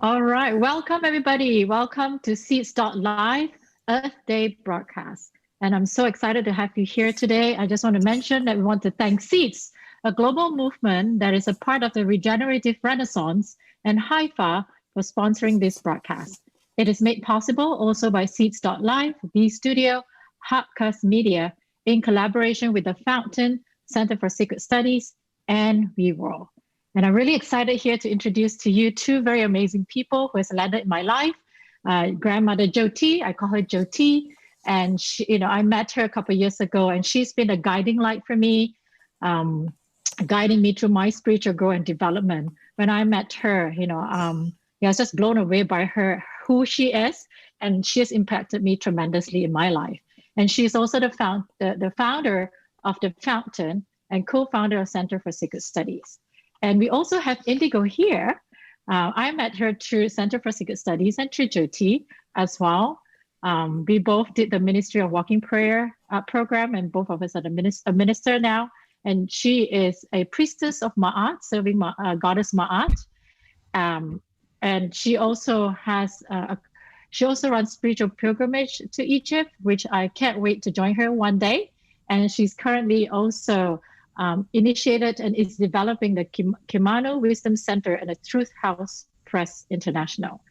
All right, welcome everybody. Welcome to seeds.live Earth Day broadcast. And I'm so excited to have you here today. I just want to mention that we want to thank Seeds, a global movement that is a part of the Regenerative Renaissance, and Hypha for sponsoring this broadcast. It is made possible also by seeds.live, dSTUDIO, Hubcast Media, in collaboration with the Fountain, Center for Sacred Studies, and WeWorld. And I'm really excited here to introduce to you two very amazing people who has landed in my life. Grandmother Jyoti, I call her Jyoti, and she, I met her a couple of years ago, and she's been a guiding light for me, guiding me through my spiritual growth and development. When I met her, I was just blown away by her, who she is, and she has impacted me tremendously in my life. And she's also the founder of the Fountain and co-founder of Center for Sacred Studies. And we also have Indigo here. I met her through Center for Sacred Studies and through Jyoti as well. We both did the Ministry of Walking Prayer program, and both of us are a minister now. And she is a priestess of Ma'at, serving goddess Ma'at. And she also has, she also runs spiritual pilgrimage to Egypt, which I can't wait to join her one day. And she's currently also initiated and is developing the Kimono Wisdom Center and the Truth House Press International.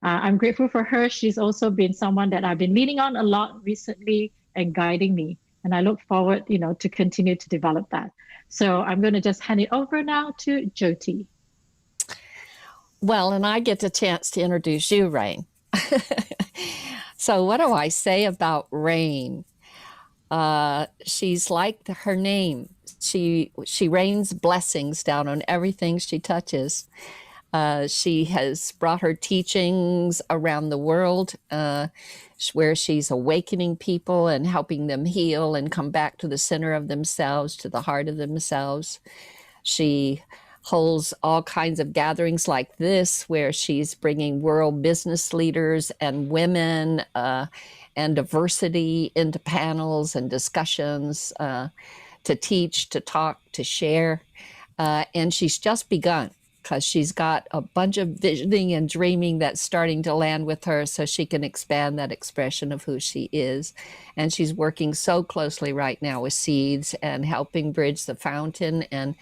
I'm grateful for her. She's also been someone that I've been leaning on a lot recently and guiding me. And I look forward, to continue to develop that. So I'm going to just hand it over now to Jyoti. Well, and I get the chance to introduce you, Rain. So what do I say about Rain? She's like her name. She rains blessings down on everything she touches. She has brought her teachings around the world, where she's awakening people and helping them heal and come back to the center of themselves, to the heart of themselves. She holds all kinds of gatherings like this, where she's bringing world business leaders and women and diversity into panels and discussions to teach, to talk, to share. And she's just begun, because she's got a bunch of visioning and dreaming that's starting to land with her, so she can expand that expression of who she is. And she's working so closely right now with Seeds and helping bridge the fountain, and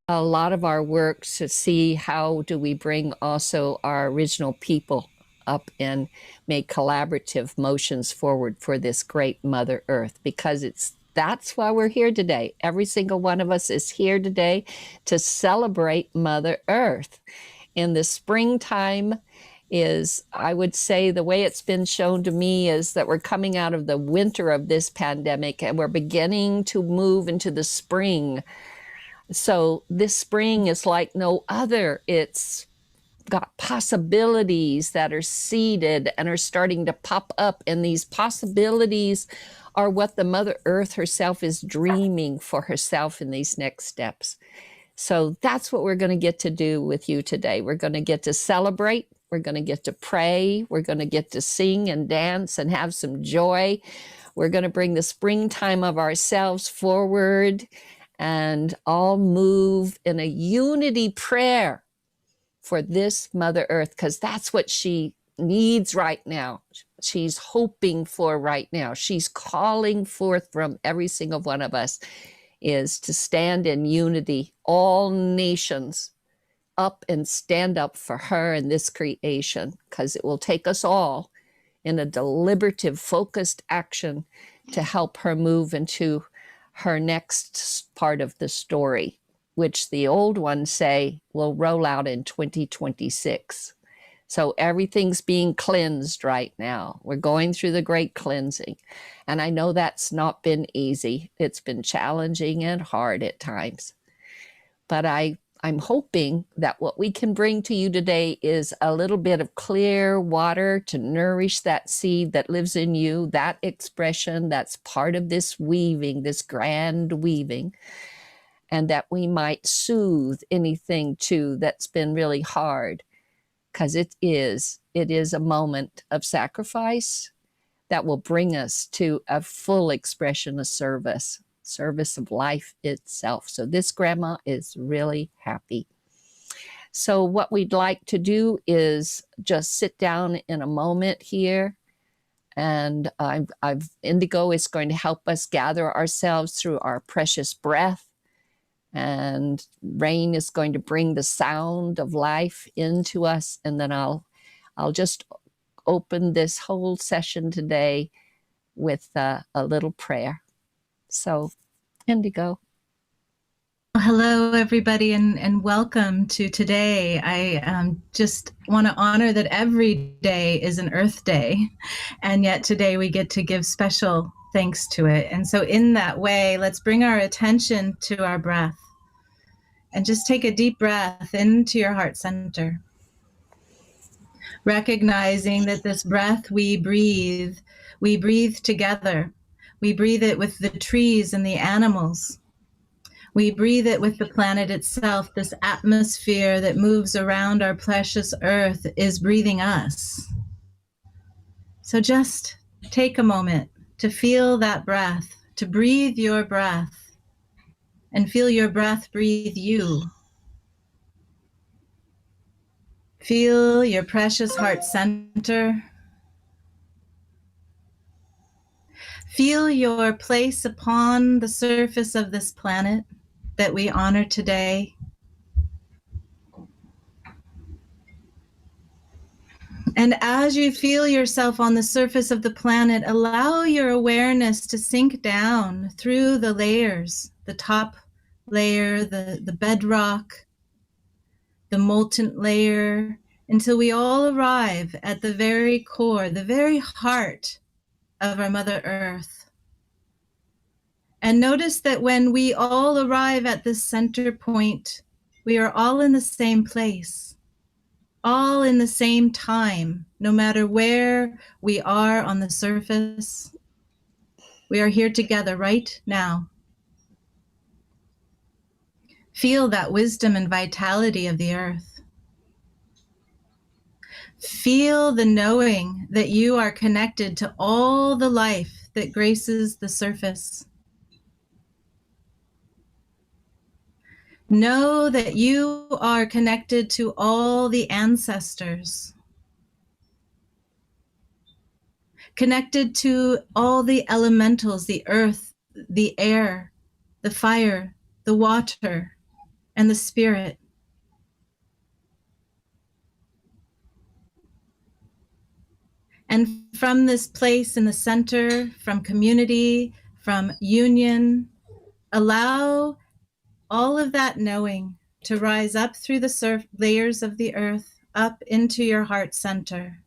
a lot of our work to see how do we bring also our original people up and make collaborative motions forward for this great Mother Earth, because that's why we're here today. Every single one of us is here today to celebrate Mother Earth. In the springtime is, I would say, the way it's been shown to me is that we're coming out of the winter of this pandemic and we're beginning to move into the spring. So this spring is like no other. It's got possibilities that are seeded and are starting to pop up, and these possibilities are what the Mother Earth herself is dreaming for herself in these next steps. So that's what we're going to get to do with you today. We're going to get to celebrate. We're going to get to pray. We're going to get to sing and dance and have some joy. We're going to bring the springtime of ourselves forward and all move in a unity prayer for this Mother Earth, because that's what she needs right now. She's hoping for right now. She's calling forth from every single one of us is to stand in unity, all nations up and stand up for her and this creation, because it will take us all in a deliberative, focused action to help her move into her next part of the story, which the old ones say will roll out in 2026. So everything's being cleansed right now. We're going through the great cleansing. And I know that's not been easy. It's been challenging and hard at times. But I'm hoping that what we can bring to you today is a little bit of clear water to nourish that seed that lives in you, that expression that's part of this weaving, this grand weaving, and that we might soothe anything too that's been really hard, because it is a moment of sacrifice that will bring us to a full expression of service of life itself. So this grandma is really happy. So what we'd like to do is just sit down in a moment here, and Indigo is going to help us gather ourselves through our precious breath, and Rain is going to bring the sound of life into us, and then I'll just open this whole session today with a little prayer. So, Indigo. Hello, everybody, and welcome to today. I just want to honor that every day is an Earth Day, and yet today we get to give special thanks to it. And so in that way, let's bring our attention to our breath and just take a deep breath into your heart center, recognizing that this breath we breathe together. We breathe it with the trees and the animals. We breathe it with the planet itself. This atmosphere that moves around our precious Earth is breathing us. So just take a moment to feel that breath, to breathe your breath, and feel your breath breathe you. Feel your precious heart center. Feel your place upon the surface of this planet that we honor today. And as you feel yourself on the surface of the planet, allow your awareness to sink down through the layers, the top layer, the bedrock, the molten layer, until we all arrive at the very core, the very heart of our Mother Earth. And notice that when we all arrive at this center point, we are all in the same place, all in the same time, no matter where we are on the surface. We are here together right now. Feel that wisdom and vitality of the earth. Feel the knowing that you are connected to all the life that graces the surface. Know that you are connected to all the ancestors, connected to all the elementals, the earth, the air, the fire, the water, and the spirit. And from this place in the center, from community, from union, allow all of that knowing to rise up through the layers of the earth, up into your heart center.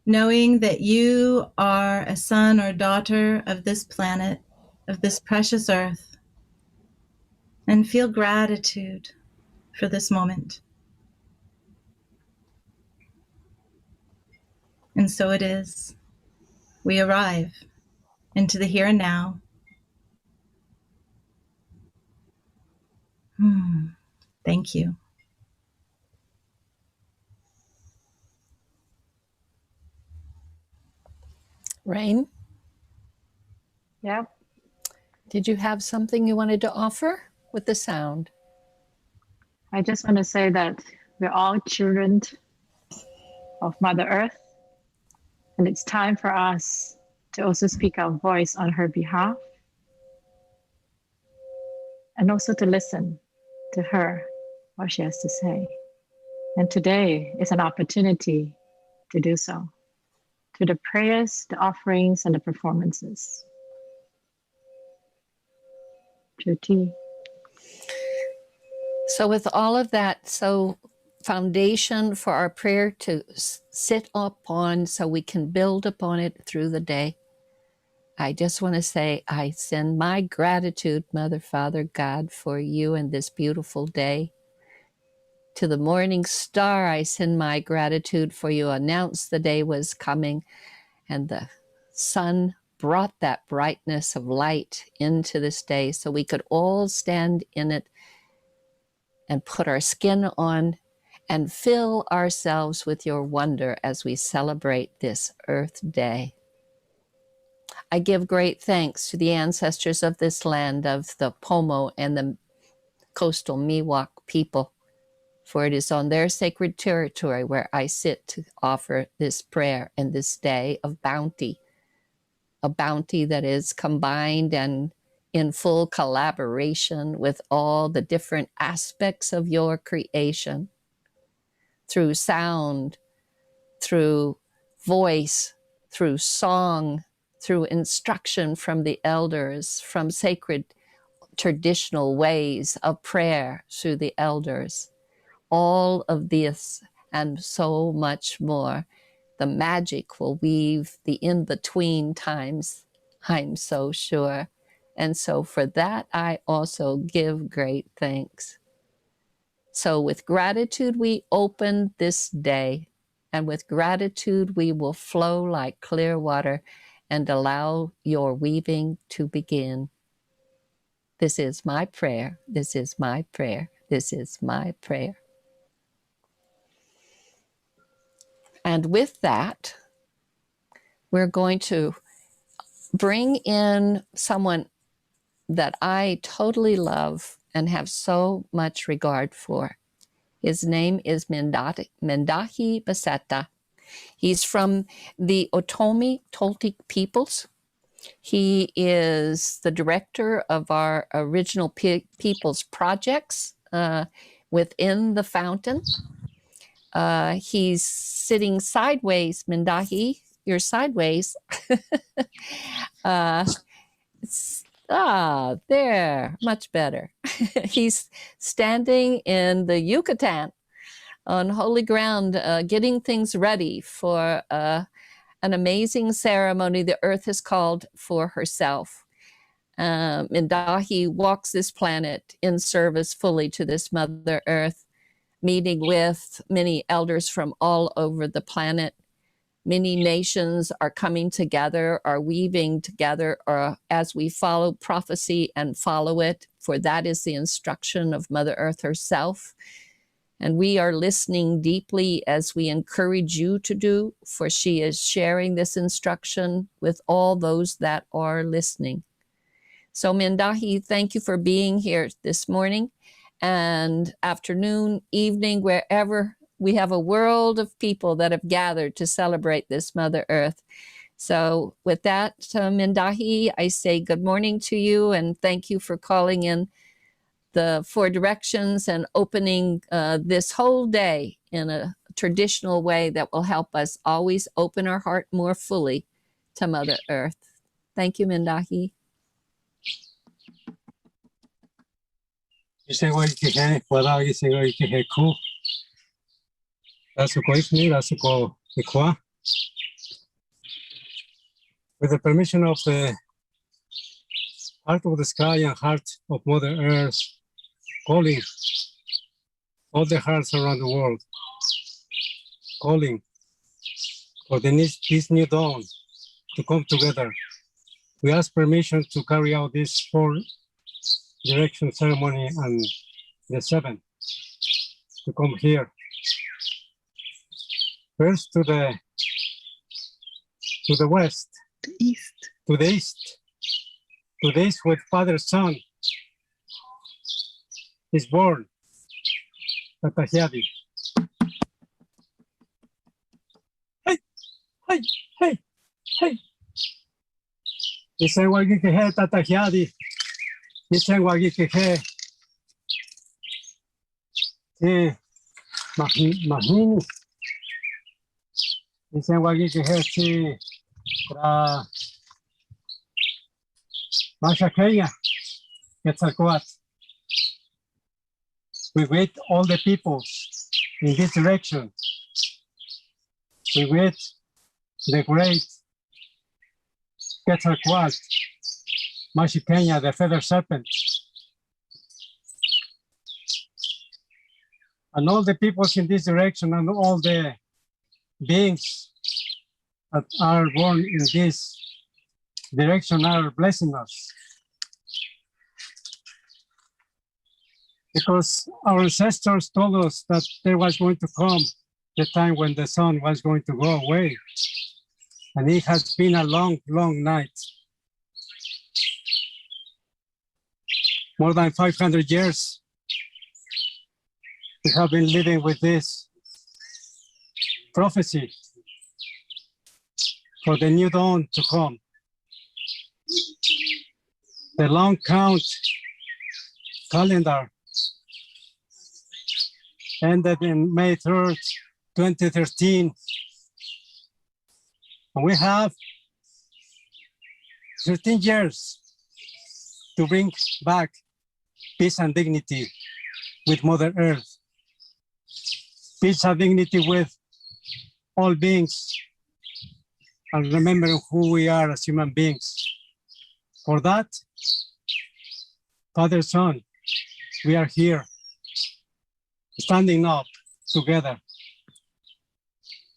Knowing that you are a son or daughter of this planet, of this precious earth, and feel gratitude for this moment. And so it is. We arrive into the here and now. Thank you. Rain? Yeah. Did you have something you wanted to offer with the sound? I just want to say that we're all children of Mother Earth, and it's time for us to also speak our voice on her behalf, and also to listen to her, what she has to say. And today is an opportunity to do so, through the prayers, the offerings, and the performances. Jyoti. So with all of that, so foundation for our prayer to sit upon so we can build upon it through the day, I just want to say I send my gratitude, Mother, Father, God, for you and this beautiful day. To the morning star, I send my gratitude for you announced the day was coming, and the sun brought that brightness of light into this day so we could all stand in it and put our skin on and fill ourselves with your wonder as we celebrate this Earth Day. I give great thanks to the ancestors of this land, of the Pomo and the coastal Miwok people, for it is on their sacred territory where I sit to offer this prayer and this day of bounty, a bounty that is combined and in full collaboration with all the different aspects of your creation, through sound, through voice, through song, through instruction from the elders, from sacred traditional ways of prayer through the elders. All of this and so much more. The magic will weave the in-between times, I'm so sure. And so for that, I also give great thanks. So with gratitude, we open this day, and with gratitude, we will flow like clear water and allow your weaving to begin. This is my prayer. This is my prayer. This is my prayer. And with that, we're going to bring in someone that I totally love and have so much regard for. His name is Mindahi Bastida. He's from the Otomi Toltec peoples. He is the director of our original peoples projects within the fountain. He's sitting sideways, Mindahi. You're sideways. There, much better. He's standing in the Yucatan on holy ground, getting things ready for an amazing ceremony the earth has called for herself. Mindahi walks this planet in service fully to this Mother Earth, meeting with many elders from all over the planet, many nations are coming together, are weaving together, or as we follow prophecy and follow it, for that is the instruction of Mother Earth herself. And we are listening deeply as we encourage you to do, for she is sharing this instruction with all those that are listening. So Mindahi, thank you for being here this morning and afternoon, evening, wherever. We have a world of people that have gathered to celebrate this Mother Earth. So with that, Mindahi, I say good morning to you and thank you for calling in the 4 directions and opening this whole day in a traditional way that will help us always open our heart more fully to Mother Earth. Thank you, Mindahi. With the permission of the heart of the sky and heart of Mother Earth, calling all the hearts around the world, calling for this new dawn to come together. We ask permission to carry out this 4 direction ceremony and the 7 to come here. First to the west, to the east, to the east with Father Son is born, Tatahiadi. Hey, hey, hey, hey. Isen wagi kehe Tatahiadi. Isen wagi kehe. Mahini. Isen wagi kehe si pra Masha Kenya, Quetzalcoatl. We wait all the peoples in this direction. We wait the great Quetzalcoatl, Masha Kenya, the feather serpent. And all the peoples in this direction and all the beings that are born in this direction are blessing us. Because our ancestors told us that there was going to come the time when the sun was going to go away. And it has been a long, long night. More than 500 years, we have been living with this prophecy for the new dawn to come. The long count calendar ended in May 3rd, 2013. And we have 13 years to bring back peace and dignity with Mother Earth. Peace and dignity with all beings, and remembering who we are as human beings. For that, Father, Son, we are here, standing up together,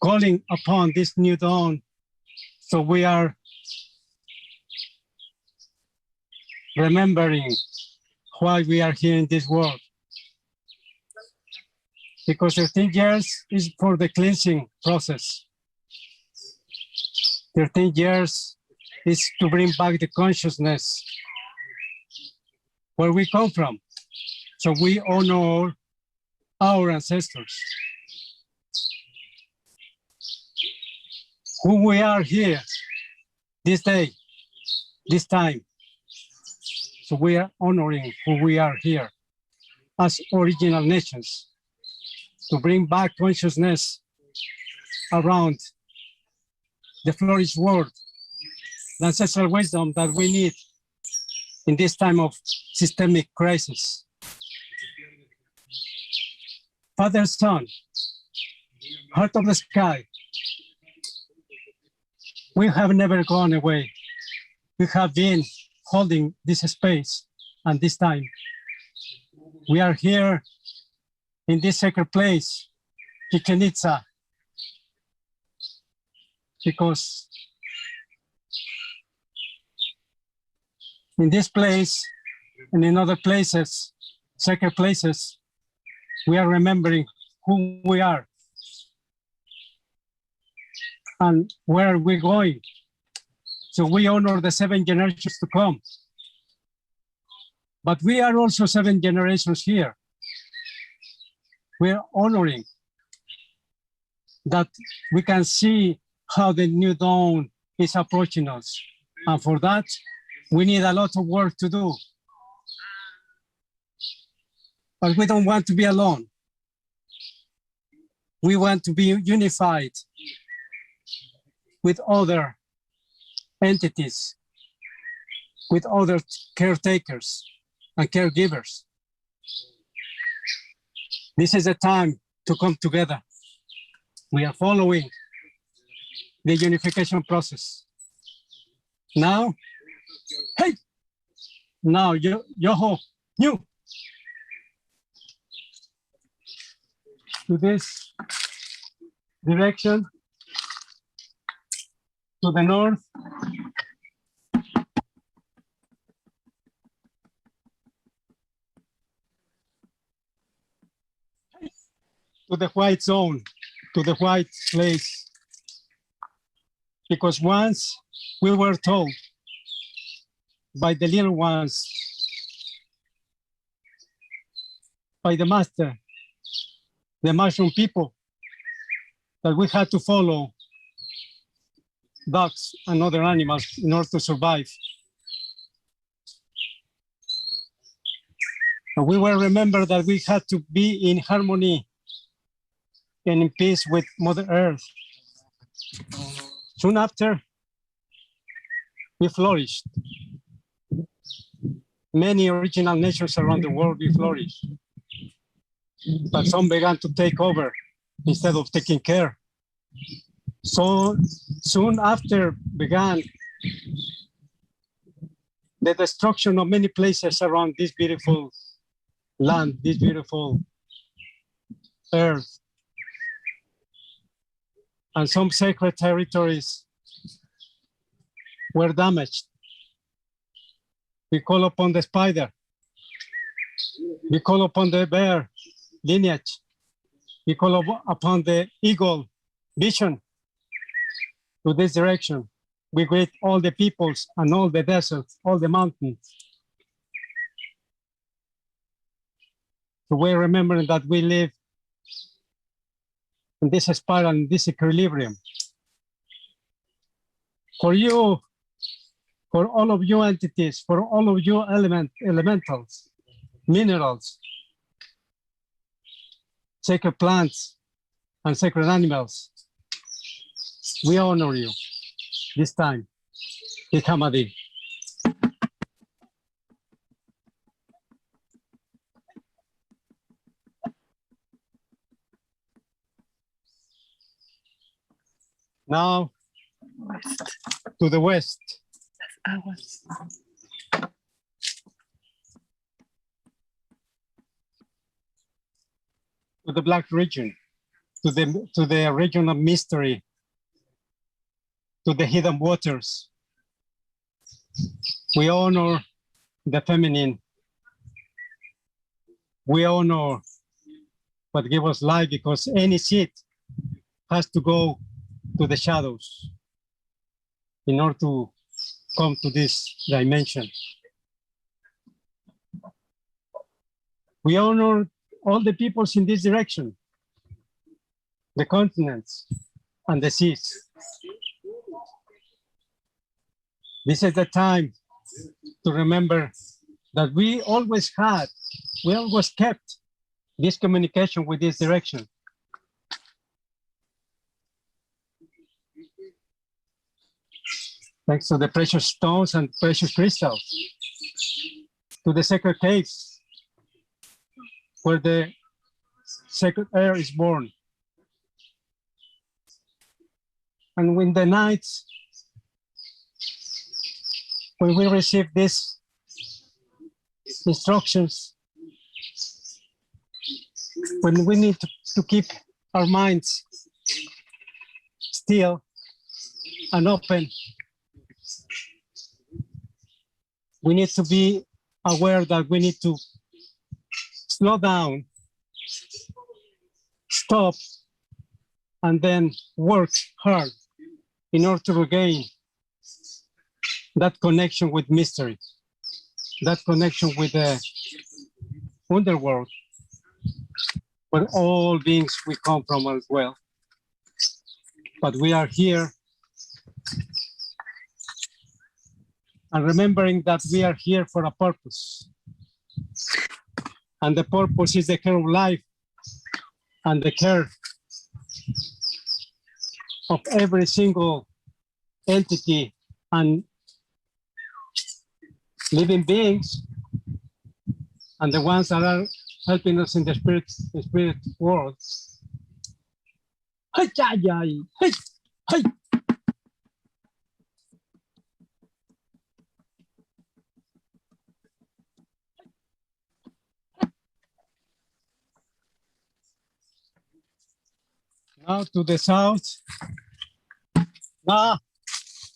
calling upon this new dawn. So we are remembering why we are here in this world. Because 13 years is for the cleansing process. 13 years is to bring back the consciousness where we come from. So we honor our ancestors. Who we are here this day, this time. So we are honoring who we are here as original nations, to bring back consciousness around the flourished world, the ancestral wisdom that we need in this time of systemic crisis. Father, Son, heart of the sky, we have never gone away. We have been holding this space and this time. We are here in this sacred place, Chichen Itza, because in this place and in other places, sacred places, we are remembering who we are and where we're going. So we honor the 7 generations to come. But we are also 7 generations here. We're honoring that we can see how the new dawn is approaching us. And for that, we need a lot of work to do. But we don't want to be alone. We want to be unified with other entities, with other caretakers and caregivers. This is a time to come together. We are following the unification process. Now, hey, now yoho, new. To this direction, to the north. To the white zone, to the white place. Because once we were told by the little ones, by the master, the mushroom people, that we had to follow dogs and other animals in order to survive. And we were remembered that we had to be in harmony and in peace with Mother Earth. Soon after, we flourished. Many original nations around the world, we flourished. But some began to take over instead of taking care. So soon after began the destruction of many places around this beautiful land, this beautiful earth. And some sacred territories were damaged. We call upon the spider. We call upon the bear lineage. We call upon the eagle vision to this direction. We greet all the peoples and all the deserts, all the mountains. So we're remembering that we live in this spiral, in this equilibrium. For you, for all of you entities, for all of you elementals, minerals, sacred plants, and sacred animals, we honor you this time. Hypha Ltd. Now, to the west. To the Black region, to the region of mystery, to the hidden waters. We honor the feminine. We honor what gives us life, because any seed has to go to the shadows in order to come to this dimension. We honor all the peoples in this direction, the continents and the seas. This is the time to remember that we always kept this communication with this direction. Thanks to the precious stones and precious crystals, to the sacred caves, where the sacred air is born. And when the nights, when we receive these instructions, when we need to keep our minds still, and open, we need to be aware that we need to slow down, stop, and then work hard in order to regain that connection with mystery, that connection with the underworld, where all beings we come from as well. But we are here, and remembering that we are here for a purpose. And the purpose is the care of life and the care of every single entity and living beings, and the ones that are helping us in the spirit world. Hey, hey, hey, hey. Now to the south. Maa,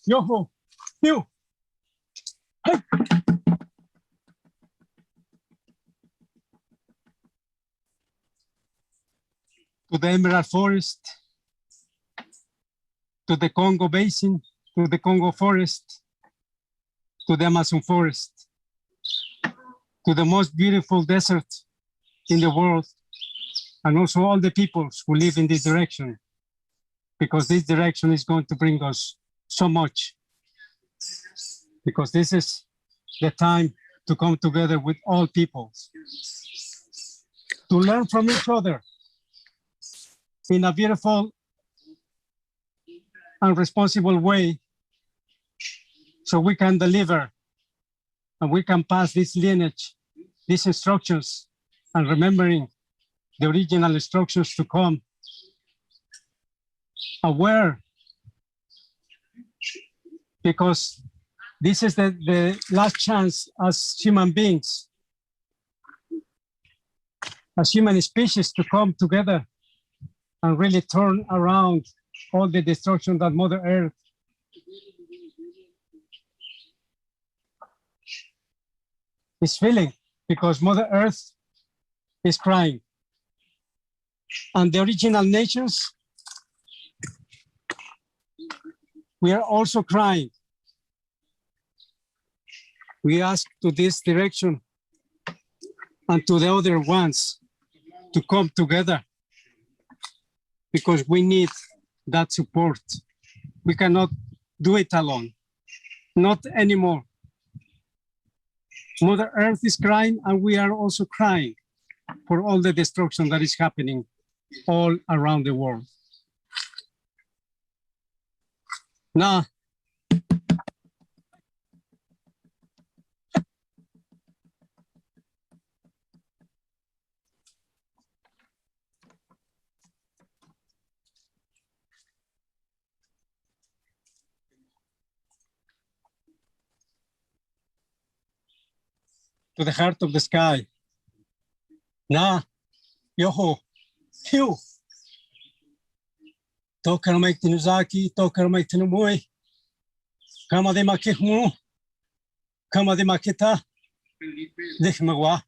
yoho, you. Hey. To the Emerald Forest, to the Congo Basin, to the Congo Forest, to the Amazon Forest, to the most beautiful desert in the world, and also all the peoples who live in this direction, because this direction is going to bring us so much, because this is the time to come together with all peoples, to learn from each other in a beautiful and responsible way, so we can deliver and we can pass this lineage, these instructions, and remembering the original instructions to come, aware, because this is the last chance as human beings, as human species, to come together and really turn around all the destruction that Mother Earth is feeling, because Mother Earth is crying. And the original nations, we are also crying. We ask to this direction and to the other ones to come together, because we need that support. We cannot do it alone, not anymore. Mother Earth is crying, and we are also crying for all the destruction that is happening all around the world. Now, to the heart of the sky. Na, yoho, hiu. Tokar mai tinuzaki, tokar mai tinumui. Kama de makihumu, kama de makita. Dishmagwa,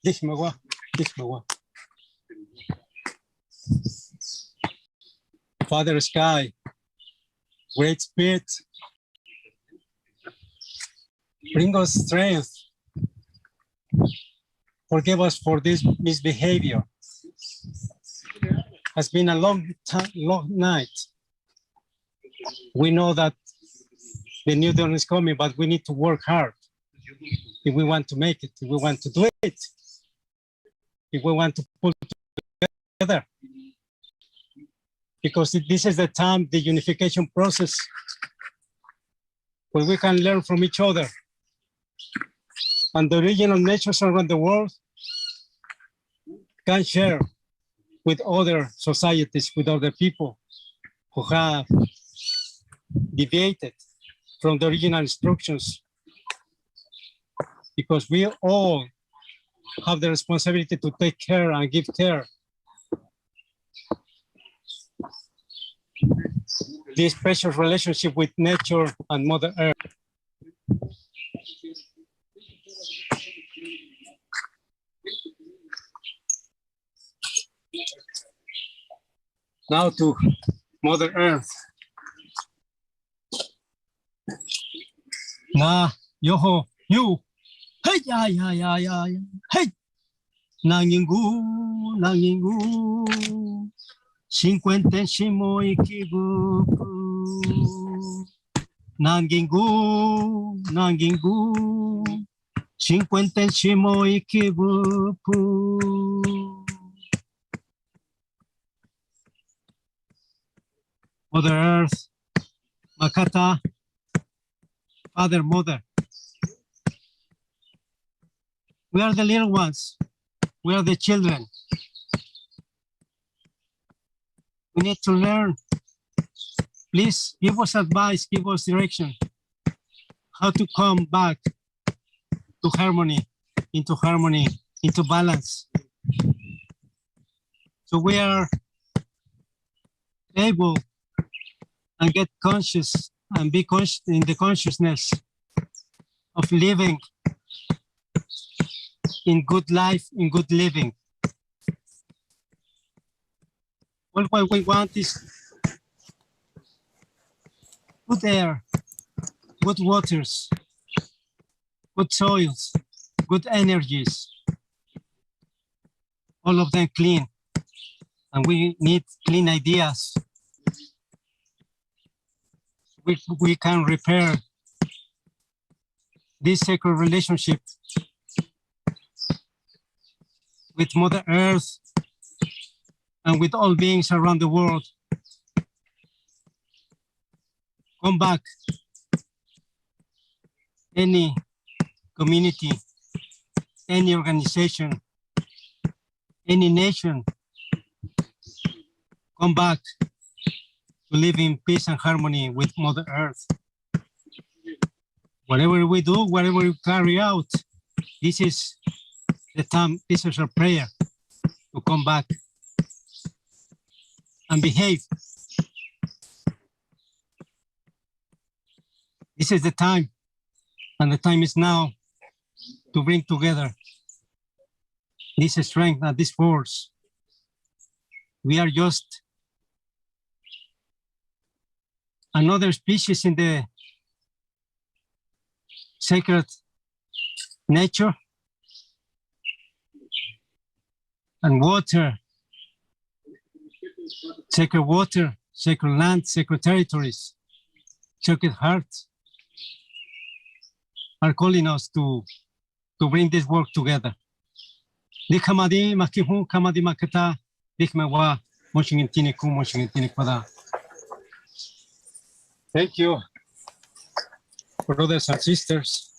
dishmagwa, dishmagwa. Father Sky, Great Spirit, bring us strength. Forgive us for this misbehavior. Has been a long night. We know that the new dawn is coming, but we need to work hard if we want to make it, if we want to do it, if we want to pull together. Because this is the time, the unification process, where we can learn from each other. And the regional nations around the world can share with other societies, with other people who have deviated from the original instructions, because we all have the responsibility to take care and give care this precious relationship with nature and Mother Earth. Now to Mother Earth. Na yoho yu. Hey ya ya ya ya. Hey. Nangingu nangingu. 50 shimo ikibuku. Nangingu nangingu. 50 shimo ikibuku. Mother Earth, Makata, Father, Mother. We are the little ones. We are the children. We need to learn. Please give us advice, give us direction. How to come back to harmony, into balance. So we are able and get conscious and be conscious in the consciousness of living in good life, in good living. All what we want is good air, good waters, good soils, good energies, all of them clean. And we need clean ideas. We can repair this sacred relationship with Mother Earth and with all beings around the world. Come back. Any community, any organization, any nation, come back to live in peace and harmony with Mother Earth. Whatever we do, whatever we carry out, this is the time, this is our prayer to come back and behave. This is the time, and the time is now to bring together this strength and this force. We are just another species in the sacred nature and water, sacred land, sacred territories, sacred hearts are calling us to bring this work together. Dikhamadi makihu kamadi makata dikmewa moshingintini ku moshingintini kwada. Thank you, brothers and sisters.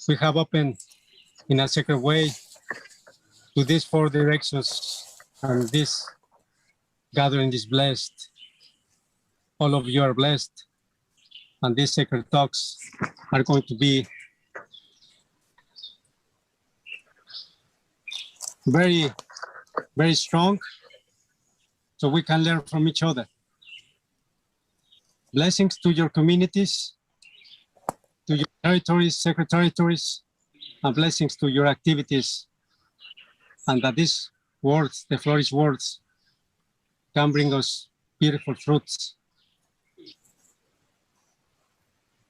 We have opened in a sacred way to these 4 directions, and this gathering is blessed. All of you are blessed, and these sacred talks are going to be very, very strong, so we can learn from each other. Blessings to your communities, to your territories, sacred territories, and blessings to your activities. And that these words, the flourish words, can bring us beautiful fruits.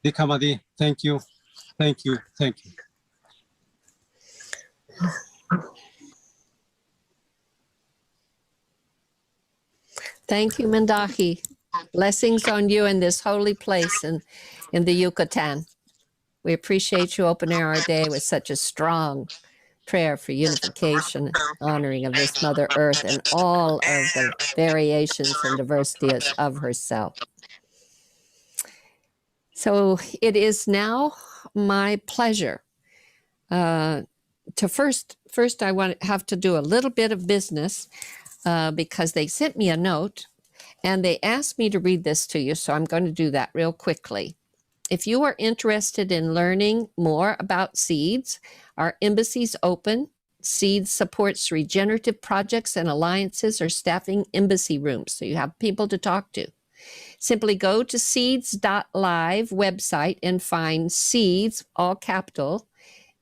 Dikhamadi, thank you, thank you, thank you. Thank you, Mindahi. Blessings on you in this holy place in the Yucatan. We appreciate you opening our day with such a strong prayer for unification, honoring of this Mother Earth and all of the variations and diversities of herself. So it is now my pleasure to first I have to do a little bit of business because they sent me a note and they asked me to read this to you, so I'm going to do that real quickly. If you are interested in learning more about seeds, our embassy's open. Seeds supports regenerative projects and alliances or staffing embassy rooms, so you have people to talk to. Simply go to seeds.live website and find Seeds, all capital,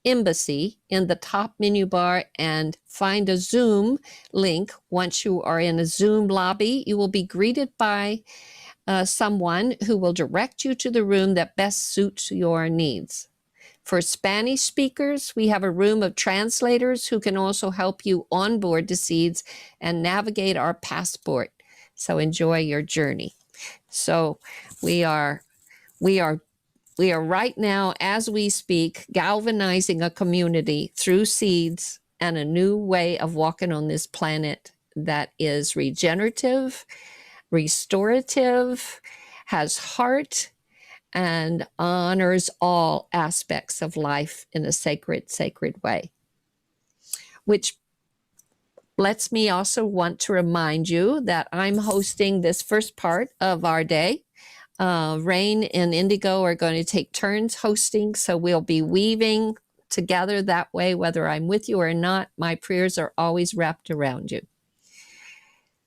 Embassy in the top menu bar, and find a Zoom link. Once you are in a Zoom lobby, you will be greeted by someone who will direct you to the room that best suits your needs. For Spanish speakers, we have a room of translators who can also help you onboard to Seeds and navigate our passport. So enjoy your journey. So we are right now, as we speak, galvanizing a community through Seeds and a new way of walking on this planet that is regenerative, restorative, has heart, and honors all aspects of life in a sacred way. Which lets me also want to remind you that I'm hosting this first part of our day. Rain and Indigo are going to take turns hosting, so we'll be weaving together that way, whether I'm with you or not. My prayers are always wrapped around you.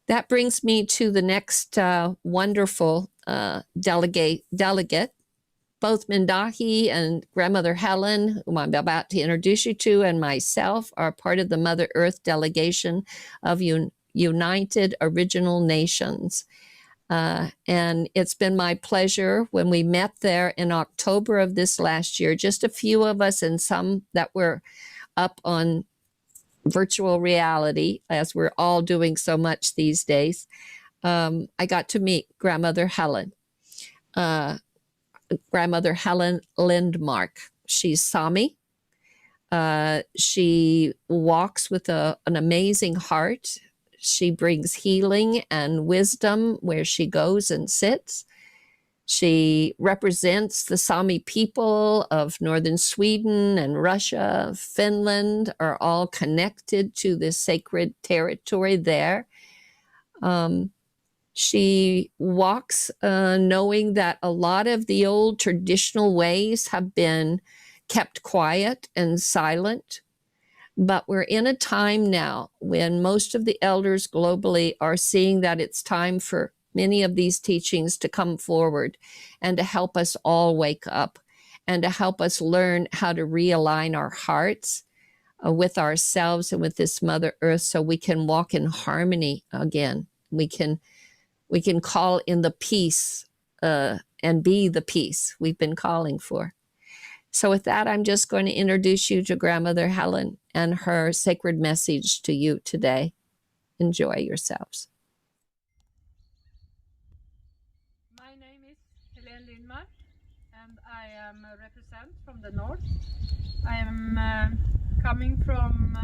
That brings me to the next wonderful delegate. Both Mindahi and Grandmother Helene, whom I'm about to introduce you to, and myself are part of the Mother Earth delegation of United Original Nations. And it's been my pleasure when we met there in October of this last year, just a few of us and some that were up on virtual reality, as we're all doing so much these days. I got to meet Grandmother Helene. Grandmother Helene Lindmark. She's Sámi. She walks with an amazing heart. She brings healing and wisdom where she goes and sits. She represents the Sámi people of northern Sweden and Russia, Finland, are all connected to this sacred territory there. She walks knowing that a lot of the old traditional ways have been kept quiet and silent. But we're in a time now when most of the elders globally are seeing that it's time for many of these teachings to come forward and to help us all wake up and to help us learn how to realign our hearts with ourselves and with this Mother Earth so we can walk in harmony again. We can call in the peace and be the peace we've been calling for. So with that, I'm just going to introduce you to Grandmother Helene and her sacred message to you today. Enjoy yourselves. My name is Helene Lindmark, and I am a represent from the north. I am coming from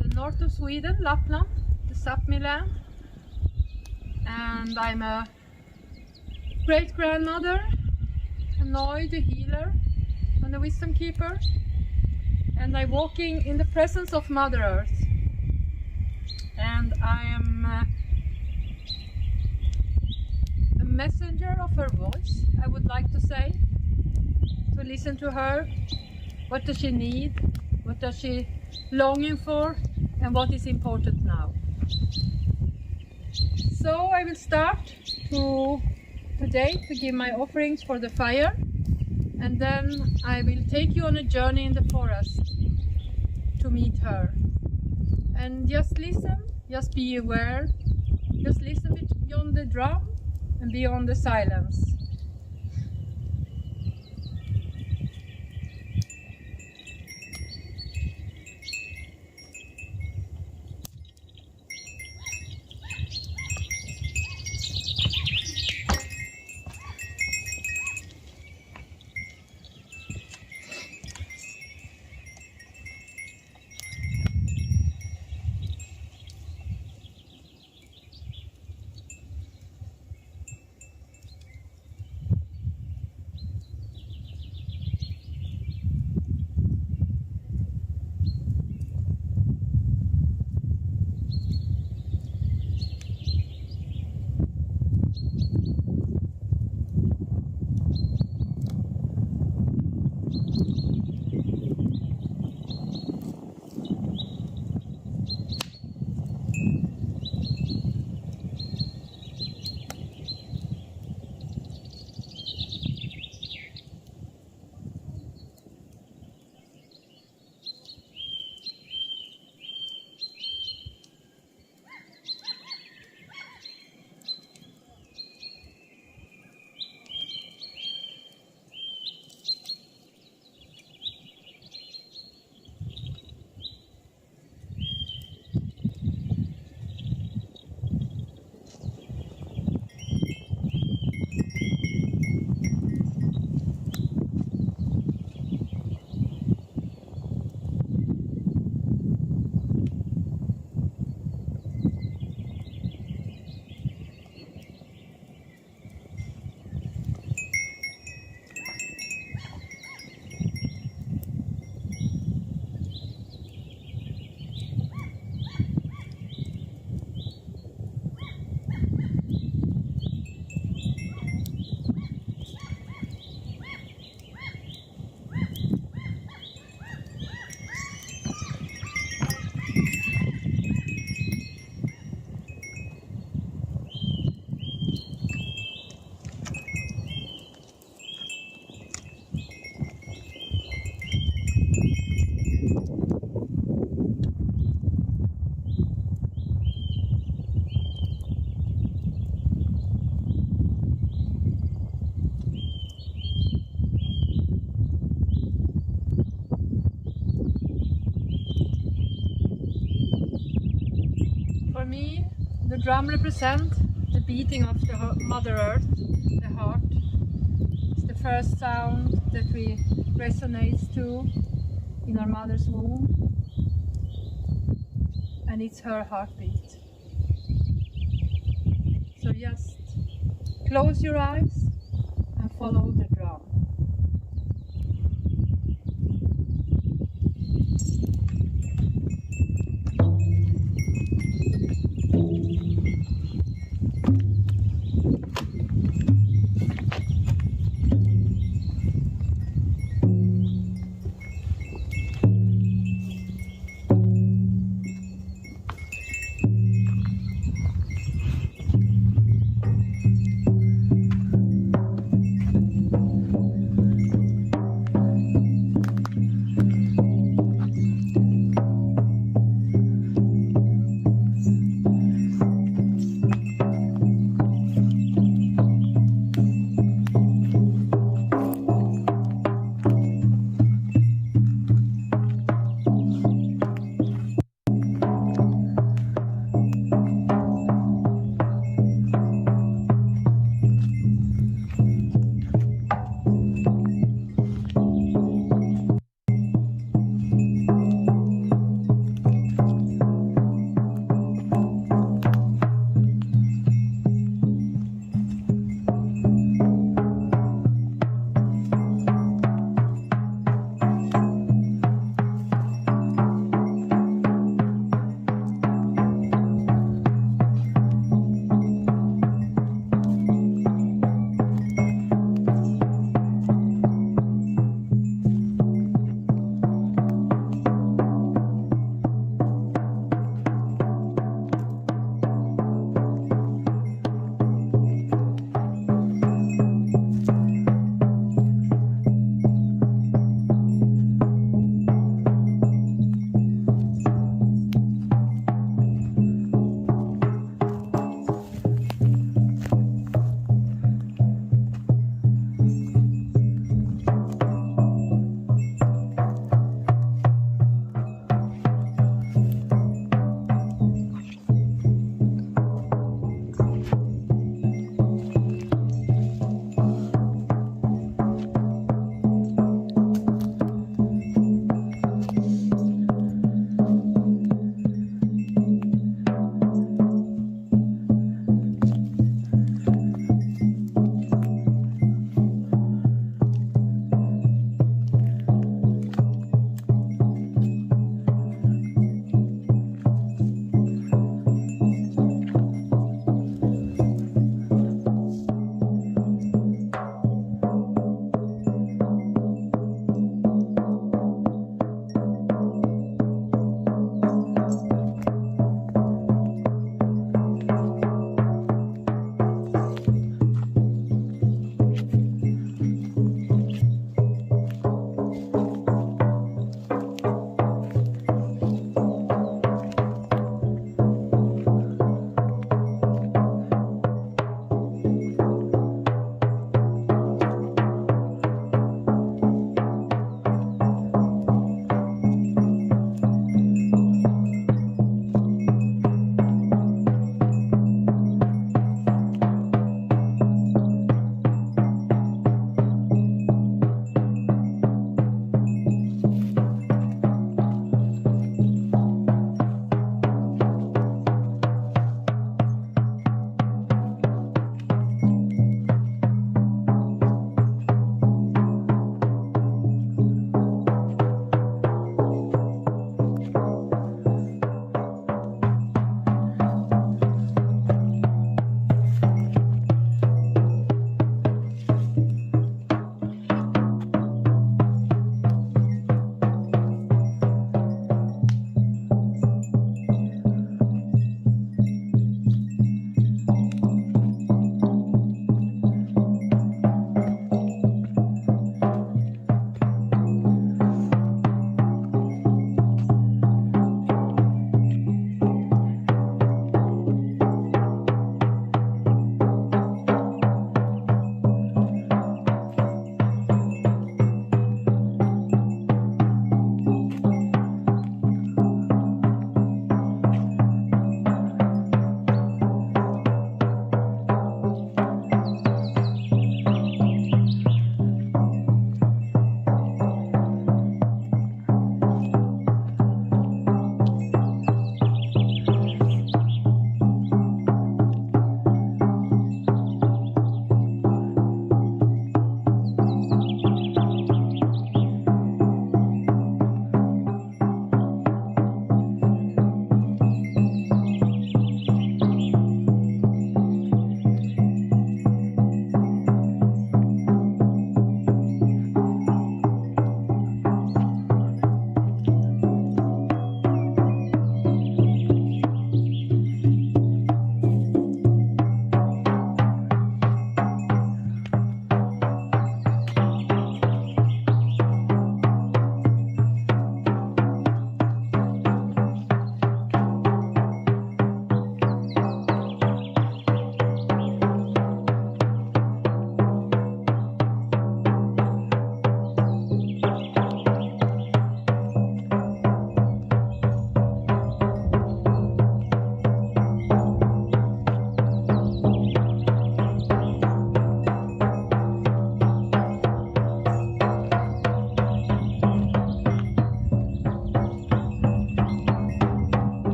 the north of Sweden, Lapland, the Sápmi land. And I'm a great-grandmother, a Noi, the healer, and a wisdom keeper. And I'm walking in the presence of Mother Earth. And I am a messenger of her voice, I would like to say. To listen to her. What does she need? What does she longing for? And what is important now? So I will start today to give my offerings for the fire, and then I will take you on a journey in the forest to meet her. And just listen, just be aware, just listen beyond the drum and beyond the silence. drum represents the beating of the Mother Earth, the heart. It's the first sound that we resonate to in our mother's womb, and it's her heartbeat. So just close your eyes and follow the drum.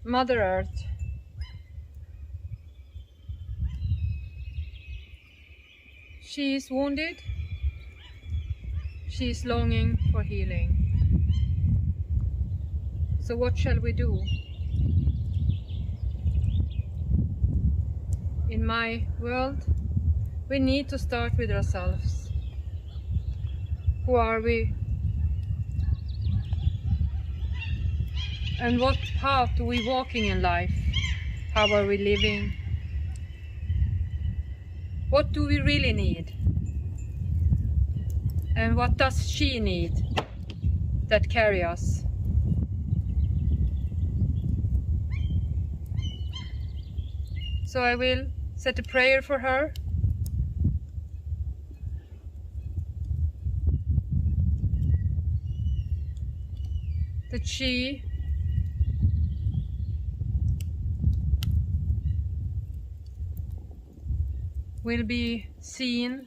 Mother Earth. She is wounded. She is longing for healing. So what shall we do? In my world, we need to start with ourselves. Who are we? And what path are we walking in life? How are we living? What do we really need? And what does she need that carry us? So I will set a prayer for her. That she will be seen,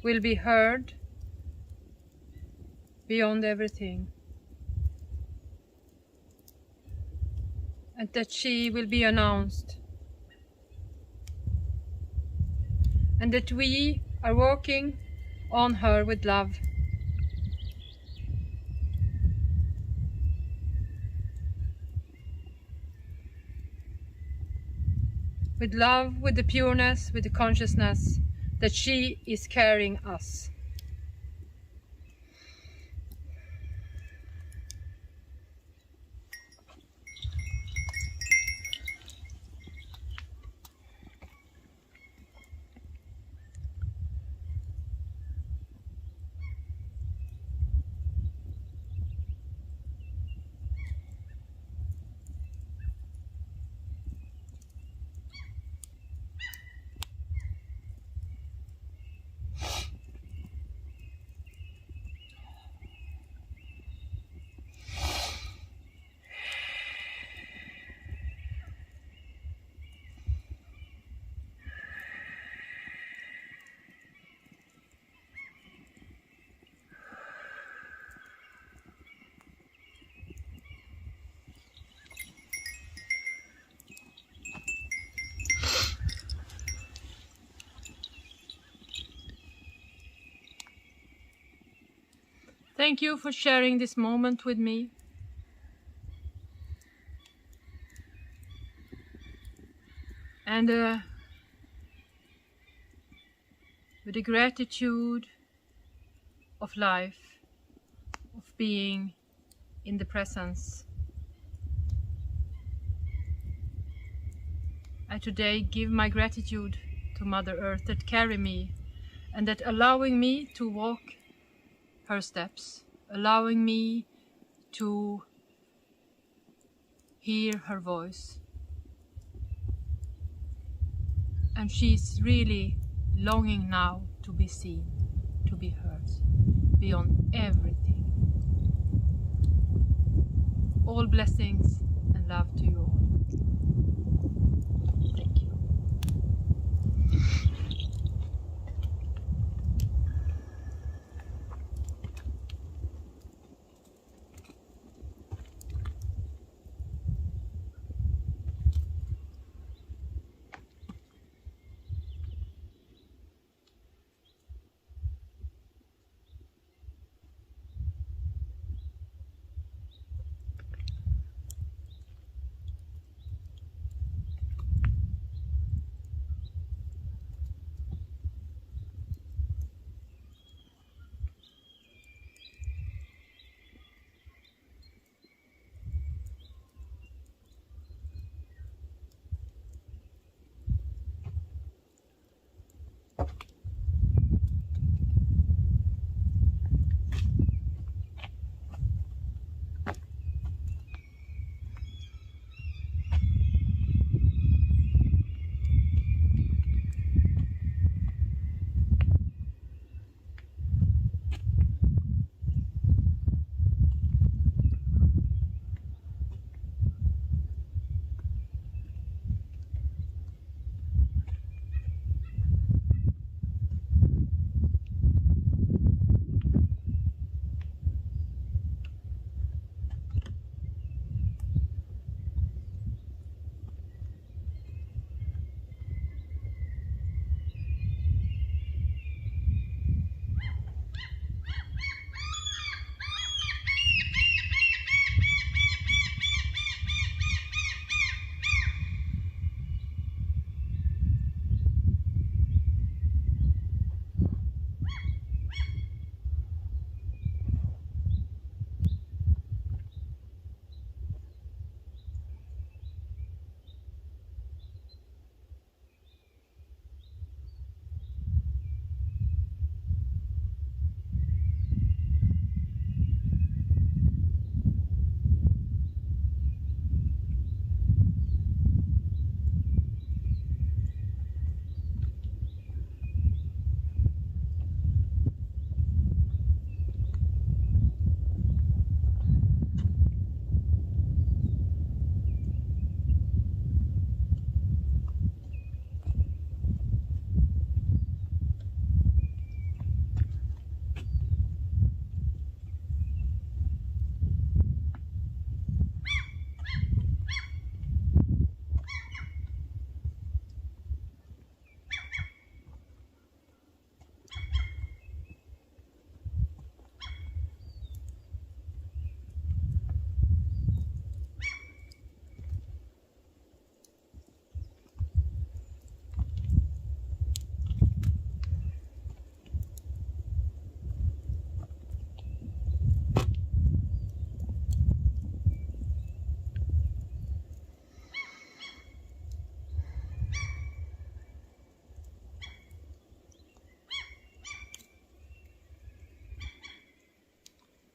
will be heard beyond everything. And that she will be announced. And that we are walking on her with love. With love, with the pureness, with the consciousness that she is carrying us. Thank you for sharing this moment with me. And with the gratitude of life, of being in the presence, I today give my gratitude to Mother Earth that carry me and that allowing me to walk her steps, allowing me to hear her voice. And she's really longing now to be seen, to be heard, beyond everything. All blessings and love to you all. Thank you.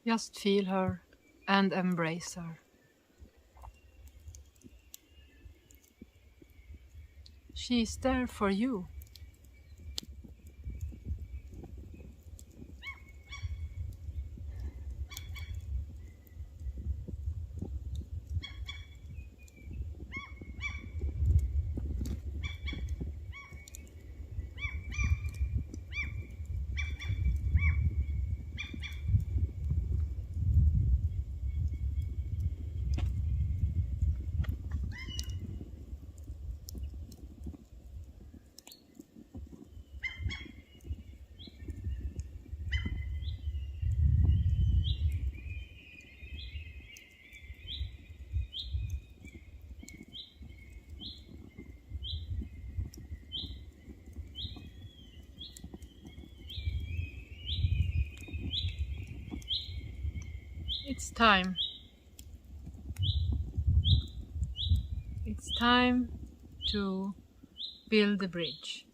Just feel her and embrace her. She is there for you. It's time. It's time to build the bridge.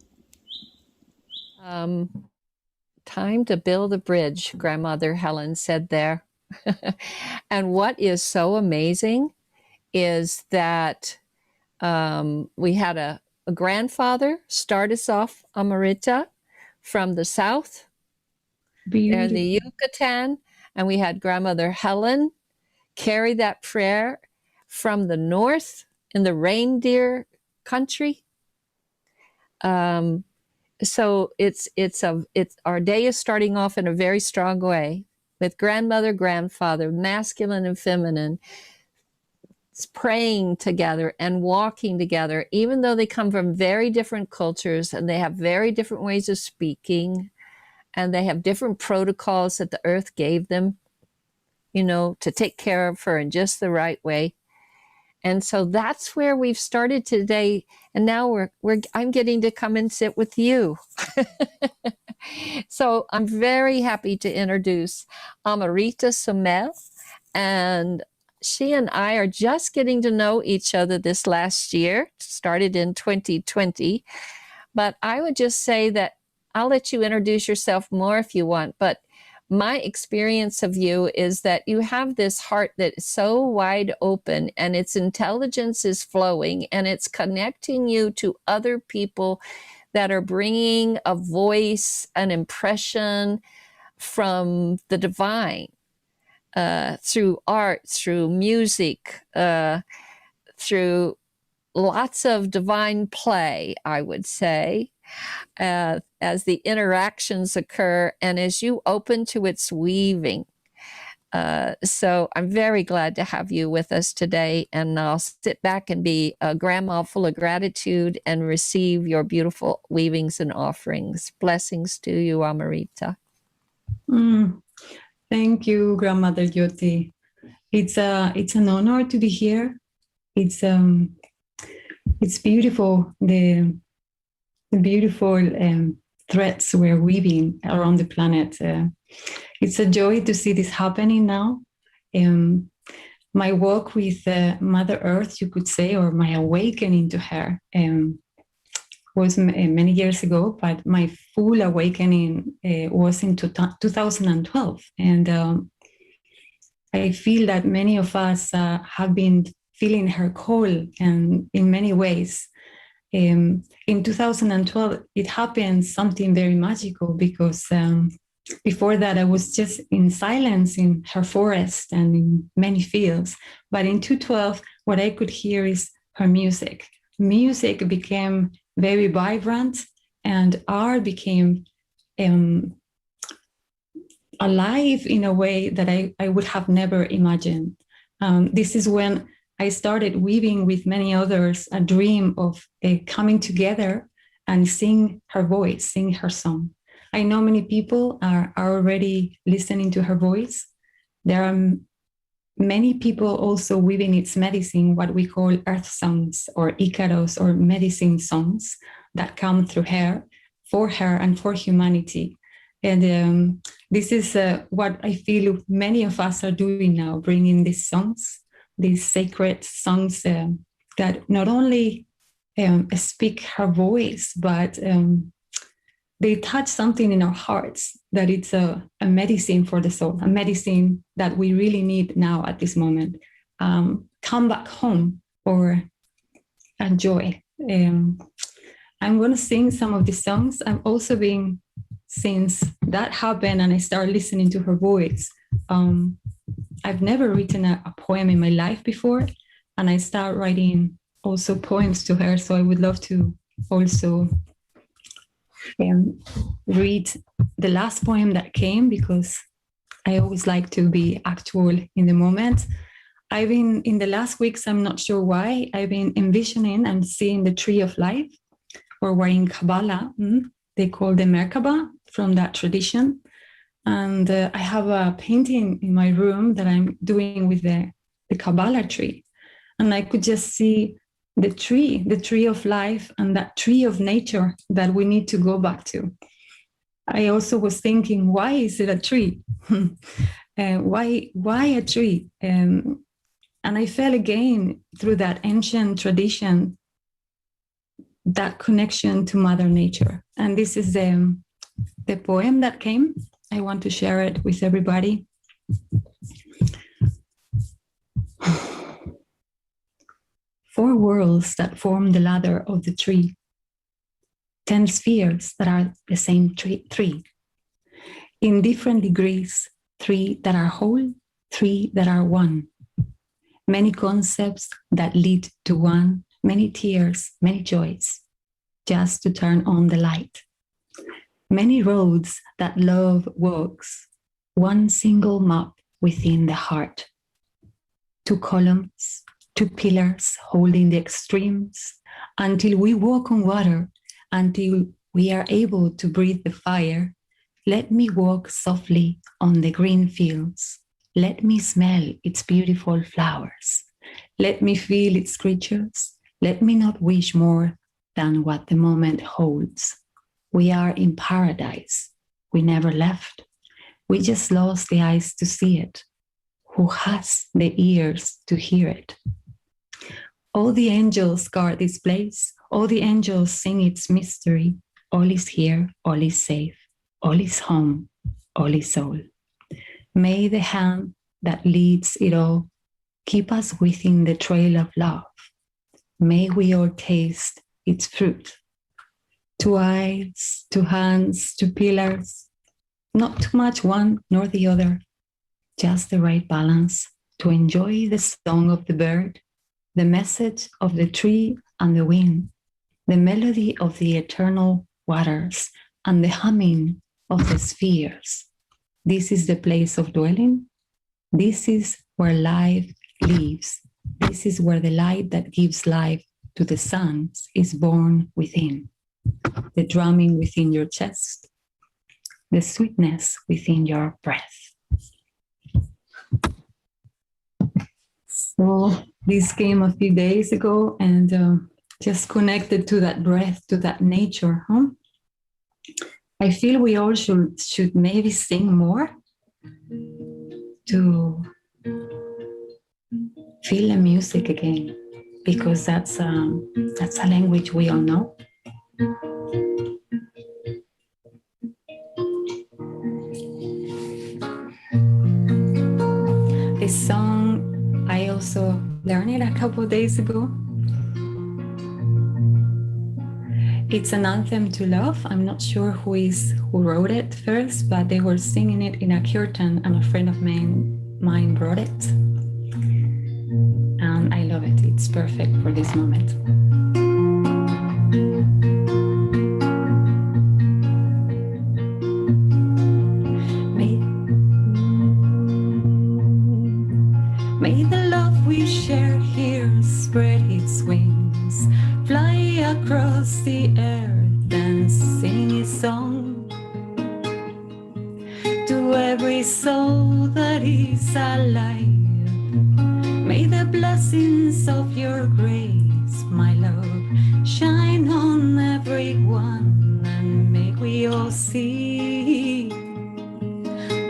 Time to build a bridge, Grandmother Helen said there. And what is so amazing is that we had a grandfather start us off, Amrita, from the south, there in the Yucatan, and we had Grandmother Helen carry that prayer from the north in the reindeer country. So it's our day is starting off in a very strong way with grandmother, grandfather, masculine and feminine, praying together and walking together, even though they come from very different cultures and they have very different ways of speaking, and they have different protocols that the earth gave them, you know, to take care of her in just the right way. And so that's where we've started today. And now I'm getting to come and sit with you. So I'm very happy to introduce Amrita Zumel. And she and I are just getting to know each other this last year, started in 2020. But I would just say that I'll let you introduce yourself more if you want. But my experience of you is that you have this heart that is so wide open, and its intelligence is flowing, and it's connecting you to other people that are bringing a voice, an impression from the divine, through art, through music, through lots of divine play, I would say. As the interactions occur and as you open to its weaving. So I'm very glad to have you with us today, and I'll sit back and be a grandma full of gratitude and receive your beautiful weavings and offerings. Blessings to you, Amrita. Thank you, Grandmother Jyoti. It's an honor to be here. It's beautiful, the beautiful threads we're weaving around the planet. It's a joy to see this happening now. My walk with Mother Earth, you could say, or my awakening to her, was many years ago, but my full awakening was in 2012. And I feel that many of us have been feeling her call, and in many ways. In 2012, it happened something very magical, because before that, I was just in silence in her forest and in many fields. But in 2012, what I could hear is her music. Music became very vibrant, and art became alive in a way that I would have never imagined. This is when I started weaving with many others a dream of coming together and sing her voice, sing her song. I know many people are already listening to her voice. There are many people also weaving its medicine, what we call earth songs or Icaros or medicine songs that come through her, for her and for humanity. And this is what I feel many of us are doing now, bringing these songs, these sacred songs that not only speak her voice, but they touch something in our hearts that it's a medicine for the soul, a medicine that we really need now at this moment. Come back home or a joy. I'm going to sing some of the songs. I've also been, since that happened and I started listening to her voice, I've never written a poem in my life before, and I start writing also poems to her. So I would love to also read the last poem that came, because I always like to be actual in the moment. I've been, in the last weeks, I'm not sure why, I've been envisioning and seeing the tree of life, or what in Kabbalah, they call the Merkaba, from that tradition. And I have a painting in my room that I'm doing with the Kabbalah tree. And I could just see the tree of life, and that tree of nature that we need to go back to. I also was thinking, why is it a tree? Why a tree? And I felt again through that ancient tradition, that connection to Mother Nature. And this is the poem that came. I want to share it with everybody. 4 worlds that form the ladder of the tree. 10 spheres that are the same tree. In different degrees, 3 that are whole, 3 that are one. Many concepts that lead to one, many tears, many joys, just to turn on the light. Many roads that love walks, one single map within the heart. 2 columns, 2 pillars holding the extremes, until we walk on water, until we are able to breathe the fire. Let me walk softly on the green fields. Let me smell its beautiful flowers. Let me feel its creatures. Let me not wish more than what the moment holds. We are in paradise. We never left. We just lost the eyes to see it. Who has the ears to hear it? All the angels guard this place. All the angels sing its mystery. All is here, all is safe, all is home, all is all. May the hand that leads it all keep us within the trail of love. May we all taste its fruit. 2 eyes, 2 hands, 2 pillars, not too much one nor the other, just the right balance to enjoy the song of the bird, the message of the tree and the wind, the melody of the eternal waters, and the humming of the spheres. This is the place of dwelling. This is where life lives. This is where the light that gives life to the suns is born within. The drumming within your chest, the sweetness within your breath. So this came a few days ago, and just connected to that breath, to that nature. I feel we all should maybe sing more to feel the music again, because that's a language we all know. This song, I also learned it a couple of days ago. It's an anthem to love. I'm not sure who wrote it first, but they were singing it in a kirtan, and a friend of mine brought it. And I love it. It's perfect for this moment. May the love we share here spread its wings, fly across the earth and sing a song to every soul that is alive. May the blessings of your grace, my love, shine on everyone, and may we all see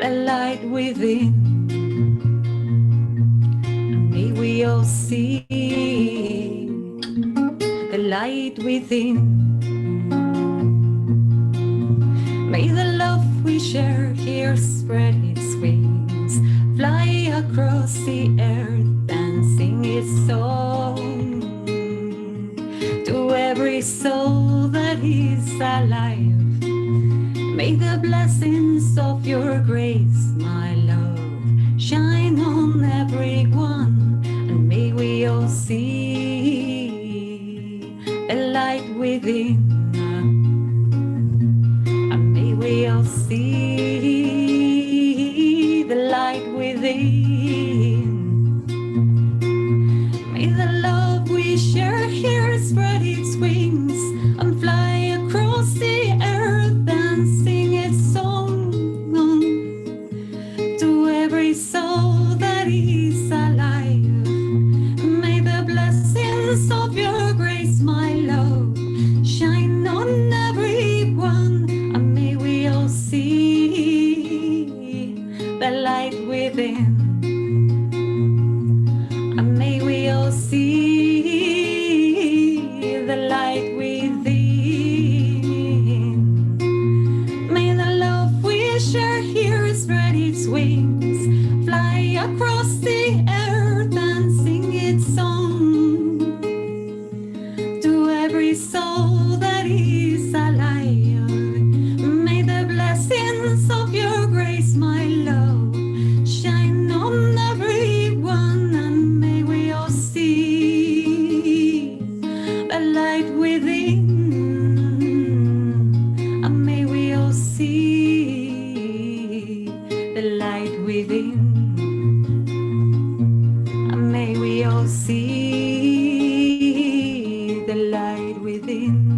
the light within. May we all see the light within. May the love we share here spread its wings, fly across the earth and sing its song to every soul that is alive. May the blessings of your grace, my love, shine on everyone, and may we all see the light within. And may we all see the light within. May the love we share here spread its wings and fly across the earth and sing its song to every soul that is alive. May the blessings of your grace, my love, shine on everyone, and may we all see the light within. And may we all see the light within. May the love we share here spread its wings, fly across the earth and sing its song to every soul that is alive. May the blessings of your grace, my love, shine on everyone, and may we all see the light within. And may we all see the light within. And may we all see the light within.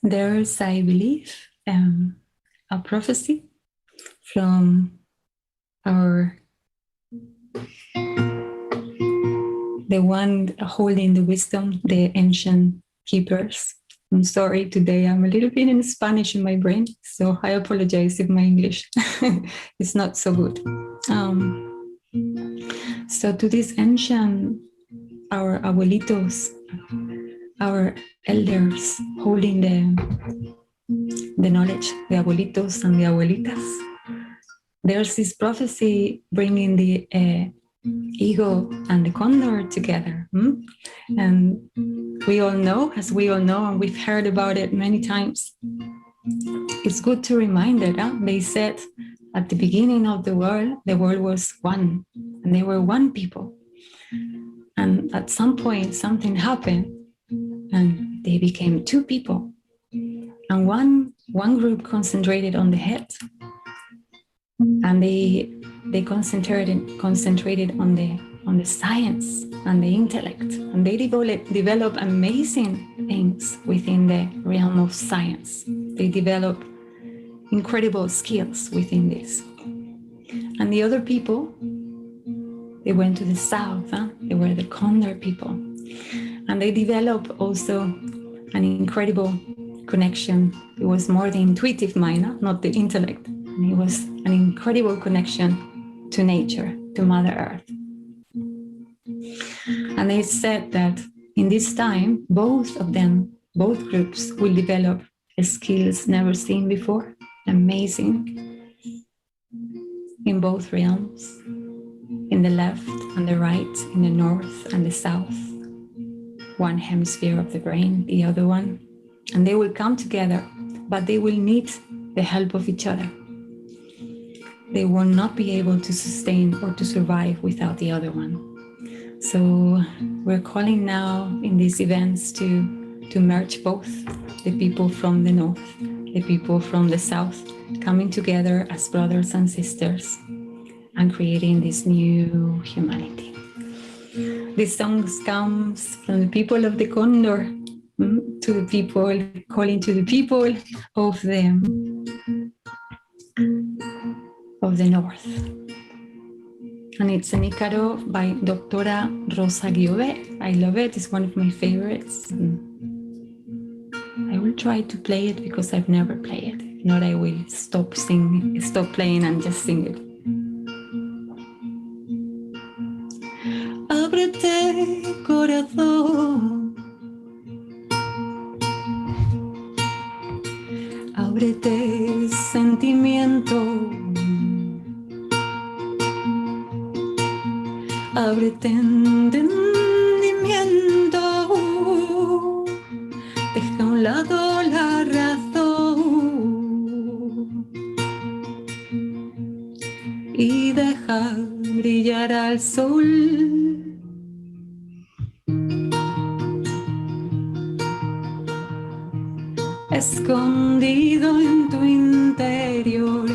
There's, I believe, a prophecy from the one holding the wisdom, the ancient keepers. I'm sorry, today I'm a little bit in Spanish in my brain, so I apologize if my English is not so good. So to this ancient, our abuelitos, our elders holding the knowledge, the abuelitos and the abuelitas, there's this prophecy bringing the eagle and the condor together. And we all know, as we all know, and we've heard about it many times, it's good to remind it. They said at the beginning of the world was one, and they were one people. And at some point, something happened, and they became two people. And one group concentrated on the head, and they concentrated on the science and the intellect, and they develop amazing things within the realm of science. They develop incredible skills within this. And the other people, they went to the south. They were the condor people, and they developed also an incredible connection. It was more the intuitive mind, not the intellect. And it was an incredible connection to nature, to Mother Earth. And they said that in this time, both groups will develop skills never seen before, amazing, in both realms, in the left and the right, in the north and the south, one hemisphere of the brain, the other one. And they will come together, but they will need the help of each other. They will not be able to sustain or to survive without the other one. So we're calling now in these events to merge both, the people from the north, the people from the south, coming together as brothers and sisters and creating this new humanity. This song comes from the people of the condor, to the people, calling to the people of the of the north. And it's an Icaro by Doctora Rosa Guiové. I love it. It's one of my favorites. I will try to play it because I've never played it. If not, I will stop playing and just sing it. Ábrete, corazón. Ábrete, sentimiento. Ábrete, entendimiento. Deja a un lado la razón y deja brillar al sol. Escondido en tu interior.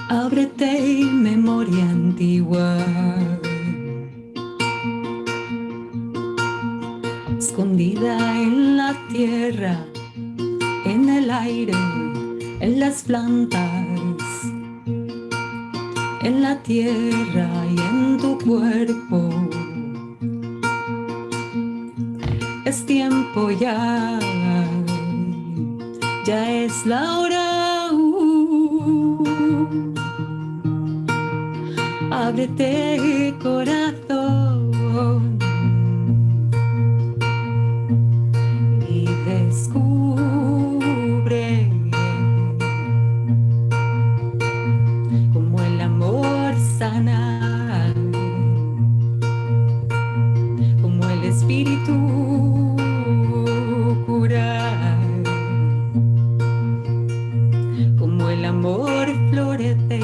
Ábrete, memoria antigua. Escondida en la tierra, en el aire, en las plantas, en la tierra y en tu cuerpo. Es tiempo ya, ya es la hora. Ábrete, corazón, y descubre cómo el amor sana, cómo el espíritu cura, cómo el amor florece.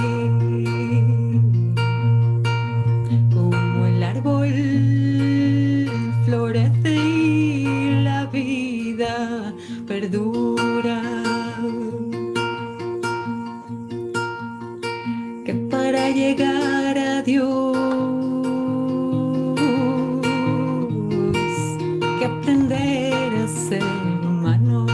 Florece y la vida perdura. Que para llegar a Dios que aprender a ser humano.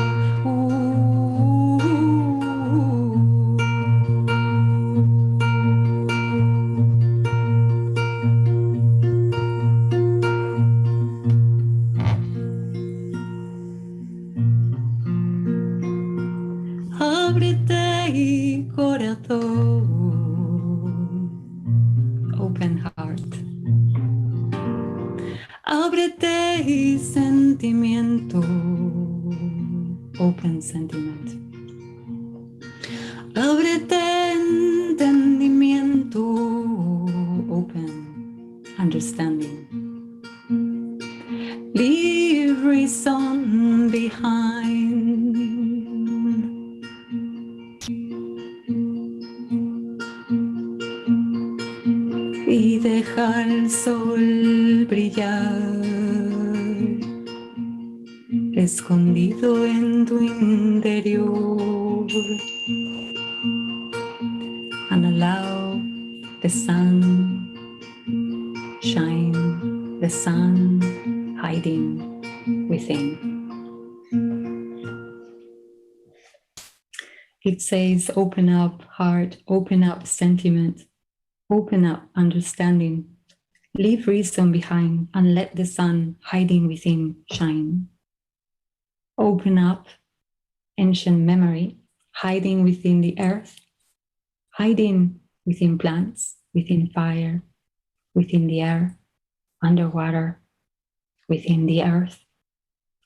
Open heart. Ábrete y sentimiento. Open sentiment. Ábrete entendimiento. Open understanding. Leave reason behind. Y deja el sol brillar, escondido en tu interior. And allow the sun shine, the sun hiding within. It says, open up heart, open up sentiment. Open up understanding, leave reason behind, and let the sun hiding within shine. Open up ancient memory, hiding within the earth, hiding within plants, within fire, within the air, underwater, within the earth.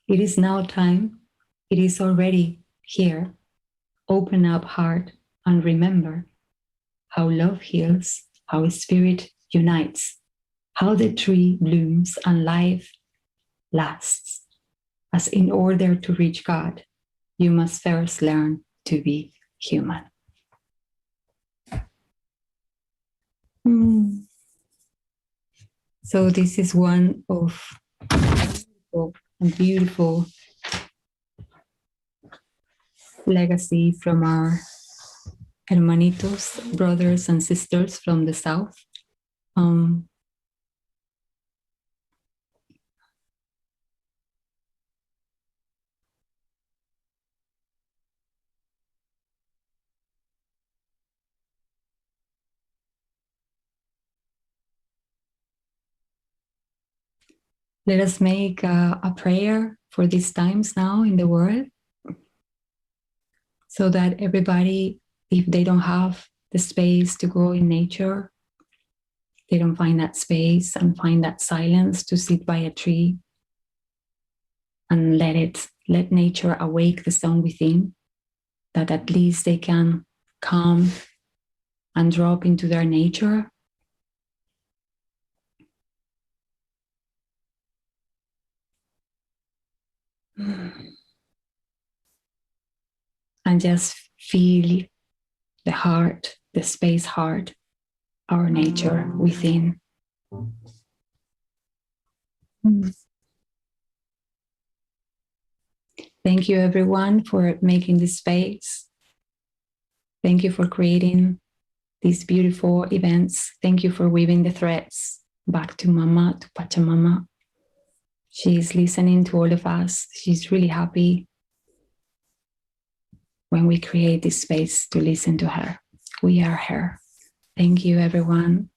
It is now time, it is already here. Open up heart and remember how love heals, how spirit unites, how the tree blooms and life lasts. As in order to reach God, you must first learn to be human. So this is one of a beautiful legacy from our hermanitos, brothers and sisters from the South. Let us make a prayer for these times now in the world, so that everybody, if they don't have the space to go in nature, they don't find that space and find that silence to sit by a tree and let nature awake the sound within, that at least they can come and drop into their nature. And just feel the heart, the space heart, our nature within. Thank you everyone for making this space. Thank you for creating these beautiful events. Thank you for weaving the threads back to Mama, to Pachamama. She's listening to all of us. She's really happy when we create this space to listen to her. We are her. Thank you, everyone.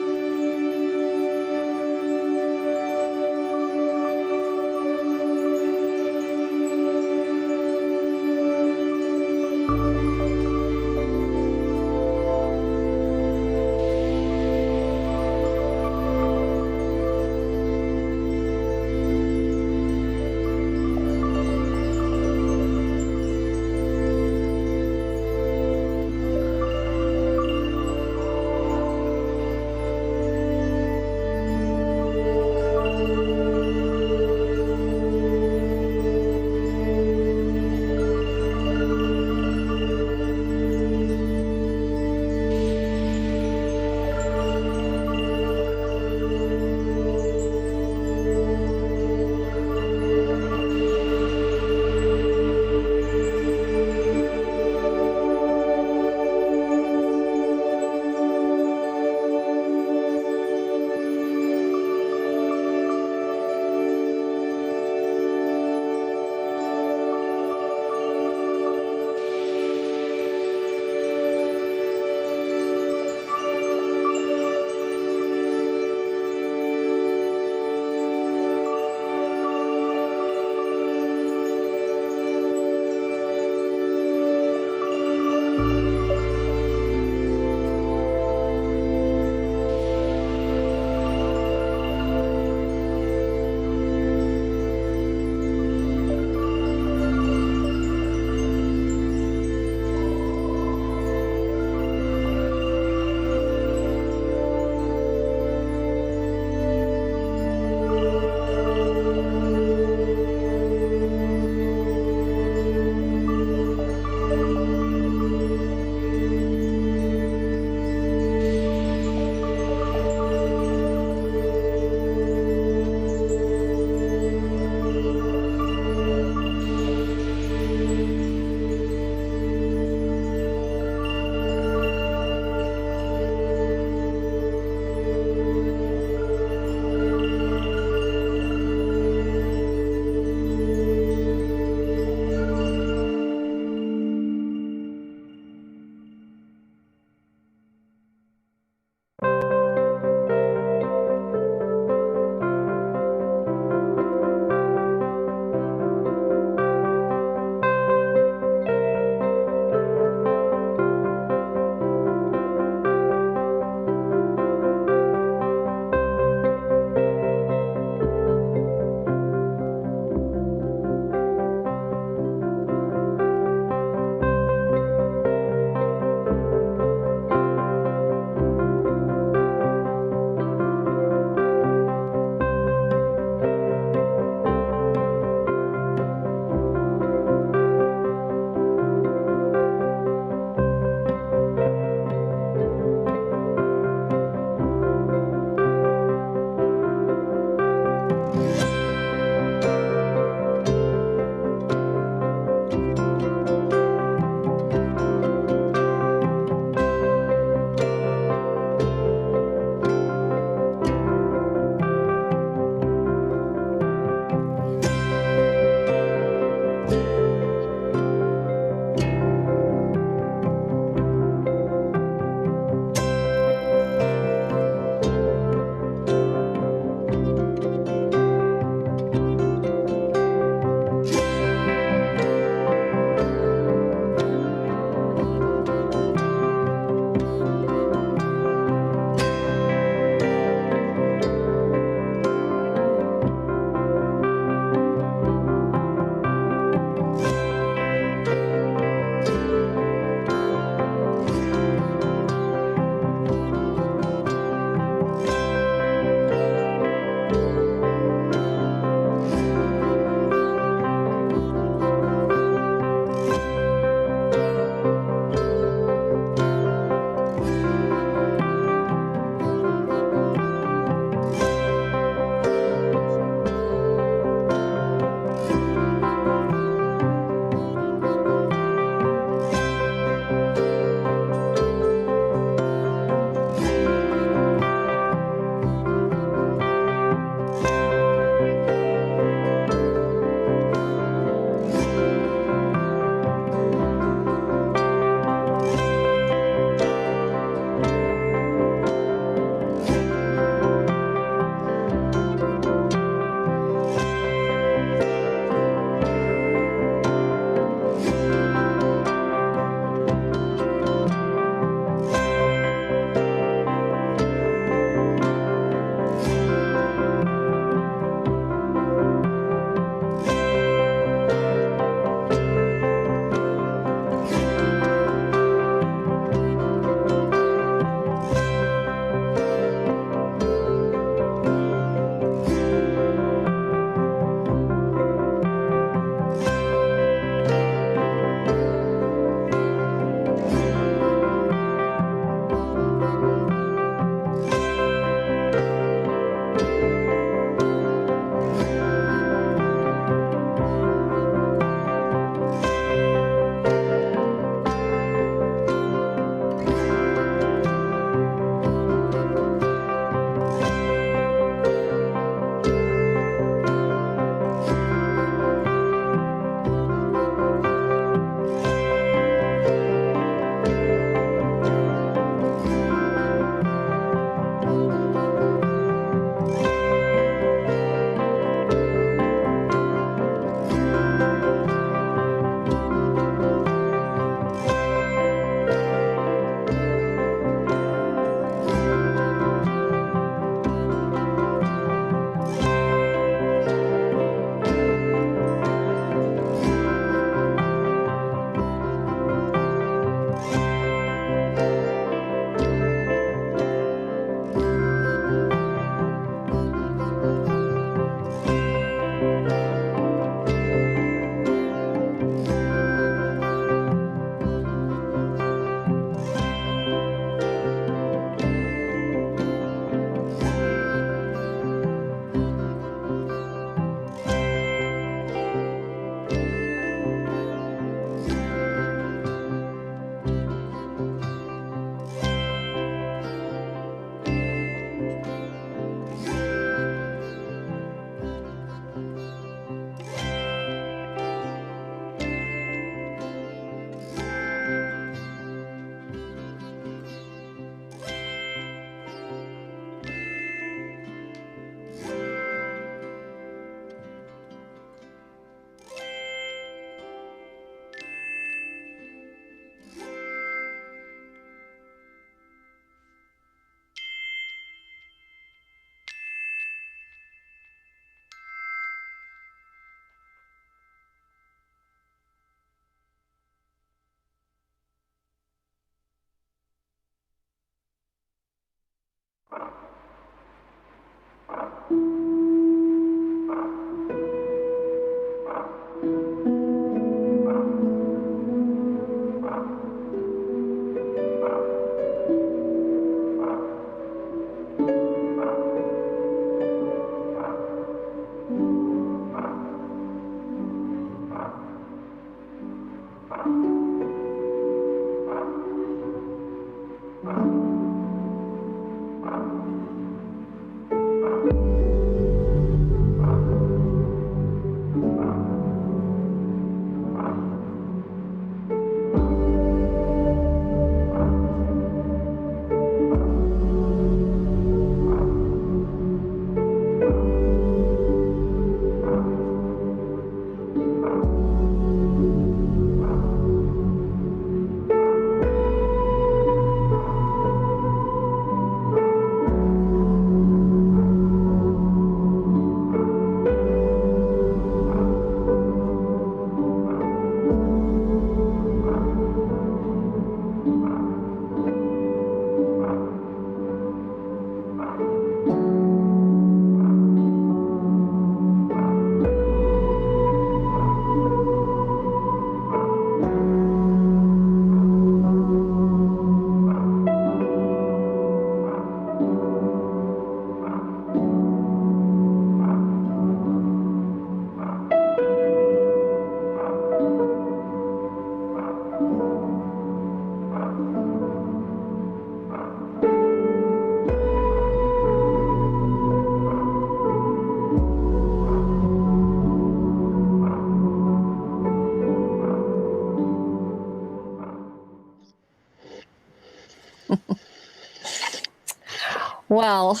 Well,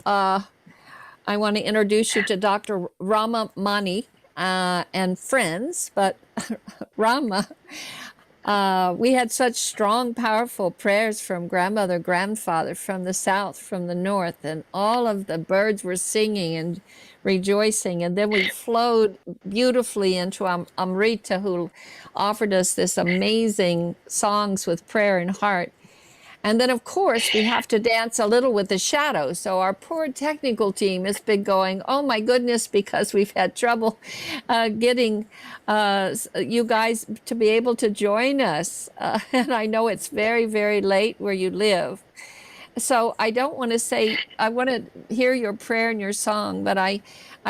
I want to introduce you to Dr. Rama Mani and friends, but Rama, we had such strong, powerful prayers from grandmother, grandfather, from the south, from the north, and all of the birds were singing and rejoicing. And then we flowed beautifully into Amrita, who offered us this amazing songs with prayer and heart. And then, of course, we have to dance a little with the shadows. So our poor technical team has been going, oh, my goodness, because we've had trouble getting you guys to be able to join us. And I know it's very, very late where you live. So I don't want to say, I want to hear your prayer and your song, but I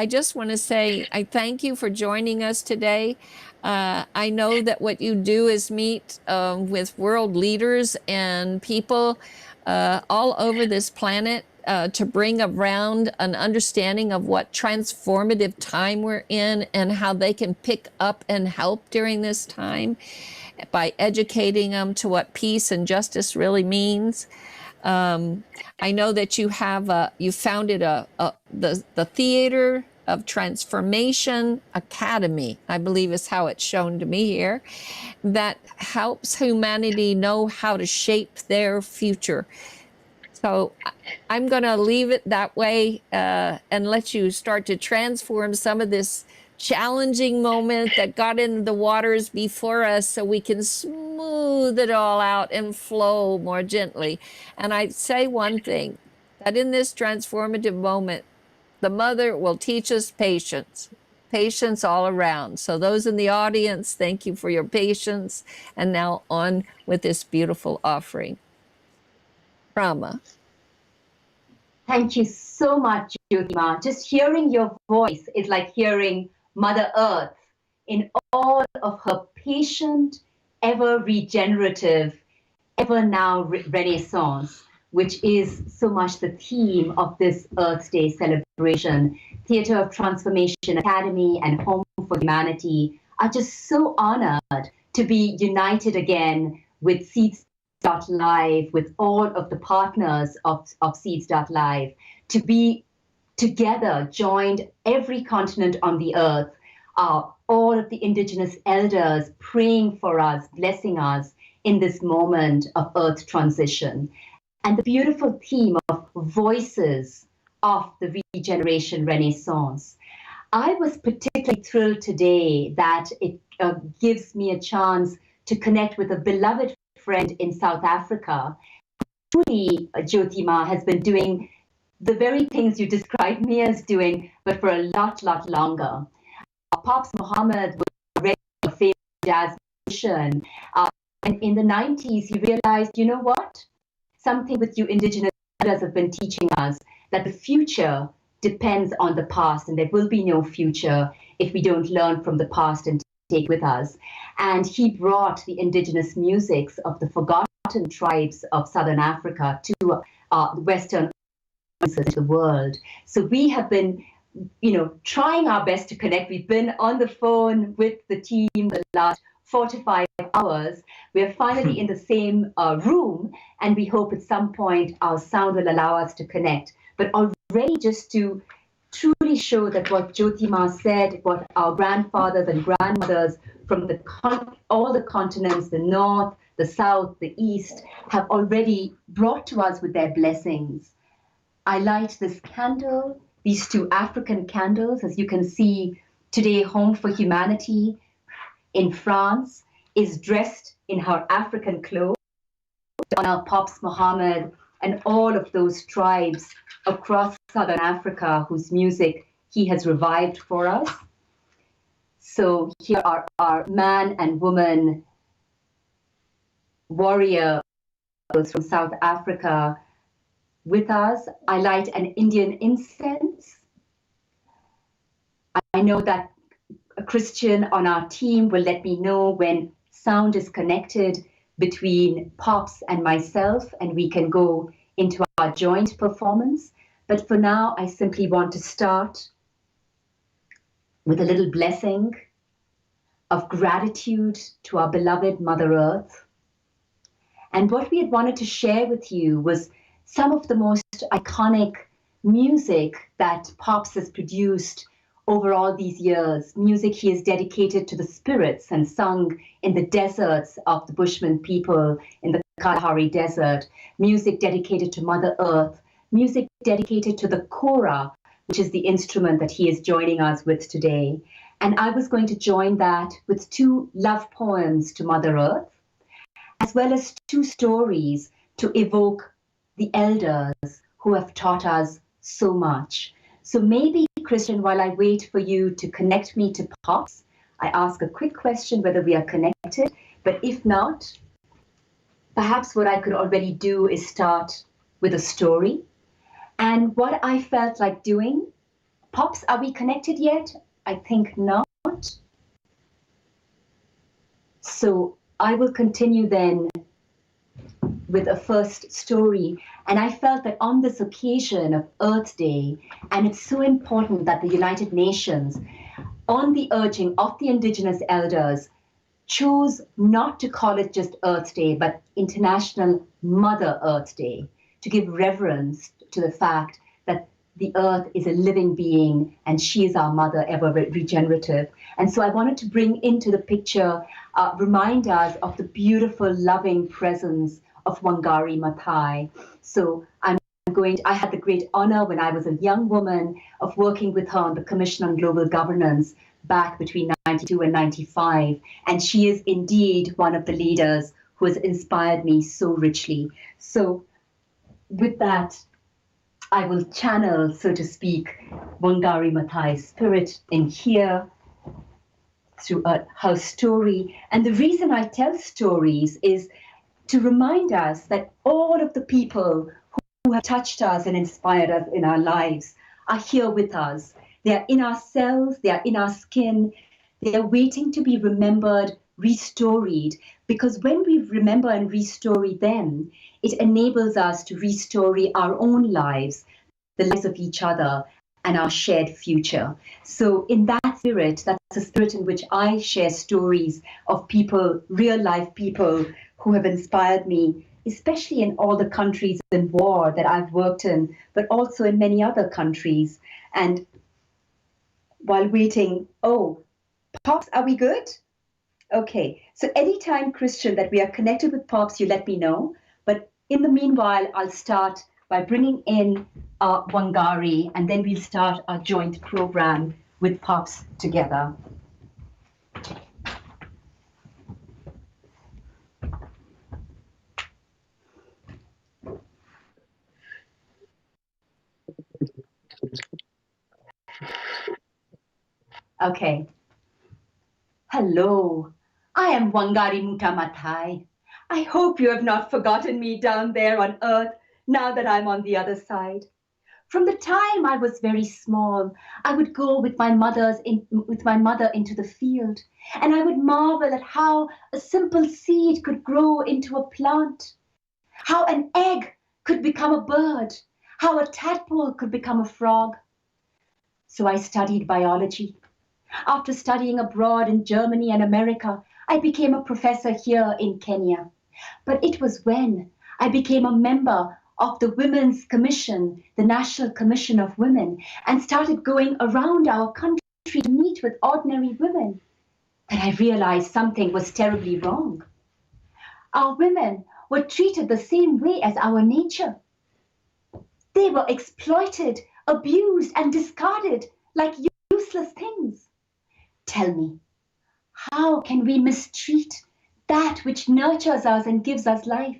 just want to say I thank you for joining us today. I know that what you do is meet with world leaders and people all over this planet to bring around an understanding of what transformative time we're in and how they can pick up and help during this time by educating them to what peace and justice really means. I know that you have you founded the Theater of Transformation Academy, I believe is how it's shown to me here, that helps humanity know how to shape their future. So I'm going to leave it that way and let you start to transform some of this challenging moment that got into the waters before us so we can smooth it all out and flow more gently. And I'd say one thing, that in this transformative moment, the mother will teach us patience, patience all around. So those in the audience, thank you for your patience. And now on with this beautiful offering. Rama. Thank you so much, Jyoti Ma. Just hearing your voice is like hearing Mother Earth in all of her patient, ever regenerative, ever now renaissance, which is so much the theme of this Earth Day celebration. Theater of Transformation Academy and Home for Humanity are just so honored to be united again with seeds.live, with all of the partners of seeds.live, to be together, joined every continent on the earth, all of the indigenous elders praying for us, blessing us in this moment of earth transition. And the beautiful theme of voices of the regeneration renaissance. I was particularly thrilled today that it gives me a chance to connect with a beloved friend in South Africa. Fumi, Jyoti Ma, has been doing the very things you described me as doing, but for a lot longer. Pops Muhammad was already a famous jazz musician. And in the 90s, he realized, you know what? Something with you indigenous elders have been teaching us, that the future depends on the past, and there will be no future if we don't learn from the past and take with us. And he brought the indigenous musics of the forgotten tribes of Southern Africa to the Western of the world. So we have been, trying our best to connect. We've been on the phone with the team the last 4 to 5 hours. We're finally in the same room, and we hope at some point our sound will allow us to connect. But already, just to truly show that what Jyoti Ma said, what our grandfathers and grandmothers from all the continents, the north, the south, the east, have already brought to us with their blessings. I light this candle, these 2 African candles, as you can see today, Home for Humanity in France is dressed in her African clothes, to honor Pops Muhammad and all of those tribes across Southern Africa whose music he has revived for us. So here are our man and woman warriors from South Africa with us. I light an Indian incense. I know that a Christian on our team will let me know when sound is connected between Pops and myself, and we can go into our joint performance. But for now, I simply want to start with a little blessing of gratitude to our beloved Mother Earth. And what we had wanted to share with you was some of the most iconic music that Pops has produced over all these years, music he has dedicated to the spirits and sung in the deserts of the Bushman people in the Kalahari Desert, music dedicated to Mother Earth, music dedicated to the kora, which is the instrument that he is joining us with today. And I was going to join that with 2 love poems to Mother Earth, as well as 2 stories to evoke the elders who have taught us so much. So maybe, Christian, while I wait for you to connect me to Pops, I ask a quick question whether we are connected. But if not, perhaps what I could already do is start with a story. And what I felt like doing, Pops, are we connected yet? I think not. So I will continue then with a first story. And I felt that on this occasion of Earth Day, and it's so important that the United Nations, on the urging of the Indigenous elders, chose not to call it just Earth Day, but International Mother Earth Day, to give reverence to the fact that the earth is a living being and she is our mother, ever regenerative. And so I wanted to bring into the picture, remind us of the beautiful, loving presence of Wangari Maathai. So I had the great honor when I was a young woman of working with her on the Commission on Global Governance back between 92 and 95. And she is indeed one of the leaders who has inspired me so richly. So with that, I will channel, so to speak, Wangari Maathai's spirit in here through her story. And the reason I tell stories is to remind us that all of the people who have touched us and inspired us in our lives are here with us. They are in our cells, they are in our skin, they are waiting to be remembered, restoried, because when we remember and restory them, it enables us to restory our own lives, the lives of each other, and our shared future. So in that spirit, that's the spirit in which I share stories of people, real life people who have inspired me, especially in all the countries in war that I've worked in, but also in many other countries. And while waiting, Pops, are we good? Okay, so anytime, Christian, that we are connected with Pops, you let me know. But in the meanwhile, I'll start by bringing in Wangari, and then we'll start our joint program with Pops together. Okay. Hello, I am Wangari Maathai. I hope you have not forgotten me down there on earth now that I'm on the other side. From the time I was very small, I would go with my mother into the field, and I would marvel at how a simple seed could grow into a plant, how an egg could become a bird, how a tadpole could become a frog. So I studied biology. After studying abroad in Germany and America, I became a professor here in Kenya. But it was when I became a member of the Women's Commission, the National Commission of Women, and started going around our country to meet with ordinary women, that I realized something was terribly wrong. Our women were treated the same way as our nature. They were exploited, abused, and discarded like useless things. Tell me, how can we mistreat that which nurtures us and gives us life?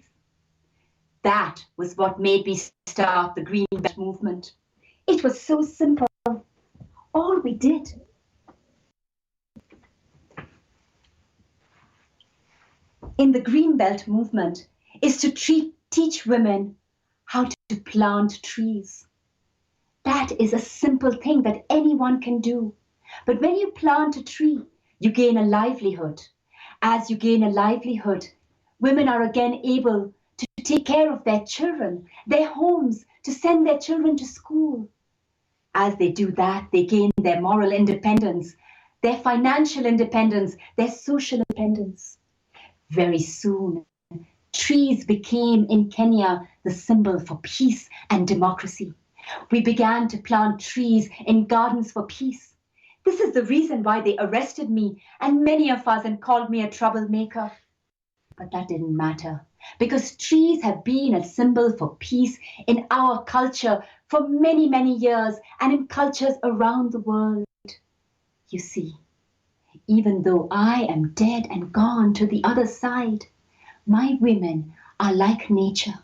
That was what made me start the Green Belt movement. It was so simple. All we did. In the Green Belt movement is to teach women how to plant trees. That is a simple thing that anyone can do. But when you plant a tree, you gain a livelihood. As you gain a livelihood, women are again able to take care of their children, their homes, to send their children to school. As they do that, they gain their moral independence, their financial independence, their social independence. Very soon, trees became in Kenya the symbol for peace and democracy. We began to plant trees in gardens for peace. This is the reason why they arrested me and many of us and called me a troublemaker. But that didn't matter, because trees have been a symbol for peace in our culture for many, many years and in cultures around the world. You see, even though I am dead and gone to the other side, my women are like nature.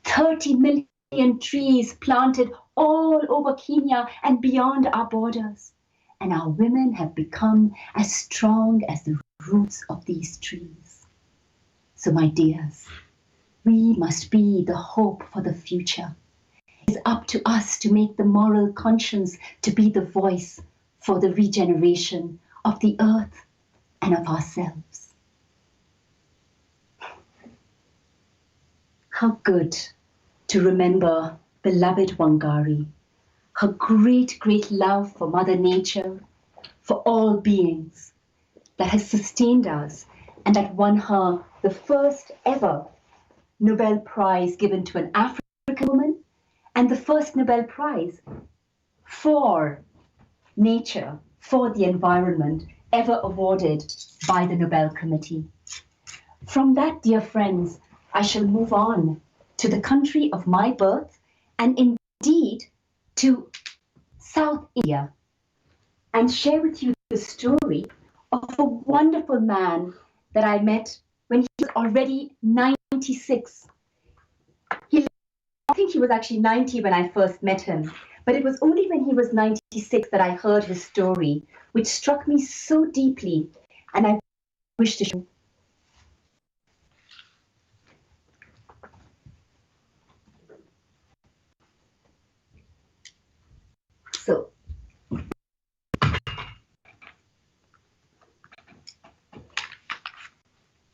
30 million trees planted all over Kenya and beyond our borders. And our women have become as strong as the roots of these trees. So my dears, we must be the hope for the future. It is up to us to make the moral conscience to be the voice for the regeneration of the earth and of ourselves. How good to remember beloved Wangari, her great, great love for Mother Nature, for all beings, that has sustained us and that won her the first ever Nobel Prize given to an African woman and the first Nobel Prize for nature, for the environment, ever awarded by the Nobel Committee. From that, dear friends, I shall move on to the country of my birth and indeed to South India and share with you the story of a wonderful man that I met when he was already 96. I think he was actually 90 when I first met him, but it was only when he was 96 that I heard his story, which struck me so deeply, and I wish to share. So,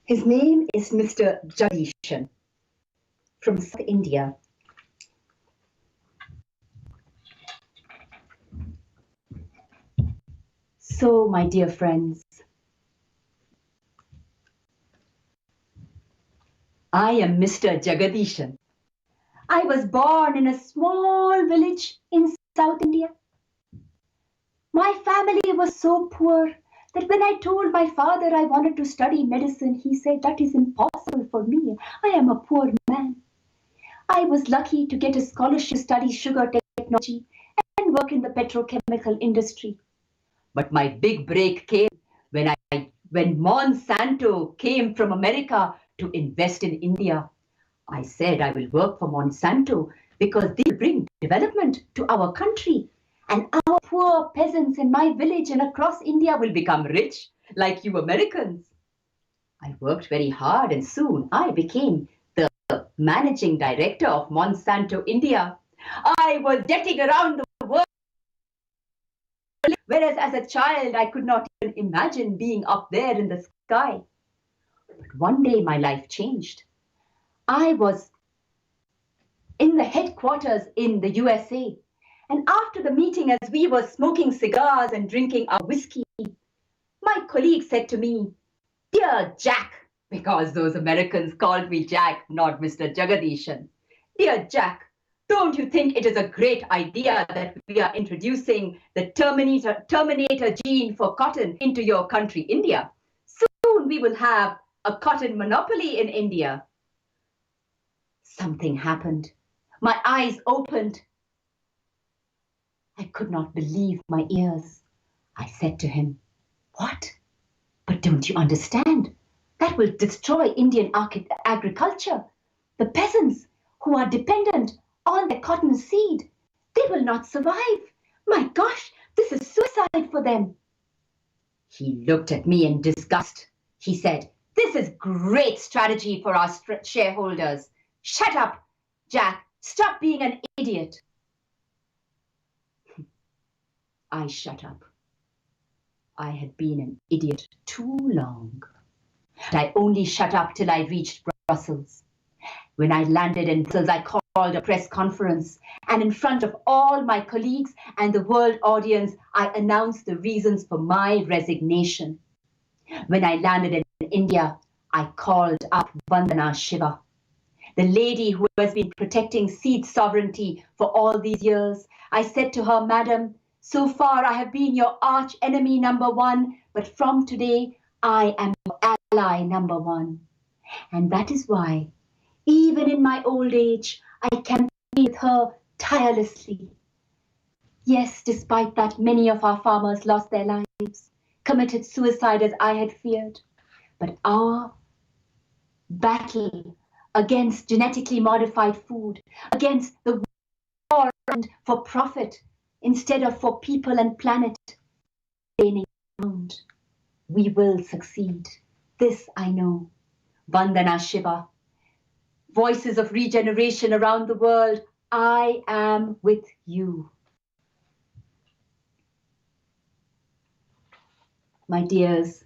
his name is Mr. Jagdishan from South India. So, my dear friends, I am Mr. Jagadishan. I was born in a small village in South India. My family was so poor that when I told my father I wanted to study medicine, he said, "That is impossible for me. I am a poor man." I was lucky to get a scholarship to study sugar technology and work in the petrochemical industry. But my big break came when Monsanto came from America to invest in India. I said I will work for Monsanto because they will bring development to our country. And our poor peasants in my village and across India will become rich like you Americans. I worked very hard and soon I became the managing director of Monsanto India. I was jetting around the world, whereas as a child I could not even imagine being up there in the sky. But one day my life changed. I was in the headquarters in the USA, and after the meeting, as we were smoking cigars and drinking our whiskey, my colleague said to me, "Dear Jack," because those Americans called me Jack, not Mr. Jagadishan. "Dear Jack, don't you think it is a great idea that we are introducing the Terminator gene for cotton into your country, India? Soon we will have a cotton monopoly in India." Something happened. My eyes opened. I could not believe my ears. I said to him, "What? But don't you understand? That will destroy Indian agriculture. The peasants who are dependent on the cotton seed, they will not survive. My gosh, this is suicide for them." He looked at me in disgust. He said, "This is great strategy for our shareholders. Shut up, Jack. Stop being an idiot." I shut up. I had been an idiot too long. I only shut up till I reached Brussels. When I landed in Brussels, I called a press conference, and in front of all my colleagues and the world audience, I announced the reasons for my resignation. When I landed in India, I called up Vandana Shiva, the lady who has been protecting seed sovereignty for all these years. I said to her, "Madam, so far I have been your arch enemy number one, but from today I am your ally number one." And that is why, even in my old age, I campaigned with her tirelessly. Yes, despite that, many of our farmers lost their lives, committed suicide as I had feared. But our battle against genetically modified food, against the war and for profit instead of for people and planet, gaining ground. We will succeed. This I know. Vandana Shiva. Voices of regeneration around the world, I am with you. My dears,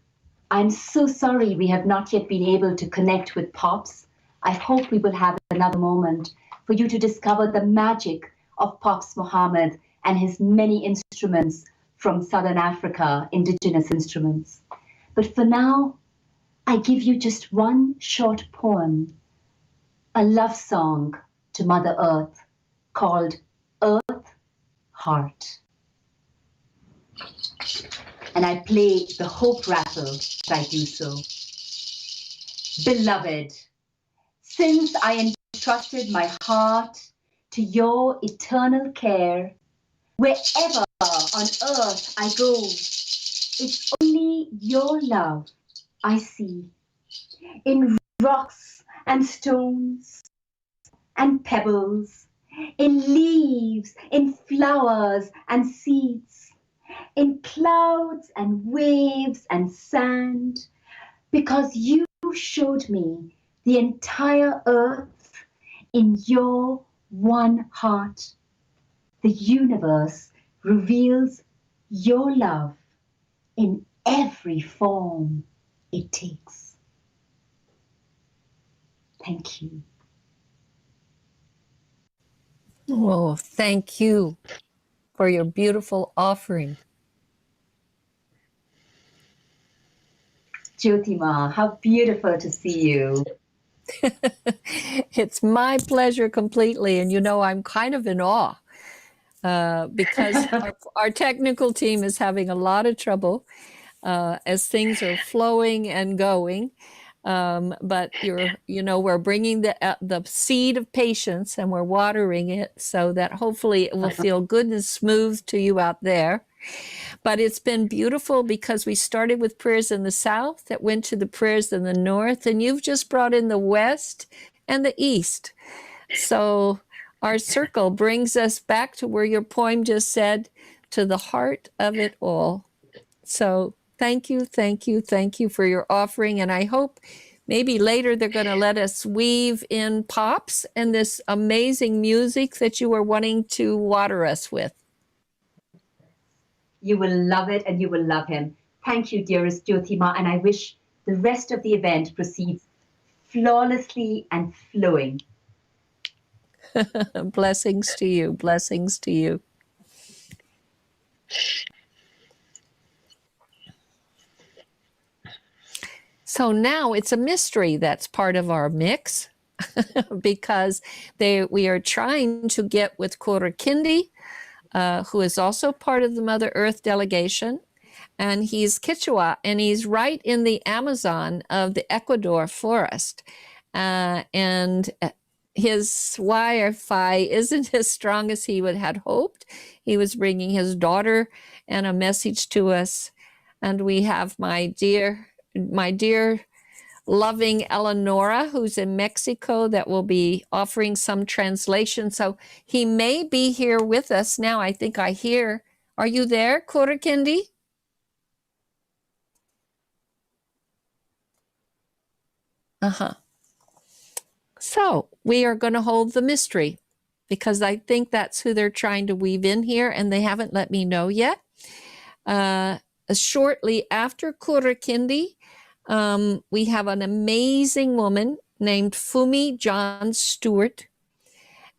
I'm so sorry we have not yet been able to connect with Pops. I hope we will have another moment for you to discover the magic of Pops Muhammad and his many instruments from Southern Africa, indigenous instruments. But for now, I give you just one short poem, a love song to Mother Earth called Earth Heart. And I play the hope rattle as I do so. Beloved, since I entrusted my heart to your eternal care, wherever on earth I go, it's only your love I see. In rocks and stones and pebbles, in leaves, in flowers and seeds, in clouds and waves and sand, because you showed me the entire earth in your one heart. The universe reveals your love in every form it takes. Thank you. Oh, thank you for your beautiful offering. Jyoti Ma, how beautiful to see you. It's my pleasure completely. And you know, I'm kind of in awe because our technical team is having a lot of trouble as things are flowing and going. But we're bringing the seed of patience and we're watering it so that hopefully it will feel good and smooth to you out there. But it's been beautiful because we started with prayers in the south that went to the prayers in the north, and you've just brought in the west and the east. So Our circle brings us back to where your poem just said, to the heart of it all. So thank you, thank you, thank you for your offering. And I hope maybe later they're going to let us weave in pops and this amazing music that you were wanting to water us with. You will love it and you will love him. Thank you, dearest Jyoti Ma, and I wish the rest of the event proceeds flawlessly and flowing. Blessings to you. Blessings to you. So now it's a mystery that's part of our mix because we are trying to get with Kurukindi, who is also part of the Mother Earth delegation. And he's Quechua, and he's right in the Amazon of the Ecuador forest. And his Wi-Fi isn't as strong as he had hoped. He was bringing his daughter and a message to us. And we have my dear loving Eleonora, who's in Mexico, that will be offering some translation. So he may be here with us now. I think I hear. Are you there, Kurukindi? So we are going to hold the mystery because I think that's who they're trying to weave in here, and they haven't let me know yet. Shortly after Kurukindi, we have an amazing woman named Fumi John Stewart,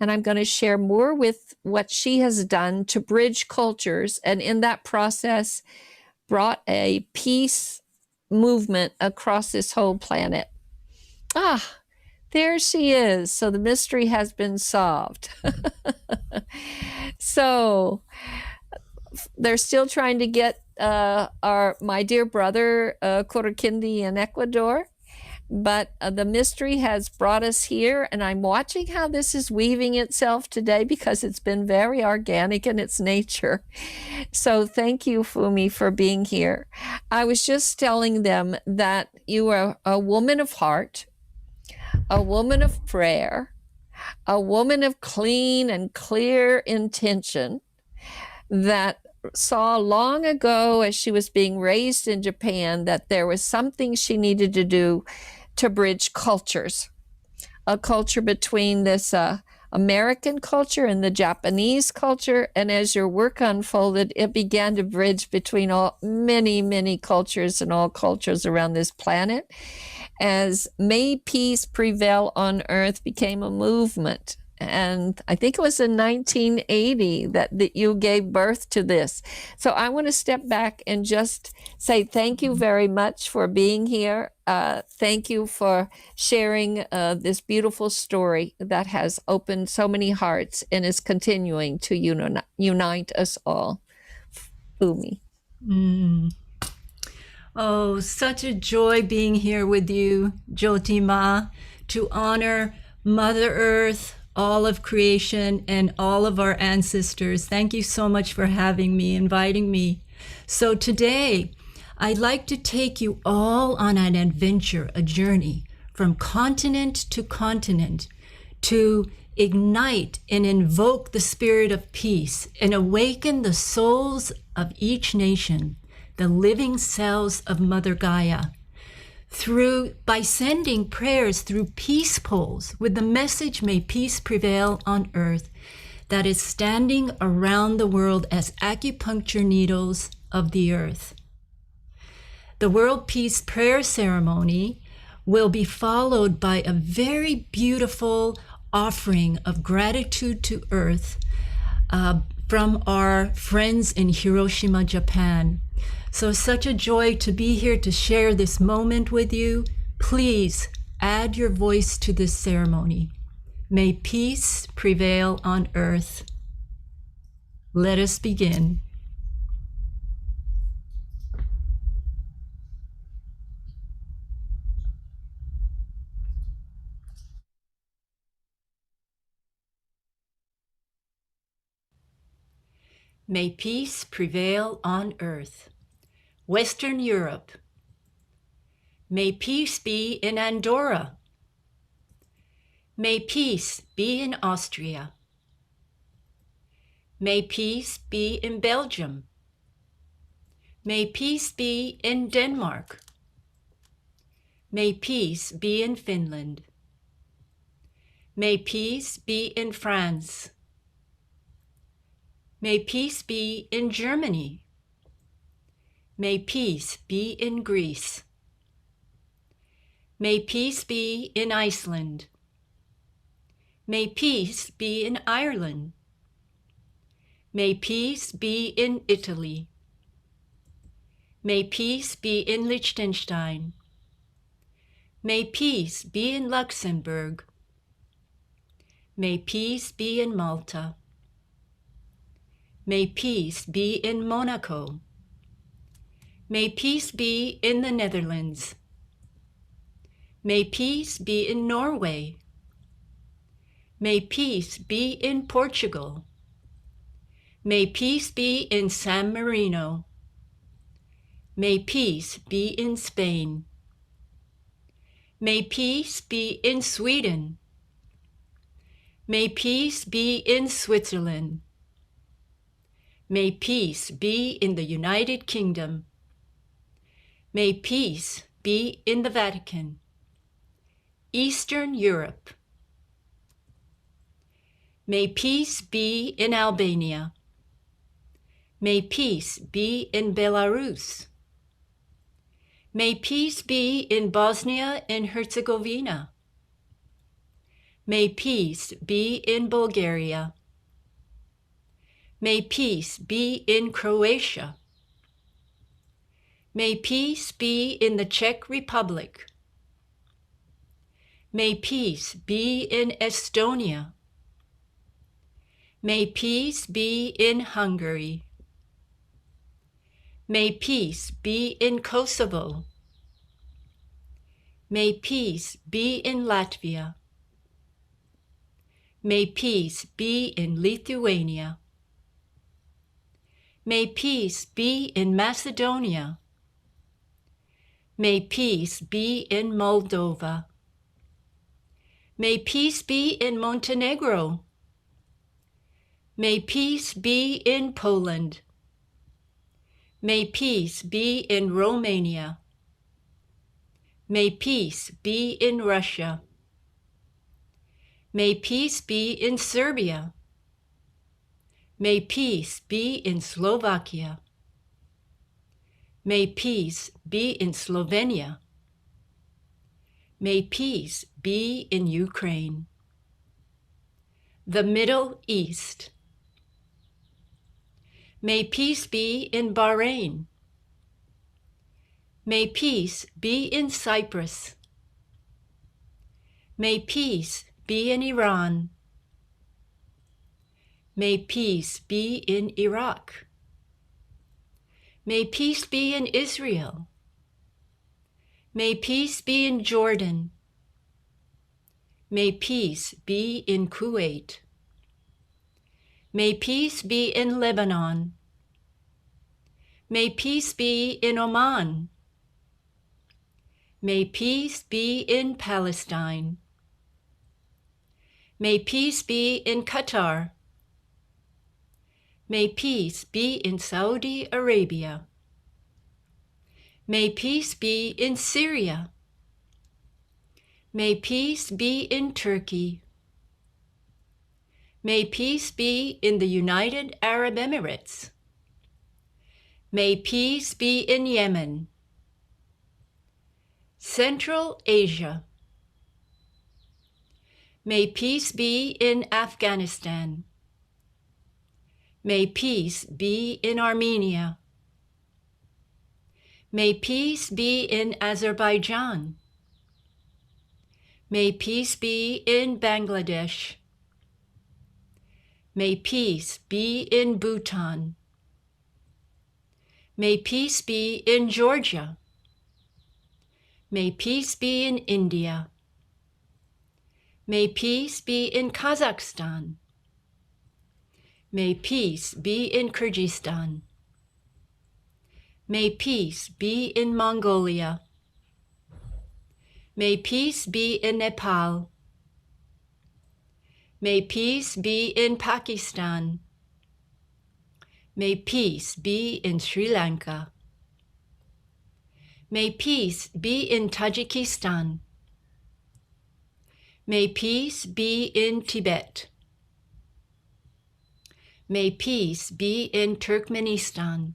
and I'm going to share more with what she has done to bridge cultures, and in that process brought a peace movement across this whole planet. There she is. So the mystery has been solved. So they're still trying to get my dear brother Kurukindi in Ecuador, but the mystery has brought us here, and I'm watching how this is weaving itself today because it's been very organic in its nature. So thank you, Fumi, for being here. I was just telling them that you are a woman of heart, a woman of prayer, a woman of clean and clear intention that saw long ago as she was being raised in Japan that there was something she needed to do to bridge cultures, a culture between this American culture and the Japanese culture. And as your work unfolded, it began to bridge between many cultures and all cultures around this planet. As May Peace Prevail on Earth became a movement. And I think it was in 1980 that you gave birth to this. So I want to step back and just say thank you very much for being here. Thank you for sharing this beautiful story that has opened so many hearts and is continuing to unite us all. Fumi. Oh, such a joy being here with you, Jyoti Ma, to honor Mother Earth, all of creation, and all of our ancestors. Thank you so much for having me, inviting me. So today, I'd like to take you all on an adventure, a journey from continent to continent to ignite and invoke the spirit of peace and awaken the souls of each nation, the living cells of Mother Gaia, by sending prayers through peace poles with the message, may peace prevail on earth, that is standing around the world as acupuncture needles of the earth. The World Peace Prayer Ceremony will be followed by a very beautiful offering of gratitude to earth from our friends in Hiroshima, Japan. So such a joy to be here to share this moment with you. Please add your voice to this ceremony. May peace prevail on earth. Let us begin. May peace prevail on earth. Western Europe. May peace be in Andorra. May peace be in Austria. May peace be in Belgium. May peace be in Denmark. May peace be in Finland. May peace be in France. May peace be in Germany. May peace be in Greece. May peace be in Iceland. May peace be in Ireland. May peace be in Italy. May peace be in Liechtenstein. May peace be in Luxembourg. May peace be in Malta. May peace be in Monaco. May peace be in the Netherlands. May peace be in Norway. May peace be in Portugal. May peace be in San Marino. May peace be in Spain. May peace be in Sweden. May peace be in Switzerland. May peace be in the United Kingdom. May peace be in the Vatican. Eastern Europe. May peace be in Albania. May peace be in Belarus. May peace be in Bosnia and Herzegovina. May peace be in Bulgaria. May peace be in Croatia. May peace be in the Czech Republic. May peace be in Estonia. May peace be in Hungary. May peace be in Kosovo. May peace be in Latvia. May peace be in Lithuania. May peace be in Macedonia. May peace be in Moldova. May peace be in Montenegro. May peace be in Poland. May peace be in Romania. May peace be in Russia. May peace be in Serbia. May peace be in Slovakia. May peace be in Slovenia. May peace be in Ukraine. The Middle East. May peace be in Bahrain. May peace be in Cyprus. May peace be in Iran. May peace be in Iraq. May peace be in Israel. May peace be in Jordan. May peace be in Kuwait. May peace be in Lebanon. May peace be in Oman. May peace be in Palestine. May peace be in Qatar. May peace be in Saudi Arabia. May peace be in Syria. May peace be in Turkey. May peace be in the United Arab Emirates. May peace be in Yemen. Central Asia. May peace be in Afghanistan. May peace be in Armenia. May peace be in Azerbaijan. May peace be in Bangladesh. May peace be in Bhutan. May peace be in Georgia. May peace be in India. May peace be in Kazakhstan. May peace be in Kyrgyzstan. May peace be in Mongolia. May peace be in Nepal. May peace be in Pakistan. May peace be in Sri Lanka. May peace be in Tajikistan. May peace be in Tibet. May peace be in Turkmenistan.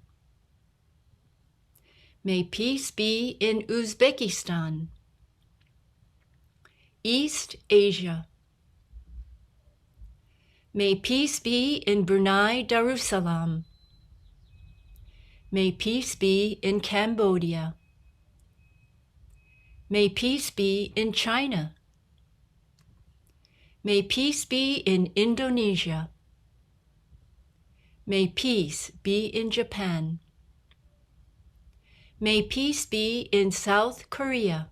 May peace be in Uzbekistan. East Asia. May peace be in Brunei Darussalam. May peace be in Cambodia. May peace be in China. May peace be in Indonesia. May peace be in Japan. May peace be in South Korea.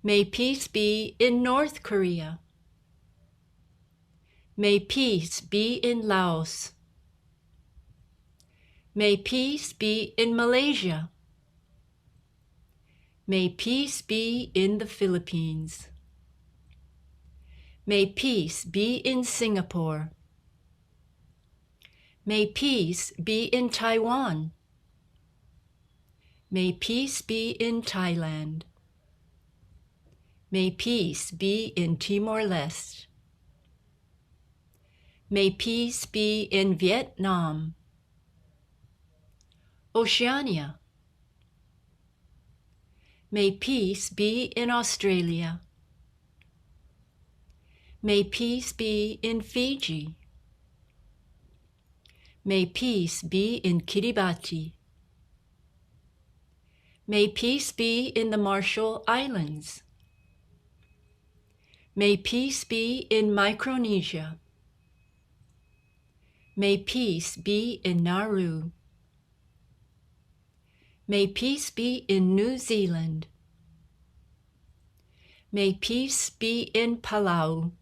May peace be in North Korea. May peace be in Laos. May peace be in Malaysia. May peace be in the Philippines. May peace be in Singapore. May peace be in Taiwan. May peace be in Thailand. May peace be in Timor-Leste. May peace be in Vietnam. Oceania. May peace be in Australia. May peace be in Fiji. May peace be in Kiribati. May peace be in the Marshall Islands. May peace be in Micronesia. May peace be in Nauru. May peace be in New Zealand. May peace be in Palau.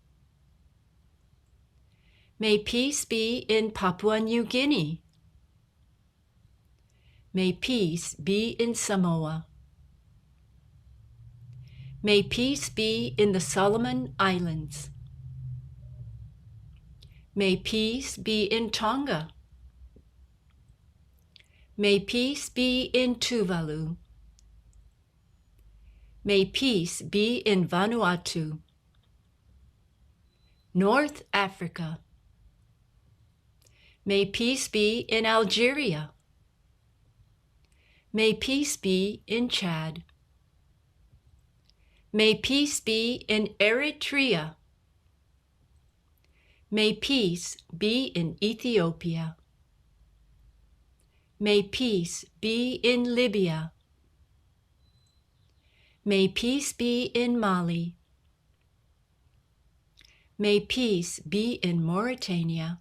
May peace be in Papua New Guinea. May peace be in Samoa. May peace be in the Solomon Islands. May peace be in Tonga. May peace be in Tuvalu. May peace be in Vanuatu. North Africa. May peace be in Algeria. May peace be in Chad. May peace be in Eritrea. May peace be in Ethiopia. May peace be in Libya. May peace be in Mali. May peace be in Mauritania.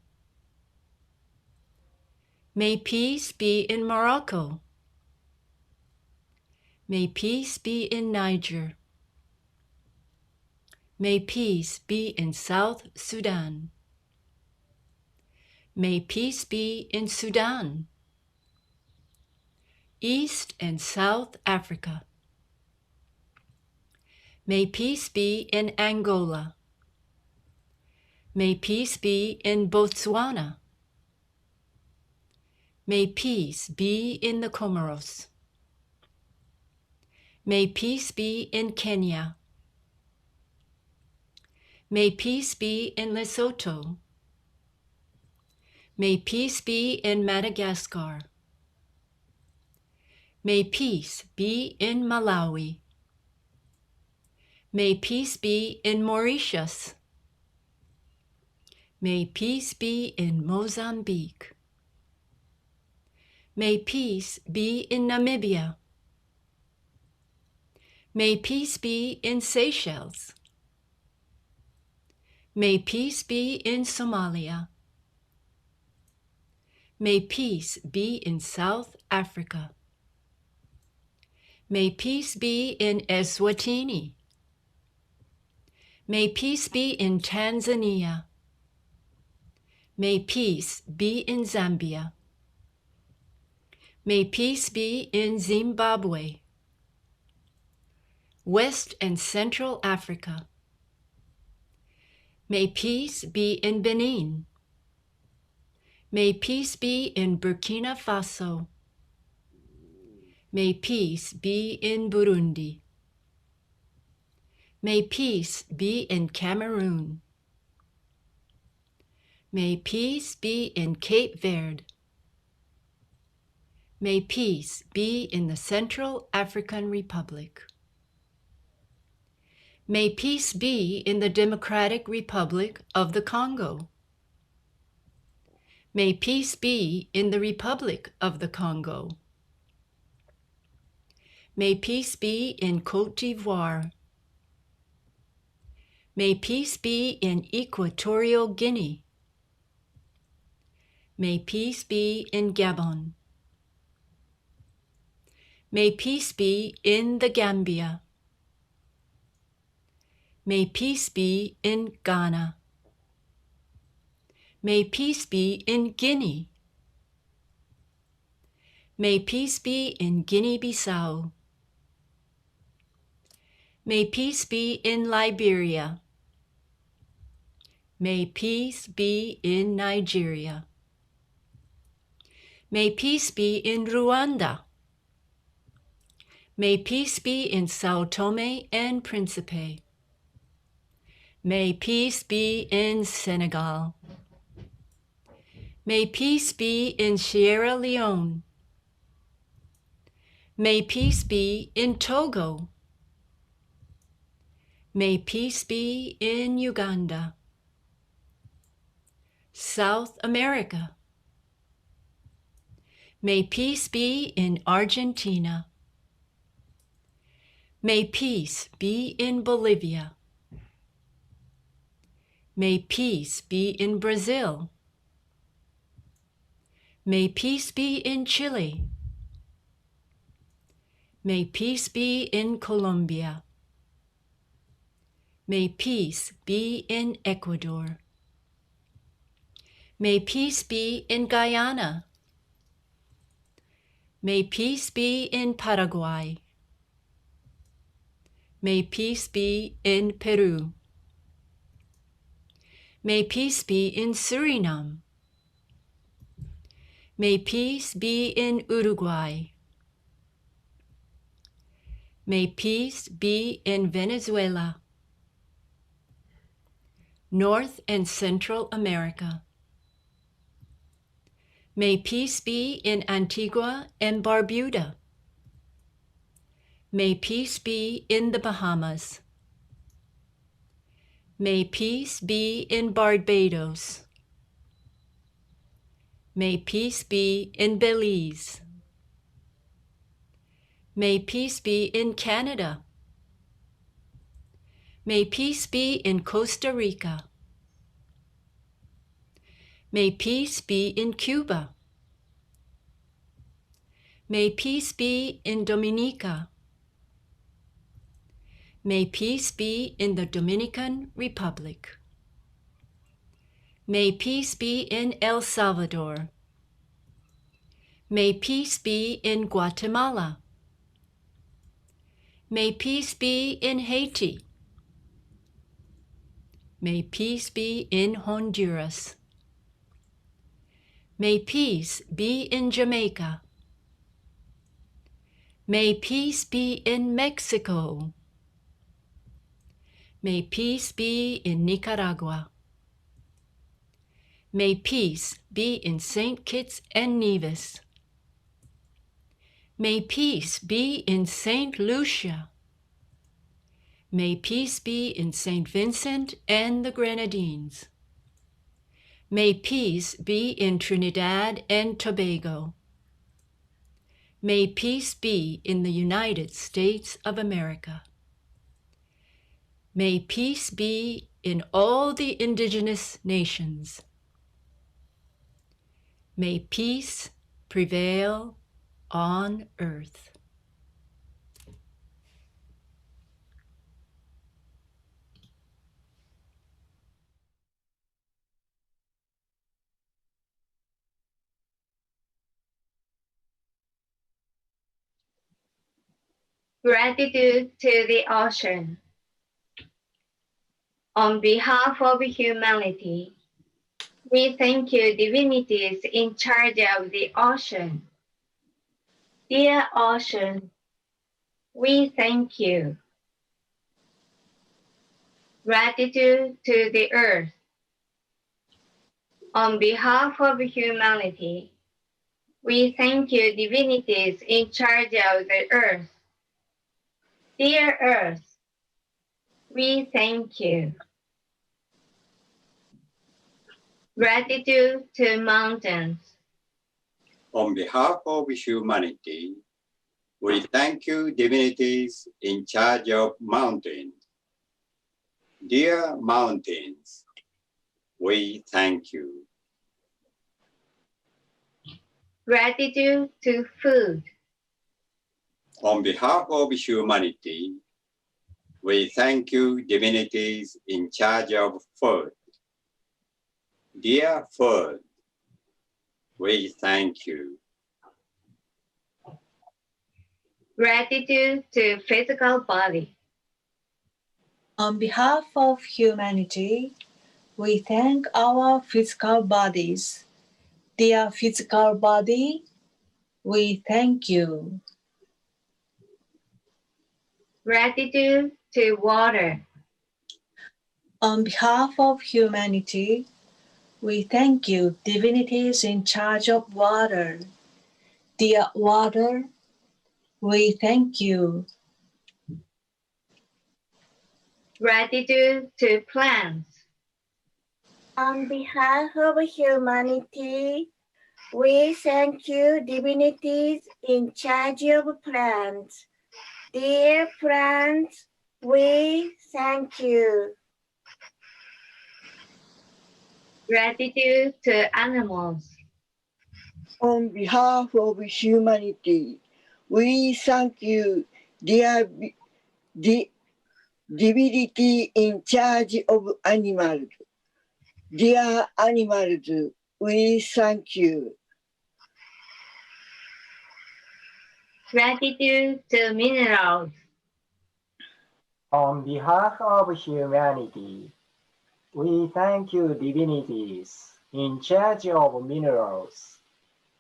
May peace be in Morocco. May peace be in Niger. May peace be in South Sudan. May peace be in Sudan. East and South Africa. May peace be in Angola. May peace be in Botswana. May peace be in the Comoros. May peace be in Kenya. May peace be in Lesotho. May peace be in Madagascar. May peace be in Malawi. May peace be in Mauritius. May peace be in Mozambique. May peace be in Namibia. May peace be in Seychelles. May peace be in Somalia. May peace be in South Africa. May peace be in Eswatini. May peace be in Tanzania. May peace be in Zambia. May peace be in Zimbabwe. West and Central Africa. May peace be in Benin. May peace be in Burkina Faso. May peace be in Burundi. May peace be in Cameroon. May peace be in Cape Verde. May peace be in the Central African Republic. May peace be in the Democratic Republic of the Congo. May peace be in the Republic of the Congo. May peace be in Côte d'Ivoire. May peace be in Equatorial Guinea. May peace be in Gabon. May peace be in the Gambia. May peace be in Ghana. May peace be in Guinea. May peace be in Guinea-Bissau. May peace be in Liberia. May peace be in Nigeria. May peace be in Rwanda. May peace be in Sao Tome and Principe. May peace be in Senegal. May peace be in Sierra Leone. May peace be in Togo. May peace be in Uganda. South America. May peace be in Argentina. May peace be in Bolivia. May peace be in Brazil. May peace be in Chile. May peace be in Colombia. May peace be in Ecuador. May peace be in Guyana. May peace be in Paraguay. May peace be in Peru. May peace be in Suriname. May peace be in Uruguay. May peace be in Venezuela. North and Central America. May peace be in Antigua and Barbuda. May peace be in the Bahamas. May peace be in Barbados. May peace be in Belize. May peace be in Canada. May peace be in Costa Rica. May peace be in Cuba. May peace be in Dominica. May peace be in the Dominican Republic. May peace be in El Salvador. May peace be in Guatemala. May peace be in Haiti. May peace be in Honduras. May peace be in Jamaica. May peace be in Mexico. May peace be in Nicaragua. May peace be in St. Kitts and Nevis. May peace be in St. Lucia. May peace be in St. Vincent and the Grenadines. May peace be in Trinidad and Tobago. May peace be in the United States of America. May peace be in all the indigenous nations. May peace prevail on earth. Gratitude to the ocean. On behalf of humanity, We thank you, divinities in charge of the ocean. Dear ocean, we thank you. Gratitude to the earth. On behalf of humanity, we thank you, divinities in charge of the earth. Dear earth, we thank you. Gratitude to mountains. On behalf of humanity, we thank you, divinities in charge of mountains. Dear mountains, we thank you. Gratitude to food. On behalf of humanity, we thank you, divinities in charge of food. Dear food, we thank you. Gratitude to physical body. On behalf of humanity, we thank our physical bodies. Dear physical body, we thank you. Gratitude to water. On behalf of humanity, we thank you, divinities in charge of water. Dear water, we thank you. Gratitude to plants. On behalf of humanity, we thank you, divinities in charge of plants. Dear plants, we thank you. Gratitude to animals. On behalf of humanity, we thank you, dear divinity in charge of animals. Dear animals, we thank you. Gratitude to minerals. On behalf of humanity, we thank you, divinities in charge of minerals.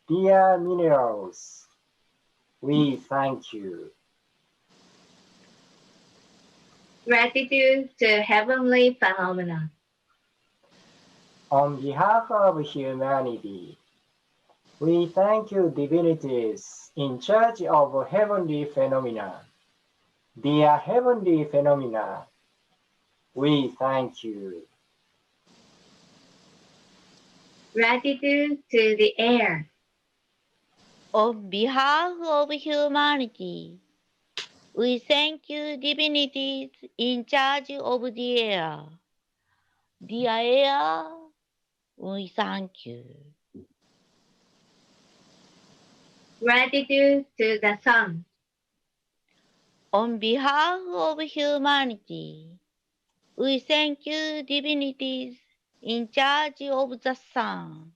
Dear minerals, we thank you. Gratitude to heavenly phenomena. On behalf of humanity, we thank you, divinities in charge of heavenly phenomena. Dear heavenly phenomena, we thank you. Gratitude to the air. On behalf of humanity, we thank you, divinities in charge of the air. Dear air, we thank you. Gratitude to the sun. On behalf of humanity, we thank you, divinities in charge of the sun.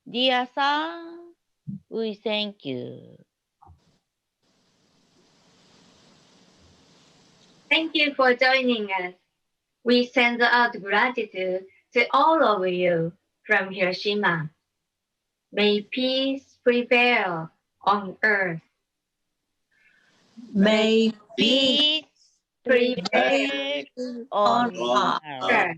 Dear sun, we thank you. Thank you for joining us. We send out gratitude to all of you from Hiroshima. May peace prevail on earth. May peace prevail on earth.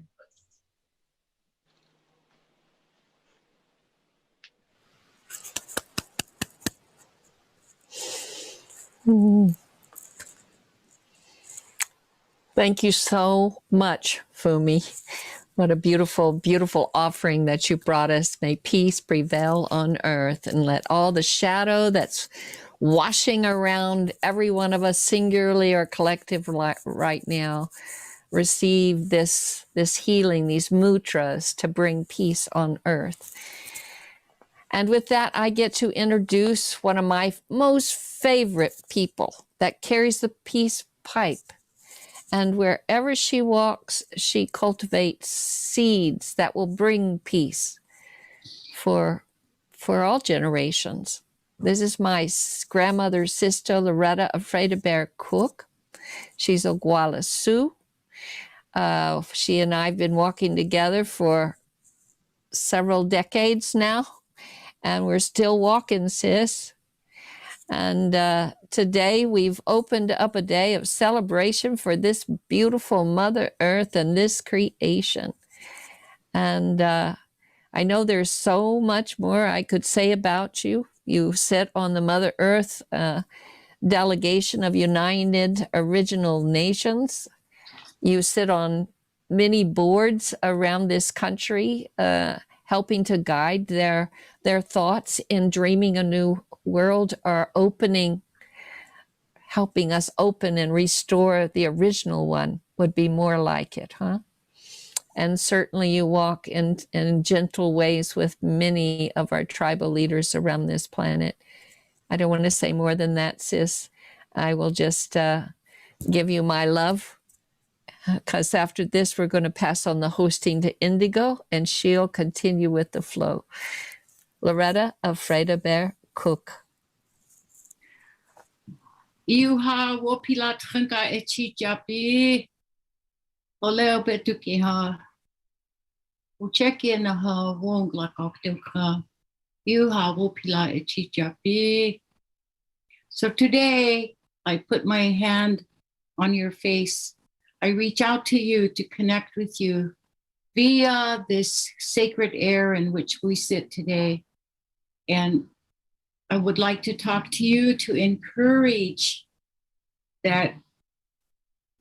Thank you so much, Fumi. What a beautiful, beautiful offering that you brought us. May peace prevail on earth, and let all the shadow that's washing around every one of us singularly or collective right now receive this healing, these mudras to bring peace on earth. And with that, I get to introduce one of my most favorite people that carries the peace pipe. And wherever she walks, she cultivates seeds that will bring peace for all generations. This is my grandmother's sister, Loretta Afraid Cook. She's Oglala Sioux. She and I have been walking together for several decades now, and we're still walking, sis. And today we've opened up a day of celebration for this beautiful Mother Earth and this creation. And I know there's so much more I could say about you. You sit on the Mother Earth delegation of United Original Nations. You sit on many boards around this country, helping to guide their thoughts in dreaming a new world, or helping us open and restore the original one would be more like it, huh? And certainly you walk in gentle ways with many of our tribal leaders around this planet. I don't want to say more than that, sis. I will just give you my love, because after this, we're going to pass on the hosting to Indigo, and she'll continue with the flow. Loretta of Freda Bear Cook. Iuha wopilat hunka echi japi. Oleo betuki ha. Ucheki na ha wong la koktuka. Iuha wopila echi japi. So today, I put my hand on your face. I reach out to you to connect with you via this sacred air in which we sit today. And I would like to talk to you to encourage that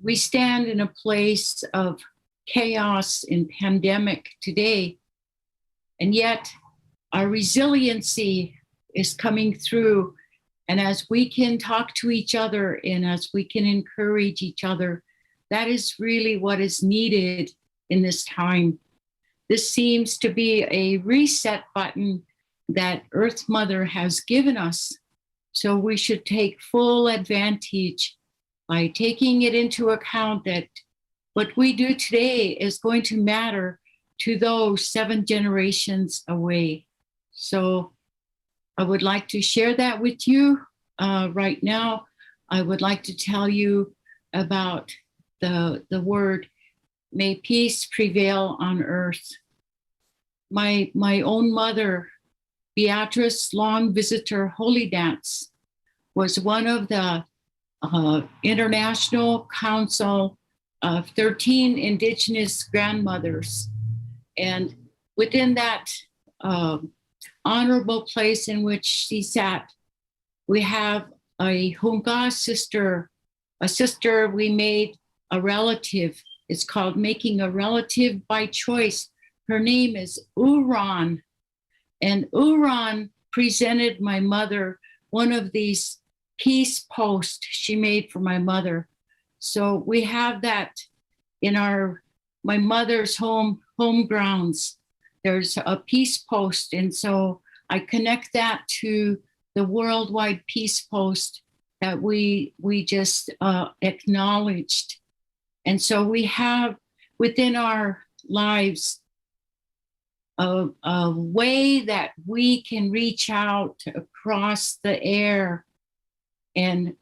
we stand in a place of chaos and pandemic today, and yet our resiliency is coming through. And as we can talk to each other and as we can encourage each other, that is really what is needed in this time. This seems to be a reset button that Earth Mother has given us. So we should take full advantage by taking it into account that what we do today is going to matter to those 7 generations away. So I would like to share that with you right now. I would like to tell you about the word, may peace prevail on earth. My own mother, Beatrice Long Visitor Holy Dance, was one of the International Council of 13 Indigenous grandmothers. And within that honorable place in which she sat, we have a Hunga sister, a sister we made a relative. It's called making a relative by choice. Her name is Uran. And Uran presented my mother one of these peace posts she made for my mother. So we have that in my mother's home grounds. There's a peace post. And so I connect that to the worldwide peace post that we just acknowledged. And so we have within our lives a way that we can reach out across the air and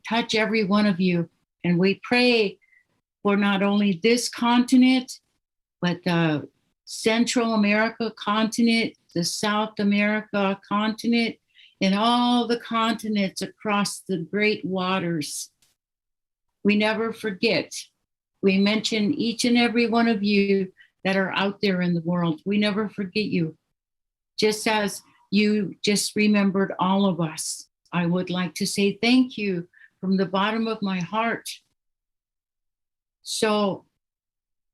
touch every one of you. And we pray for not only this continent, but the Central America continent, the South America continent, and all the continents across the great waters. We never forget. We mention each and every one of you that are out there in the world. We never forget you. Just as you just remembered all of us, I would like to say thank you from the bottom of my heart. So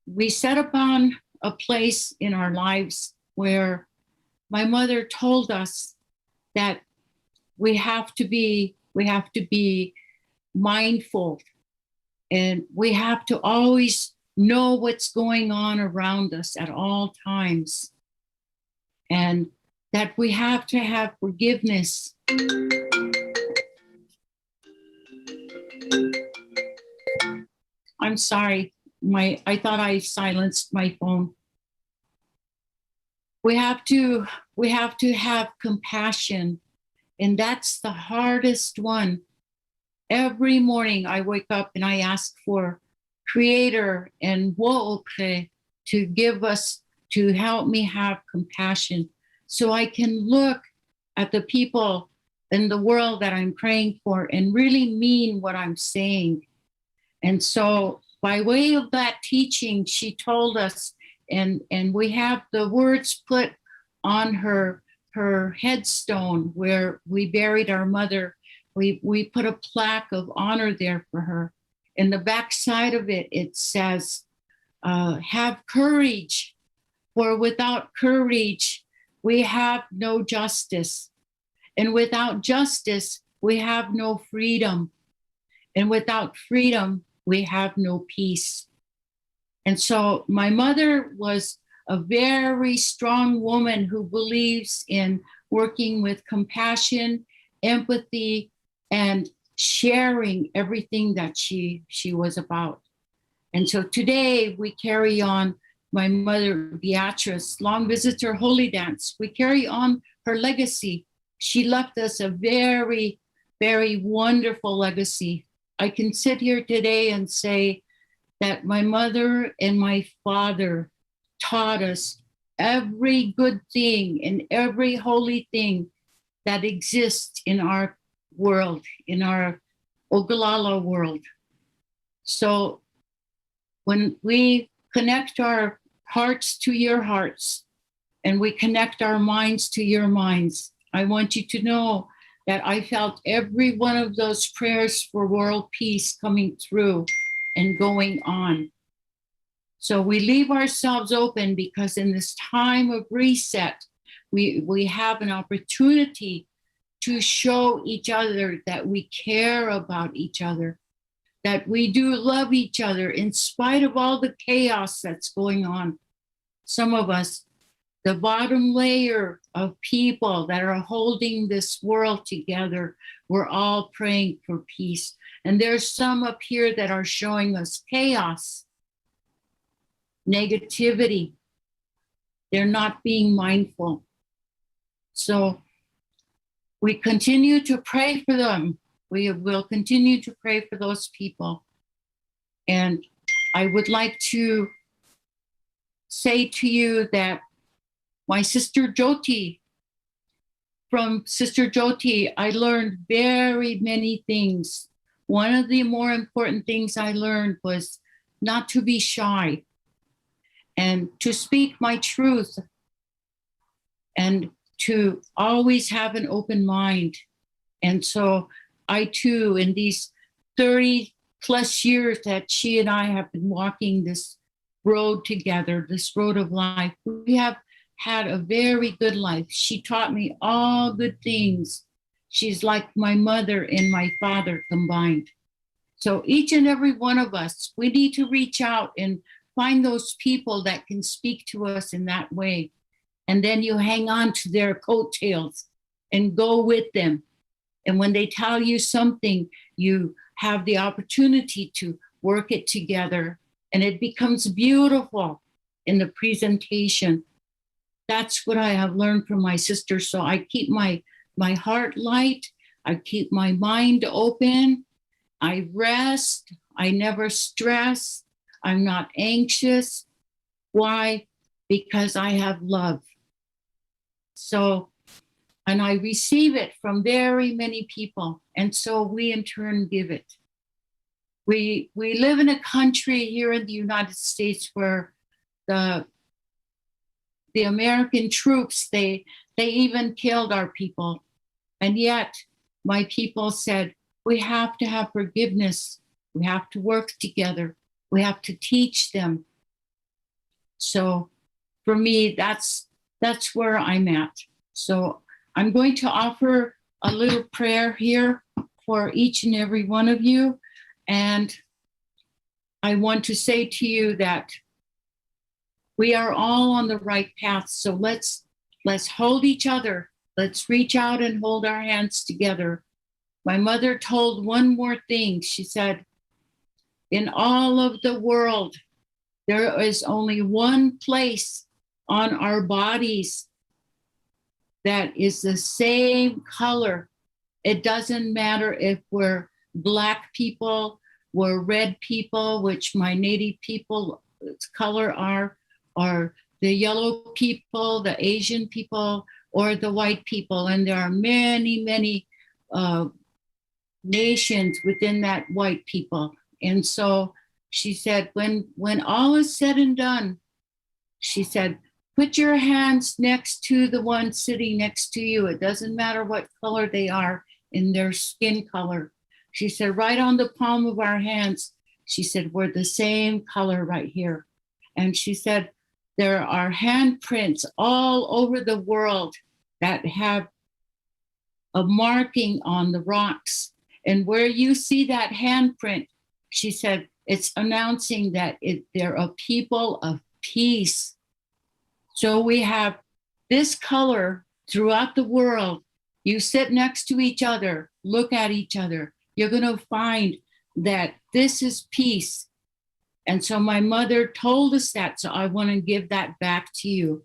we set upon a place in our lives where my mother told us that we have to be mindful, and we have to always know what's going on around us at all times, and that we have to have forgiveness. I'm sorry, I thought I silenced my phone. We have to have compassion, and that's the hardest one. Every morning I wake up and I ask for Creator and Wo'okre to give us to help me have compassion so I can look at the people in the world that I'm praying for and really mean what I'm saying. And so by way of that teaching, she told us, and we have the words put on her headstone where we buried our mother. We put a plaque of honor there for her. In the back side of it, it says, have courage, for without courage, we have no justice. And without justice, we have no freedom. And without freedom, we have no peace. And so my mother was a very strong woman who believes in working with compassion, empathy, and sharing everything that she was about. And so today we carry on my mother, Beatrice, long visitor holy dance. We carry on her legacy. She left us a very, very wonderful legacy. I can sit here today and say that my mother and my father taught us every good thing and every holy thing that exists in our world, in our Oglala world. So when we connect our hearts to your hearts and we connect our minds to your minds, I want you to know that I felt every one of those prayers for world peace coming through and going on. So we leave ourselves open because in this time of reset, we have an opportunity to show each other that we care about each other, that we do love each other in spite of all the chaos that's going on. Some of us, the bottom layer of people that are holding this world together, we're all praying for peace. And there's some up here that are showing us chaos, negativity. They're not being mindful. So we continue to pray for them. We will continue to pray for those people. And I would like to say to you that my sister Jyoti, from Sister Jyoti, I learned very many things. One of the more important things I learned was not to be shy and to speak my truth and to always have an open mind. And so I too, in these 30 plus years that she and I have been walking this road together, this road of life, we have had a very good life. She taught me all good things. She's like my mother and my father combined. So each and every one of us, we need to reach out and find those people that can speak to us in that way. And then you hang on to their coattails and go with them. And when they tell you something, you have the opportunity to work it together. And it becomes beautiful in the presentation. That's what I have learned from my sister. So I keep my heart light. I keep my mind open. I rest. I never stress. I'm not anxious. Why? Because I have love. So, and I receive it from very many people. And so we in turn give it. We live in a country here in the United States where the American troops, they even killed our people. And yet my people said, we have to have forgiveness. We have to work together. We have to teach them. So for me, that's where I'm at. So I'm going to offer a little prayer here for each and every one of you. And I want to say to you that we are all on the right path. So let's hold each other. Let's reach out and hold our hands together. My mother told one more thing. She said, in all of the world, there is only one place on our bodies that is the same color. It doesn't matter if we're Black people, we're red people, which my Native people's color are, or the yellow people, the Asian people, or the white people. And there are many, many nations within that white people. And so she said, when all is said and done, she said, put your hands next to the one sitting next to you. It doesn't matter what color they are in their skin color. She said, right on the palm of our hands, she said, we're the same color right here. And she said, there are handprints all over the world that have a marking on the rocks. And where you see that handprint, she said, it's announcing that they're a people of peace. So we have this color throughout the world. You sit next to each other, look at each other. You're going to find that this is peace. And so my mother told us that, so I want to give that back to you.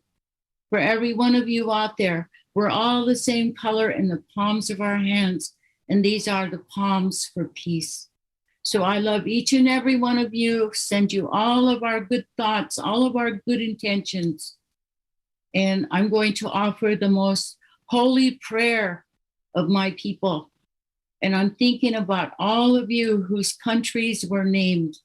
For every one of you out there, we're all the same color in the palms of our hands, and these are the palms for peace. So I love each and every one of you, send you all of our good thoughts, all of our good intentions. And I'm going to offer the most holy prayer of my people. And I'm thinking about all of you whose countries were named.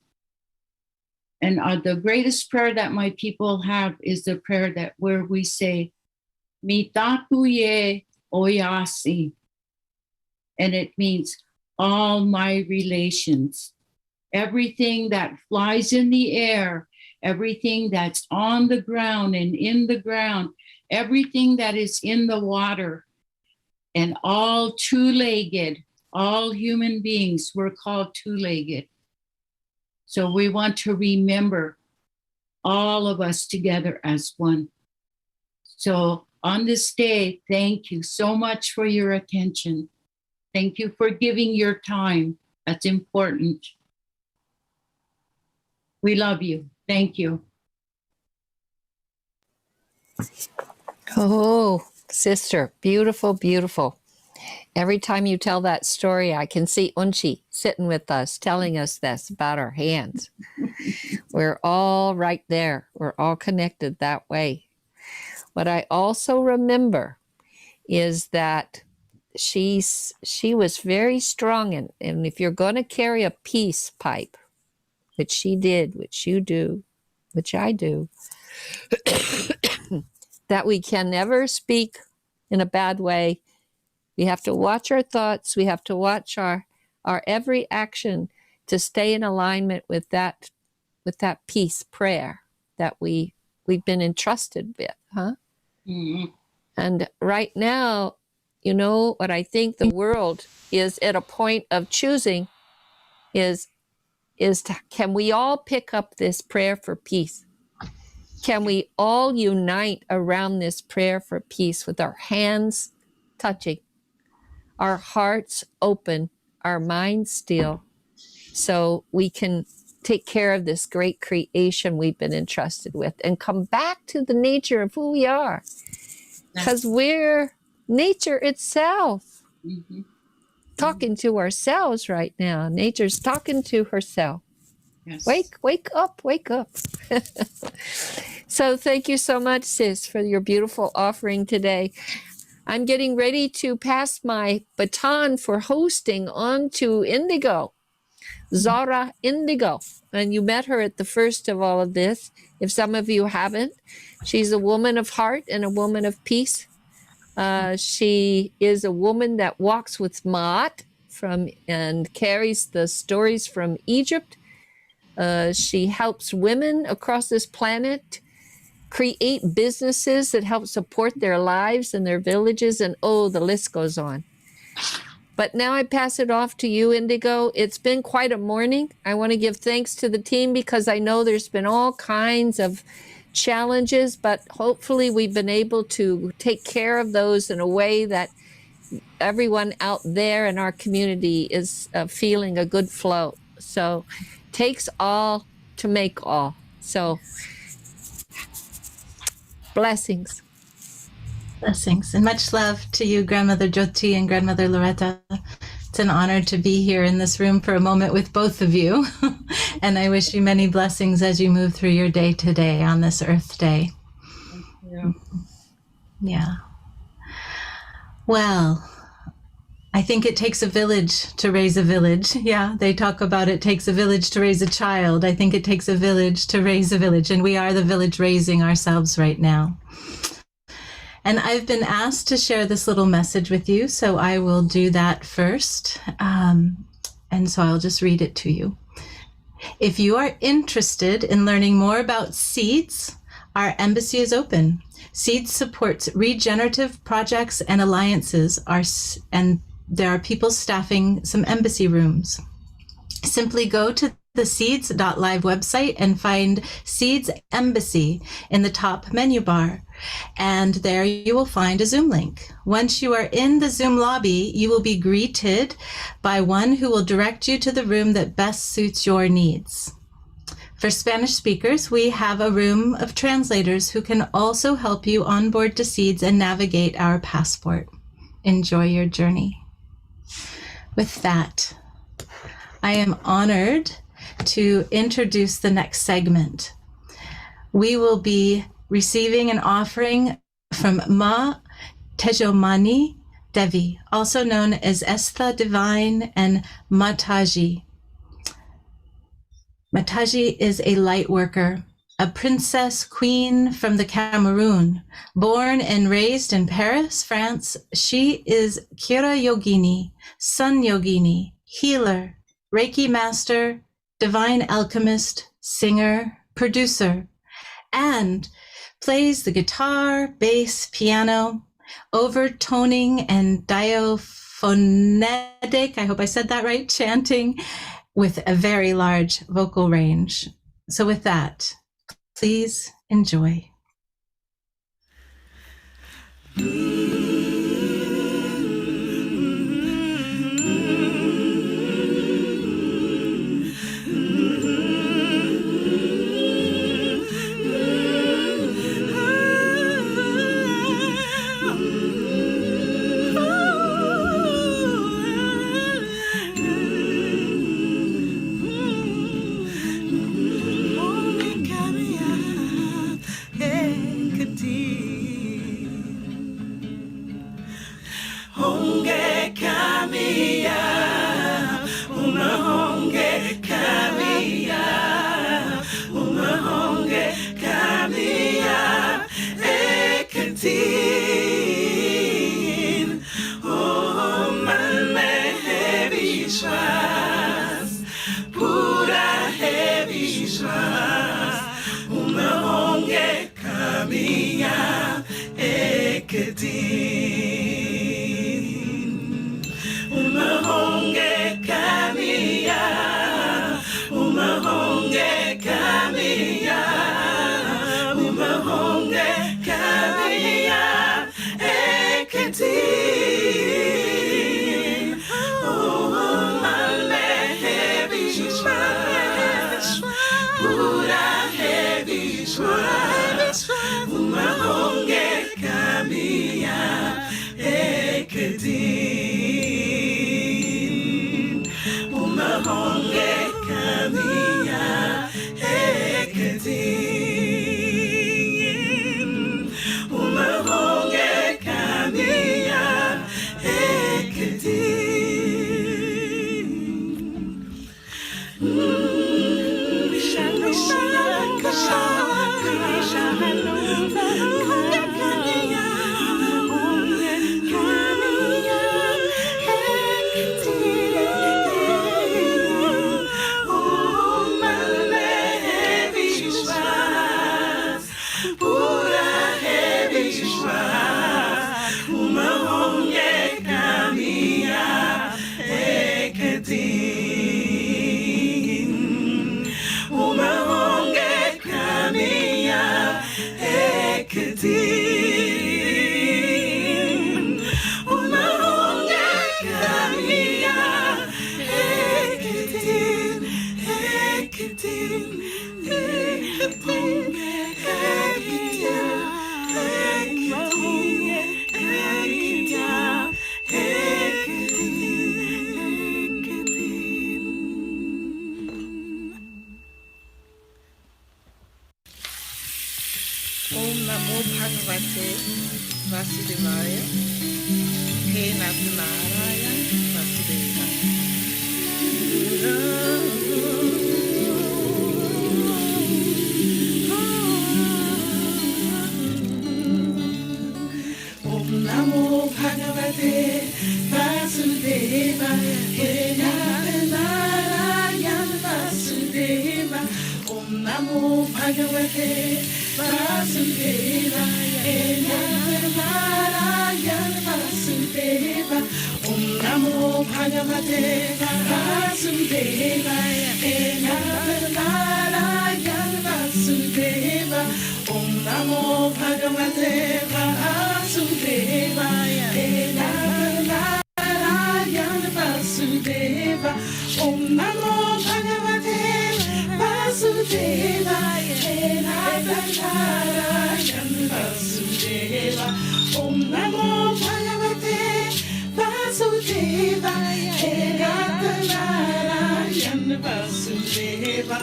And the greatest prayer that my people have is the prayer that where we say, Mitakuye Oyasi. And it means all my relations. Everything that flies in the air, everything that's on the ground and in the ground, everything that is in the water, and all two-legged, all human beings were called two-legged. So we want to remember all of us together as one. So on this day, thank you so much for your attention. Thank you for giving your time. That's important. We love you. Thank you. Oh, sister, beautiful, beautiful. Every time you tell that story, I can see Unchi sitting with us, telling us this about our hands. We're all right there. We're all connected that way. What I also remember is that she was very strong. And if you're going to carry a peace pipe, which she did, which you do, which I do, that we can never speak in a bad way. We have to watch our thoughts. We have to watch our every action to stay in alignment with that peace prayer that we've been entrusted with, huh? Mm-hmm. And right now, you know, what I think the world is at a point of choosing is can we all pick up this prayer for peace? Can we all unite around this prayer for peace with our hands touching, our hearts open, our minds still, so we can take care of this great creation we've been entrusted with and come back to the nature of who we are? Because we're nature itself. Mm-hmm. Talking to ourselves right now. Nature's talking to herself. Yes. Wake up. So thank you so much, sis, for your beautiful offering today. I'm getting ready to pass my baton for hosting on to Indigo, Zara Indigo. And you met her at the first of all of this. If some of you haven't, she's a woman of heart and a woman of peace. She is a woman that walks with Maat and carries the stories from Egypt. She helps women across this planet create businesses that help support their lives and their villages, and the list goes on. But now I pass it off to you, Indigo. It's been quite a morning. I want to give thanks to the team because I know there's been all kinds of challenges, but hopefully we've been able to take care of those in a way that everyone out there in our community is feeling a good flow. So takes all to make all. So blessings. Blessings and much love to you, Grandmother Jyoti and Grandmother Loretta. It's an honor to be here in this room for a moment with both of you. And I wish you many blessings as you move through your day today on this Earth Day. Yeah. Well, I think it takes a village to raise a village. Yeah, they talk about it takes a village to raise a child. I think it takes a village to raise a village, and we are the village raising ourselves right now. And I've been asked to share this little message with you, so I will do that first. And so I'll just read it to you. If you are interested in learning more about Seeds, our embassy is open. Seeds supports regenerative projects and alliances, and there are people staffing some embassy rooms. Simply go to the seeds.live website and find Seeds Embassy in the top menu bar. And there you will find a Zoom link. Once you are in the Zoom lobby, you will be greeted by one who will direct you to the room that best suits your needs. For Spanish speakers, we have a room of translators who can also help you onboard to Seeds and navigate our passport. Enjoy your journey. With that, I am honored to introduce the next segment. We will be receiving an offering from Maa Tejomayee Devi, also known as Estha Divine and Mataji. Mataji is a light worker, a princess queen from the Cameroon. Born and raised in Paris, France, she is Kira Yogini, Sun Yogini, healer, Reiki master, divine alchemist, singer, producer, and plays the guitar, bass, piano, overtoning and diaphonetic, I hope I said that right, chanting with a very large vocal range. So with that, please enjoy. Bhagavate Vasudevaya He Natanaraya Vasudeva. Om Namo Bhagavate Vasudevaya He Natanaraya Vasudeva. Om Namo Bhagavate Vasudevaya He Natanaraya Vasudeva. Om Namo Bhagavate Vasudevaya He Natanaraya Vasudeva. Om Namo Bhagavate Vasudevaya He Natanaraya Vasudeva. Om Namo Bhagavate Vasudevaya He Natanaraya Vasudeva. Om Namo Bhagavate Vasudevaya He Natanaraya Vasudeva.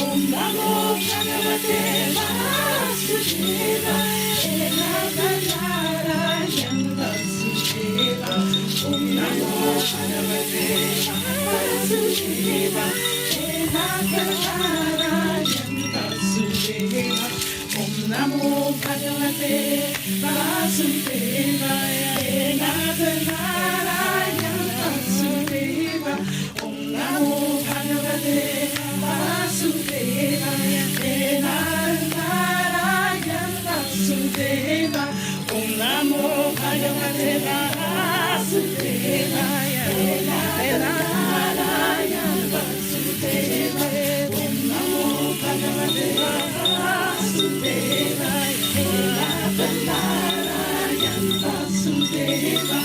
Om Namo Bhagavate Vasudevaya He Natanaraya Vasudeva. Om Namo Bhagavate Vasudevaya He Natanaraya Vasudeva. Om Namo Bhagavate Vasudevaya He Natanaraya Vasudeva. Om Namo Bhagavate Vasudevaya He Natanaraya Vasudeva. Om Namo Bhagavate Vasudevaya He Natanaraya Vasudeva. Om Namo Bhagavate Vasudevaya He Natanaraya Vasudeva. Om Namo Bhagavate Vasudevaya He Natanaraya Vasudeva.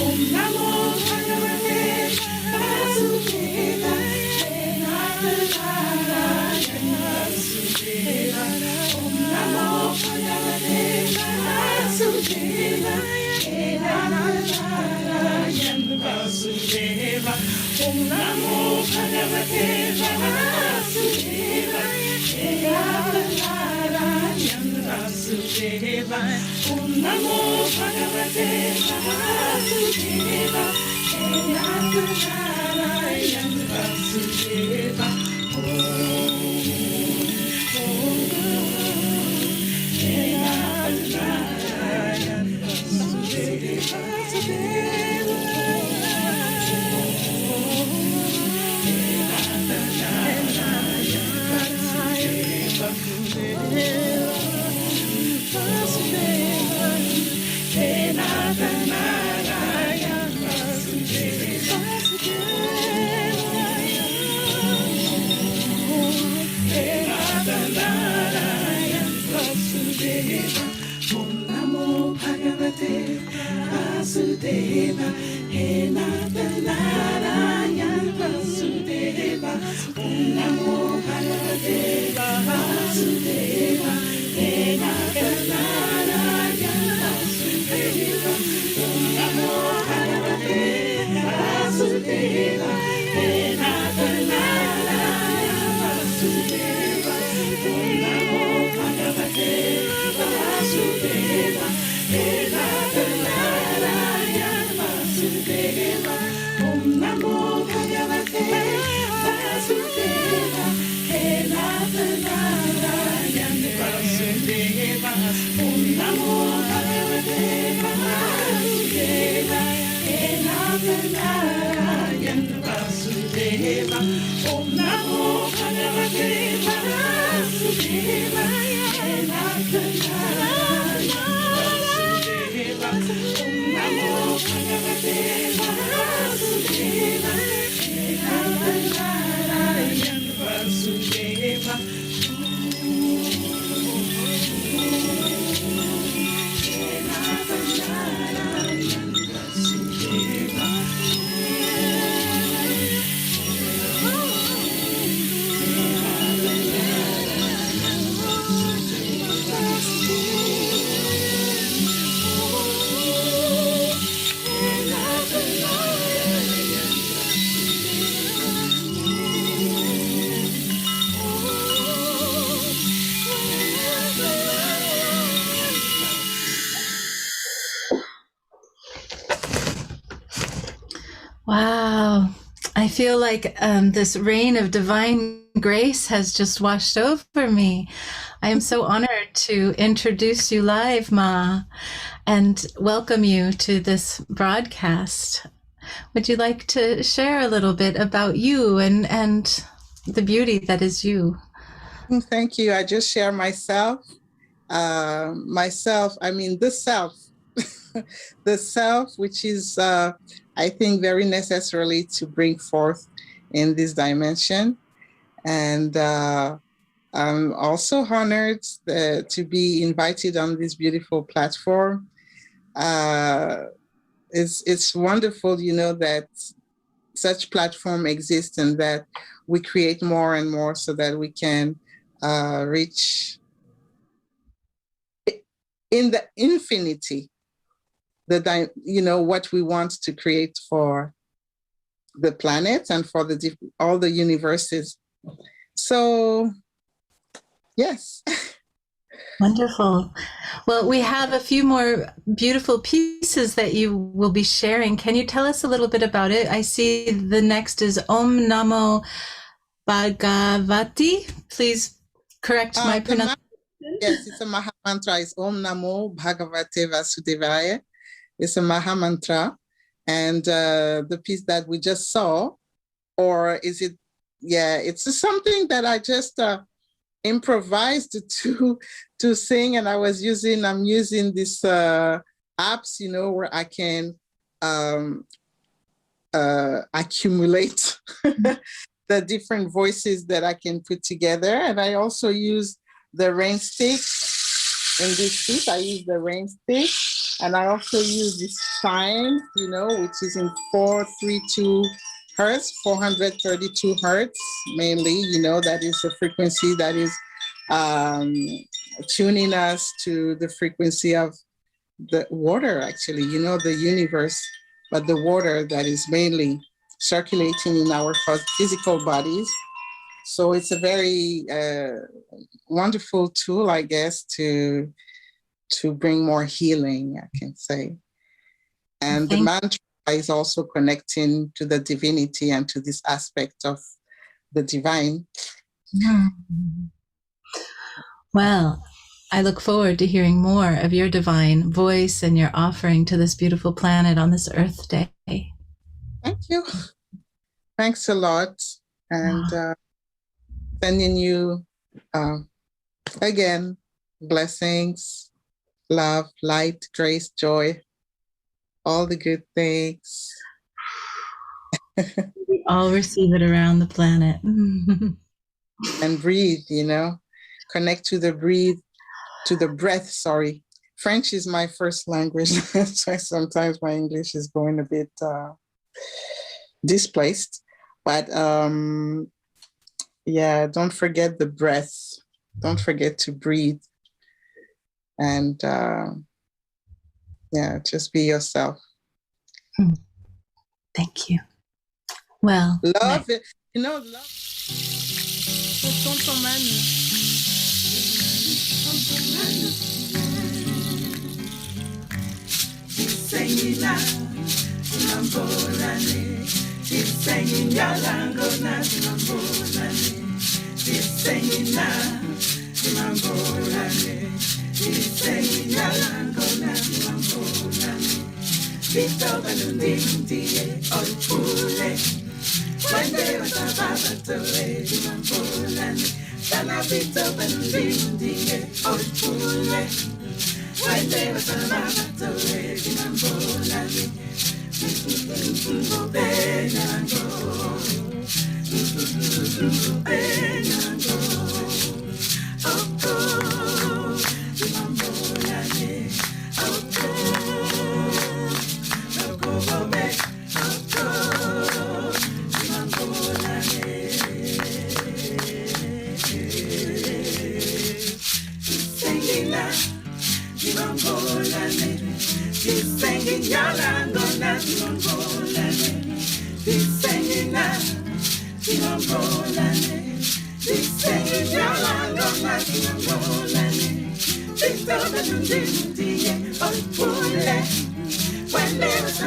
Om Namo Bhagavate Vasudevaya He Natanaraya Vasudeva. Om Namo Bhagavate Vasudevaya He Natanaraya Vasudeva. Om Namo Bhagavate Vasudeva He Natanaraya Vasudeva. He Natanaraya Vasudeva. Vasudeva He Natanaraya Vasudeva. Om Namo Bhagavate Vasudeva He Natanaraya Vasudeva. Om Namo Bhagavate Vasudeva He Natanaraya Vasudeva. Om Namo Bhagavate Vasudeva He Natanaraya Vasudeva. Om Namo Bhagavate Vasudeva He Natanaraya Vasudeva. Om Namo Bhagavate Vasudeva He Natanaraya Vasudeva. Om Namo Bhagavate Vasudeva He Natanaraya Vasudeva. Om Namo Bhagavate Vasudeva He Natanaraya Vasudeva. He Natanaraya Vasudeva. Wow. I feel like this rain of divine grace has just washed over me. I am so honored to introduce you live, Ma, and welcome you to this broadcast. Would you like to share a little bit about you and the beauty that is you? Thank you. I just share myself. I mean, the self. The self, which is, I think, very necessarily to bring forth in this dimension. And I'm also honored to be invited on this beautiful platform. It's wonderful, you know, that such platform exists and that we create more and more so that we can reach in the infinity, what we want to create for the planet and for all the universes. So, yes. Wonderful. Well, we have a few more beautiful pieces that you will be sharing. Can you tell us a little bit about it? I see the next is Om Namo Bhagavati. Please correct my pronunciation. Yes, it's a Maha Mantra. It's Om Namo Bhagavate Vasudevaya. It's a Maha Mantra. And the piece that we just saw, or is it, it's something that I just improvised to sing, and I'm using these apps, you know, where I can accumulate the different voices that I can put together. And I also use the rain stick. In this piece, I use the rain stick, and I also use this chime, you know, which is in 432 hertz, 432 hertz, mainly, you know, that is the frequency that is tuning us to the frequency of the water, actually, you know, the universe, but the water that is mainly circulating in our physical bodies. So it's a very wonderful tool, I guess, to bring more healing, I can say. And the mantra is also connecting to the divinity and to this aspect of the divine. Well, I look forward to hearing more of your divine voice and your offering to this beautiful planet on this Earth Day. Thank you. Thanks a lot. And sending you, again, blessings, love, light, grace, joy, all the good things. We all receive it around the planet. And breathe, you know, connect to the breath, sorry. French is my first language, so sometimes my English is going a bit displaced. But don't forget the breath. Don't forget to breathe. And just be yourself. Thank you. Well, love it. You know, love. Vito balundindie olpule Wande wasababatole dimambulane Tana vito balundindie olpule Wande wasababatole dimambulane Benango Benango Oko dimambulane Oko When there was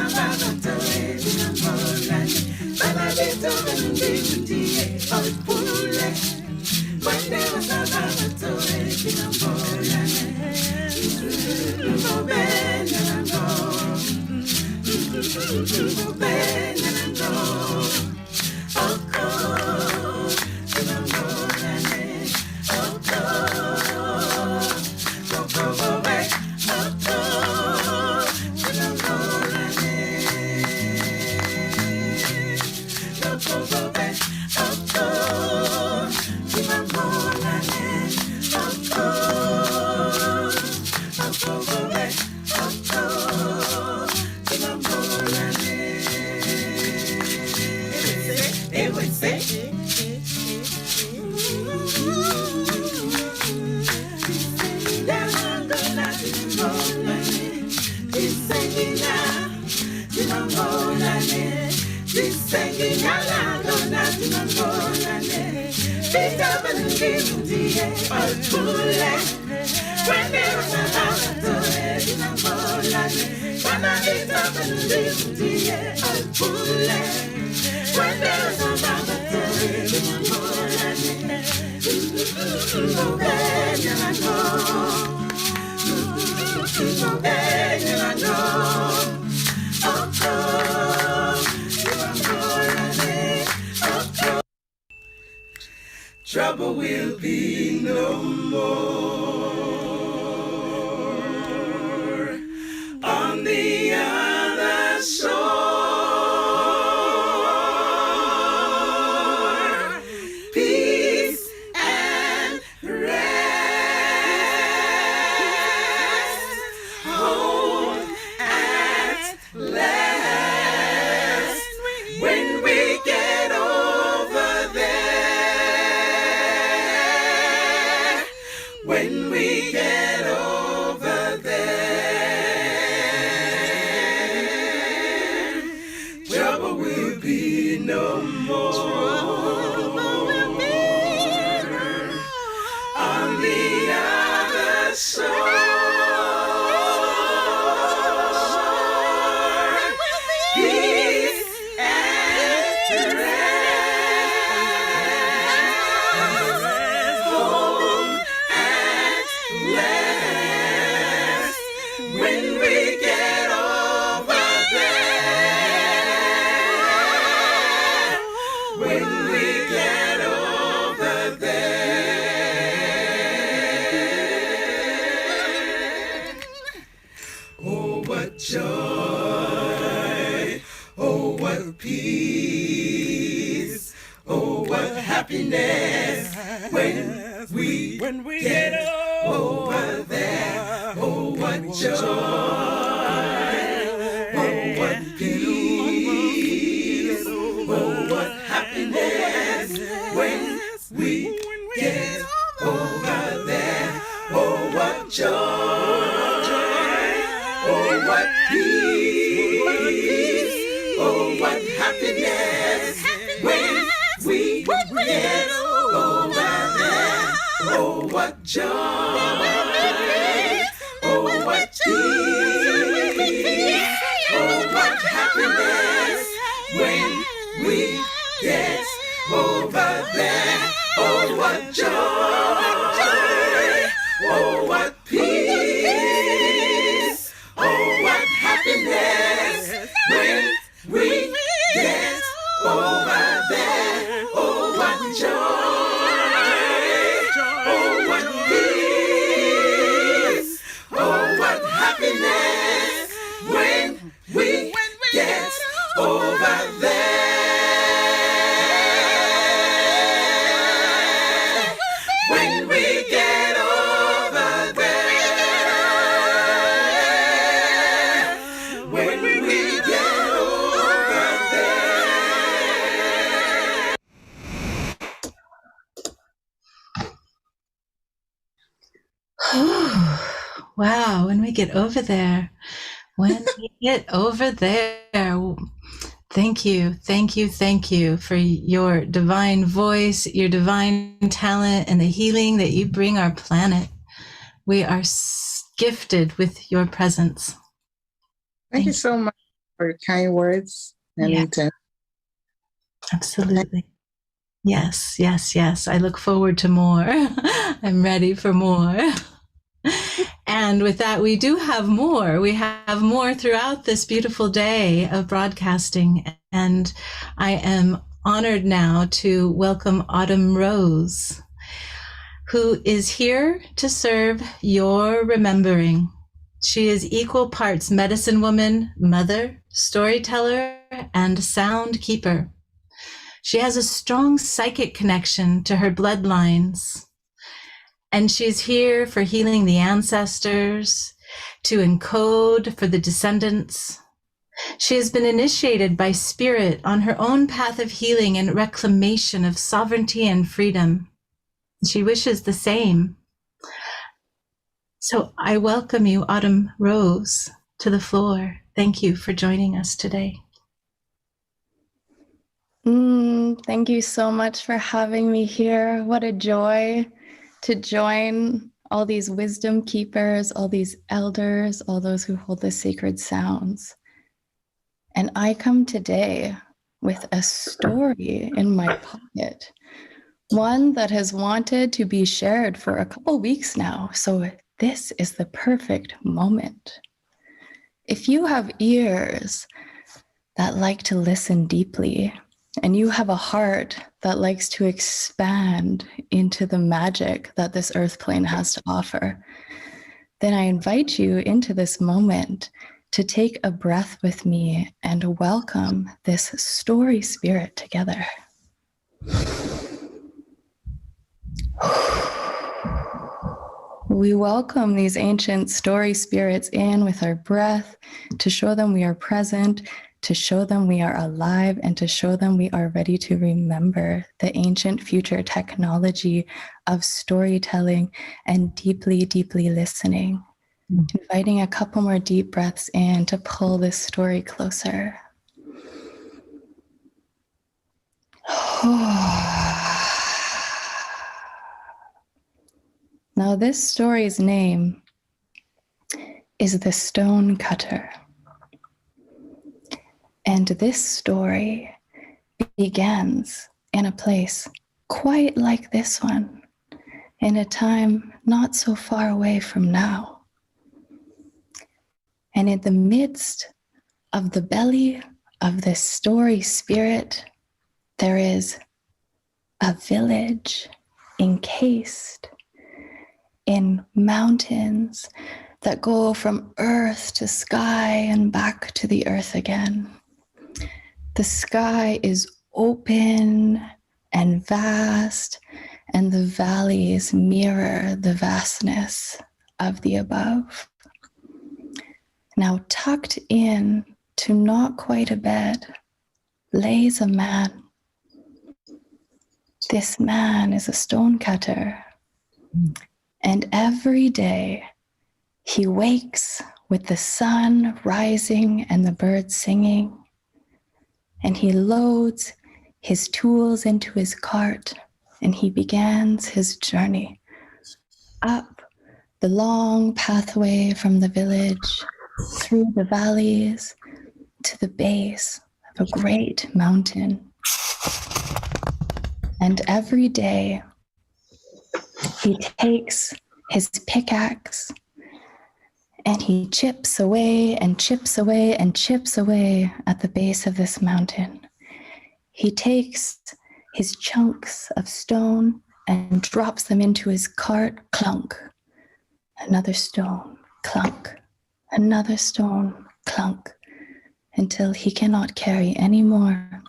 Trouble will be no more on the other shore. Peace and rest, home at last. When we get over there, when we get over there, trouble will be no more on the other shore. Peace and rest, home at last. When we get over there, when we get over there. Oh, what joy, oh, what peace, oh, what happiness when we get over there. Oh, what joy, oh, what peace, oh, what happiness when we get over there. Oh, what joy, oh, what peace, oh, what happiness when we get over there. Oh, what joy, oh, what peace, oh, what happiness when we get over there. Oh, what joy, oh, what peace, oh, what happiness when we get over there. Oh, what joy, oh, what peace, oh, what happiness when we get over there. When we get over there. When we get over there. Wow, when we get over there. When we get over there. Thank you, thank you, thank you for your divine voice, your divine talent, and the healing that you bring our planet. We are gifted with your presence. Thank you so much for your kind words and intent. Absolutely. Yes, yes, yes. I look forward to more. I'm ready for more. And with that, we do have more. We have more throughout this beautiful day of broadcasting. And I am honored now to welcome Autumn Rose, who is here to serve your remembering. She is equal parts medicine woman, mother, storyteller, and sound keeper. She has a strong psychic connection to her bloodlines. And she's here for healing the ancestors, to encode for the descendants. She has been initiated by spirit on her own path of healing and reclamation of sovereignty and freedom. She wishes the same. So I welcome you, Autumn Rose, to the floor. Thank you for joining us today. Thank you so much for having me here. What a joy to join all these wisdom keepers, all these elders, all those who hold the sacred sounds. And I come today with a story in my pocket, one that has wanted to be shared for a couple weeks now. So this is the perfect moment. If you have ears that like to listen deeply, and you have a heart that likes to expand into the magic that this earth plane has to offer, then I invite you into this moment to take a breath with me and welcome this story spirit together. We welcome these ancient story spirits in with our breath to show them we are present, to show them we are alive, and to show them we are ready to remember the ancient future technology of storytelling and deeply, deeply listening. Inviting a couple more deep breaths in to pull this story closer. Now, this story's name is The Stone Cutter. And this story begins in a place quite like this one, in a time not so far away from now. And in the midst of the belly of this story spirit, there is a village encased in mountains that go from earth to sky and back to the earth again. The sky is open and vast, and the valleys mirror the vastness of the above. Now, tucked in to not quite a bed, lays a man. This man is a stone cutter, and every day he wakes with the sun rising and the birds singing. And he loads his tools into his cart, and he begins his journey up the long pathway from the village, through the valleys, to the base of a great mountain. And every day, he takes his pickaxe, and he chips away and chips away and chips away at the base of this mountain. He takes his chunks of stone and drops them into his cart, clunk. Another stone, clunk. Another stone, clunk. Until he cannot carry any more.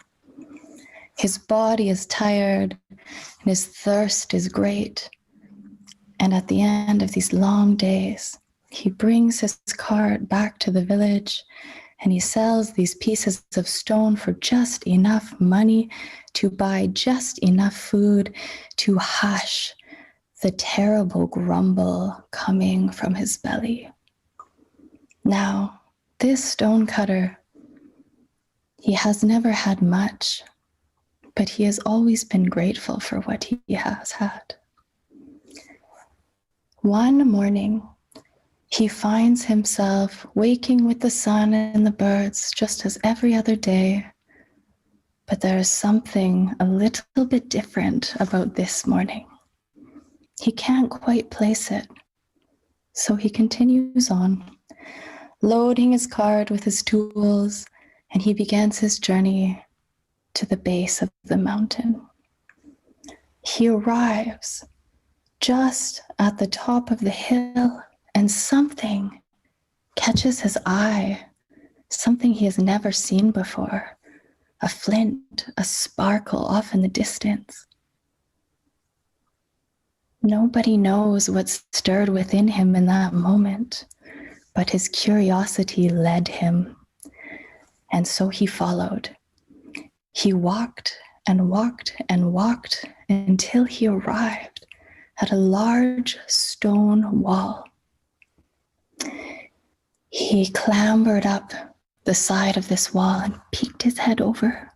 His body is tired and his thirst is great. And at the end of these long days, he brings his cart back to the village, and he sells these pieces of stone for just enough money to buy just enough food to hush the terrible grumble coming from his belly. Now, this stone cutter, he has never had much, but he has always been grateful for what he has had. One morning, he finds himself waking with the sun and the birds just as every other day. But there is something a little bit different about this morning. He can't quite place it, So he continues on, loading his cart with his tools, and he begins his journey to the base of the mountain. He arrives just at the top of the hill, and something catches his eye, something he has never seen before, a flint, a sparkle off in the distance. Nobody knows what stirred within him in that moment, but his curiosity led him, and so he followed. He walked and walked and walked until he arrived at a large stone wall. He clambered up the side of this wall and peeked his head over.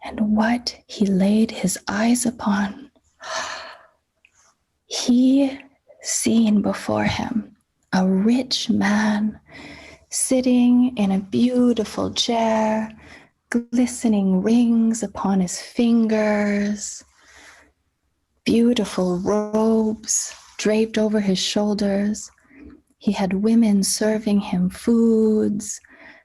And what he laid his eyes upon, he seen before him a rich man sitting in a beautiful chair, glistening rings upon his fingers, beautiful robes draped over his shoulders. He had women serving him foods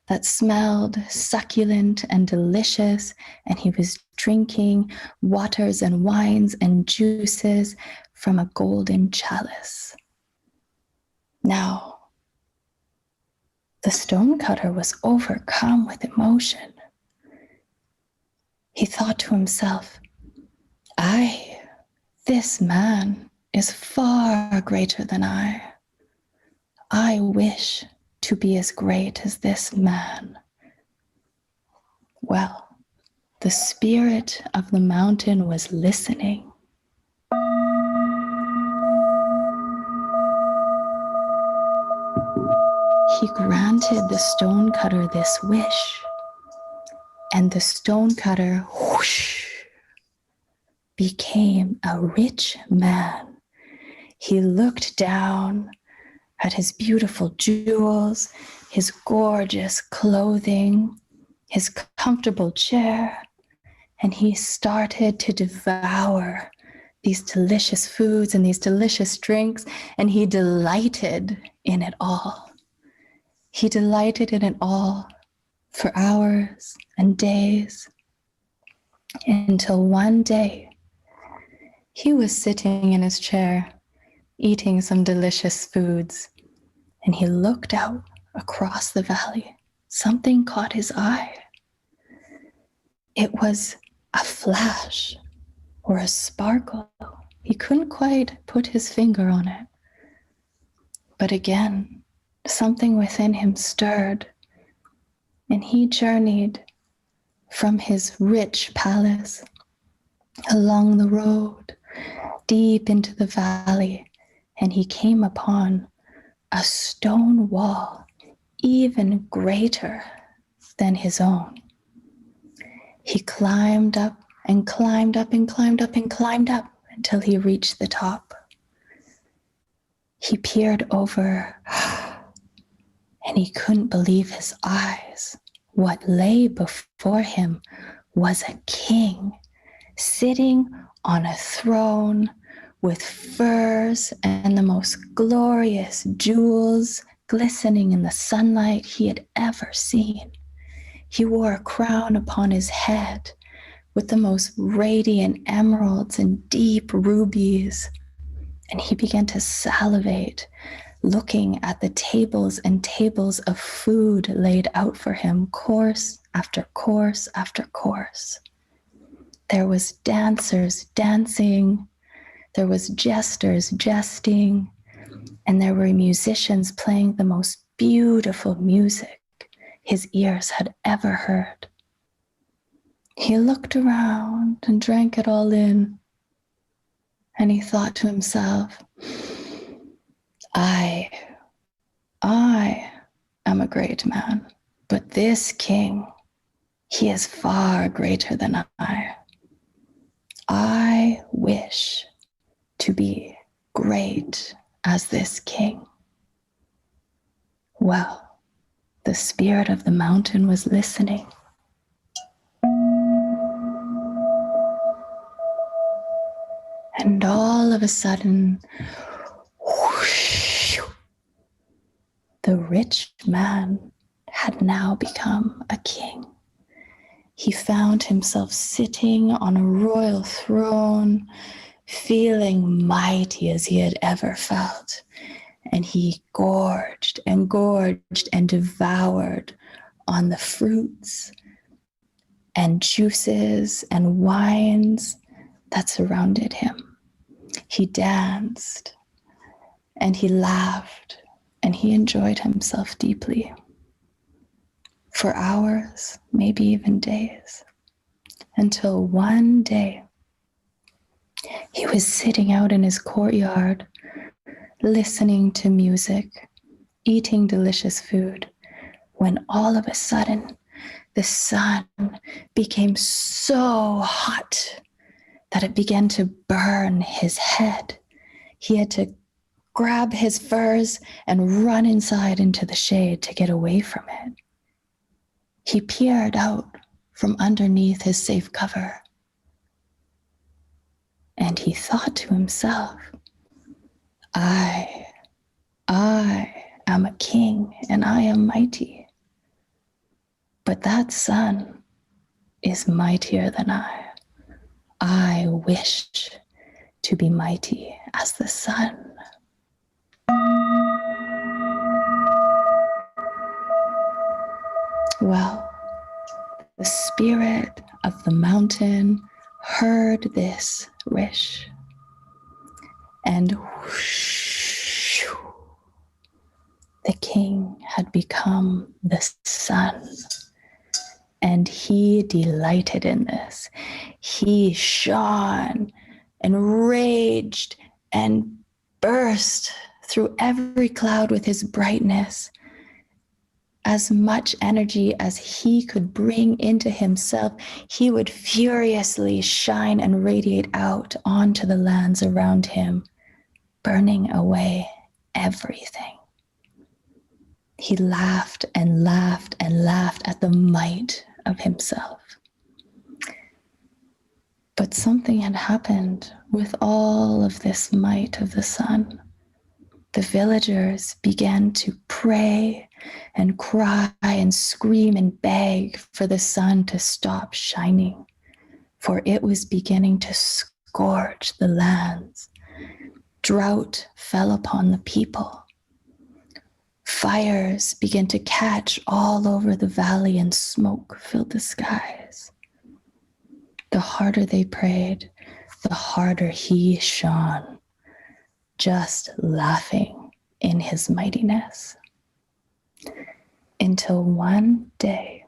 that smelled succulent and delicious, and he was drinking waters and wines and juices from a golden chalice. Now, the stonecutter was overcome with emotion. He thought to himself, this man is far greater than I. I wish to be as great as this man. Well, the spirit of the mountain was listening. He granted the stonecutter this wish, and the stonecutter, whoosh, became a rich man. He looked down at his beautiful jewels, his gorgeous clothing, his comfortable chair, and he started to devour these delicious foods and these delicious drinks, and he delighted in it all. He delighted in it all for hours and days, until one day he was sitting in his chair eating some delicious foods, and he looked out across the valley. Something caught his eye. It was a flash or a sparkle. He couldn't quite put his finger on it. But again, something within him stirred, and he journeyed from his rich palace along the road deep into the valley, and he came upon a stone wall even greater than his own. He climbed up and climbed up and climbed up and climbed up until he reached the top. He peered over and he couldn't believe his eyes. What lay before him was a king sitting on a throne with furs and the most glorious jewels glistening in the sunlight he had ever seen. He wore a crown upon his head with the most radiant emeralds and deep rubies, and he began to salivate, looking at the tables and tables of food laid out for him, course after course after course. There was dancers dancing, there was jesters jesting, and there were musicians playing the most beautiful music his ears had ever heard. He looked around and drank it all in, and he thought to himself, I am a great man, but this king, he is far greater than I. I wish to be great as this king. Well, the spirit of the mountain was listening. And all of a sudden, whoosh, The rich man had now become a king. He found himself sitting on a royal throne, feeling mighty as he had ever felt. And he gorged and gorged and devoured on the fruits and juices and wines that surrounded him. He danced and he laughed and he enjoyed himself deeply for hours, maybe even days, until one day he was sitting out in his courtyard, listening to music, eating delicious food, when all of a sudden the sun became so hot that it began to burn his head. He had to grab his furs and run inside into the shade to get away from it. He peered out from underneath his safe cover, and he thought to himself, I am a king and I am mighty, but that sun is mightier than I. I wish to be mighty as the sun. Well, the spirit of the mountain heard this wish, and whoosh, the king had become the sun. And he delighted in this. He shone and raged and burst through every cloud with his brightness. As much energy as he could bring into himself, he would furiously shine and radiate out onto the lands around him, burning away everything. He laughed and laughed and laughed at the might of himself. But something had happened with all of this might of the sun. The villagers began to pray and cry and scream and beg for the sun to stop shining, for it was beginning to scorch the lands. Drought fell upon the people. Fires began to catch all over the valley and smoke filled the skies. The harder they prayed, the harder he shone, just laughing in his mightiness. Until one day,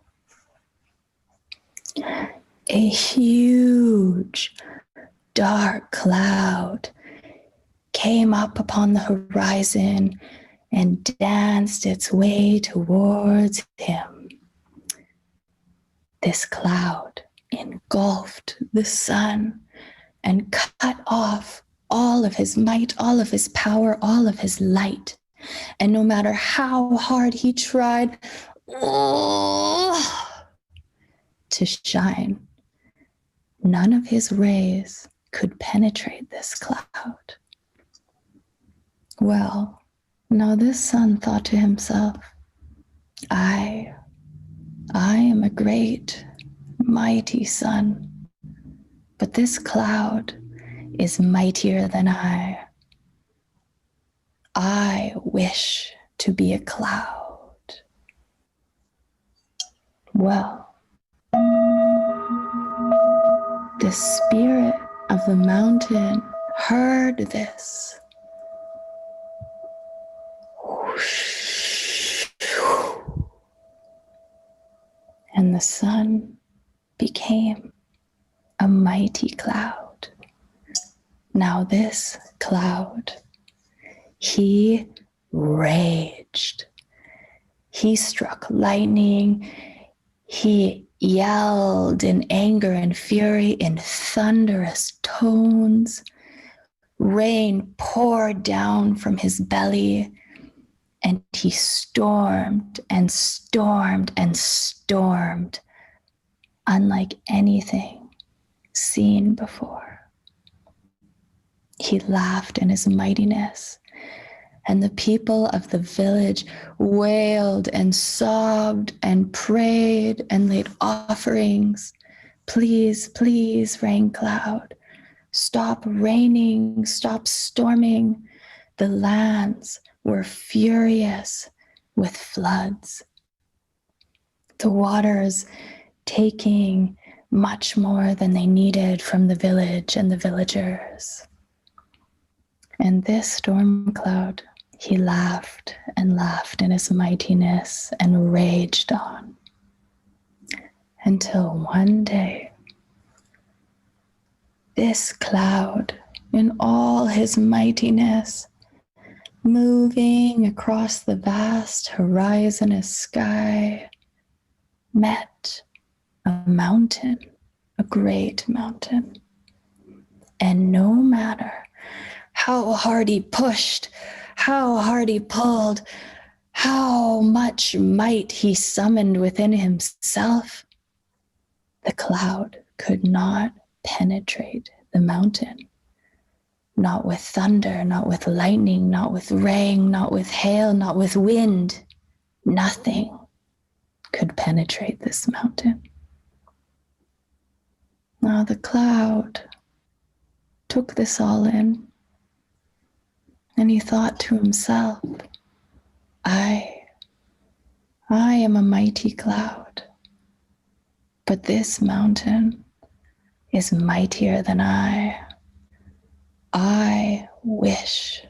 a huge dark cloud came up upon the horizon and danced its way towards him. This cloud engulfed the sun and cut off all of his might, all of his power, all of his light. And no matter how hard he tried to shine, none of his rays could penetrate this cloud. Well, now this sun thought to himself, I am a great, mighty sun, but this cloud is mightier than I. I wish to be a cloud. Well, the spirit of the mountain heard this. And the sun became a mighty cloud. Now this cloud, he raged. He struck lightning. He yelled in anger and fury in thunderous tones. Rain poured down from his belly, and he stormed and stormed and stormed, unlike anything seen before. He laughed in his mightiness And the people of the village wailed and sobbed and prayed and laid offerings. Please, please, rain cloud, stop raining, stop storming. The lands were furious with floods. The waters taking much more than they needed from the village and the villagers. And this storm cloud, he laughed and laughed in his mightiness and raged on. Until one day, this cloud, in all his mightiness, moving across the vast horizonous sky, met a mountain, a great mountain. And no matter how hard he pushed, how hard he pulled, how much might he summoned within himself, the cloud could not penetrate the mountain. Not with thunder, not with lightning, not with rain, not with hail, not with wind. Nothing could penetrate this mountain. Now the cloud took this all in, and he thought to himself, I am a mighty cloud, but this mountain is mightier than I. I wish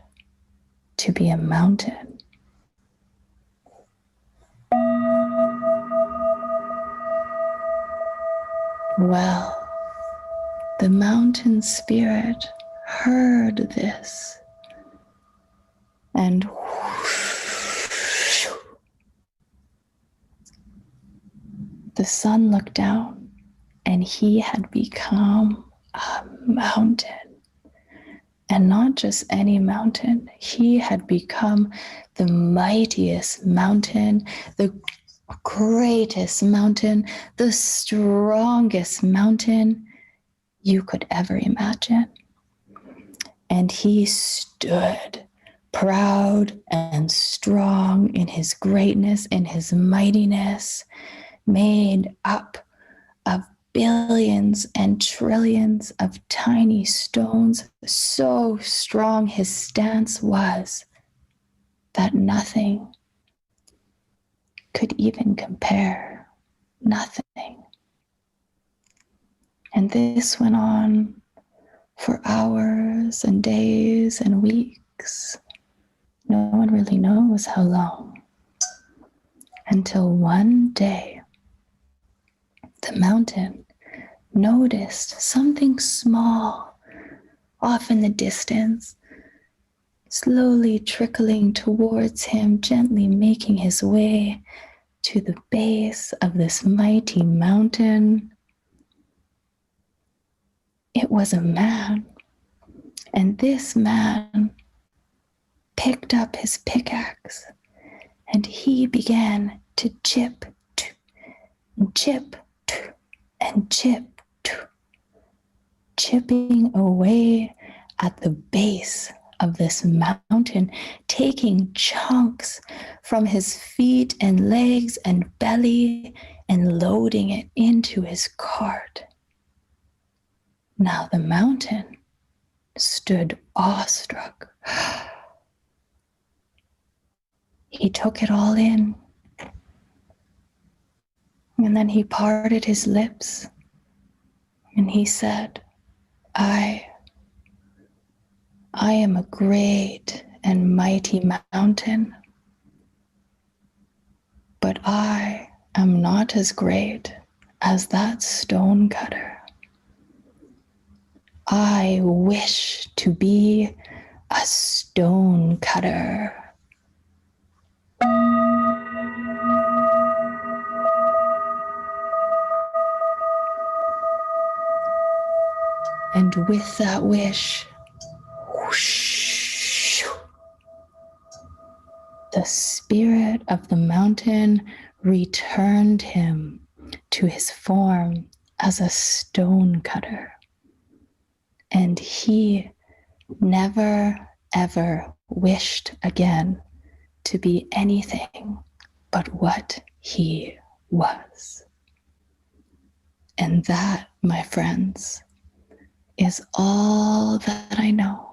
to be a mountain. Well, the mountain spirit heard this, and the sun looked down, and he had become a mountain. And not just any mountain, he had become the mightiest mountain, the greatest mountain, the strongest mountain you could ever imagine. And he stood proud and strong in his greatness, in his mightiness, made up of billions and trillions of tiny stones. So strong his stance was that nothing could even compare. Nothing. And this went on for hours and days and weeks. No one really knows how long. Until one day, the mountain noticed something small off in the distance, slowly trickling towards him, gently making his way to the base of this mighty mountain. It was a man, and this man picked up his pickaxe, and he began to chip and chip and chip, chipping away at the base of this mountain, taking chunks from his feet and legs and belly and loading it into his cart. Now the mountain stood awestruck. He took it all in, and then he parted his lips and he said, I am a great and mighty mountain, but I am not as great as that stone cutter. I wish to be a stone cutter. And with that wish, whoosh, the spirit of the mountain returned him to his form as a stone cutter. And he never, ever wished again to be anything but what he was. And that, my friends, is all that I know.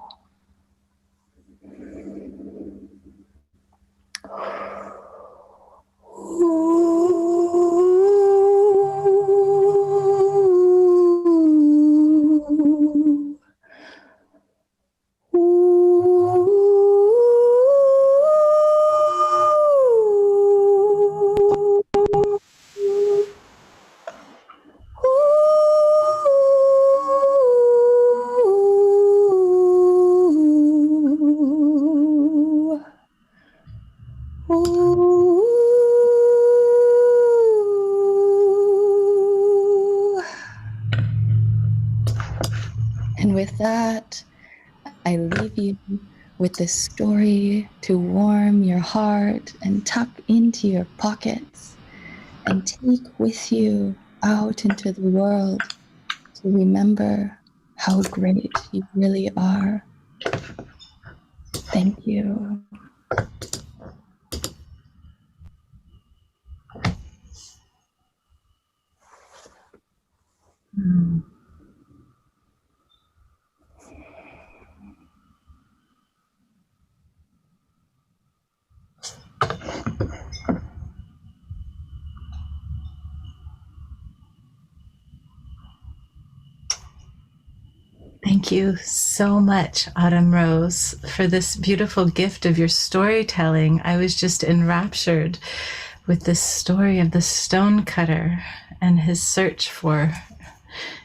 And with that, I leave you with this story to warm your heart and tuck into your pockets and take with you out into the world to remember how great you really are. Thank you. Thank you so much, Autumn Rose, for this beautiful gift of your storytelling. I was just enraptured with this story of the stonecutter and his search for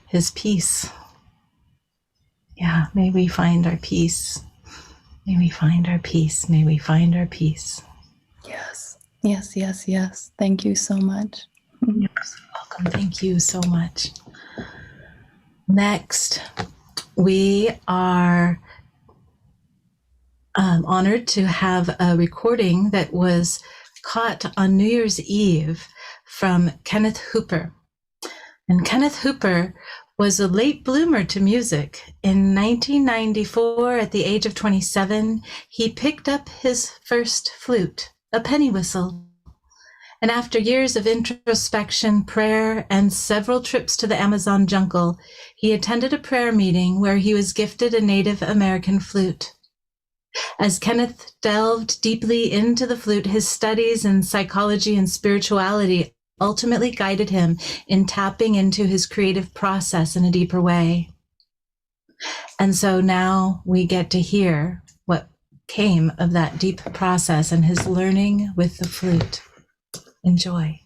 his peace. Yeah, may we find our peace. May we find our peace. May we find our peace. Yes, yes, yes, yes. Thank you so much. You're so welcome. Thank you so much. Next, we are honored to have a recording that was caught on New Year's Eve from Kenneth Hooper. And Kenneth Hooper was a late bloomer to music. In 1994, at the age of 27, he picked up his first flute, a penny whistle. And after years of introspection, prayer, and several trips to the Amazon jungle, he attended a prayer meeting where he was gifted a Native American flute. As Kenneth delved deeply into the flute, his studies in psychology and spirituality ultimately guided him in tapping into his creative process in a deeper way. And so now we get to hear what came of that deep process and his learning with the flute. Enjoy.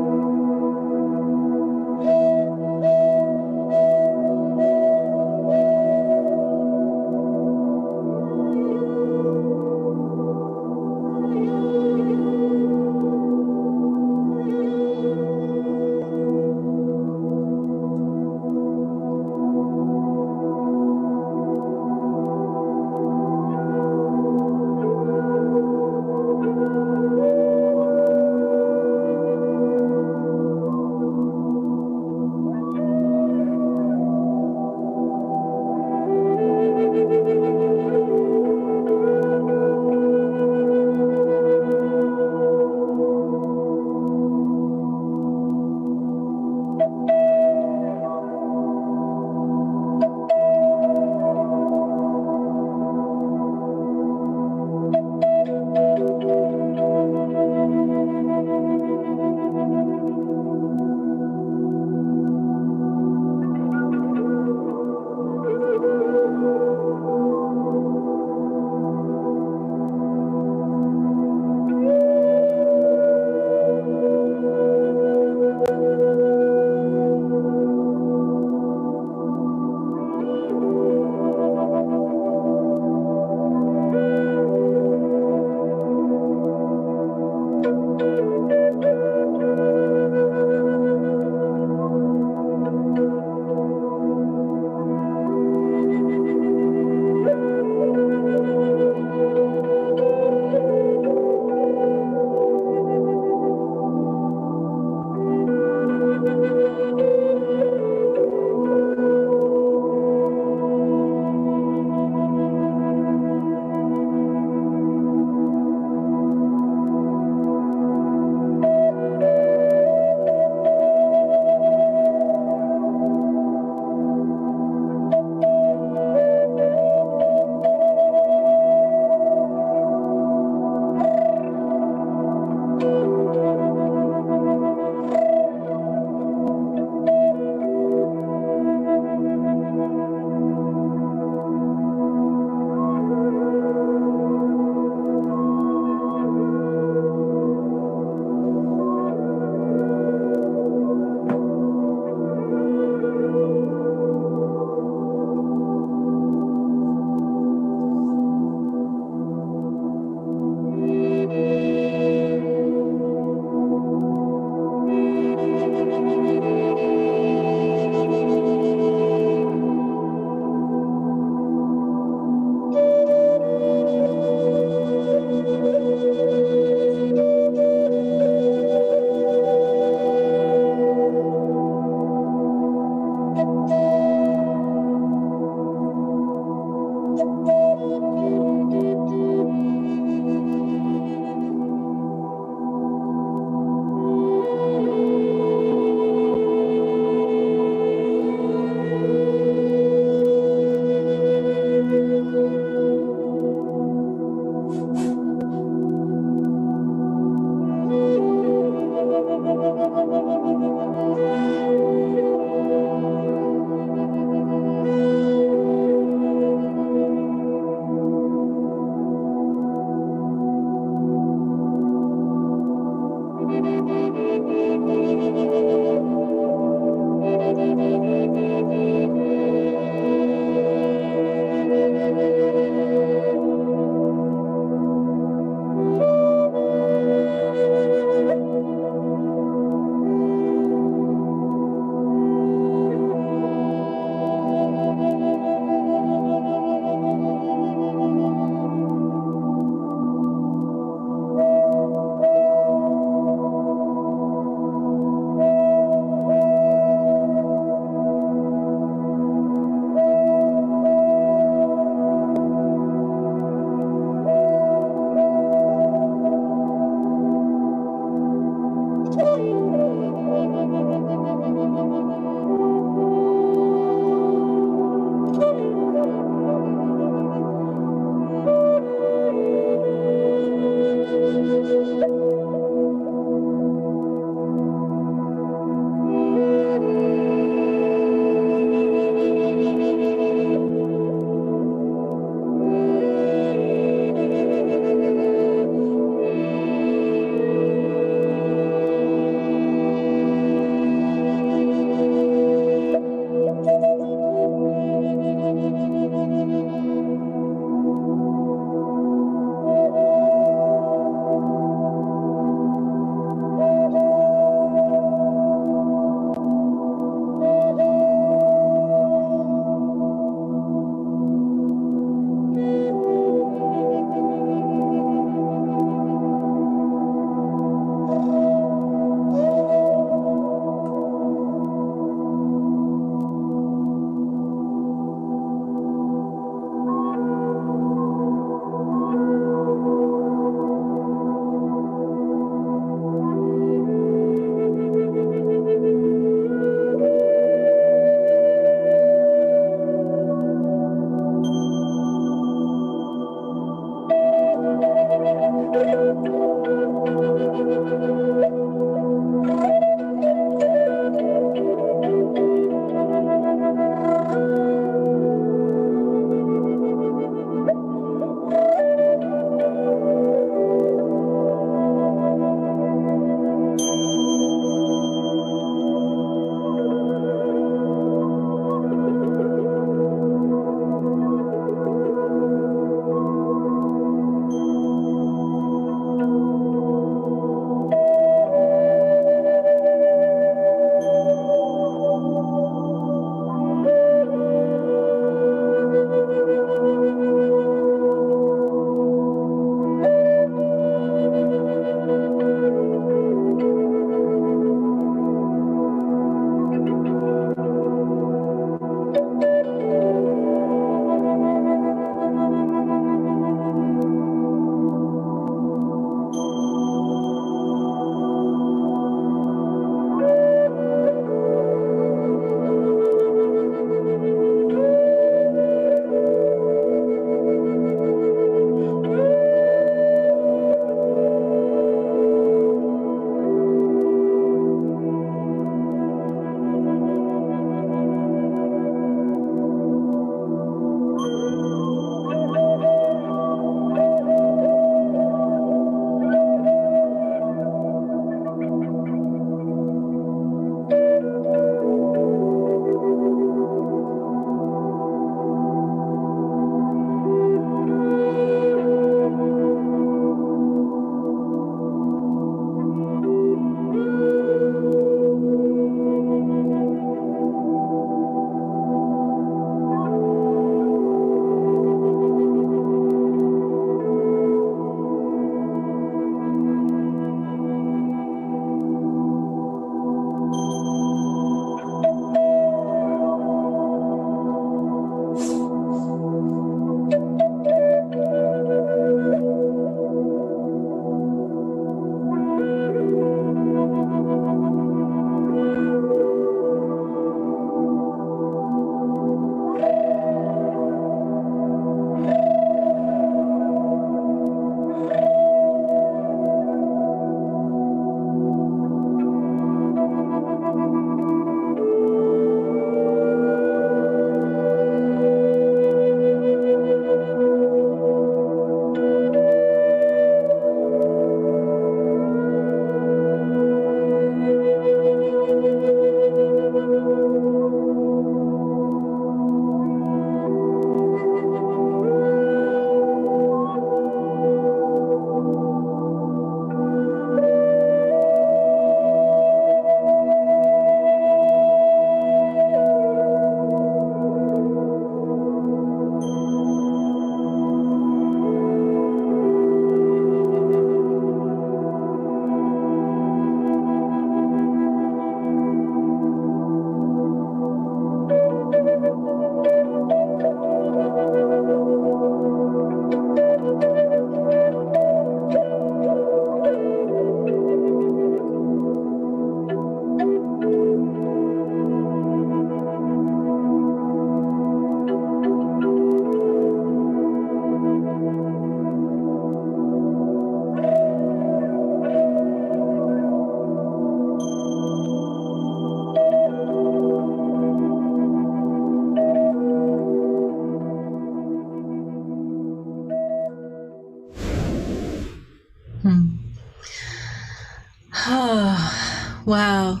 Wow.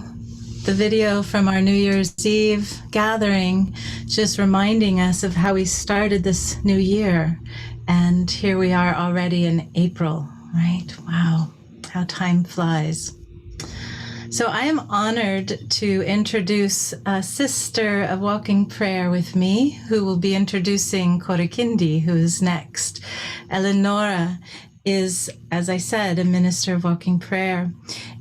The video from our New Year's Eve gathering, just reminding us of how we started this new year. And here we are already in April, right? Wow, how time flies. So I am honored to introduce a sister of Walking Prayer with me, who will be introducing Korikindi, who is next. Eleonora is, as I said, a minister of Walking Prayer.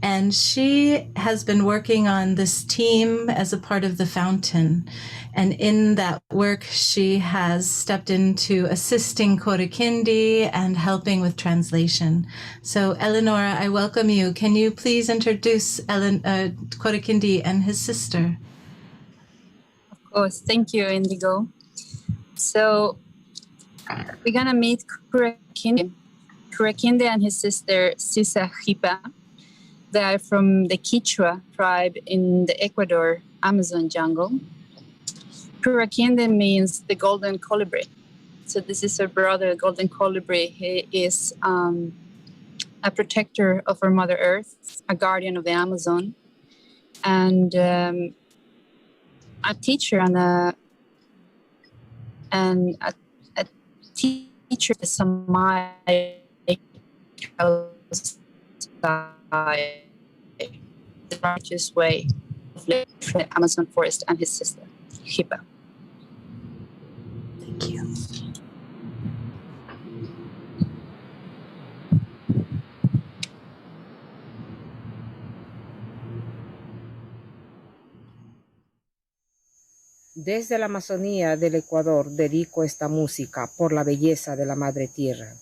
And she has been working on this team as a part of the fountain. And in that work, she has stepped into assisting Korikindi and helping with translation. So Eleonora, I welcome you. Can you please introduce Korikindi and his sister? Of course. Thank you, Indigo. So we're going to meet Korikindi. Korikindi and his sister, Sisa Hypha. They are from the Quichua tribe in the Ecuador Amazon jungle. Korikindi means the golden colibri. So this is her brother, golden colibri. He is a protector of our Mother Earth, a guardian of the Amazon, and a teacher and a teacher of the Sámi the righteous way of living from the Amazon forest, and his sister, Hypha. Thank you. Desde la Amazonía del Ecuador dedico esta música por la belleza de la Madre Tierra.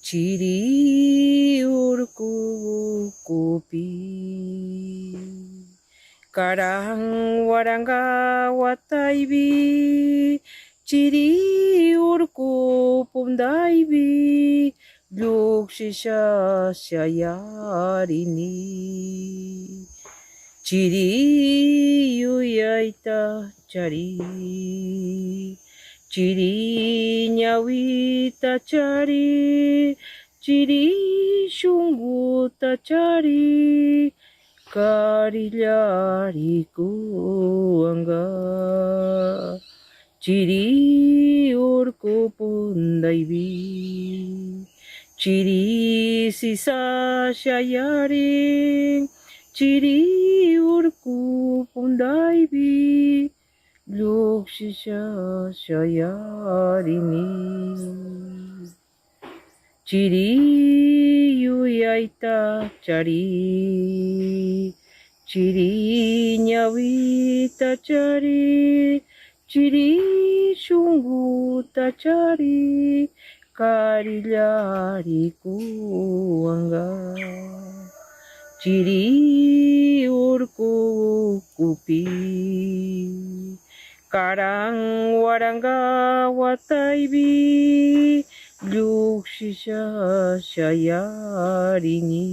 Chiri urku kupi Karang waranga wataibi Chiri urku pundaibi Lukshisha shayarini Chiri yuyaita chari Chiri nyawita chari Chiri shunguta chari Karillari kuanga Chiri urku pundaibi Chiri sisa shayari Chiri urku pundaibi Lukshisha shayarini Chiri yuyaita chari Chiri nyawita chari Chiri shunguta chari Karillari kuanga Chiri urku kupi Karang waranga wataibi Lukshisha shayarini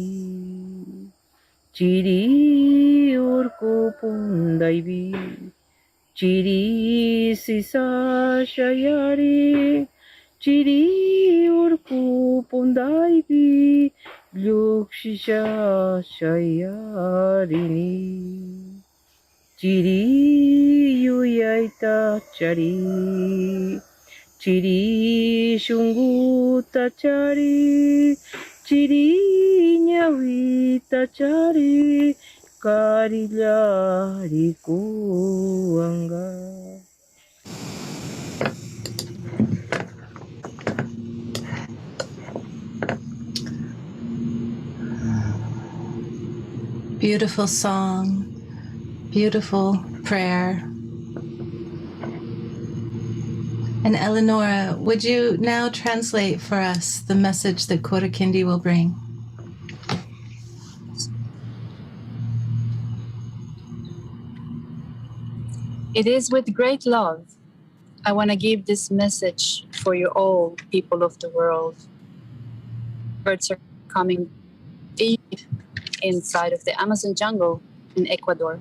Chiri urku pundaibi Chiri sisa shayari Chiri urku pundaibi Lukshisha shayarini Chiri yuyaita chari Chiri shunguta chari Chiri nyawita chari Karillari kuanga. Beautiful song, beautiful prayer. And Eleonora, would you now translate for us the message that Korikindi will bring? It is with great love I want to give this message for you all, people of the world. Birds are coming deep inside of the Amazon jungle in Ecuador.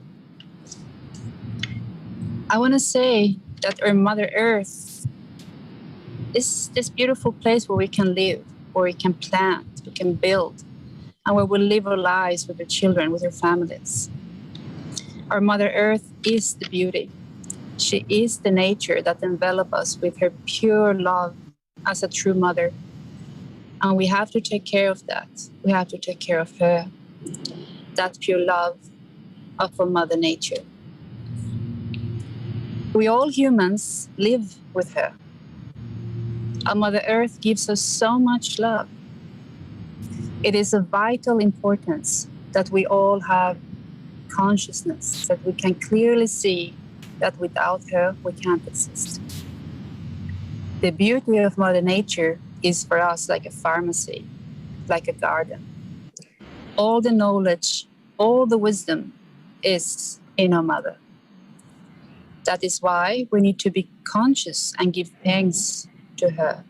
I want to say that our Mother Earth is this beautiful place where we can live, where we can plant, we can build, and where we live our lives with our children, with our families. Our Mother Earth is the beauty. She is the nature that envelops us with her pure love as a true mother. And we have to take care of that. We have to take care of her, that pure love of our Mother Nature. We all humans live with her. Our Mother Earth gives us so much love. It is of vital importance that we all have consciousness, that we can clearly see that without her we can't exist. The beauty of Mother Nature is for us like a pharmacy, like a garden. All the knowledge, all the wisdom is in our Mother. That is why we need to be conscious and give thanks to her.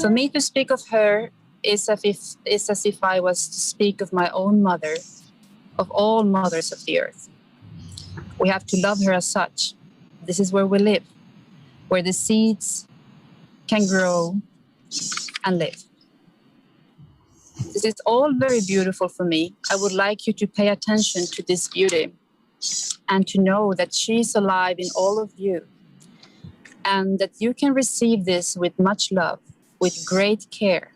For me to speak of her is as if I was to speak of my own mother, of all mothers of the earth. We have to love her as such. This is where we live, where the seeds can grow and live. This is all very beautiful for me. I would like you to pay attention to this beauty and to know that she's alive in all of you, and that you can receive this with much love, with great care,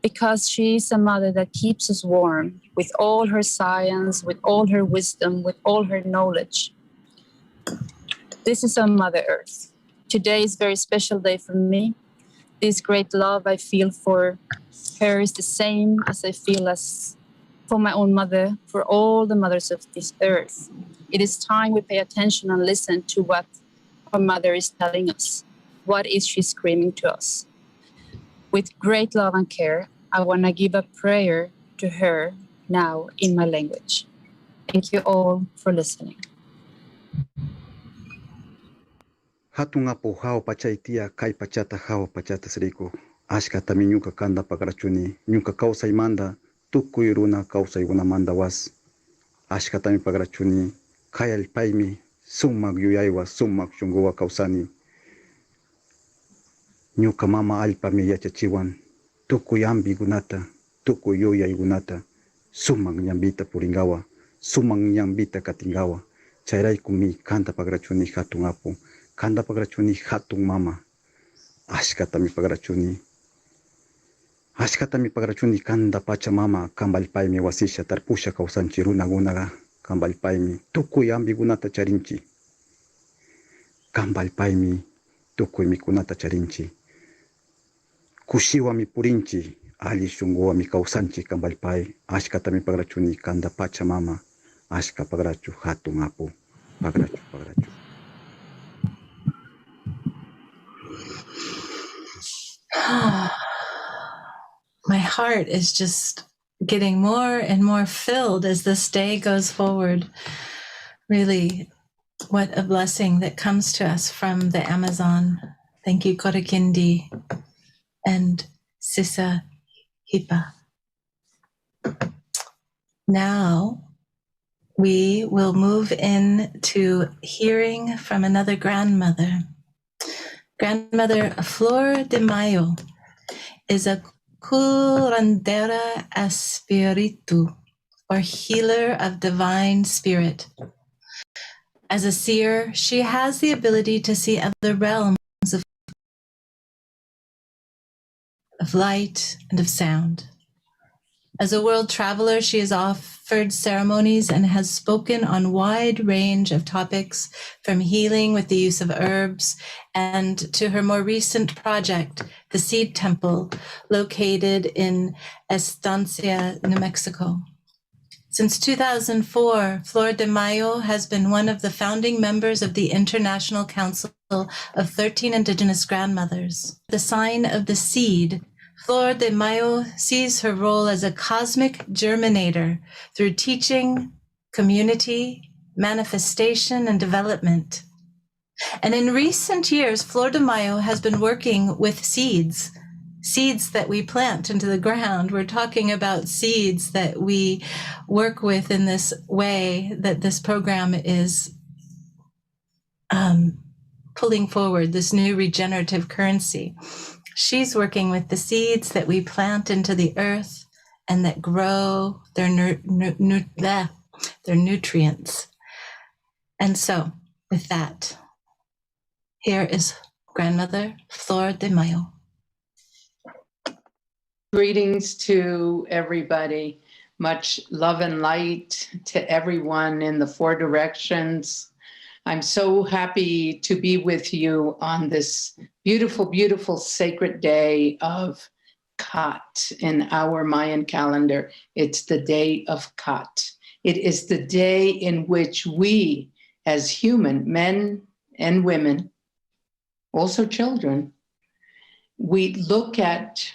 because she is a mother that keeps us warm with all her science, with all her wisdom, with all her knowledge. This is our Mother Earth. Today is a very special day for me. This great love I feel for her is the same as I feel as for my own mother, for all the mothers of this earth. It is time we pay attention and listen to what our mother is telling us. What is she screaming to us? With great love and care, I want to give a prayer to her now in my language. Thank you all for listening. Hatunga po hao pachaitia kai pachata hao pachata sriko. Ashka tami nyuka kanda pagrachuni. Nyuka kausa imanda tuku iruna kausa iguna manda was. Ashka tami pagrachuni. Kaya alpaimi summak yuyaiwa summak shunguwa kausani. Nyuka mama alpa mi yachachiwan. Tuku yambi gunata. Tuku yoya igunata. Summak nyambita puringawa. Summak nyambita katingawa. Chairai kumi kanda pagrachuni hatungapo. Kanda pagrachuni hatung mama. Ashkata mi pagrachuni. Ashkata mi pagrachuni kanda pacha mama. Kambalpai mi wasisha tarpusha kausanchi runa gunaga. Kambalpai mi tuku yambi gunata charinchi. Kambalpai mi tuku mi kunata charinchi. Kushiwa mi purinchi. Ali shungoa mi kausanchi kambalpai. Ashkata mi pagrachuni kanda pacha mama. Ashka pagrachu hatung apu. Pagrachu. My heart is just getting more and more filled as this day goes forward. Really, what a blessing that comes to us from the Amazon. Thank you, Korakindi and Sisa Hypha. Now we will move into hearing from another grandmother. Grandmother Flor de Mayo is a curandera espiritu, or healer of divine spirit. As a seer, she has the ability to see other realms of light and of sound. As a world traveler, she has offered ceremonies and has spoken on a wide range of topics, from healing with the use of herbs and to her more recent project, the Seed Temple, located in Estancia, New Mexico. Since 2004, Flor de Mayo has been one of the founding members of the International Council of 13 Indigenous Grandmothers. The sign of the seed, Flor de Mayo sees her role as a cosmic germinator through teaching, community, manifestation, and development. And in recent years, Flor de Mayo has been working with seeds that we plant into the ground. We're talking about seeds that we work with in this way that this program is pulling forward, this new regenerative currency. She's working with the seeds that we plant into the earth and that grow their nutrients. And so, with that, here is Grandmother Flor de Mayo. Greetings to everybody. Much love and light to everyone in the four directions. I'm so happy to be with you on this beautiful, beautiful sacred day of Kat in our Mayan calendar. It's the day of Kat. It is the day in which we, as human, men and women, also children, we look at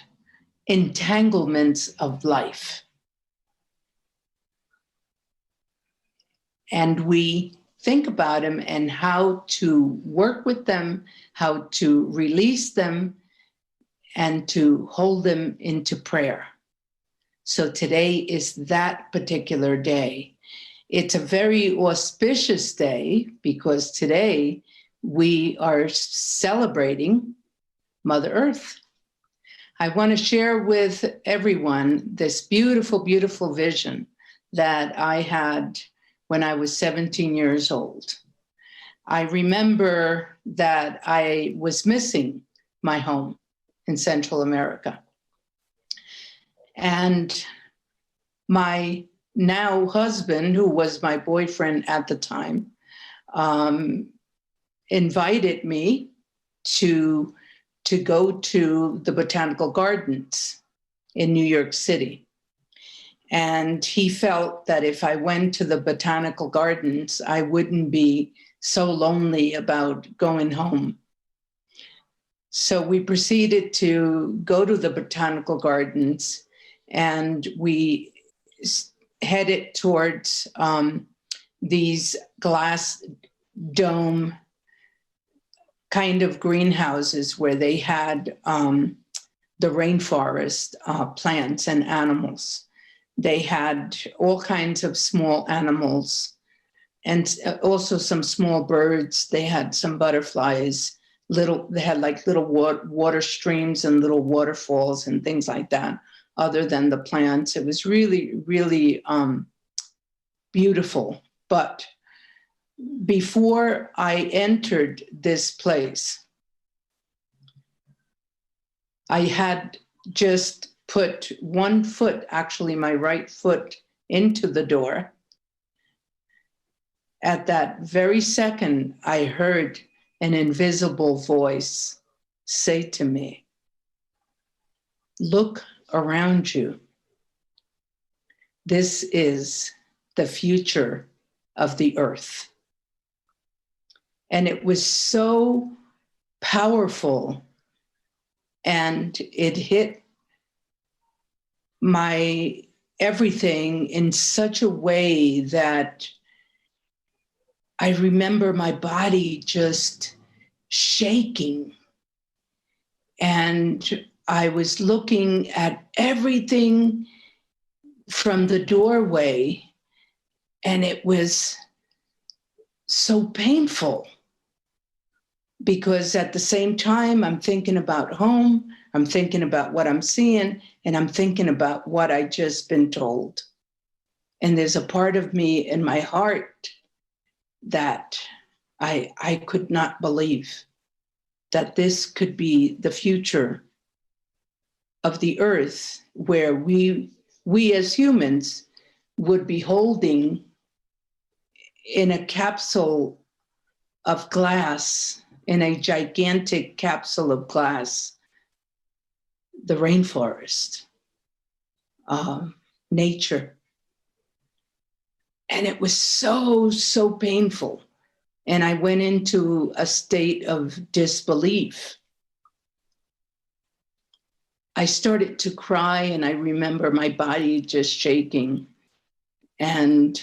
entanglements of life. And we think about them and how to work with them, how to release them, and to hold them into prayer. So today is that particular day. It's a very auspicious day because today we are celebrating Mother Earth. I want to share with everyone this beautiful, beautiful vision that I had when I was 17 years old. I remember that I was missing my home in Central America. And my now husband, who was my boyfriend at the time, invited me to go to the botanical gardens in New York City. And he felt that if I went to the botanical gardens, I wouldn't be so lonely about going home. So we proceeded to go to the botanical gardens, and we headed towards these glass dome kind of greenhouses where they had the rainforest plants and animals. They had all kinds of small animals and also some small birds. They had some butterflies, they had like little water streams and little waterfalls and things like that, other than the plants. It was really, really beautiful. But before I entered this place, I had just put one foot, actually my right foot, into the door. At that very second, I heard an invisible voice say to me, "Look around you. This is the future of the earth." And it was so powerful, and it hit my everything in such a way that I remember my body just shaking. And I was looking at everything from the doorway, and it was so painful. Because at the same time, I'm thinking about home, I'm thinking about what I'm seeing, and I'm thinking about what I just been told. And there's a part of me in my heart that I could not believe that this could be the future of the earth, where we as humans would be holding in a capsule of glass, in a gigantic capsule of glass, the rainforest, nature. And it was so, so painful. And I went into a state of disbelief. I started to cry, and I remember my body just shaking. And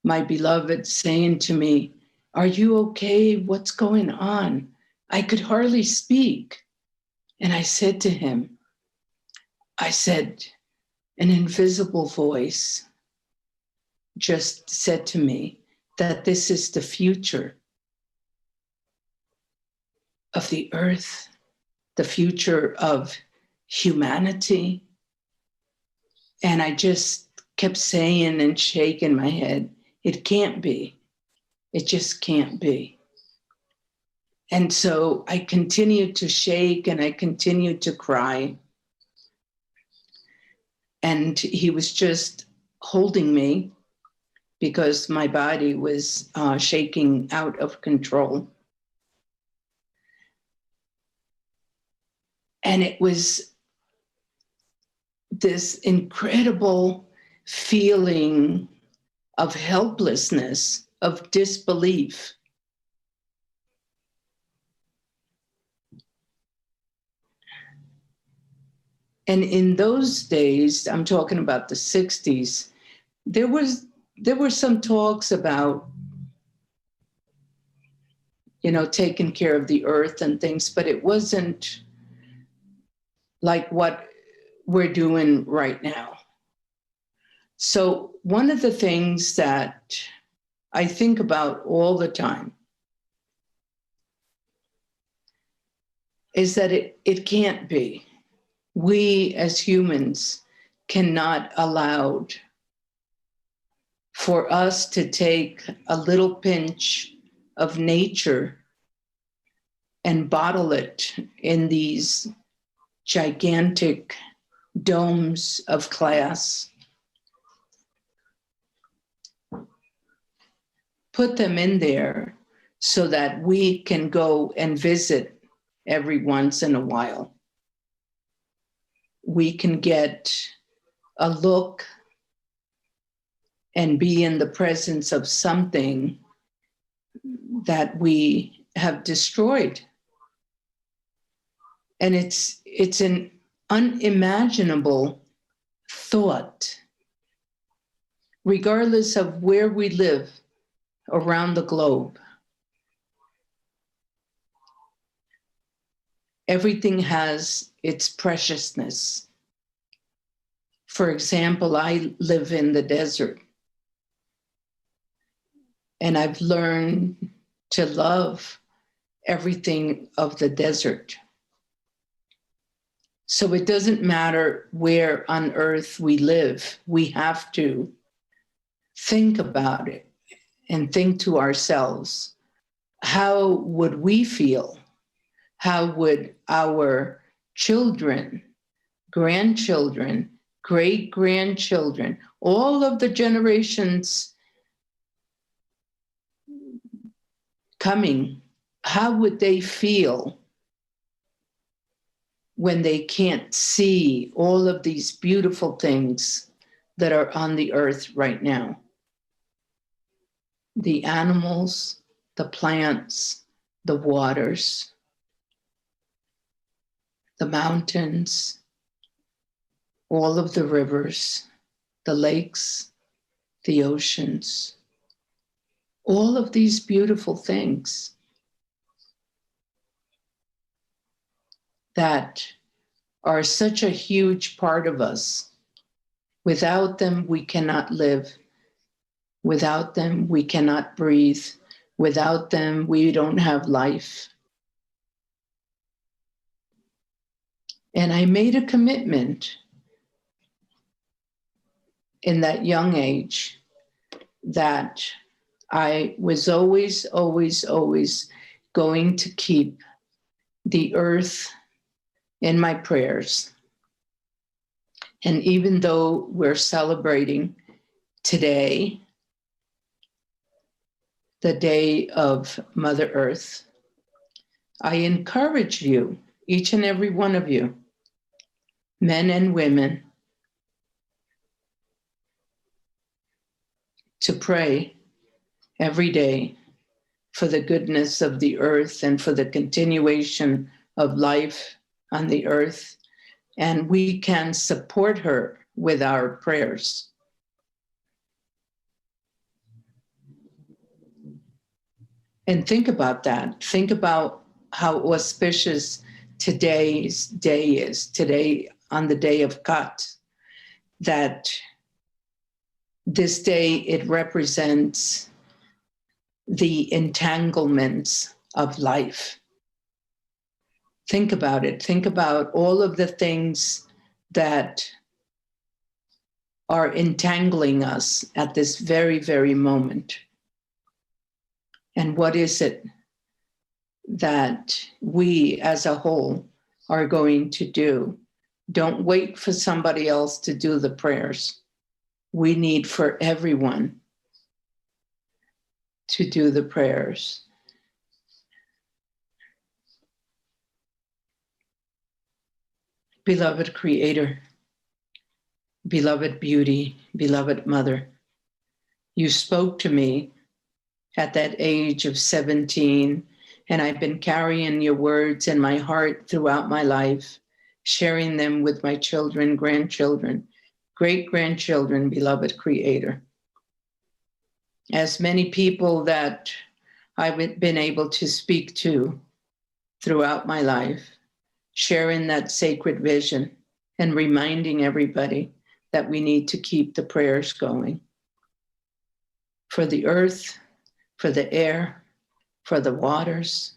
my beloved saying to me, "Are you okay? What's going on?" I could hardly speak. And I said to him, I said, an invisible voice just said to me that this is the future of the earth, the future of humanity, And I just kept saying and shaking my head, it can't be. It just can't be. And so I continued to shake and I continued to cry. And he was just holding me because my body was shaking out of control. And it was this incredible feeling of helplessness, of disbelief. And in those days, I'm talking about the 60s, there were some talks about, you know, taking care of the earth and things, but it wasn't like what we're doing right now. So one of the things that I think about all the time is that it can't be. We as humans cannot allow for us to take a little pinch of nature and bottle it in these gigantic domes of glass. Put them in there so that we can go and visit every once in a while. We can get a look and be in the presence of something that we have destroyed. And it's an unimaginable thought, regardless of where we live around the globe. Everything has its preciousness. For example, I live in the desert, and I've learned to love everything of the desert. So it doesn't matter where on earth we live, we have to think about it and think to ourselves, how would we feel? How would our children, grandchildren, great-grandchildren, all of the generations coming, how would they feel when they can't see all of these beautiful things that are on the earth right now? The animals, the plants, the waters, the mountains, all of the rivers, the lakes, the oceans, all of these beautiful things that are such a huge part of us. Without them, we cannot live. Without them, we cannot breathe. Without them, we don't have life. And I made a commitment in that young age that I was always, always, always going to keep the earth in my prayers. And even though we're celebrating today, the day of Mother Earth, I encourage you, each and every one of you, men and women, to pray every day for the goodness of the earth and for the continuation of life on the earth. And we can support her with our prayers. And think about that. Think about how auspicious today's day is, today on the day of Kat, that this day it represents the entanglements of life. Think about it. Think about all of the things that are entangling us at this very, very moment. And what is it that we as a whole are going to do? Don't wait for somebody else to do the prayers. We need for everyone to do the prayers. Beloved Creator, beloved Beauty, beloved Mother, you spoke to me at that age of 17, and I've been carrying your words in my heart throughout my life, sharing them with my children, grandchildren, great-grandchildren, beloved Creator. As many people that I've been able to speak to throughout my life, sharing that sacred vision and reminding everybody that we need to keep the prayers going for the earth, for the air, for the waters,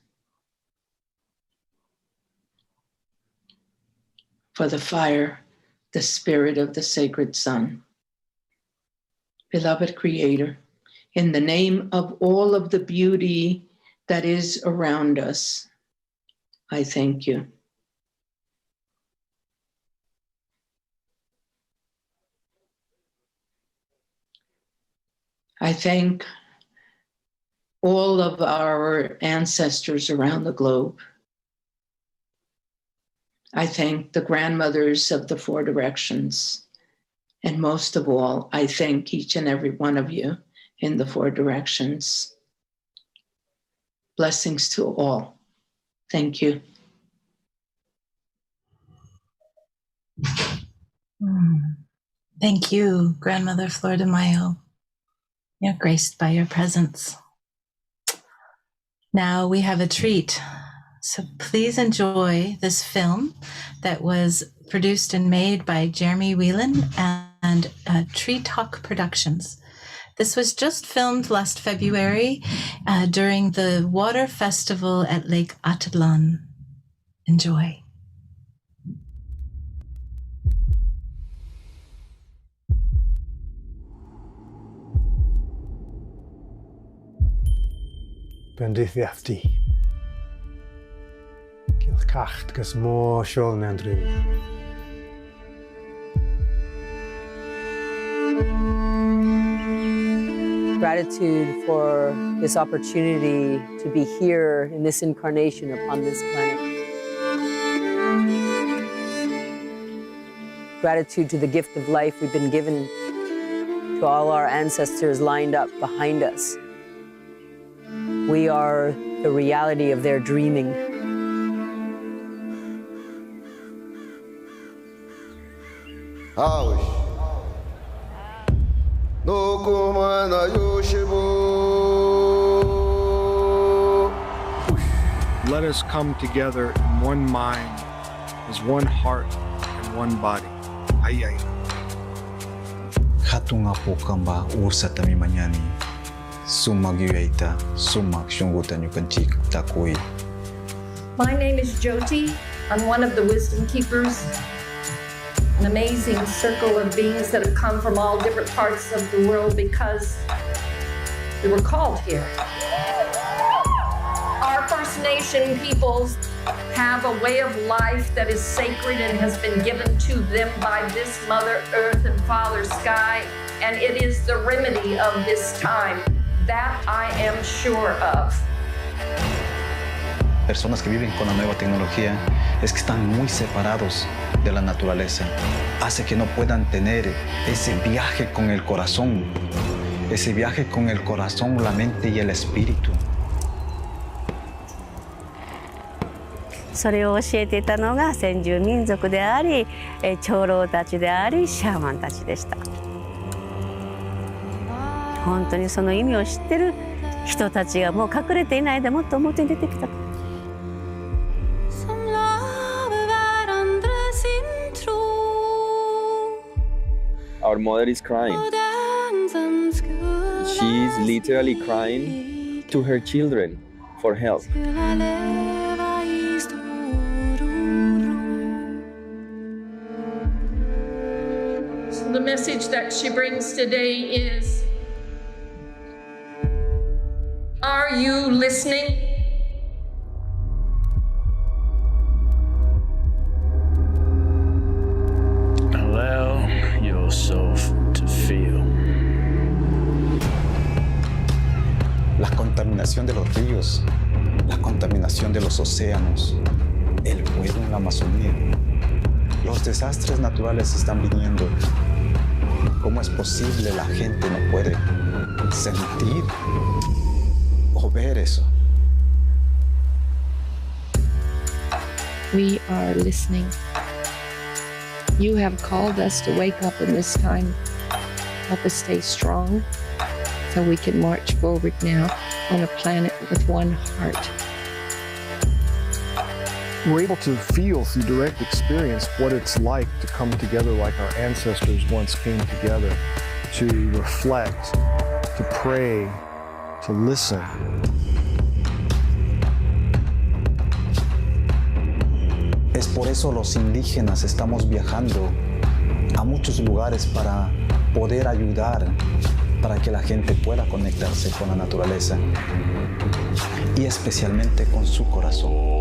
for the fire, the spirit of the sacred sun. Beloved Creator, in the name of all of the beauty that is around us, I thank you. I thank all of our ancestors around the globe. I thank the grandmothers of the four directions. And most of all, I thank each and every one of you in the four directions. Blessings to all. Thank you. Thank you, Grandmother Flor de Mayo. You're graced by your presence. Now we have a treat. So please enjoy this film that was produced and made by Jeremy Whelan and Tree Talk Productions. This was just filmed last February during the Water Festival at Lake Atitlan. Enjoy. Bendithiafti. Gilcacht gus mór siol nandru. Gratitude for this opportunity to be here in this incarnation upon this planet. Gratitude to the gift of life we've been given, to all our ancestors lined up behind us. We are the reality of their dreaming. Let us come together in one mind, as one heart and one body. Ay, ay. Hatung apo kamba ursa tami manyani. Sumag yueta, sumag shungutan yukanchik takui. My name is Jyoti. I'm one of the wisdom keepers. An amazing circle of beings that have come from all different parts of the world because we were called here. Our First Nation peoples have a way of life that is sacred and has been given to them by this Mother Earth and Father Sky, and it is the remedy of this time. That I am sure of. Personas que viven con la nueva tecnología es que están muy separados de la naturaleza. Hace que no puedan tener ese viaje con el corazón, la mente y el espíritu. それを教えていたのが先住民族であり、長老たちであり、シャーマンたちでした。本当にその意味を知ってる人たちがもう隠れていないでもっと表に出てきた。Our mother is crying. She's literally crying to her children for help. So the message message that she brings today is, are you listening? Allow yourself to feel. La contaminación de los ríos, la contaminación de los océanos, el fuego en la Amazonía. Los desastres naturales están viniendo. ¿Cómo es posible la gente no puede sentir o ver eso? We are listening. You have called us to wake up in this time. Help us stay strong so we can march forward now on a planet with one heart. We're able to feel through direct experience what it's like to come together like our ancestors once came together, to reflect, to pray, to listen. Es por eso los indígenas estamos viajando a muchos lugares para poder ayudar, para que la gente pueda conectarse con la naturaleza y especialmente con su corazón.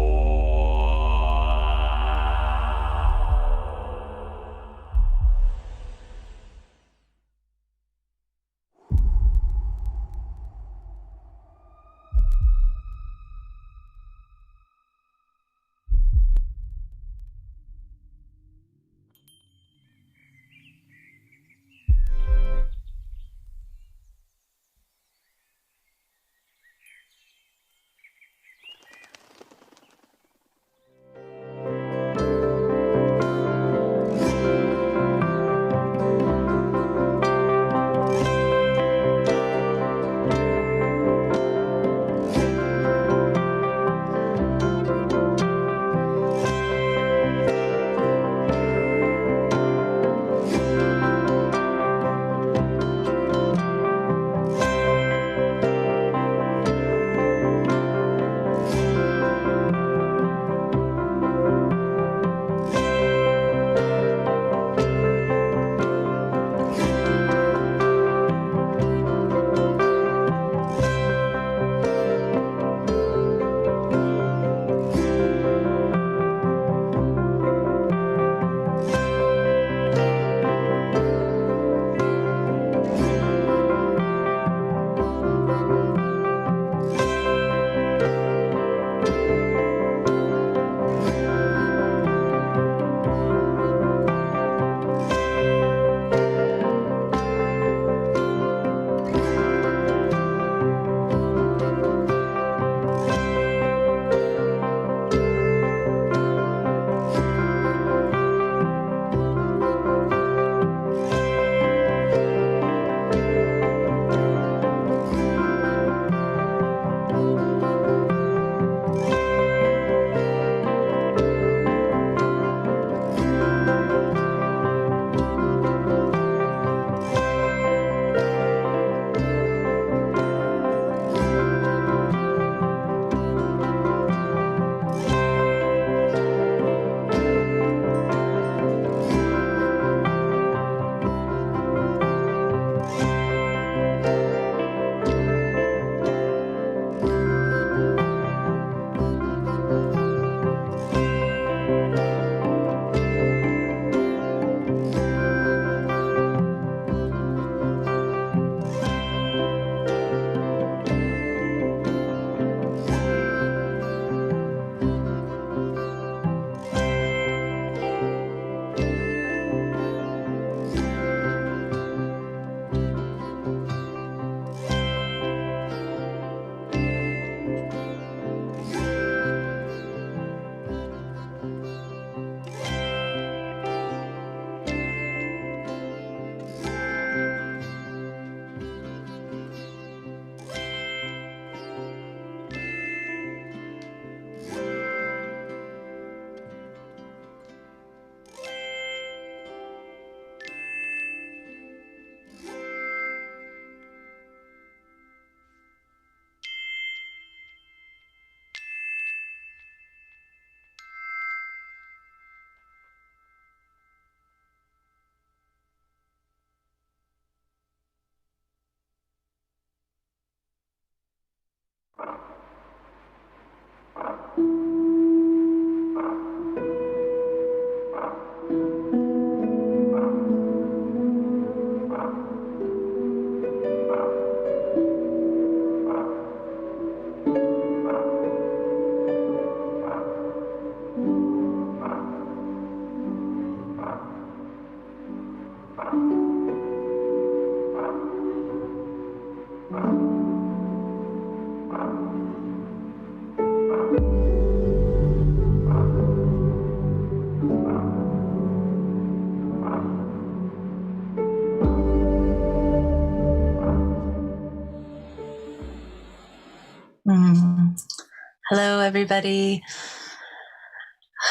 Hello, everybody.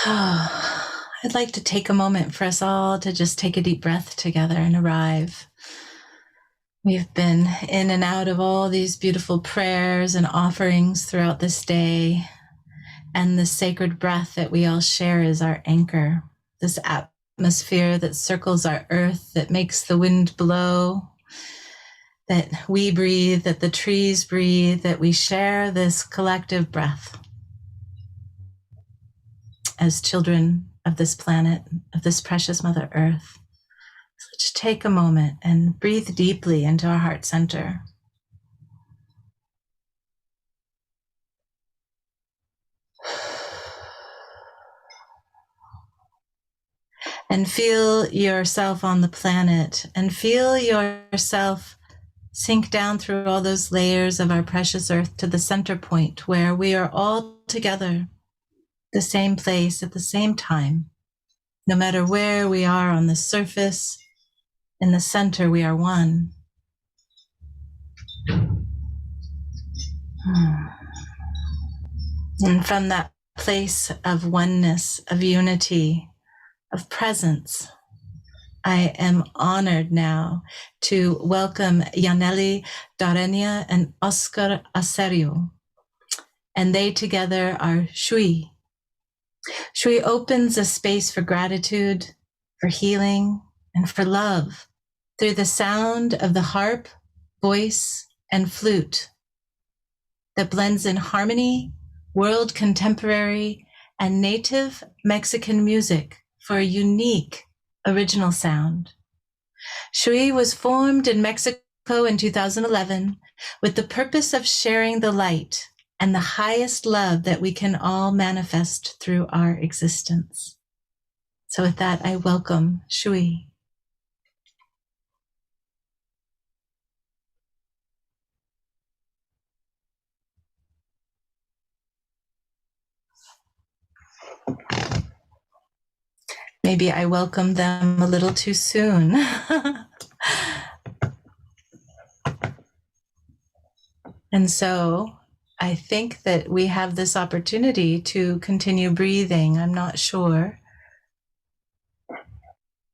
I'd like to take a moment for us all to just take a deep breath together and arrive. We've been in and out of all these beautiful prayers and offerings throughout this day, and the sacred breath that we all share is our anchor, this atmosphere that circles our earth, that makes the wind blow, that we breathe, that the trees breathe, that we share this collective breath as children of this planet, of this precious Mother Earth. So let's take a moment and breathe deeply into our heart center. And feel yourself on the planet, and feel yourself sink down through all those layers of our precious earth to the center point where we are all together, the same place at the same time. No matter where we are on the surface, in the center we are one. And from that place of oneness, of unity, of presence, I am honored now to welcome Yaneli Darenia and Oscar Acerio. And they together are Shui. Shui opens a space for gratitude, for healing, and for love through the sound of the harp, voice, and flute that blends in harmony, world contemporary, and native Mexican music for a unique original sound. Shui was formed in Mexico in 2011 with the purpose of sharing the light and the highest love that we can all manifest through our existence. So with that, I welcome Shui. Maybe I welcomed them a little too soon. And so I think that we have this opportunity to continue breathing. I'm not sure.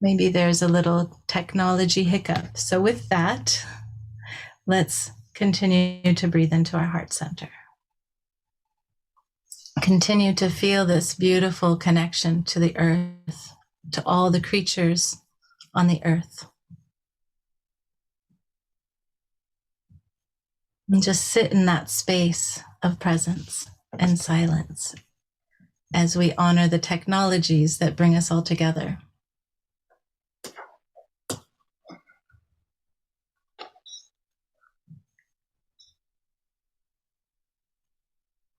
Maybe there's a little technology hiccup. So with that, let's continue to breathe into our heart center. Continue to feel this beautiful connection to the earth, to all the creatures on the earth. And just sit in that space of presence and silence as we honor the technologies that bring us all together.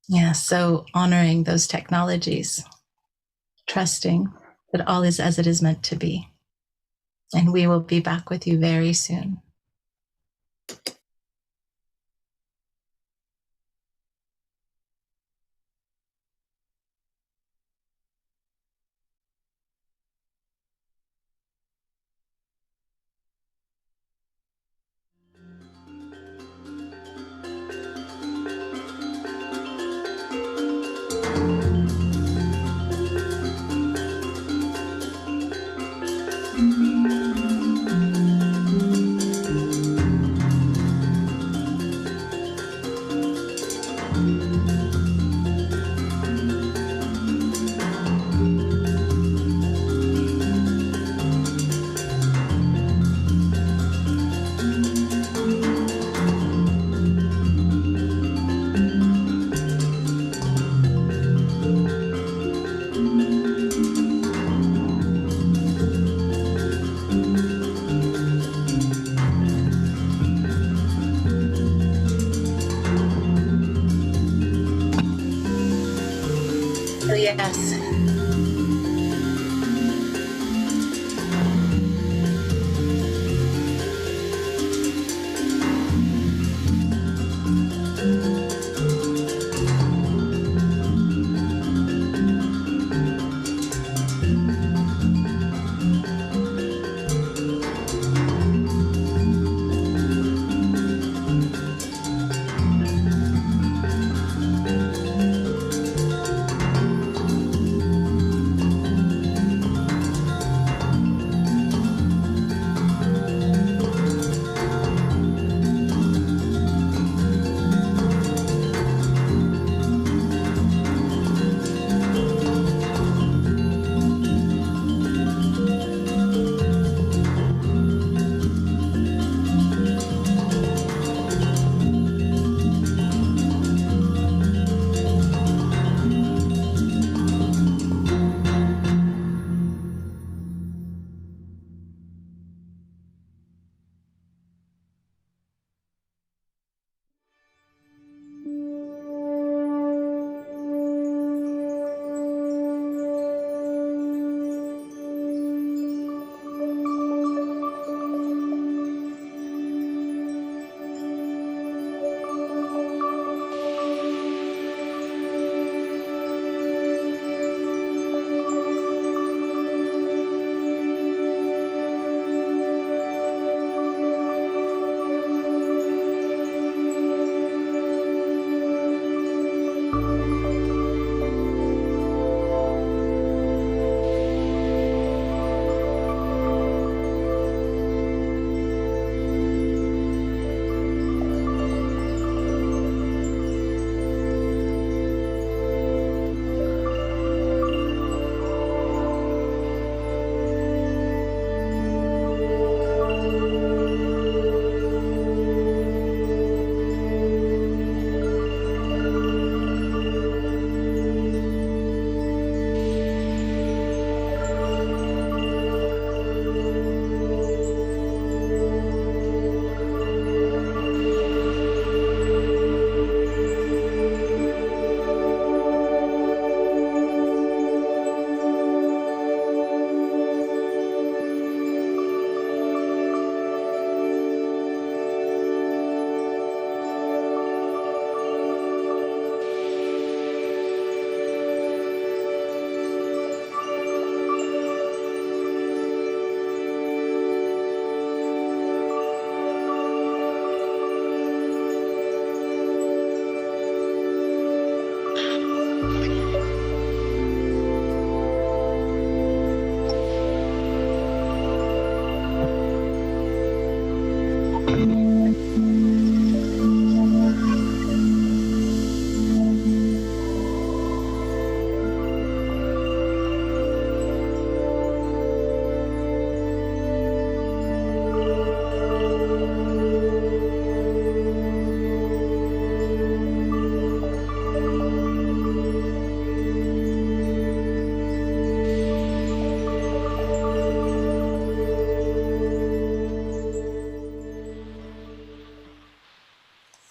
Yeah, so honoring those technologies, trusting that all is as it is meant to be. And we will be back with you very soon. So yes.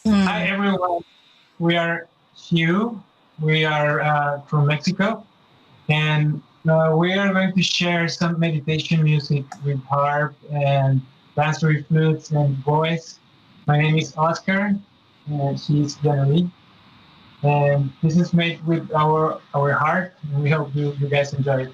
Hi, everyone. We are Sioux. We are from Mexico. And we are going to share some meditation music with harp and raspberry flutes and voice. My name is Oscar, and she's Bethany. And this is made with our heart, and we hope you guys enjoy it.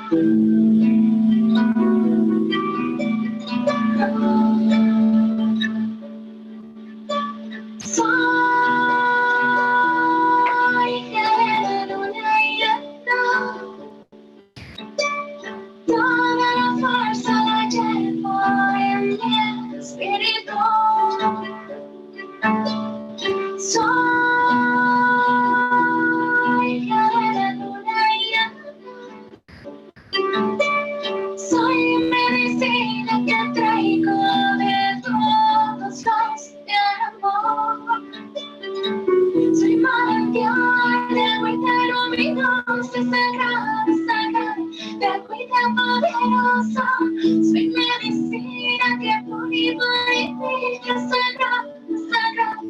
Toda la fuerza la llevo en mi espíritu. Soy hija de la luna llena. Soy medicina que traigo de todos los tiempos. Soy manantial de agüita luminosa, sagrada, sagrada, de agüita poderosa. Soy medicina que purifica, sagrada, sagrada,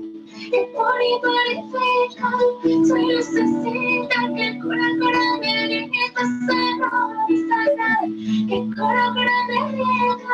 que purifica. Soy lucecita que cura, cura mi herida, sagrada, sagrada, que cura, cura mi herida.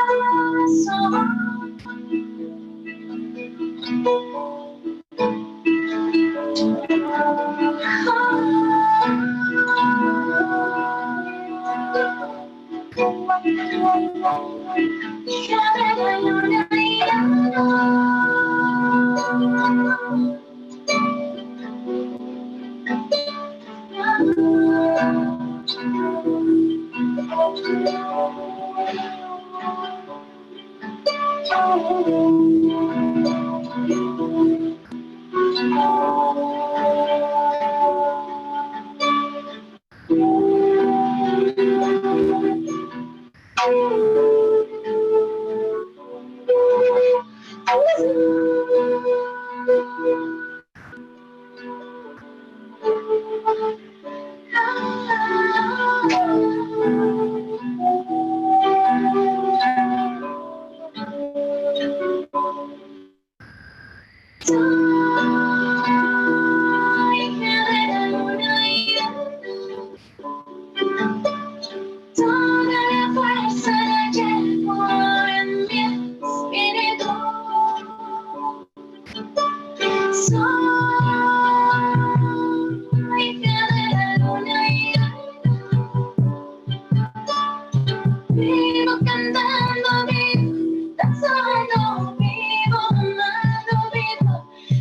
Vivo cantando, vivo danzando, vivo amando, vivo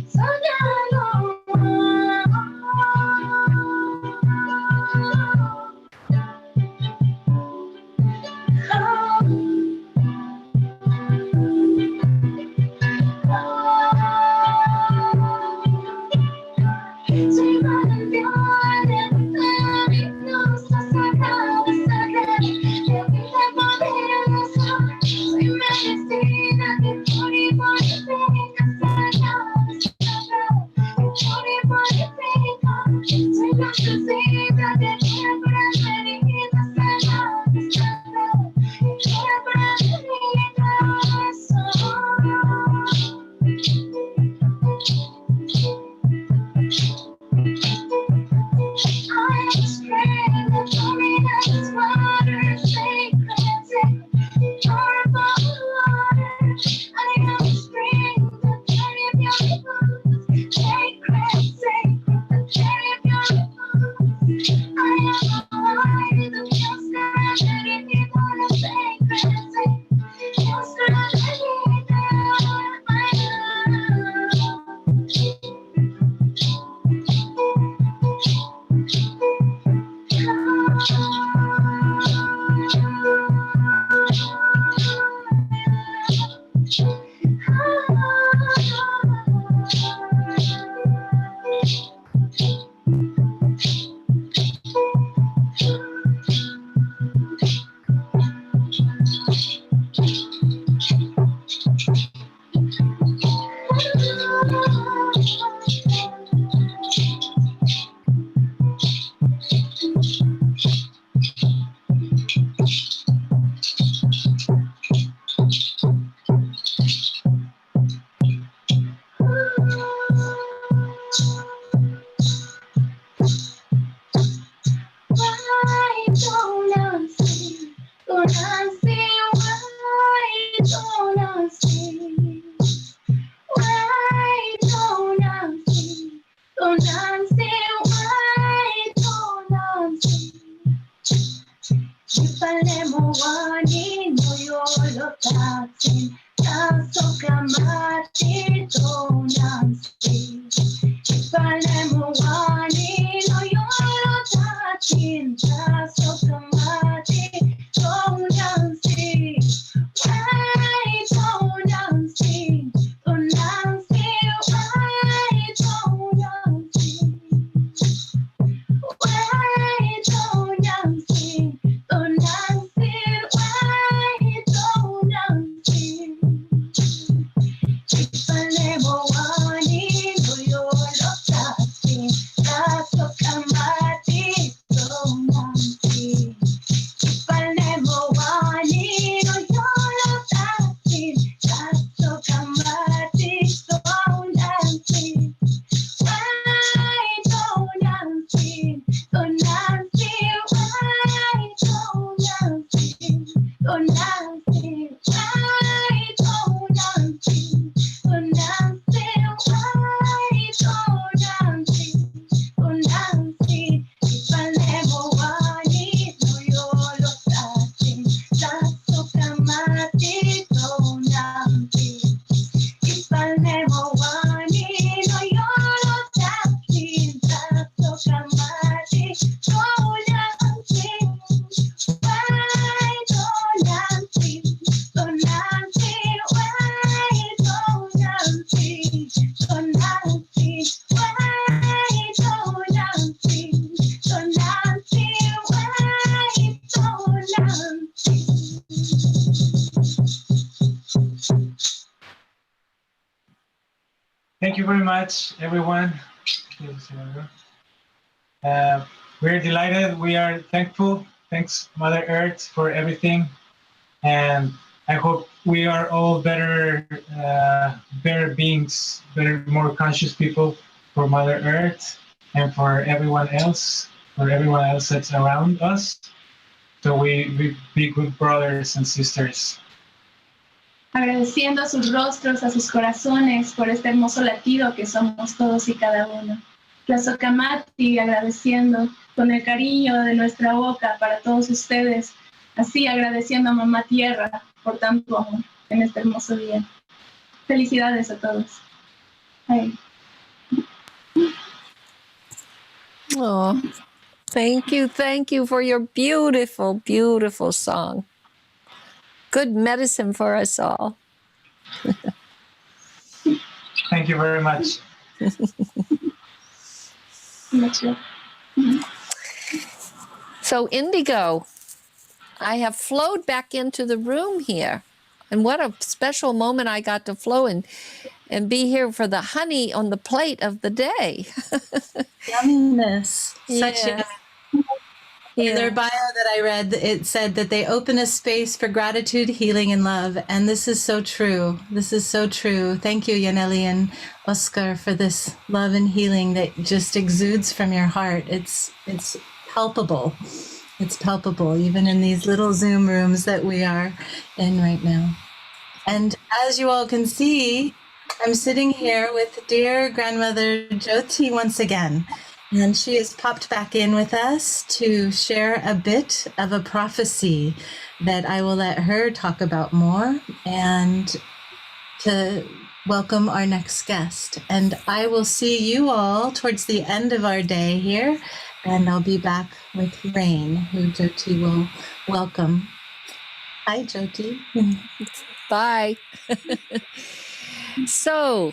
soñando. Soy manantial de luminosa, sagrada, sagrada, de vida poderosa. Soy medicina que purifica, sagrada, sagrada, que purifica. Soy lucecita que cura mi herida, sagrada, sagrada, que cura mi herida. I am spring, the dominant water, sacred, powerful water. I am spring, the very beautiful, sacred, the very beautiful. I am alive Thank you very much, everyone. We're delighted. We are thankful. Thanks, Mother Earth, for everything. And I hope we are all better beings, more conscious people for Mother Earth and for everyone else that's around us. So we be good brothers and sisters. Agradeciendo a sus rostros, a sus corazones por este hermoso latido que somos todos y cada uno. Tlazohcamati, agradeciendo con el cariño de nuestra boca para todos ustedes, así agradeciendo a Mamá Tierra por tanto amor en este hermoso día. Felicidades a todos. Bye. Oh, thank you for your beautiful, beautiful song. Good medicine for us all. Thank you very much. So Indigo, I have flowed back into the room here. And what a special moment I got to flow and be here for the honey on the plate of the day. Yumminess. Yeah. In their bio that I read, it said that they open a space for gratitude, healing, and love. And this is so true. This is so true. Thank you, Yaneli and Oscar, for this love and healing that just exudes from your heart. It's palpable. It's palpable, even in these little Zoom rooms that we are in right now. And as you all can see, I'm sitting here with dear grandmother Jyoti once again. And she has popped back in with us to share a bit of a prophecy that I will let her talk about more and to welcome our next guest. And I will see you all towards the end of our day here, and I'll be back with Rain, who Jyoti will welcome. Hi, Jyoti. Bye. So,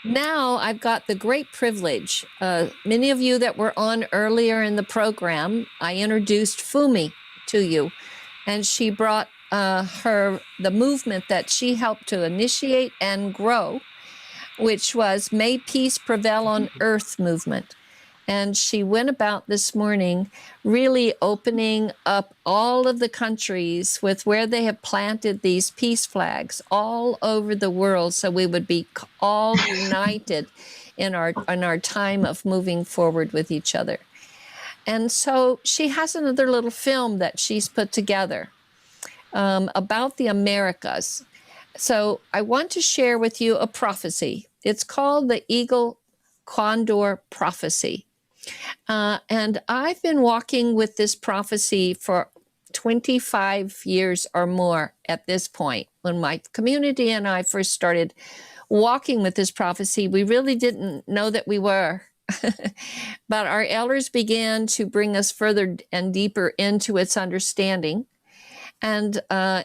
now I've got the great privilege. Many of you that were on earlier in the program, I introduced Fumi to you, and she brought the movement that she helped to initiate and grow, which was May Peace Prevail on Earth movement. And she went about this morning really opening up all of the countries with where they have planted these peace flags all over the world, so we would be all united in our time of moving forward with each other. And so she has another little film that she's put together about the Americas. So I want to share with you a prophecy. It's called the Eagle Condor Prophecy. And I've been walking with this prophecy for 25 years or more at this point. When my community and I first started walking with this prophecy, we really didn't know that we were. But our elders began to bring us further and deeper into its understanding. And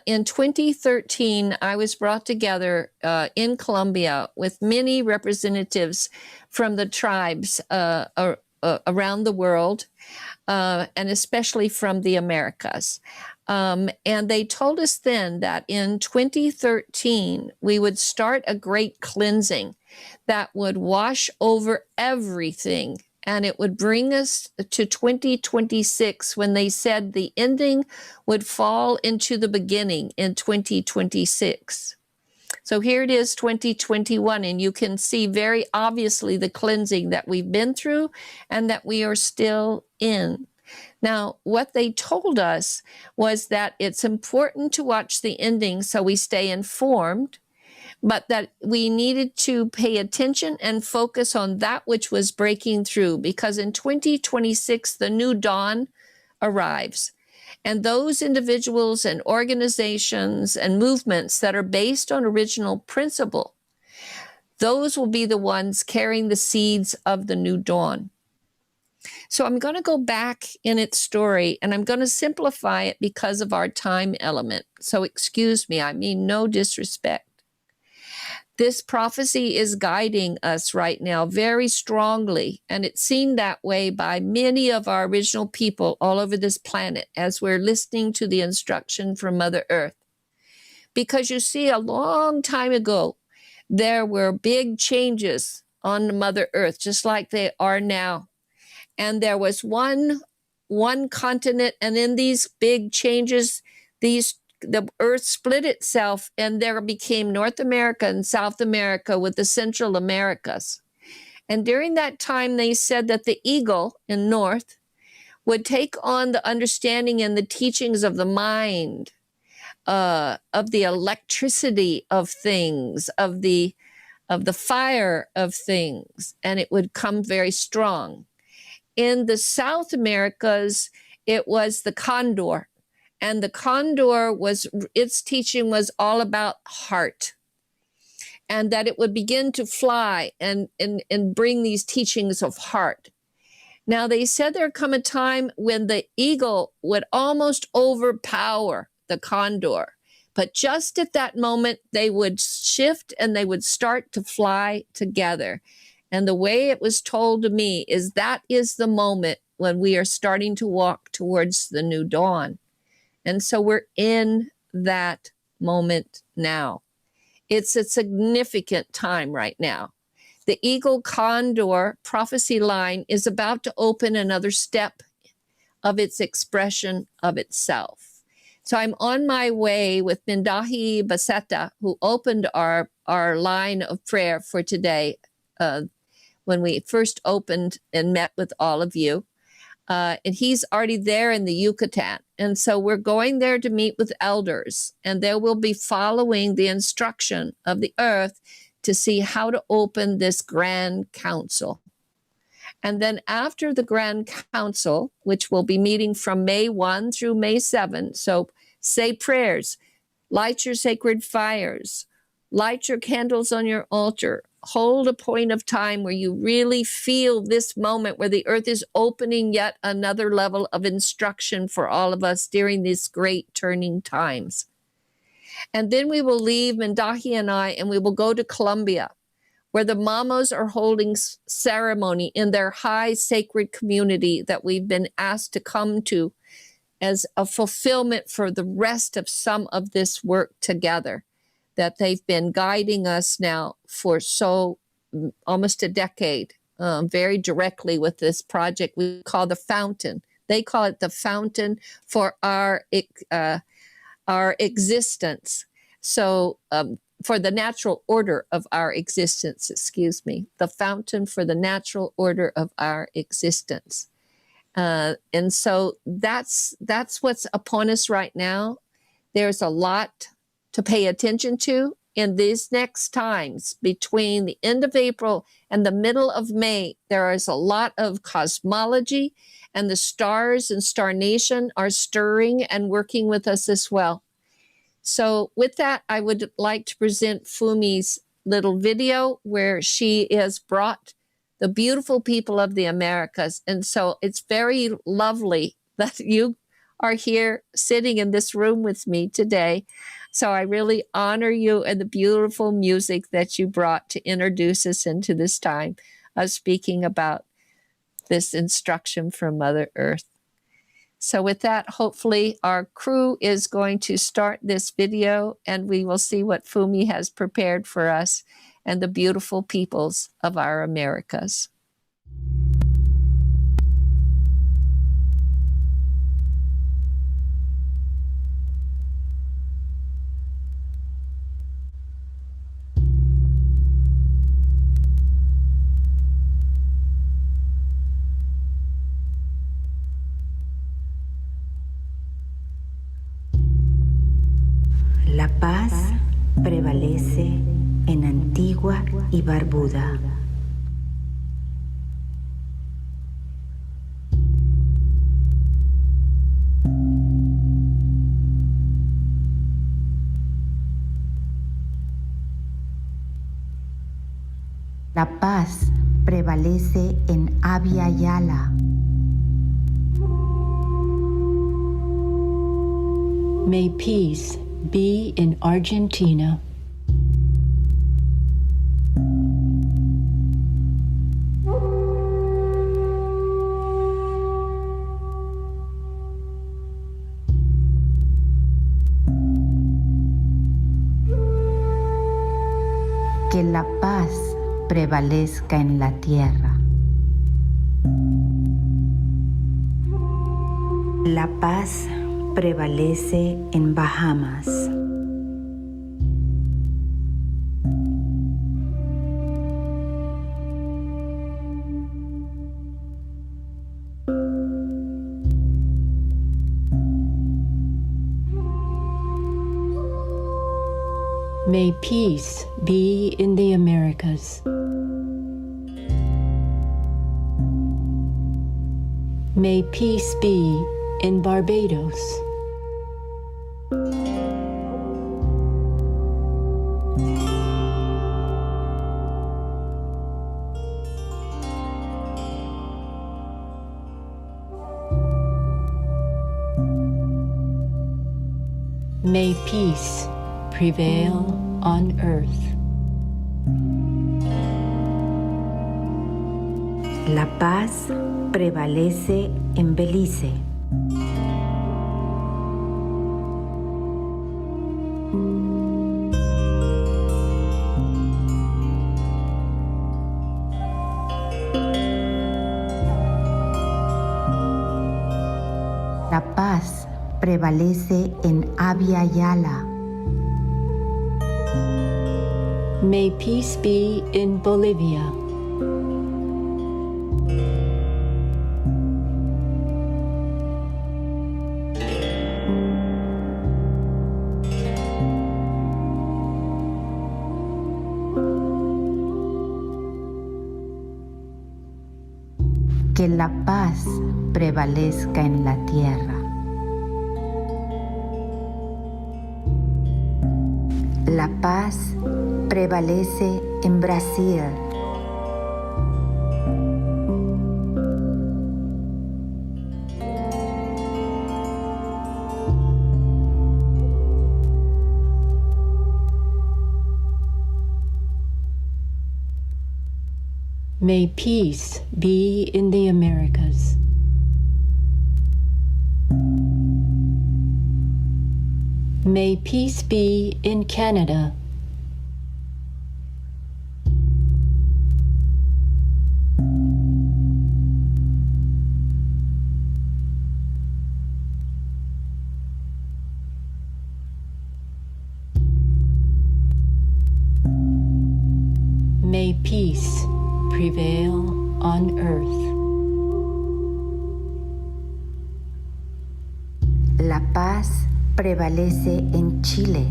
in 2013, I was brought together in Colombia with many representatives from the tribes around the world, and especially from the Americas. And they told us then that in 2013, we would start a great cleansing that would wash over everything. And it would bring us to 2026, when they said the ending would fall into the beginning in 2026. So here it is, 2021, and you can see very obviously the cleansing that we've been through and that we are still in. Now, what they told us was that it's important to watch the ending so we stay informed, but that we needed to pay attention and focus on that which was breaking through, because in 2026, the new dawn arrives. And those individuals and organizations and movements that are based on original principle, those will be the ones carrying the seeds of the new dawn. So I'm going to go back in its story, and I'm going to simplify it because of our time element. So excuse me, I mean no disrespect. This prophecy is guiding us right now very strongly, and it's seen that way by many of our original people all over this planet as we're listening to the instruction from Mother Earth. Because you see, a long time ago, there were big changes on Mother Earth, just like they are now. And there was one continent, and in these big changes, the earth split itself, and there became North America and South America with the Central Americas. And during that time, they said that the eagle in North would take on the understanding and the teachings of the mind, of the electricity of things, of the fire of things, and it would come very strong. In the South Americas, it was the condor. And the condor its teaching was all about heart, and that it would begin to fly and bring these teachings of heart. Now, they said there would come a time when the eagle would almost overpower the condor, but just at that moment, they would shift and they would start to fly together. And the way it was told to me is that is the moment when we are starting to walk towards the new dawn. And so we're in that moment now. It's a significant time right now. The eagle condor prophecy line is about to open another step of its expression of itself. So I'm on my way with Mindahi Bastida, who opened our line of prayer for today when we first opened and met with all of you. And he's already there in the Yucatan. And so we're going there to meet with elders, and they will be following the instruction of the earth to see how to open this grand council. And then after the grand council, which will be meeting from May 1 through May 7, so say prayers, light your sacred fires, light your candles on your altar, hold a point of time where you really feel this moment where the earth is opening yet another level of instruction for all of us during these great turning times. And then we will leave, Mindahi and I, and we will go to Colombia, where the mamas are holding ceremony in their high sacred community that we've been asked to come to as a fulfillment for the rest of some of this work together, that they've been guiding us now for almost a decade, very directly with this project we call the fountain. They call it the fountain for our existence. So for the natural order of our existence, the fountain for the natural order of our existence. And so that's what's upon us right now. There's a lot to pay attention to in these next times between the end of April and the middle of May. There is a lot of cosmology, and the stars and Star Nation are stirring and working with us as well. So with that, I would like to present Fumi's little video where she has brought the beautiful people of the Americas. And so it's very lovely that you are here sitting in this room with me today. So I really honor you and the beautiful music that you brought to introduce us into this time of speaking about this instruction from Mother Earth. So with that, hopefully our crew is going to start this video, and we will see what Fumi has prepared for us and the beautiful peoples of our Americas. prevalece en Antigua y Barbuda. La paz prevalece en Abya Yala. May peace be in Argentina. Que la paz prevalezca en la tierra. La paz prevalece en Bahamas. May peace be in the Americas. May peace be in Barbados. May peace prevail on earth. La paz prevalece en Belice. La paz prevalece en Abya Yala. May peace be in Bolivia. Que la paz prevalezca en la tierra. La paz prevalece en Brasil. May peace be in the Americas. May peace be in Canada. May peace prevail on earth. La paz prevalece en Chile.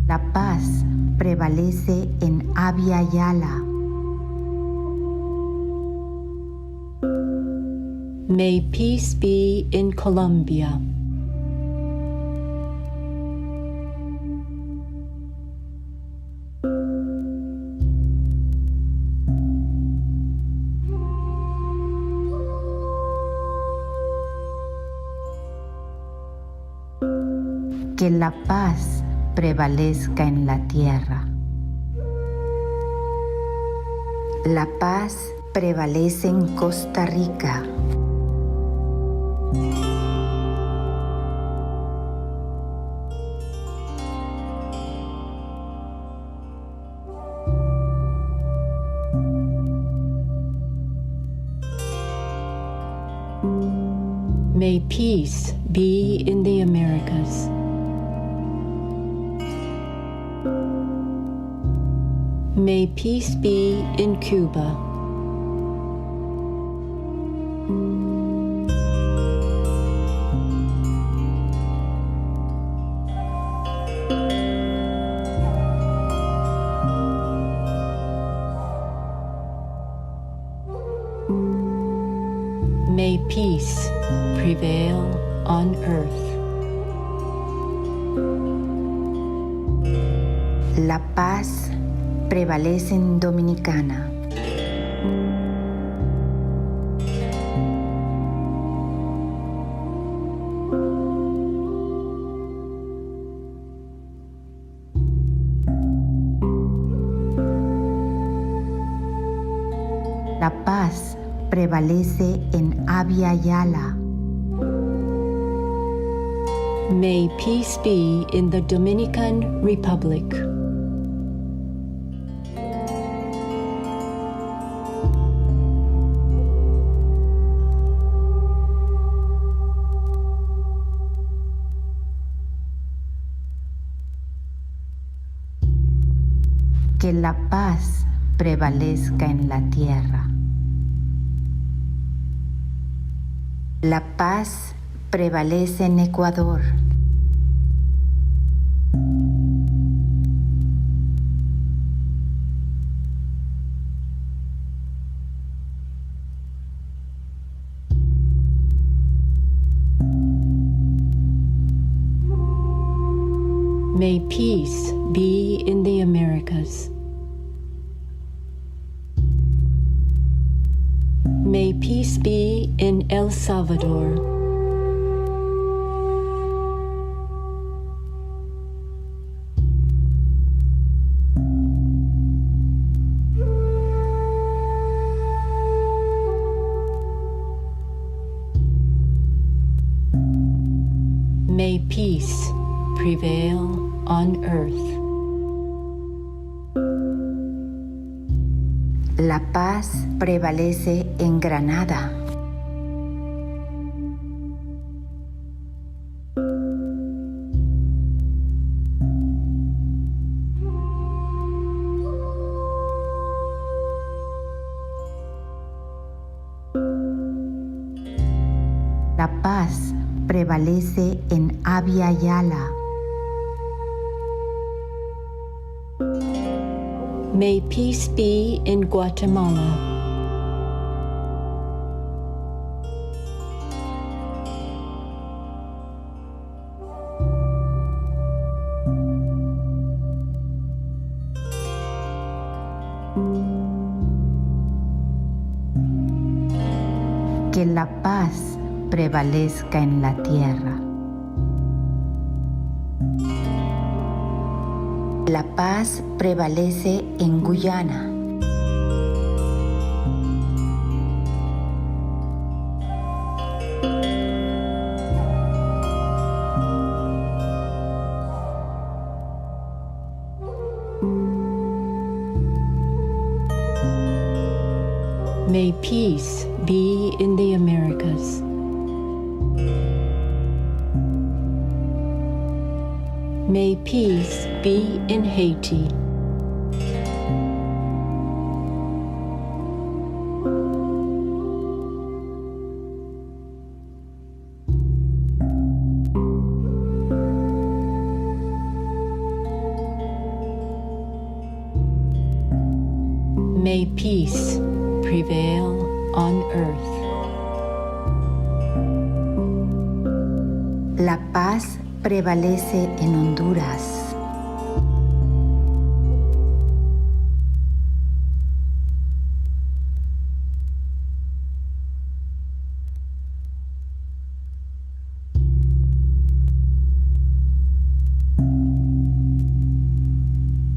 La paz prevalece en Abya Yala. May peace be in Colombia. Que la paz prevalezca en la tierra. La paz prevalece en Costa Rica. May peace be in the Americas. May peace be in Cuba. May peace prevail on earth. La paz prevalece en Dominicana. La paz prevalece en Abya Yala. May peace be in the Dominican Republic. Que la paz prevalezca en la tierra. La paz prevalece en Ecuador. May peace be in the Americas. May peace be in El Salvador. May peace prevail on earth. La paz prevalece en Granada. La paz prevalece en Abya Yala. May peace be in Guatemala. Que la paz prevalezca en la tierra. La paz prevalece en Guyana. May peace be in the Americas. May peace be in Haiti. May peace prevail on earth. La paz prevalece en Honduras.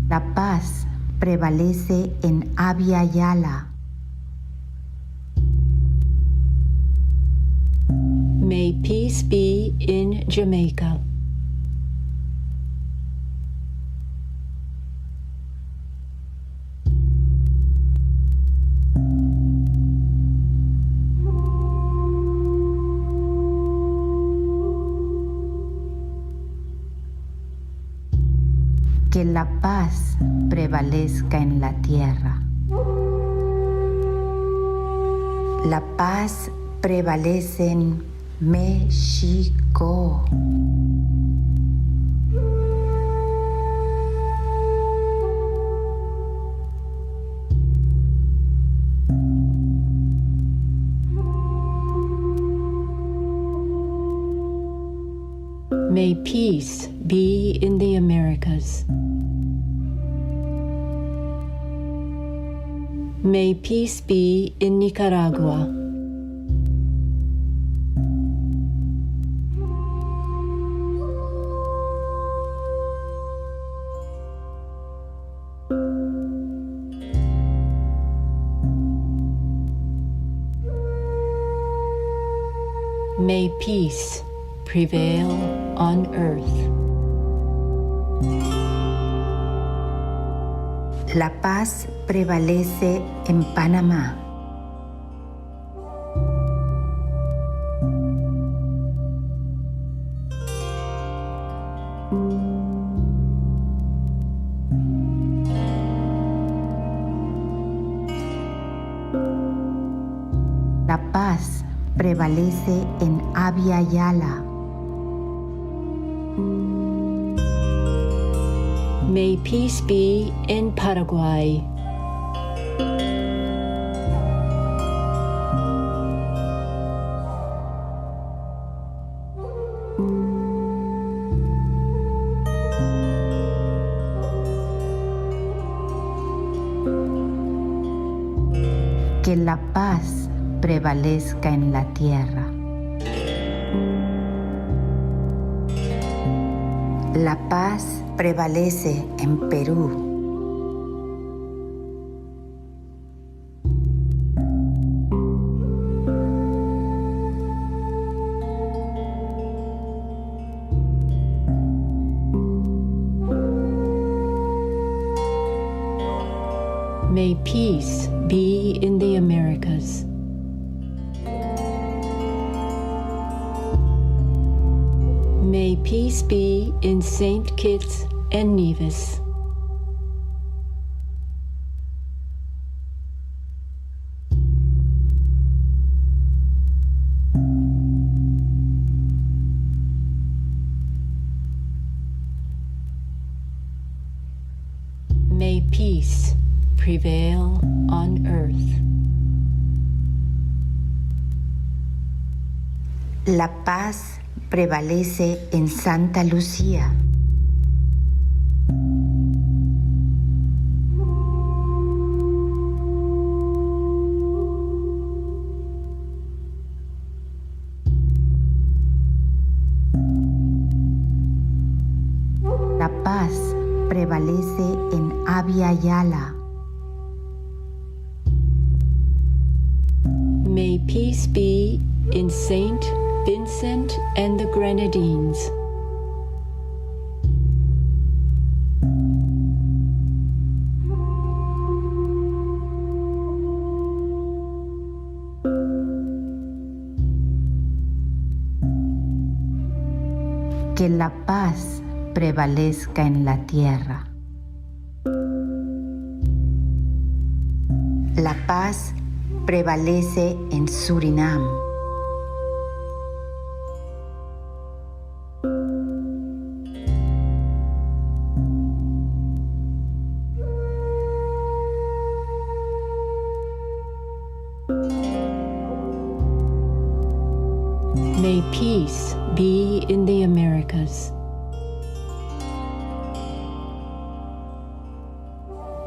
La paz prevalece en Abya Yala. May peace be in Jamaica. Que la paz prevalezca en la tierra. La paz prevalece en México. May peace be in the Americas. May peace be in Nicaragua. May peace prevail on earth. La paz prevalece en Panamá. La paz prevalece en Abya Yala. May peace be in Paraguay. Que la paz prevalezca en la tierra. La paz prevalece en Perú. May peace be in the Americas. May peace be in St. Kitts and Nevis. May peace prevail on earth. La paz prevalece en Santa Lucía. La paz prevalece en Abya Yala. May peace be in Saint Vincent and the Grenadines. Que la paz prevalezca en la tierra. La paz prevalece en Surinam. May peace be in the Americas.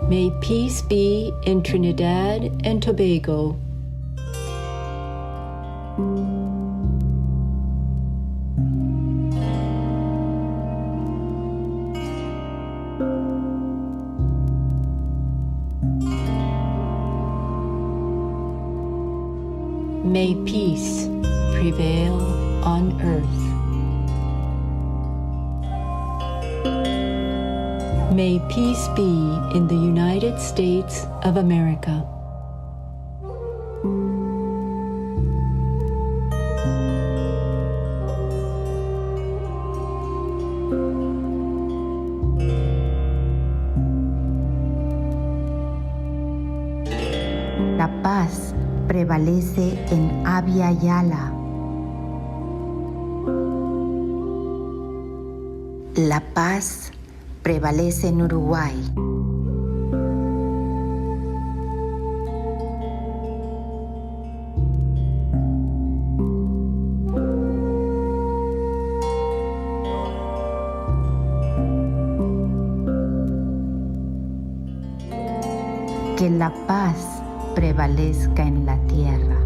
May peace be in Trinidad and Tobago. May peace prevail on earth. May peace be in the United States of America. prevalece en Abya Yala. La paz prevalece en Uruguay. Que la paz prevalezca en la tierra.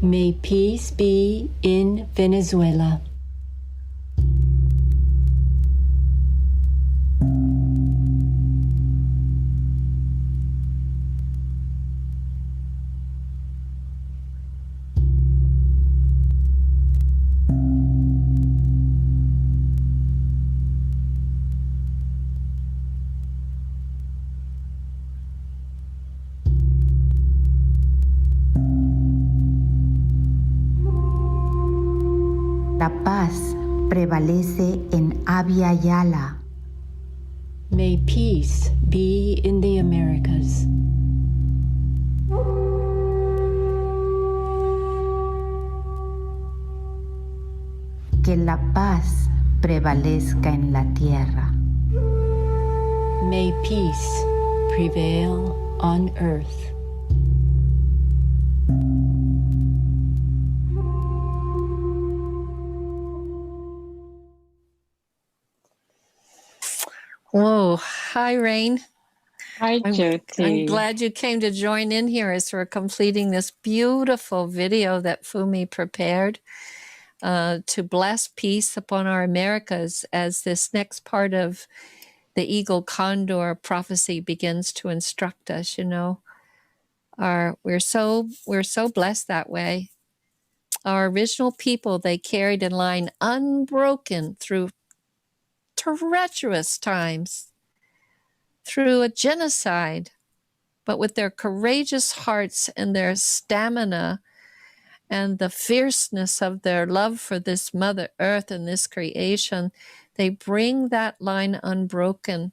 May peace be in Venezuela. La paz prevalece en Abya Yala. May peace be in the Americas. Que la paz prevalezca en la tierra. May peace prevail on earth. Whoa. Hi, Rain. Hi, Jyoti. I'm glad you came to join in here as we're completing this beautiful video that Fumi prepared to bless peace upon our Americas as this next part of the Eagle Condor prophecy begins to instruct us. You know, we're so blessed that way. Our original people, they carried a line unbroken through treacherous times, through a genocide, but with their courageous hearts and their stamina and the fierceness of their love for this Mother Earth and this creation, they bring that line unbroken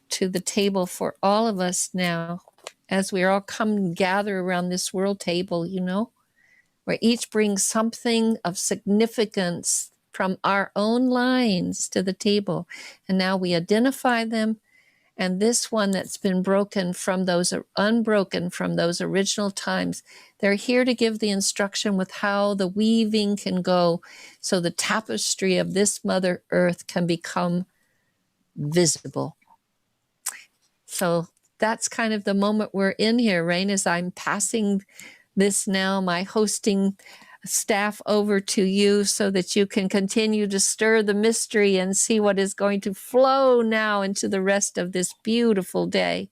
to the table for all of us now as we all come and gather around this world table, you know, where each brings something of significance from our own lines to the table. And now we identify them. And this one that's been broken from those, unbroken from those original times, they're here to give the instruction with how the weaving can go so the tapestry of this Mother Earth can become visible. So that's kind of the moment we're in here, Rain, as I'm passing this now, my hosting staff, over to you so that you can continue to stir the mystery and see what is going to flow now into the rest of this beautiful day.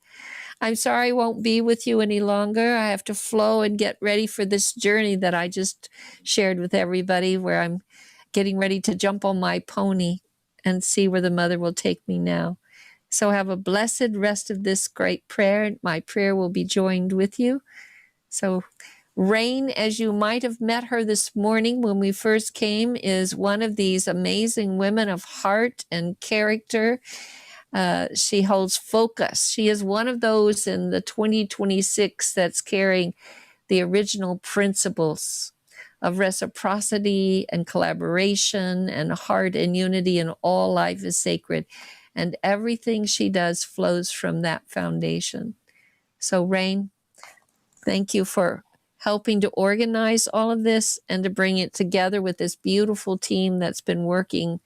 I'm sorry I won't be with you any longer. I have to flow and get ready for this journey that I just shared with everybody, where I'm getting ready to jump on my pony and see where the Mother will take me now. So have a blessed rest of this great prayer. My prayer will be joined with you. So Rain, as you might have met her this morning when we first came, is one of these amazing women of heart and character. She holds focus. She is one of those in the 2026 that's carrying the original principles of reciprocity and collaboration and heart and unity, and all life is sacred. And everything she does flows from that foundation. So Rain, thank you for helping to organize all of this and to bring it together with this beautiful team that's been working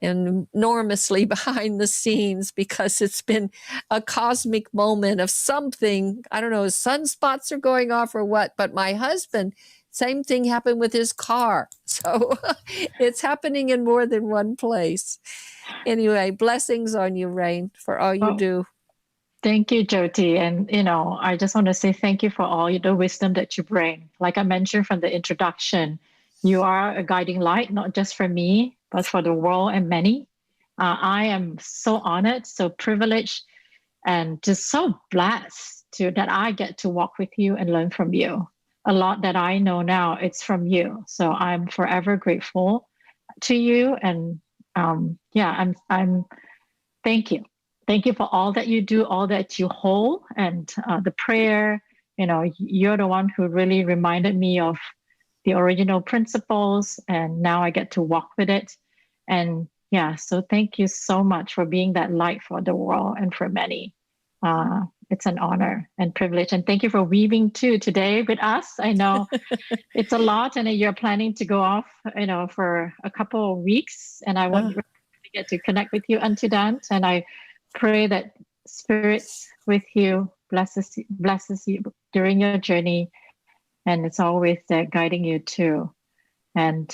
enormously behind the scenes, because it's been a cosmic moment of something. I don't know, sunspots are going off or what, but my husband, same thing happened with his car. So it's happening in more than one place. Anyway, blessings on you, Rain, for all you do. Thank you, Jyoti. And, you know, I just want to say thank you for all the wisdom that you bring. Like I mentioned from the introduction, you are a guiding light, not just for me, but for the world and many. I am so honored, so privileged, and just so blessed that I get to walk with you and learn from you. A lot that I know now, it's from you. So I'm forever grateful to you. And I'm thank you. thank you for all that you do, all that you hold, and the prayer. You're the one who really reminded me of the original principles, and now I get to walk with it. And yeah, so thank you so much for being that light for the world and for many. It's an honor and privilege. And thank you for weaving too today with us. I know it's a lot, and you're planning to go off, for a couple of weeks, and I want to get to connect with you unto that. And I pray that spirits with you blesses you during your journey, and it's always there guiding you too. And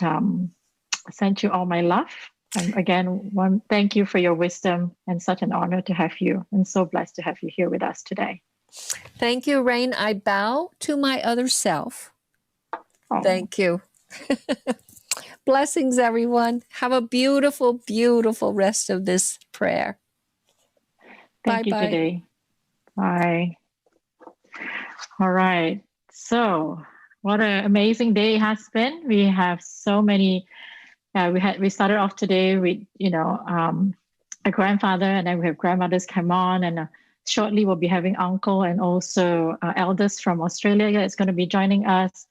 send you all my love. And again, thank you for your wisdom, and such an honor to have you, and so blessed to have you here with us today. Thank you, Rain. I bow to my other self. Oh. Thank you. Blessings, everyone. Have a beautiful, beautiful rest of this prayer. Thank you today. Bye. All right. So what an amazing day it has been. We have so many. We started off today with a grandfather, and then we have grandmothers come on, and shortly we'll be having uncle and also elders from Australia that's going to be joining us.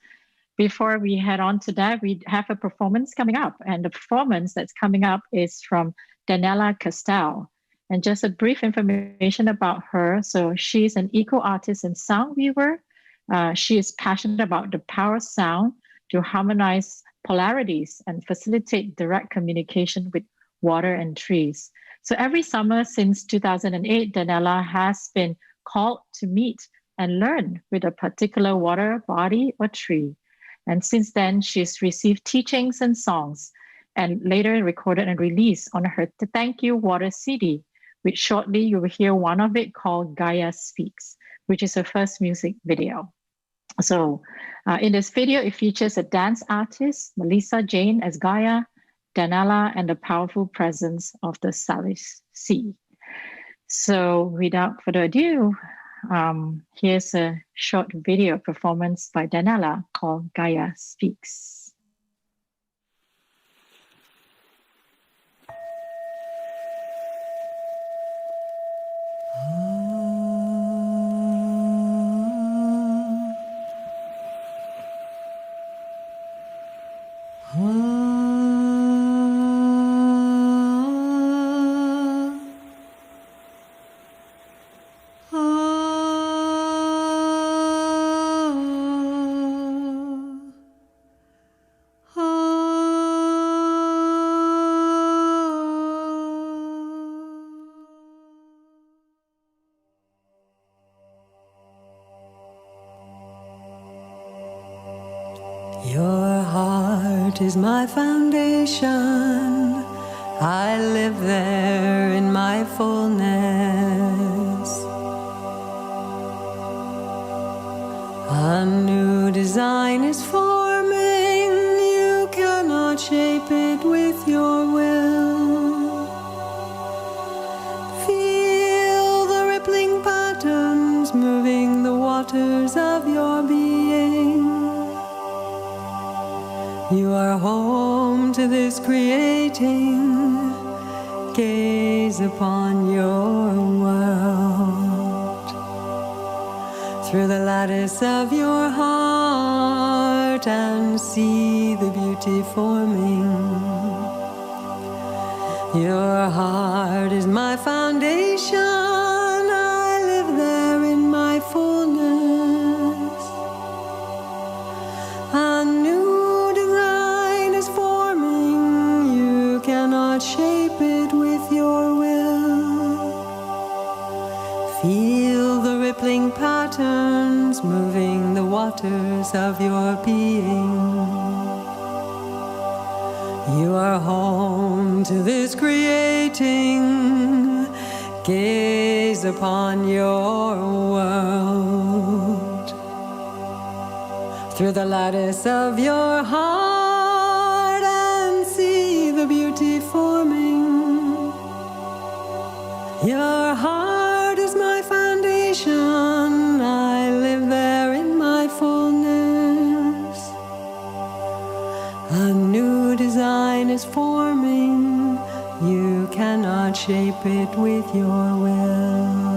Before we head on to that, we have a performance coming up, and the performance that's coming up is from Daniela Castell. And just a brief information about her. So she's an eco-artist and sound weaver. She is passionate about the power of sound to harmonize polarities and facilitate direct communication with water and trees. So every summer since 2008, Daniela has been called to meet and learn with a particular water body or tree. And since then, she's received teachings and songs, and later recorded and released on her Thank You Water CD, which shortly you will hear one of it called Gaia Speaks, which is her first music video. So in this video, it features a dance artist, Melissa Jane as Gaia, Daniela, and the powerful presence of the Salis Sea. So without further ado, here's a short video performance by Daniela called Gaia Speaks. Your heart is my foundation. I live there in my fullness. A new design is forming. You cannot shape it with your will. Feel the rippling patterns moving the waters of your being. You are home to this creating. Gaze upon your world through the lattice of your heart and see the beauty forming. Your heart is my foundation. I live there in my fullness. A new cannot shape it with your will. Feel the rippling patterns moving the waters of your being. You are home to this creating. Gaze upon your world through the lattice of your heart. Beauty forming. Your heart is my foundation. I live there in my fullness. A new design is forming. You cannot shape it with your will.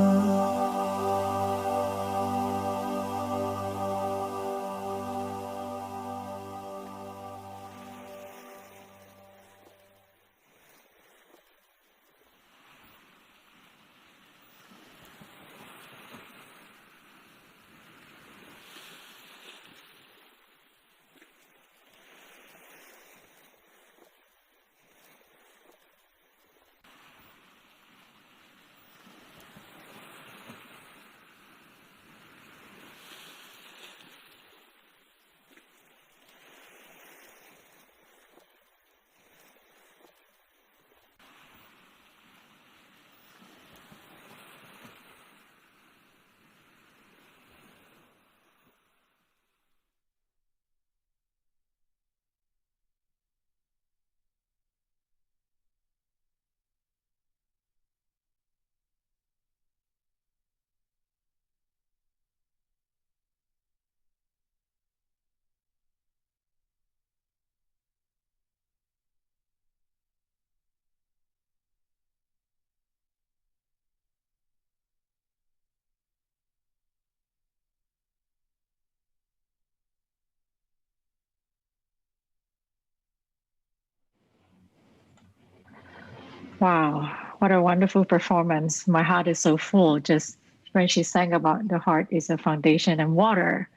Wow, what a wonderful performance. My heart is so full just when she sang about the heart is a foundation and water.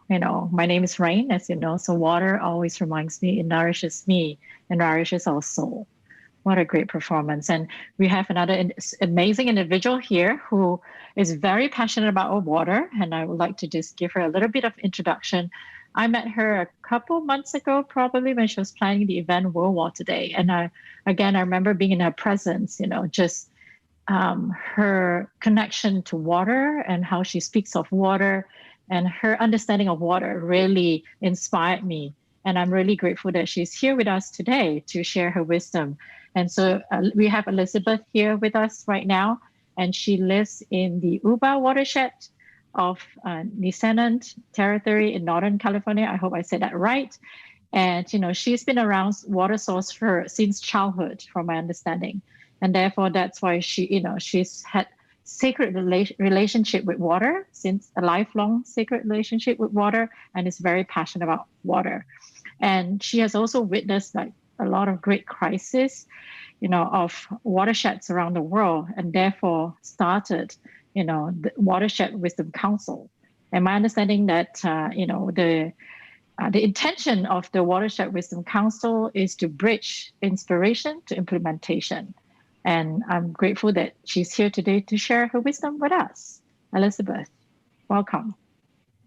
You know, my name is Rain, as you know, so water always reminds me, it nourishes me and nourishes our soul. What a great performance. And we have another amazing individual here who is very passionate about our water. And I would like to just give her a little bit of introduction. I met her a couple months ago, probably when she was planning the event WeWorld today. And I remember being in her presence, you know, just her connection to water and how she speaks of water and her understanding of water really inspired me. And I'm really grateful that she's here with us today to share her wisdom. And so we have Elizabeth here with us right now, and she lives in the Uba watershed of Nisenan territory in Northern California. I hope I said that right. And, you know, she's been around water source since childhood, from my understanding. And therefore, that's why she's had sacred relationship with water, since a lifelong sacred relationship with water, and is very passionate about water. And she has also witnessed like a lot of great crises, you know, of watersheds around the world, and therefore started, you know, the Watershed Wisdom Council. And my understanding that, you know, the intention of the Watershed Wisdom Council is to bridge inspiration to implementation. And I'm grateful that she's here today to share her wisdom with us. Elizabeth, welcome.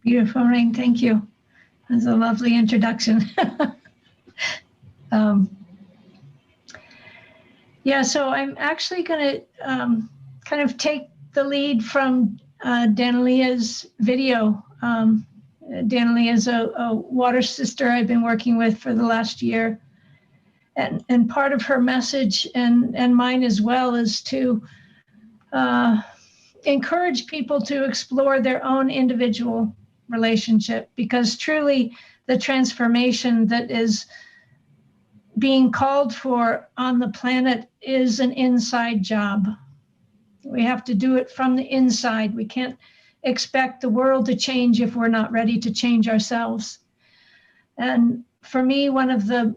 Beautiful, Rain. Thank you. That's a lovely introduction. Yeah, so I'm actually going to kind of take the lead from Danalia's video. Danalia is a water sister I've been working with for the last year. And part of her message and mine as well is to encourage people to explore their own individual relationship, because truly the transformation that is being called for on the planet is an inside job. We have to do it from the inside. We can't expect the world to change if we're not ready to change ourselves. And for me, one of the,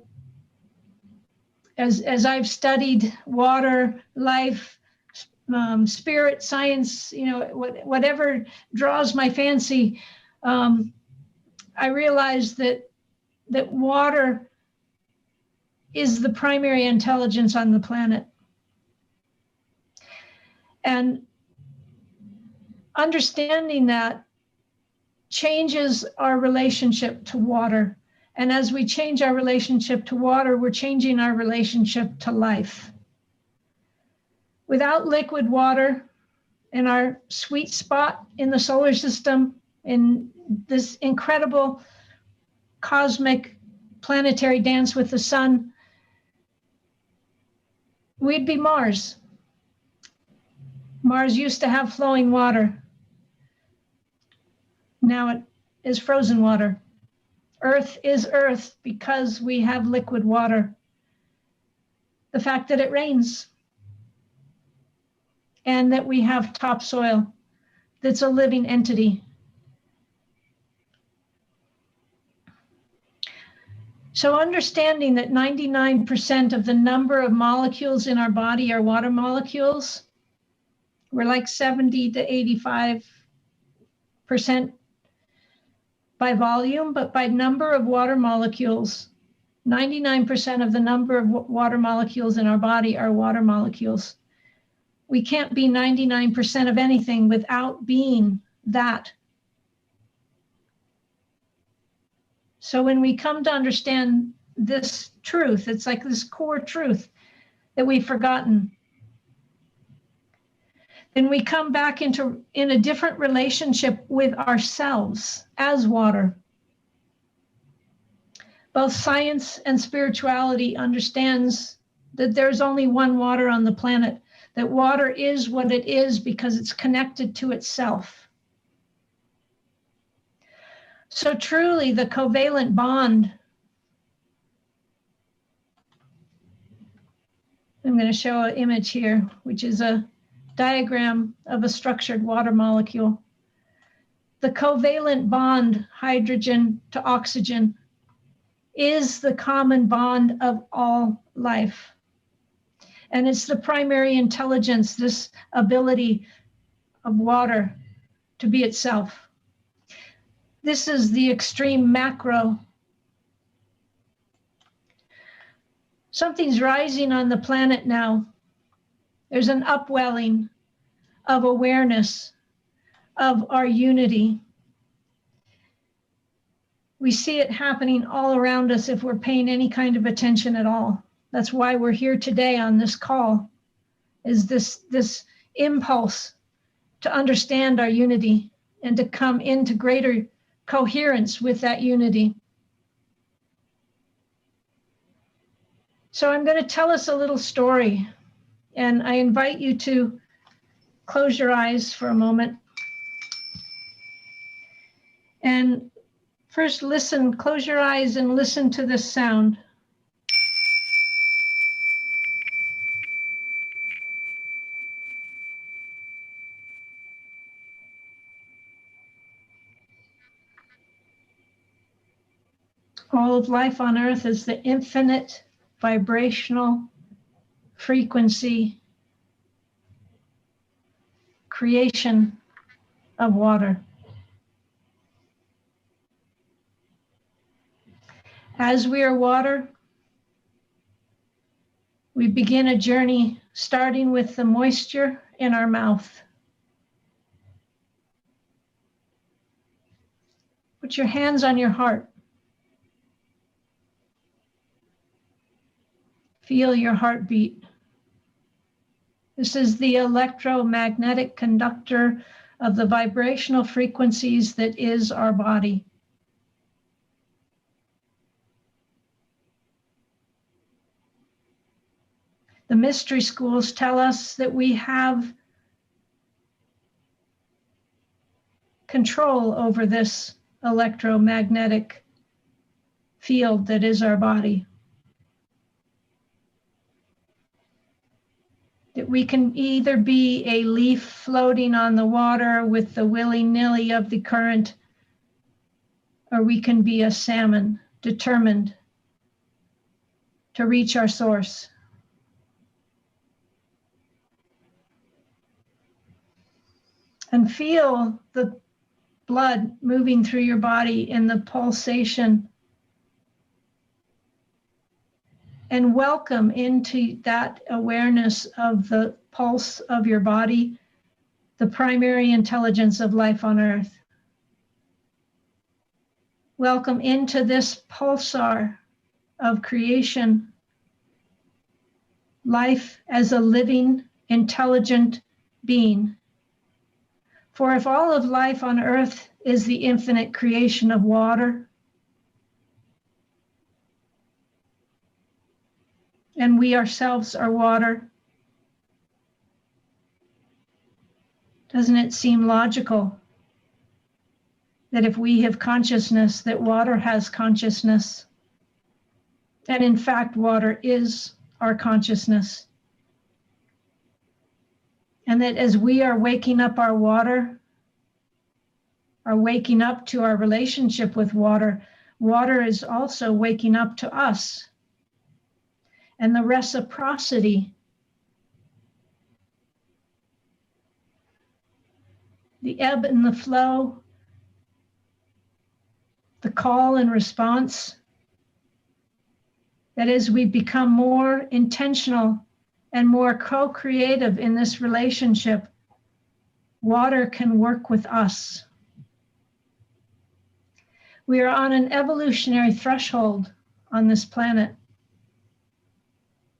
as I've studied water, life, spirit, science, you know, whatever draws my fancy, I realized that water is the primary intelligence on the planet. And understanding that changes our relationship to water. And as we change our relationship to water, we're changing our relationship to life. Without liquid water in our sweet spot in the solar system, in this incredible cosmic planetary dance with the sun, we'd be Mars. Mars used to have flowing water. Now it is frozen water. Earth is Earth because we have liquid water. The fact that it rains and that we have topsoil that's a living entity. So understanding that 99% of the number of molecules in our body are water molecules, we're like 70 to 85% by volume, but by number of water molecules, 99% of the number of water molecules in our body are water molecules. We can't be 99% of anything without being that. So when we come to understand this truth, it's like this core truth that we've forgotten. Then we come back in a different relationship with ourselves as water. Both science and spirituality understands that there's only one water on the planet, that water is what it is because it's connected to itself. So truly the covalent bond, I'm going to show an image here, which is a diagram of a structured water molecule. The covalent bond, hydrogen to oxygen, is the common bond of all life. And it's the primary intelligence, this ability of water to be itself. This is the extreme macro. Something's rising on the planet now. There's an upwelling of awareness of our unity. We see it happening all around us if we're paying any kind of attention at all. That's why we're here today on this call, is this impulse to understand our unity and to come into greater coherence with that unity. So I'm going to tell us a little story, and I invite you to close your eyes for a moment. And first listen, close your eyes and listen to this sound. All of life on earth is the infinite vibrational frequency creation of water. As we are water, we begin a journey starting with the moisture in our mouth. Put your hands on your heart. Feel your heartbeat. This is the electromagnetic conductor of the vibrational frequencies that is our body. The mystery schools tell us that we have control over this electromagnetic field that is our body. That we can either be a leaf floating on the water with the willy-nilly of the current, or we can be a salmon determined to reach our source. And feel the blood moving through your body in the pulsation. And welcome into that awareness of the pulse of your body, the primary intelligence of life on earth. Welcome into this pulsar of creation, life as a living, intelligent being. For if all of life on earth is the infinite creation of water, and we ourselves are water, doesn't it seem logical that if we have consciousness, that water has consciousness? And in fact, water is our consciousness. And that as we are waking up our water, are waking up to our relationship with water, water is also waking up to us. And the reciprocity, the ebb and the flow, the call and response, that as we become more intentional and more co-creative in this relationship, water can work with us. We are on an evolutionary threshold on this planet.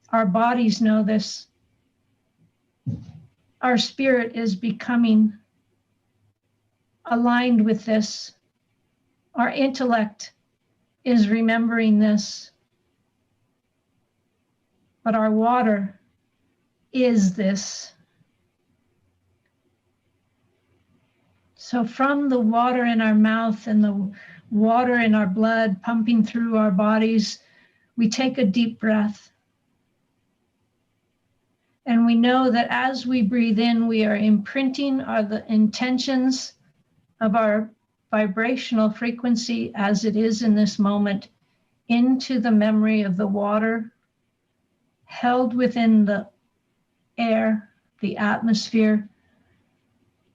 Our bodies know this. Our spirit is becoming aligned with this. Our intellect is remembering this. But our water is this. So from the water in our mouth and the water in our blood pumping through our bodies, we take a deep breath. And we know that as we breathe in, we are imprinting the intentions of our vibrational frequency as it is in this moment into the memory of the water held within the air, the atmosphere,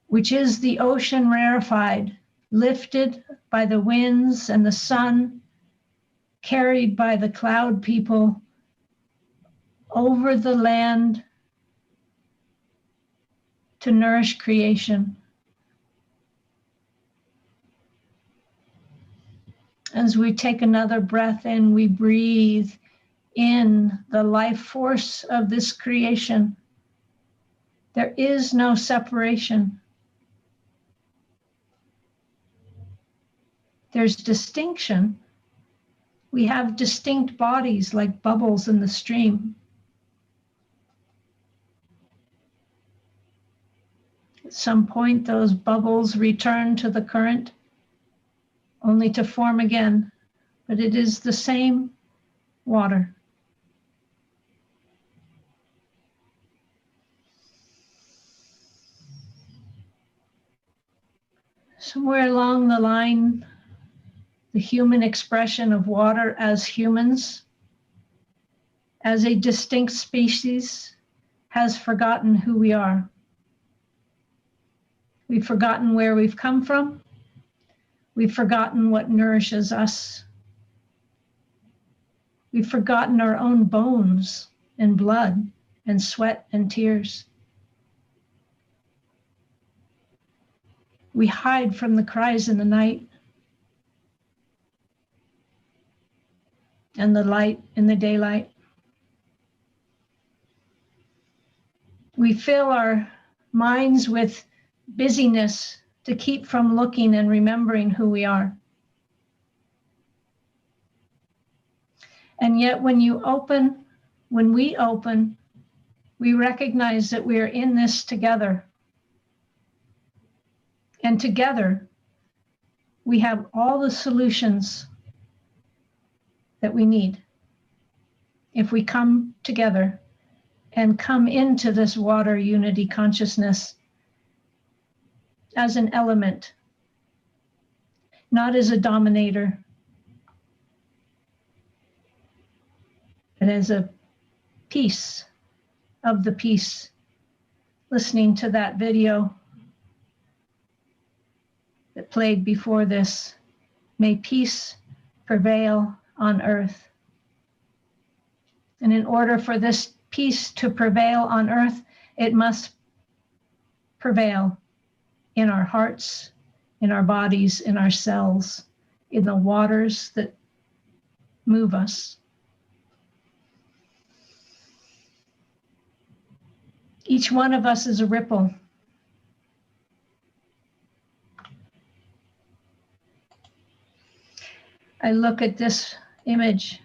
which is the ocean rarefied, lifted by the winds and the sun, carried by the cloud people over the land to nourish creation. As we take another breath in, we breathe in the life force of this creation. There is no separation. There's distinction. We have distinct bodies like bubbles in the stream. At some point, those bubbles return to the current, only to form again, but it is the same water. Somewhere along the line, the human expression of water as humans, as a distinct species, has forgotten who we are. We've forgotten where we've come from. We've forgotten what nourishes us. We've forgotten our own bones and blood and sweat and tears. We hide from the cries in the night and the light in the daylight. We fill our minds with busyness to keep from looking and remembering who we are. And yet when we open, we recognize that we are in this together. And together, we have all the solutions that we need if we come together and come into this water unity consciousness as an element, not as a dominator, but as a piece of the peace. Listening to that video that played before this, may peace prevail on earth. And in order for this peace to prevail on earth, it must prevail in our hearts, in our bodies, in our cells, in the waters that move us. Each one of us is a ripple. I look at this image.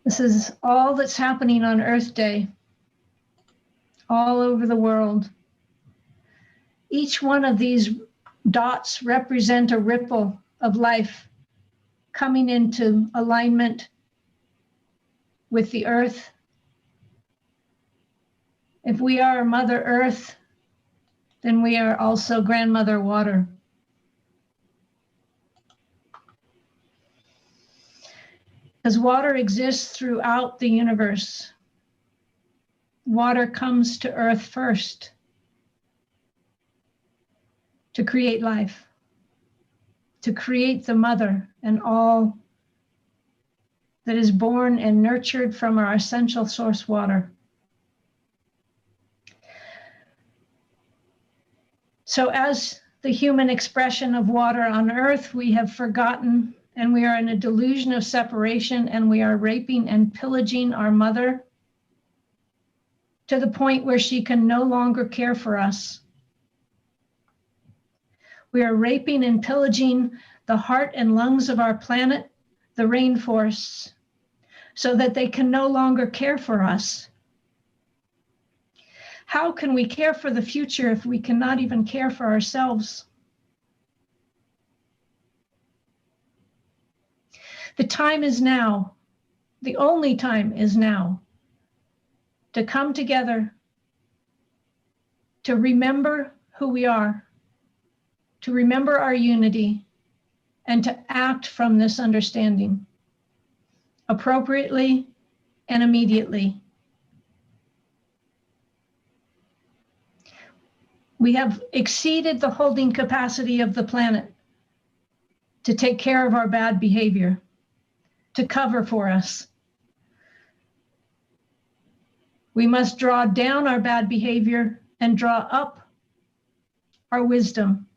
This is all that's happening on Earth Day, all over the world. Each one of these dots represent a ripple of life coming into alignment with the earth, If we are Mother Earth, then we are also Grandmother Water. Because water exists throughout the universe. Water comes to Earth first to create life, to create the mother and all that is born and nurtured from our essential source water. So as the human expression of water on Earth, we have forgotten, and we are in a delusion of separation, and we are raping and pillaging our mother to the point where she can no longer care for us. We are raping and pillaging the heart and lungs of our planet, the rainforests, so that they can no longer care for us. How can we care for the future if we cannot even care for ourselves? The time is now. The only time is now to come together, to remember who we are, to remember our unity, and to act from this understanding appropriately and immediately. We have exceeded the holding capacity of the planet to take care of our bad behavior, to cover for us. We must draw down our bad behavior and draw up our wisdom,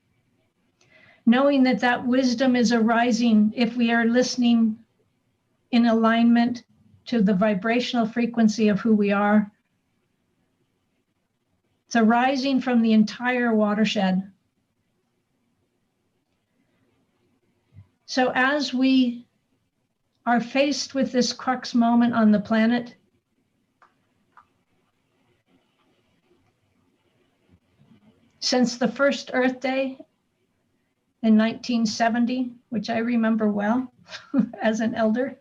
knowing that that wisdom is arising if we are listening in alignment to the vibrational frequency of who we are. It's arising from the entire watershed. So as we are faced with this crux moment on the planet, since the first Earth Day in 1970, which I remember well as an elder,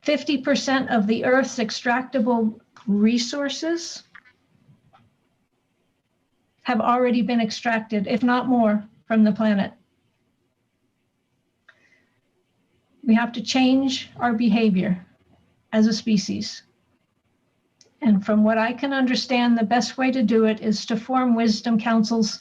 50% of the Earth's extractable resources have already been extracted, if not more, from the planet. We have to change our behavior as a species. And from what I can understand, the best way to do it is to form wisdom councils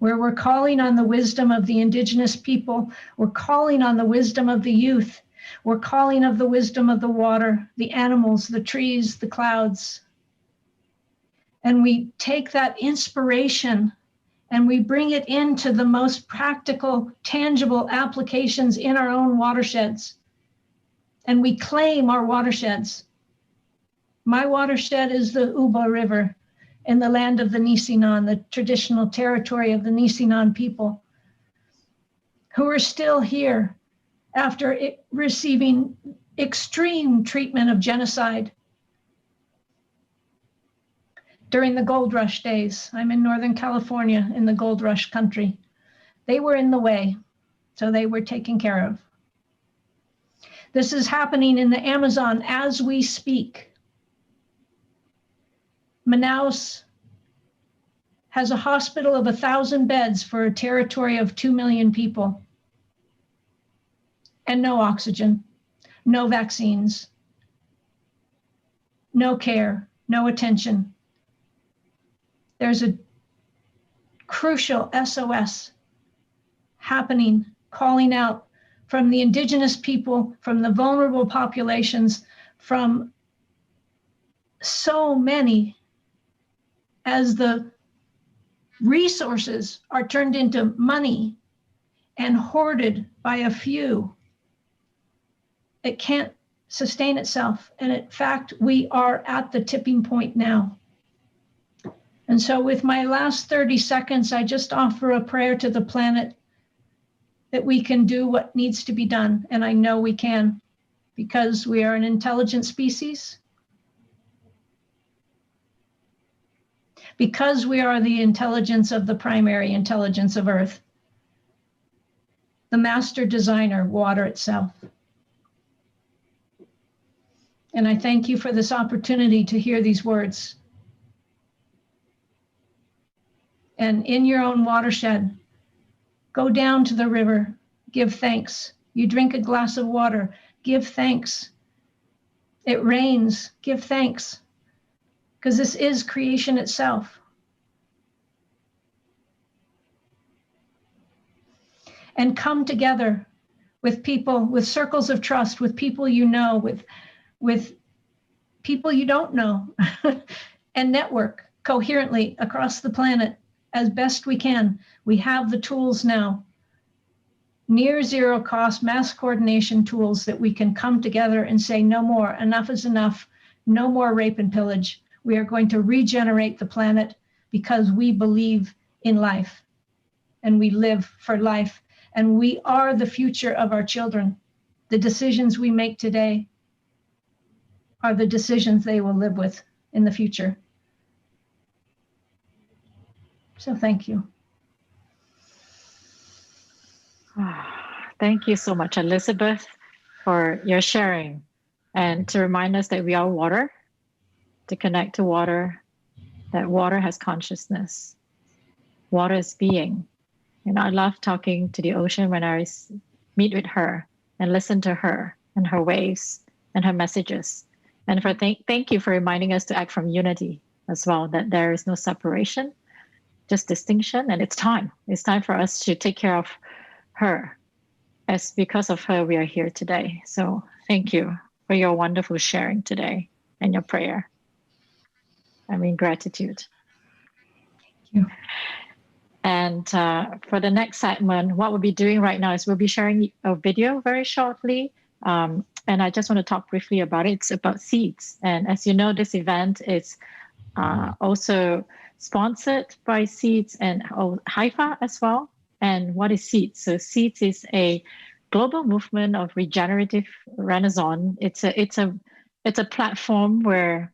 where we're calling on the wisdom of the indigenous people, we're calling on the wisdom of the youth, we're calling of the wisdom of the water, the animals, the trees, the clouds. And we take that inspiration and we bring it into the most practical, tangible applications in our own watersheds. And we claim our watersheds. My watershed is the Uba River in the land of the Nisinan, the traditional territory of the Nisinan people, who are still here after receiving extreme treatment of genocide during the gold rush days. I'm in Northern California in the gold rush country. They were in the way, so they were taken care of. This is happening in the Amazon as we speak. Manaus has a hospital of 1,000 beds for a territory of 2 million people. And no oxygen, no vaccines, no care, no attention. There's a crucial SOS happening, calling out from the indigenous people, from the vulnerable populations, from so many, as the resources are turned into money and hoarded by a few. It can't sustain itself. And in fact, we are at the tipping point now. And so with my last 30 seconds, I just offer a prayer to the planet that we can do what needs to be done. And I know we can, because we are an intelligent species. Because we are the intelligence of the primary intelligence of Earth. the master designer, water itself. And I thank you for this opportunity to hear these words. And in your own watershed, go down to the river, give thanks. You drink a glass of water, give thanks. It rains, give thanks. Because this is creation itself. And come together with people, with circles of trust, with people you know, with people you don't know, and network coherently across the planet as best we can. We have the tools now, near zero cost mass coordination tools that we can come together and say, no more, enough is enough, no more rape and pillage. We are going to regenerate the planet because we believe in life and we live for life. And we are the future of our children. The decisions we make today are the decisions they will live with in the future. So thank you. Thank you so much, Elizabeth, for your sharing and to remind us that we are water, to connect to water, that water has consciousness. Water is being. And I love talking to the ocean when I meet with her and listen to her and her waves and her messages. And for thank you for reminding us to act from unity as well, that there is no separation, just distinction. And it's time. It's time for us to take care of her, as because of her, we are here today. So thank you for your wonderful sharing today and your prayer. I mean, gratitude. Thank you. And for the next segment, what we'll be doing right now is we'll be sharing a video very shortly. And I just want to talk briefly about it. It's about seeds. And as you know, this event is also sponsored by Seeds and Hypha as well. And what is Seeds? So Seeds is a global movement of regenerative renaissance. It's a platform where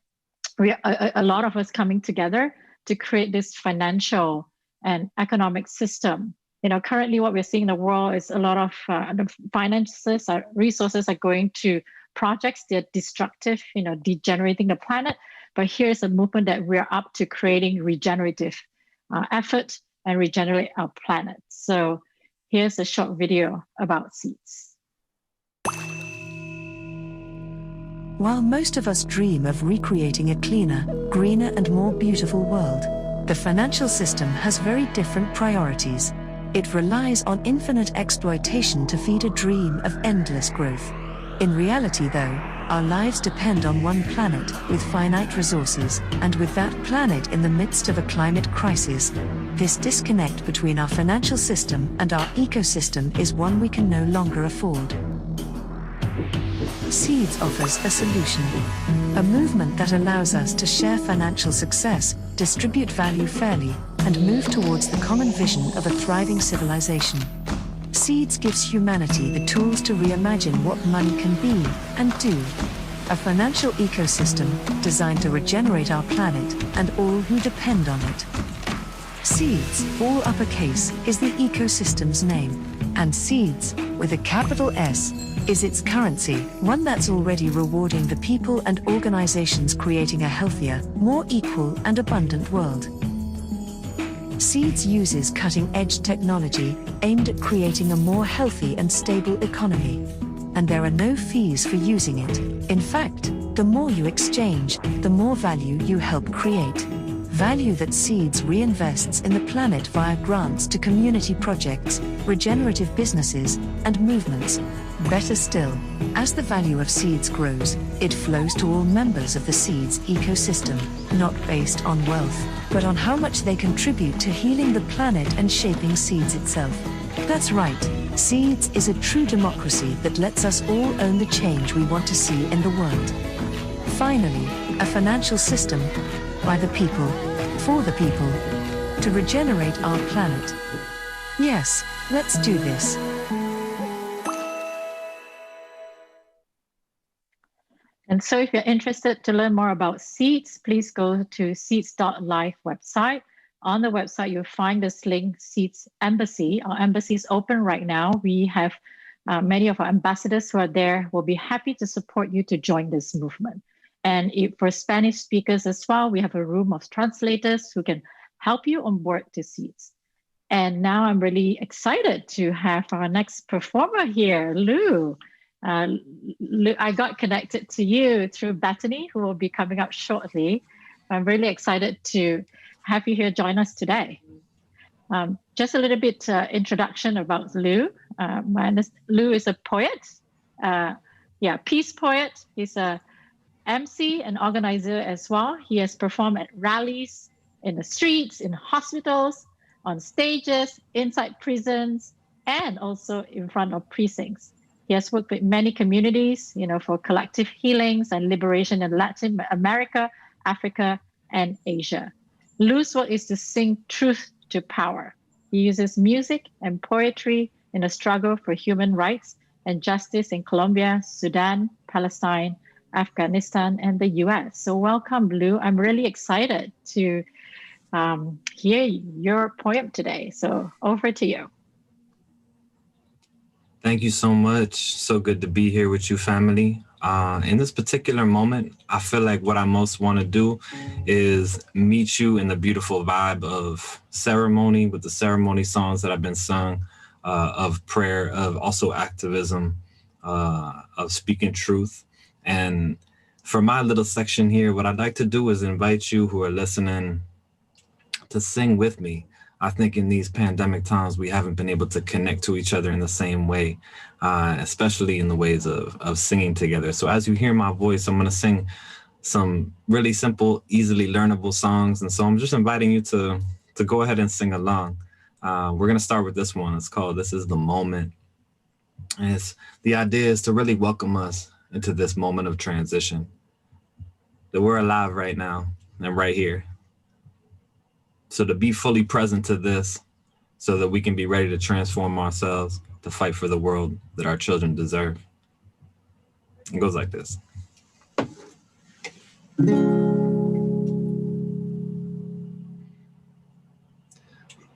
a lot of us coming together to create this financial and economic system. You know, currently what we're seeing in the world is a lot of the finances, resources are going to projects that are destructive, you know, degenerating the planet. But here's a movement that we're up to creating regenerative effort and regenerate our planet. So here's a short video about seeds. While most of us dream of recreating a cleaner, greener, and more beautiful world, the financial system has very different priorities. It relies on infinite exploitation to feed a dream of endless growth. In reality, though, our lives depend on one planet with finite resources, and with that planet in the midst of a climate crisis. This disconnect between our financial system and our ecosystem is one we can no longer afford. Seeds offers a solution, a movement that allows us to share financial success, distribute value fairly, and move towards the common vision of a thriving civilization. Seeds gives humanity the tools to reimagine what money can be and do. A financial ecosystem designed to regenerate our planet and all who depend on it. Seeds, all uppercase, is the ecosystem's name, and Seeds, with a capital S, is its currency, one that's already rewarding the people and organizations creating a healthier, more equal and abundant world. Seeds uses cutting-edge technology aimed at creating a more healthy and stable economy. And there are no fees for using it. In fact, the more you exchange, the more value you help create. Value that Seeds reinvests in the planet via grants to community projects, regenerative businesses, and movements. Better still, as the value of Seeds grows, it flows to all members of the Seeds ecosystem, not based on wealth, but on how much they contribute to healing the planet and shaping Seeds itself. That's right, Seeds is a true democracy that lets us all own the change we want to see in the world. Finally, a financial system by the people, for the people, to regenerate our planet. Yes, let's do this. And so if you're interested to learn more about Seeds, please go to seeds.live website On the website, you'll find this link, Seeds Embassy. Our embassy is open right now. We have many of our ambassadors who are there will be happy to support you to join this movement. And for Spanish speakers as well, we have a room of translators who can help you on board to Seeds. And now I'm really excited to have our next performer here, Lou. Lou, I got connected to you through Bethany, who will be coming up shortly. I'm really excited to have you here join us today. Just a little bit introduction about Lou. Lou is a poet, peace poet. He's a MC and organizer as well. He has performed at rallies, in the streets, in hospitals, on stages, inside prisons, and also in front of precincts. He has worked with many communities, for collective healings and liberation in Latin America, Africa, and Asia. Lou's work is to sing truth to power. He uses music and poetry in a struggle for human rights and justice in Colombia, Sudan, Palestine, Afghanistan, and the US. So welcome, Lou. I'm really excited to hear your poem today. So over to you. Thank you so much. So good to be here with you, family. In this particular moment, I feel like what I most want to do is meet you in the beautiful vibe of ceremony, with the ceremony songs that have been sung, of prayer, of also activism, of speaking truth. And for my little section here, what I'd like to do is invite you who are listening to sing with me. I think in these pandemic times, we haven't been able to connect to each other in the same way, especially in the ways of singing together. So as you hear my voice, I'm going to sing some really simple, easily learnable songs. And so I'm just inviting you to go ahead and sing along. We're going to start with this one. It's called This Is the Moment. And the idea is to really welcome us into this moment of transition, that we're alive right now and right here. So to be fully present to this so that we can be ready to transform ourselves, to fight for the world that our children deserve. It goes like this.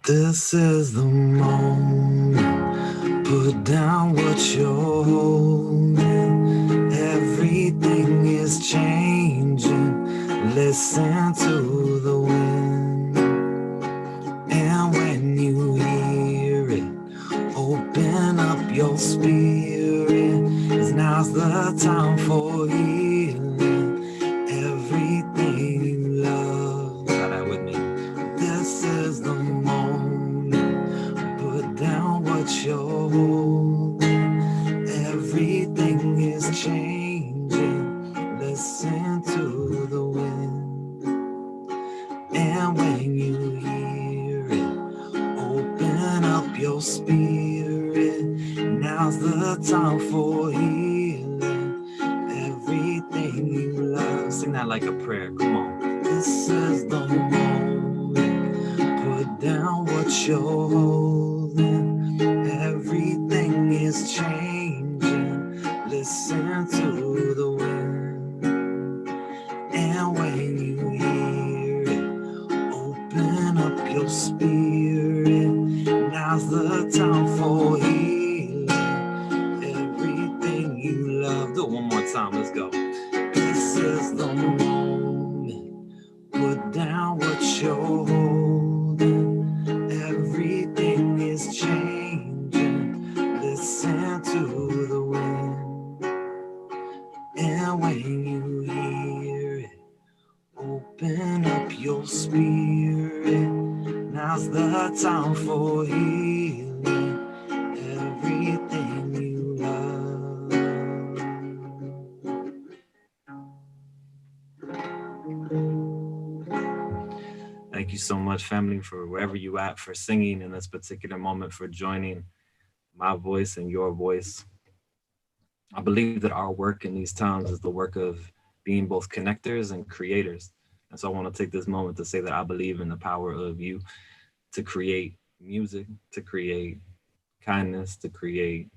This is the moment, put down what you're holding. Everything is changing, listen to the wind. And when you hear it, open up your spirit, 'cause now's the time for healing. Everything you love, got that with me. This is the moment, put down what you're holding. Everything is changing, listen to the wind. And when you hear it, open up your spirit. Now's the time for healing. Everything you love. Sing that like a prayer. Come on. This is the moment. Put down what you're holding. Everything is changing. Listen to the wind. And when you hear it, open up your spirit. Now's the time for healing. Everything you love. Do it one more time. Let's go. This is the moment. Put down what you're holding. Everything is changing. Listen to the wind. And when you hear it, open up your spirit. Now's the time for healing. Everything you love. Thank you so much, family, for wherever you at, for singing in this particular moment, for joining my voice and your voice. I believe that our work in these times is the work of being both connectors and creators. And so I want to take this moment to say that I believe in the power of you to create music, to create kindness, to create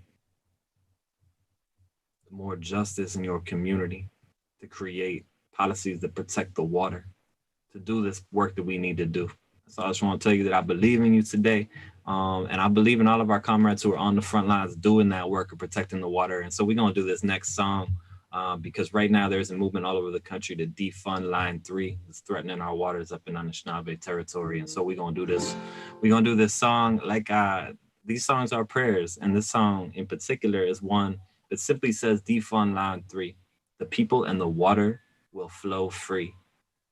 more justice in your community, to create policies that protect the water, to do this work that we need to do. So I just want to tell you that I believe in you today. And I believe in all of our comrades who are on the front lines doing that work of protecting the water. And so we're going to do this next song because right now there's a movement all over the country to defund Line 3. It's threatening our waters up in Anishinaabe territory. And so we're going to do this. We're going to do this song like these songs are prayers. And this song in particular is one that simply says defund Line 3. The people and the water will flow free.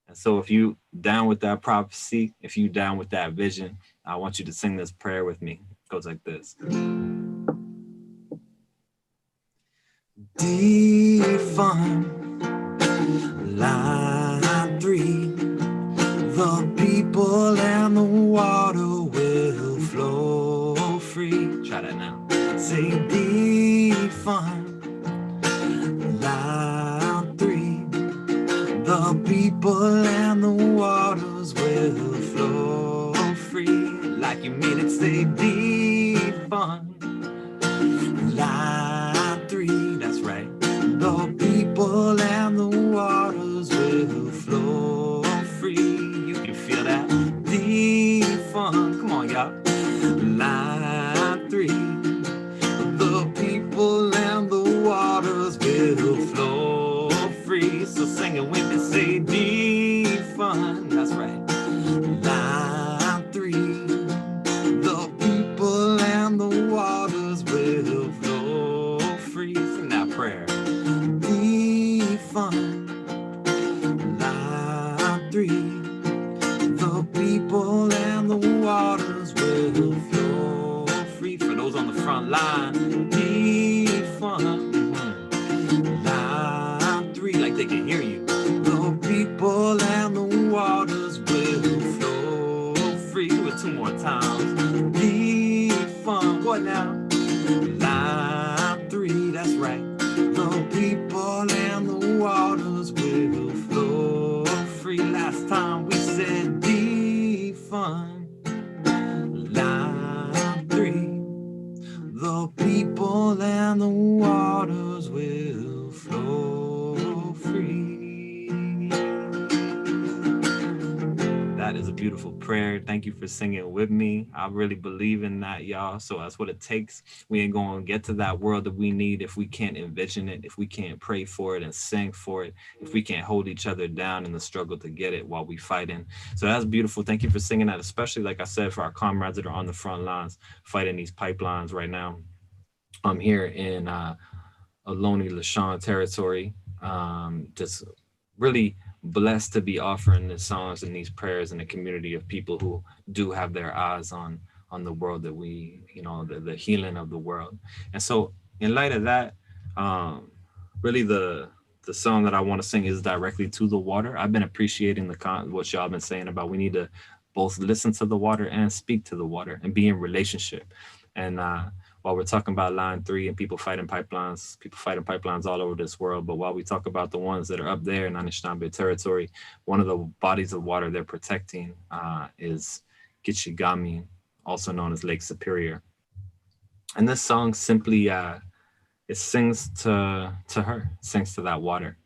And so if you down with that prophecy, if you down with that vision, I want you to sing this prayer with me. It goes like this. Defund Line 3. The people and the water will flow free. Try that now. Say defund Line 3. The people and the waters will flow free. Like you mean it, say defund Line 3. That's right. The people and the waters will flow free. You can feel that. Defund. Come on, y'all. Line 3. The people and the waters will flow free. So sing it with me, say defund. That's right. Line 3. The people and the waters will flow free. Sing that prayer. Defund Line 3. The people and the waters will flow free. For those on the front line, defund Line 3, like they can hear you. The people and the waters will flow free. Do it 2 more times. Defund, what now? Line 3, that's right. The people and the waters will flow free. Last time we said defund Line 3. The people and the waters will flow free. That is a beautiful prayer. Thank you for singing with me. I really believe in that, y'all. So that's what it takes. We ain't going to get to that world that we need if we can't envision it, if we can't pray for it and sing for it, if we can't hold each other down in the struggle to get it while we fighting. So that's beautiful. Thank you for singing that, especially, like I said, for our comrades that are on the front lines fighting these pipelines right now. I'm here in Ohlone Lashon territory. Just really blessed to be offering the songs and these prayers in a community of people who do have their eyes on the world that we, the healing of the world. And so in light of that, really the song that I want to sing is directly to the water. I've been appreciating what y'all been saying about we need to both listen to the water and speak to the water and be in relationship. And while we're talking about Line 3 and people fighting pipelines all over this world, but while we talk about the ones that are up there in Anishinaabe territory, one of the bodies of water they're protecting is Gitchigami, also known as Lake Superior. And this song simply, it sings to her, sings to that water.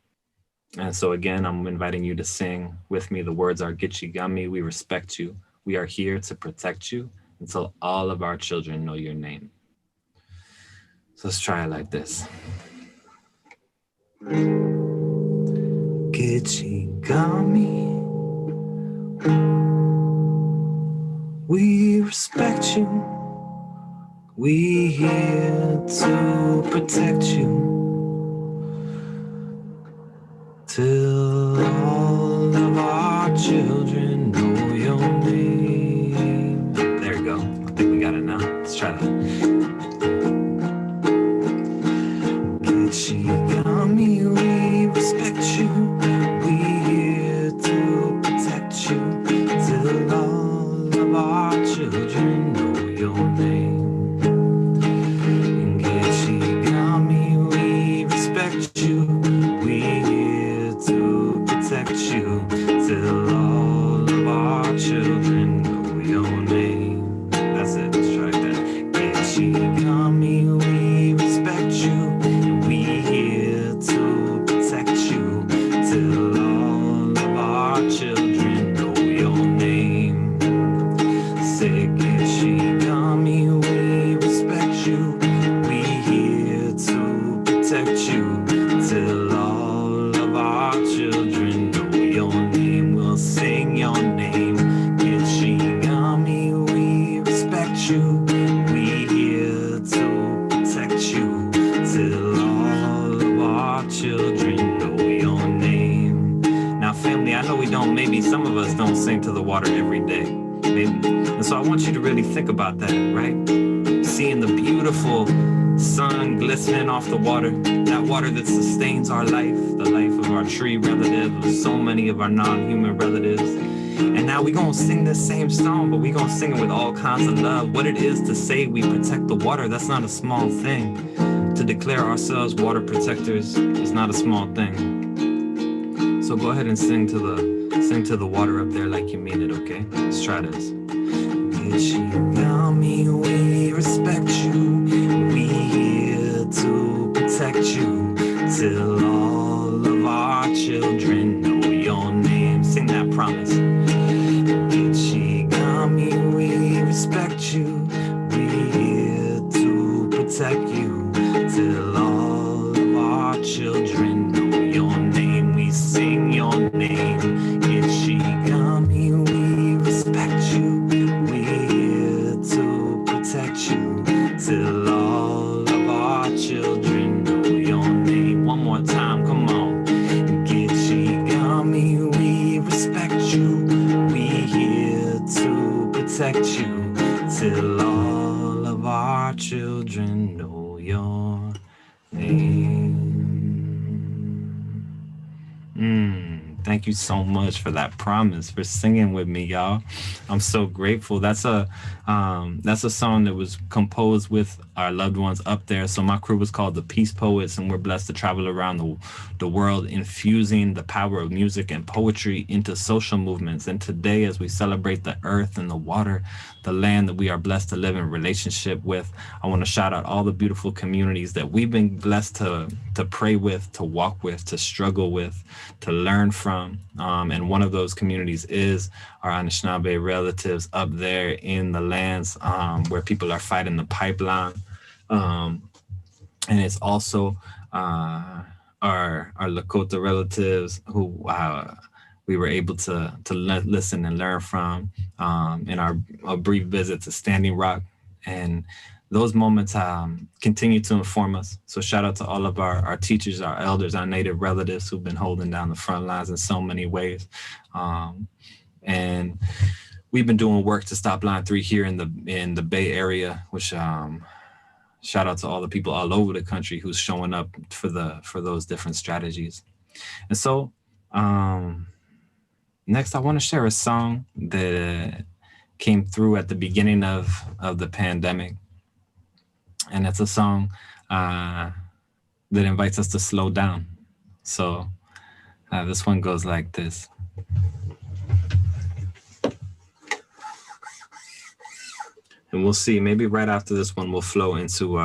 And so again, I'm inviting you to sing with me. The words are Gitchigami, we respect you. We are here to protect you until all of our children know your name. So let's try it like this. Gitchigami, we respect you. We here to protect you till all of our children know your name. There we go. I think we got it now. Let's try that. Gitchigami, we respect you. We here to protect you till all of our children know your name. Gitchigami, we respect you. We here to protect you till all of our children know your name. That's it. Let's try that. Gitchigami, we respect you. Children know your name. family, I know we don't, maybe some of us don't sing to the water every day. Maybe. And so I want you to really think about that, right? Seeing the beautiful sun glistening off the water, that water that sustains our life, the life of our tree relatives, so many of our non-human relatives. And now we're gonna sing this same song, but we're gonna sing it with all kinds of love. What it is to say we protect the water, that's not a small thing. To declare ourselves water protectors is not a small thing. So go ahead and sing to the water up there like you mean it, okay? Let's try this. Yami, we respect you. We here to protect you till all of our children know your name. Sing that promise. Yami, we respect you. We here to protect you till all of our children know your name. We sing your name. Yami, we respect you. Till all of our children know your name. One more time, come on. Gitchigami, we respect you. We here to protect you. Till all of our children know your name. Thank you so much for that promise, for singing with me, y'all. I'm so grateful. That's a song that was composed with our loved ones up there. So my crew was called the Peace Poets, and we're blessed to travel around the world, infusing the power of music and poetry into social movements. And today, as we celebrate the earth and the water, the land that we are blessed to live in relationship with, I want to shout out all the beautiful communities that we've been blessed to pray with, to walk with, to struggle with, to learn from. And one of those communities is our Anishinaabe relatives up there in the lands where people are fighting the pipeline. And it's also our Lakota relatives who we were able to listen and learn from in our brief visit to Standing Rock. And those moments continue to inform us. So shout out to all of our teachers, our elders, our Native relatives who've been holding down the front lines in so many ways. And we've been doing work to stop Line 3 here in the Bay Area, which shout out to all the people all over the country who's showing up for those different strategies. And so next I want to share a song that came through at the beginning of the pandemic. And it's a song that invites us to slow down. So this one goes like this. And we'll see, maybe right after this one, we'll flow into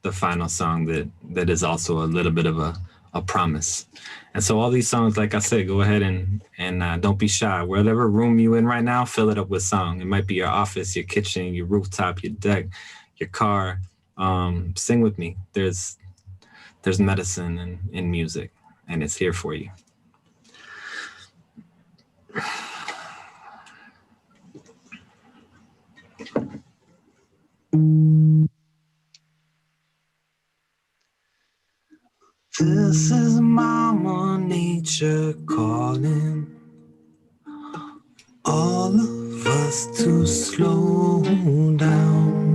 the final song that is also a little bit of a promise. And so all these songs, like I said, go ahead and don't be shy. Whatever room you in right now, fill it up with song. It might be your office, your kitchen, your rooftop, your deck, your car. Sing with me. There's medicine in music, and it's here for you. This is Mama Nature calling all of us to slow down.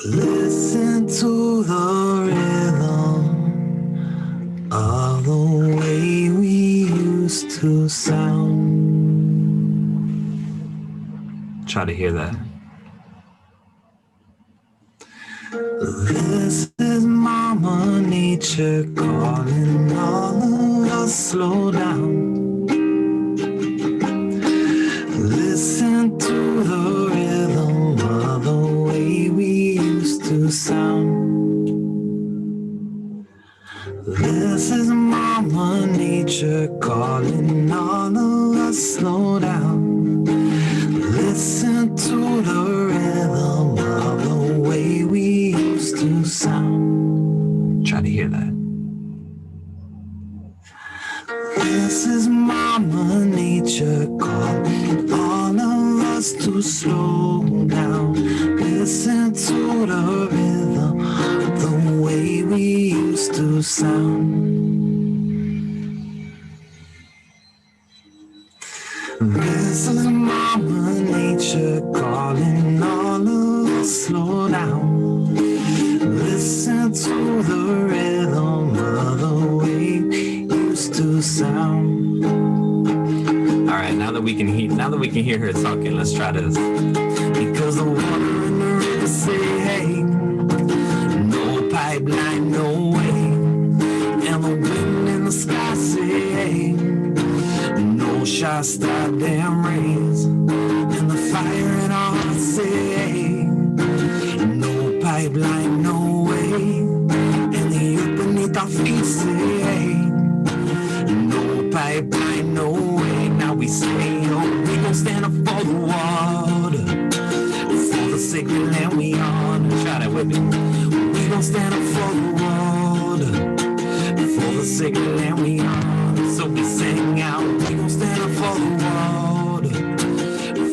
Listen to the rhythm of the way we used to sound. Try to hear that. This is Mama Nature calling all of us slow down. Listen to the rhythm of the way we used to sound. This is Mama Nature calling all of us slow down. Listen to the rhythm of the way we used to sound. Try to hear that. This is Mama Nature calling all of us to slow down. Listen to the rhythm, the way we used to sound. This is Mama Nature calling all of us, slow down. Listen to the rhythm of the way it used to sound. All right, now that we can hear her talking, let's try this. Because the water in the river say, hey, no pipeline, no way. And the wind in the sky say, hey, no Shasta damn rays. And the fire in our hearts say, hey, no pipeline, no way. And the earth beneath our feet say, hey, no pipeline, no way. Now we say, oh, we gon' stand up for the water, for the sacred land we on. Try that with me. We gon' stand up for the water, for the sacred land we on. So we sing out, we gon' stand up for the water,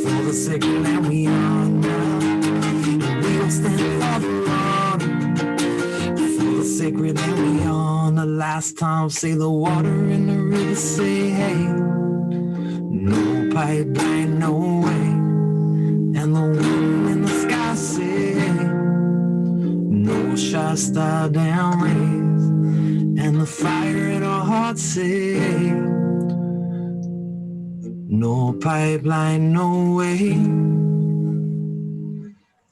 for the sacred land we on now. And we gon' stand up for the water, for the sacred land we on. The last time, say the water in the river say, hey, no pipeline, no way. And the wind in the sky say, hey, no Shasta down rays. And the fire in our hearts say, hey, no pipeline, no way.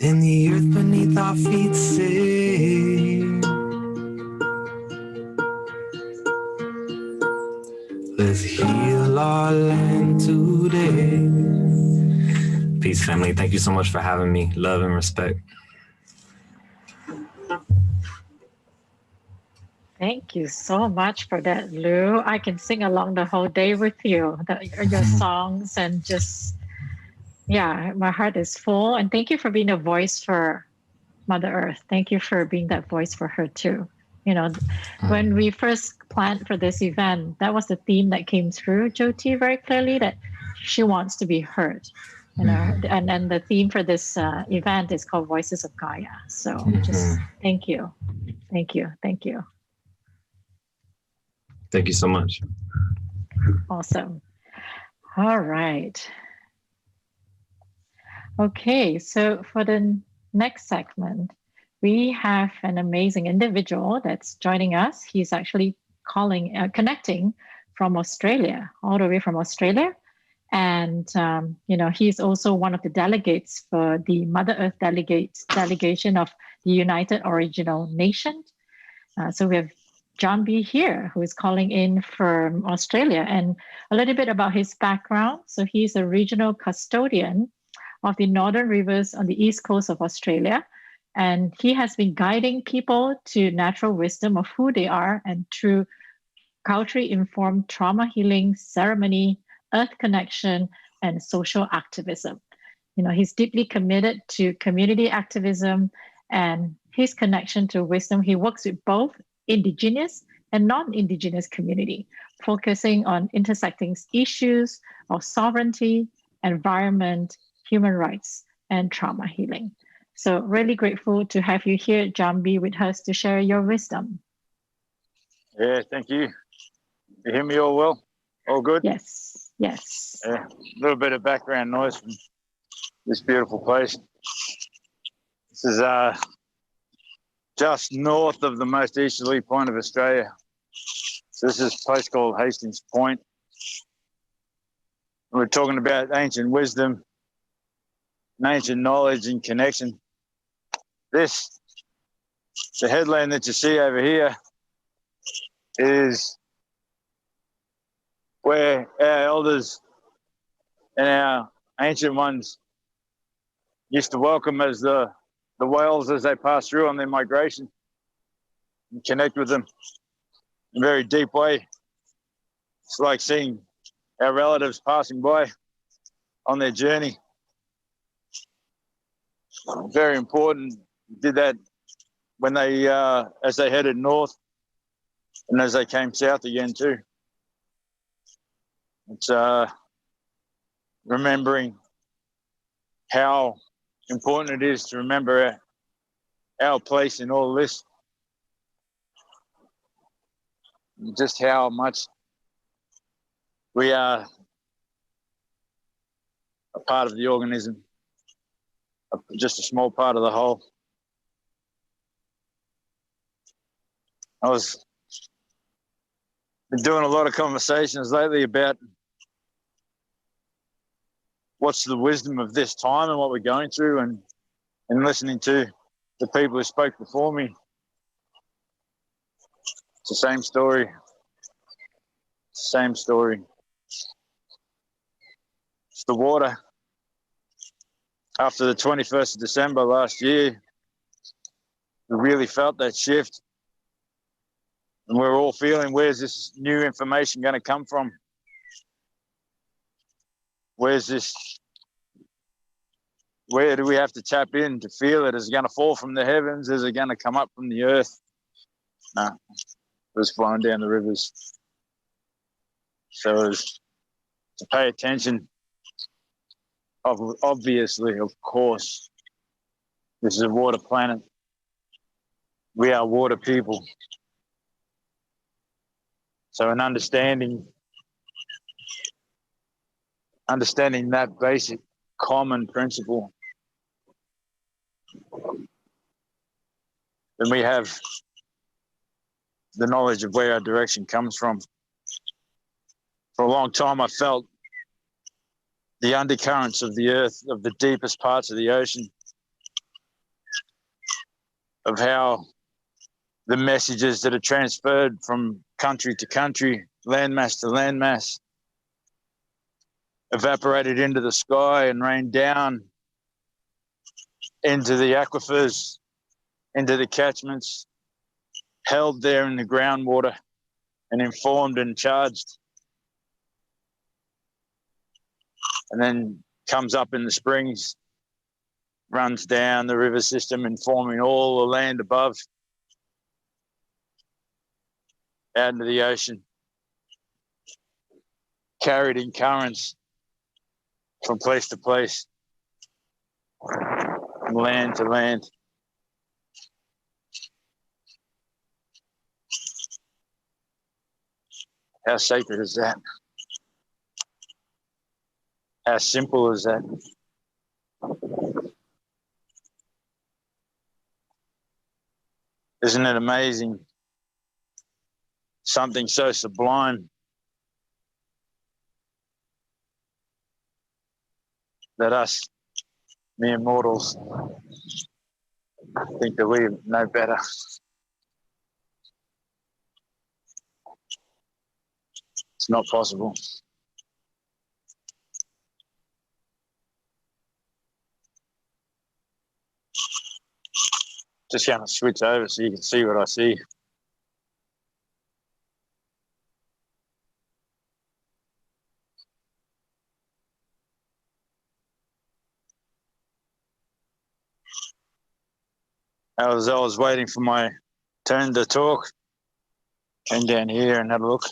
And the earth beneath our feet say, let's heal our land today. Peace, family. Thank you so much for having me. Love and respect. Thank you so much for that, Lou. I can sing along the whole day with you, your songs, and just, yeah, my heart is full. And thank you for being a voice for Mother Earth. Thank you for being that voice for her too. You know, when we first planned for this event, that was the theme that came through, Jyoti, very clearly, that she wants to be heard. You know, and then the theme for this event is called Voices of Gaia. So just thank you. Thank you. Thank you. Thank you so much. Awesome. All right. Okay, so for the next segment, we have an amazing individual that's joining us. He's actually connecting from Australia, all the way from Australia. And, you know, he's also one of the delegates for the Mother Earth delegation of the United Original Nations. So we have John B. here, who is calling in from Australia, and a little bit about his background. So he's a regional custodian of the northern rivers on the east coast of Australia. And he has been guiding people to natural wisdom of who they are and through culturally informed trauma healing, ceremony, earth connection, and social activism. You know, he's deeply committed to community activism and his connection to wisdom. He works with both Indigenous and non-Indigenous community, focusing on intersecting issues of sovereignty, environment, human rights, and trauma healing. So really grateful to have you here, John B, with us to share your wisdom. Yeah, thank you. You hear me all well? All good? Yes, yes. Yeah, a little bit of background noise from this beautiful place. This is just north of the most easterly point of Australia. So this is a place called Hastings Point. We're talking about ancient wisdom, and ancient knowledge and connection. This, the headland that you see over here, is where our elders and our ancient ones used to welcome as the whales as they pass through on their migration and connect with them in a very deep way. It's like seeing our relatives passing by on their journey. Very important. Did that when they, as they headed north and as they came south again too. It's remembering how important it is to remember our place in all this. Just how much we are part of the organism, just a small part of the whole. I was been doing a lot of conversations lately about what's the wisdom of this time and what we're going through, and listening to the people who spoke before me. It's the same story. Same story. It's the water. After the 21st of December last year, we really felt that shift. And we're all feeling, where's this new information going to come from? Where do we have to tap in to feel it? Is it going to fall from the heavens? Is it going to come up from the earth? No, it was flowing down the rivers. So it was to pay attention. Obviously, of course, this is a water planet. We are water people. So in understanding that basic common principle, then we have the knowledge of where our direction comes from. For a long time, I felt the undercurrents of the earth, of the deepest parts of the ocean, of how the messages that are transferred from country to country, landmass to landmass, evaporated into the sky and rained down into the aquifers, into the catchments, held there in the groundwater and informed and charged, and then comes up in the springs, runs down the river system, informing all the land above, out into the ocean, carried in currents from place to place, from land to land. How sacred is that? How simple is that? Isn't it amazing? Something so sublime that us mere mortals think that we know better. It's not possible. Just going to switch over so you can see what I see. I was waiting for my turn to talk. Came down here and had a look.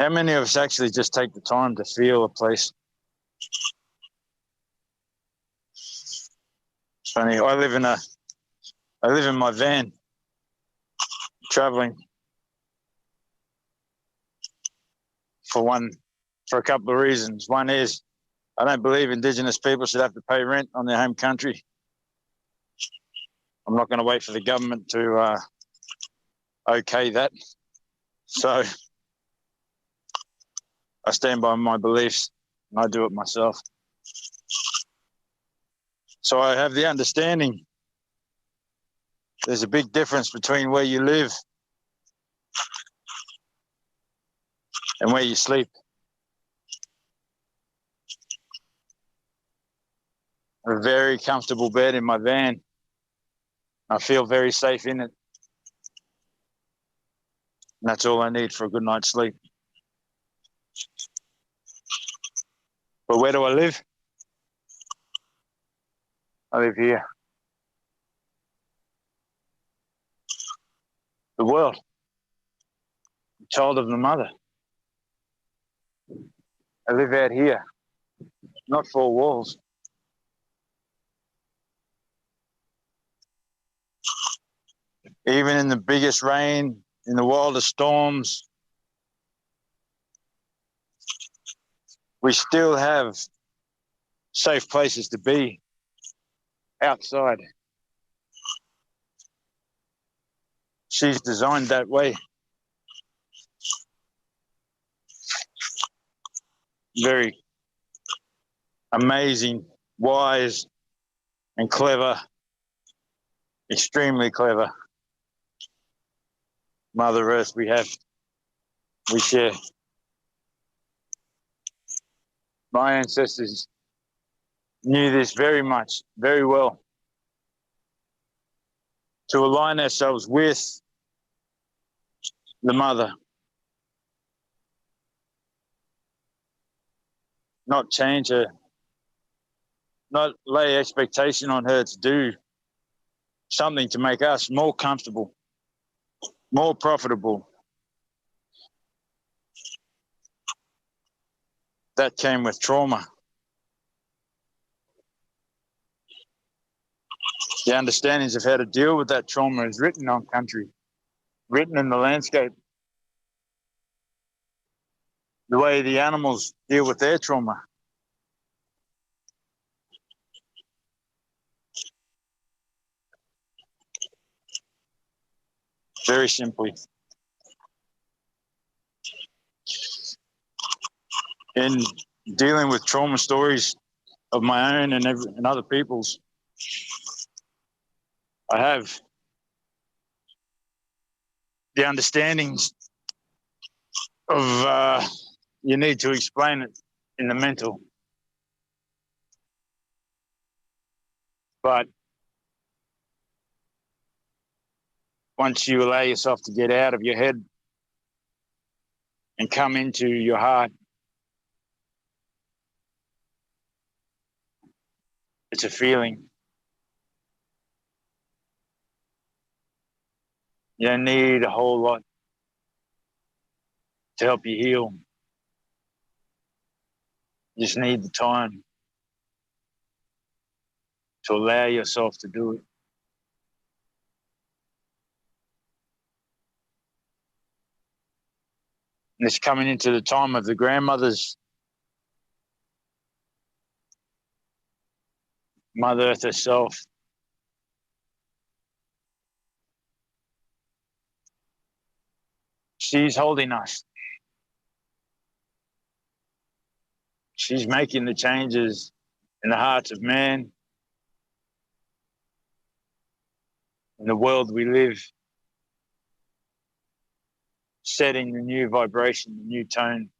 How many of us actually just take the time to feel a place? It's funny. I live in my van, traveling for a couple of reasons. One is I don't believe Indigenous people should have to pay rent on their home country. I'm not going to wait for the government to okay that. So I stand by my beliefs and I do it myself. So I have the understanding there's a big difference between where you live and where you sleep. A very comfortable bed in my van. I feel very safe in it. And that's all I need for a good night's sleep. But where do I live? I live here. The world. Child of the mother. I live out here, not four walls. Even in the biggest rain, in the wildest storms, we still have safe places to be outside. She's designed that way. Very amazing, wise, and clever, extremely clever Mother Earth we share. My ancestors knew this very much, very well. To align ourselves with the mother. Not change her, not lay expectation on her to do something to make us more comfortable, more profitable. That came with trauma. The understandings of how to deal with that trauma is written on country, written in the landscape. The way the animals deal with their trauma. Very simply. In dealing with trauma stories of my own and other people's, I have the understandings of you need to explain it in the mental. But once you allow yourself to get out of your head and come into your heart, it's a feeling. You don't need a whole lot to help you heal. You just need the time to allow yourself to do it. And it's coming into the time of the grandmothers, Mother Earth herself. She's holding us. She's making the changes in the hearts of man, in the world we live, setting the new vibration, the new tone.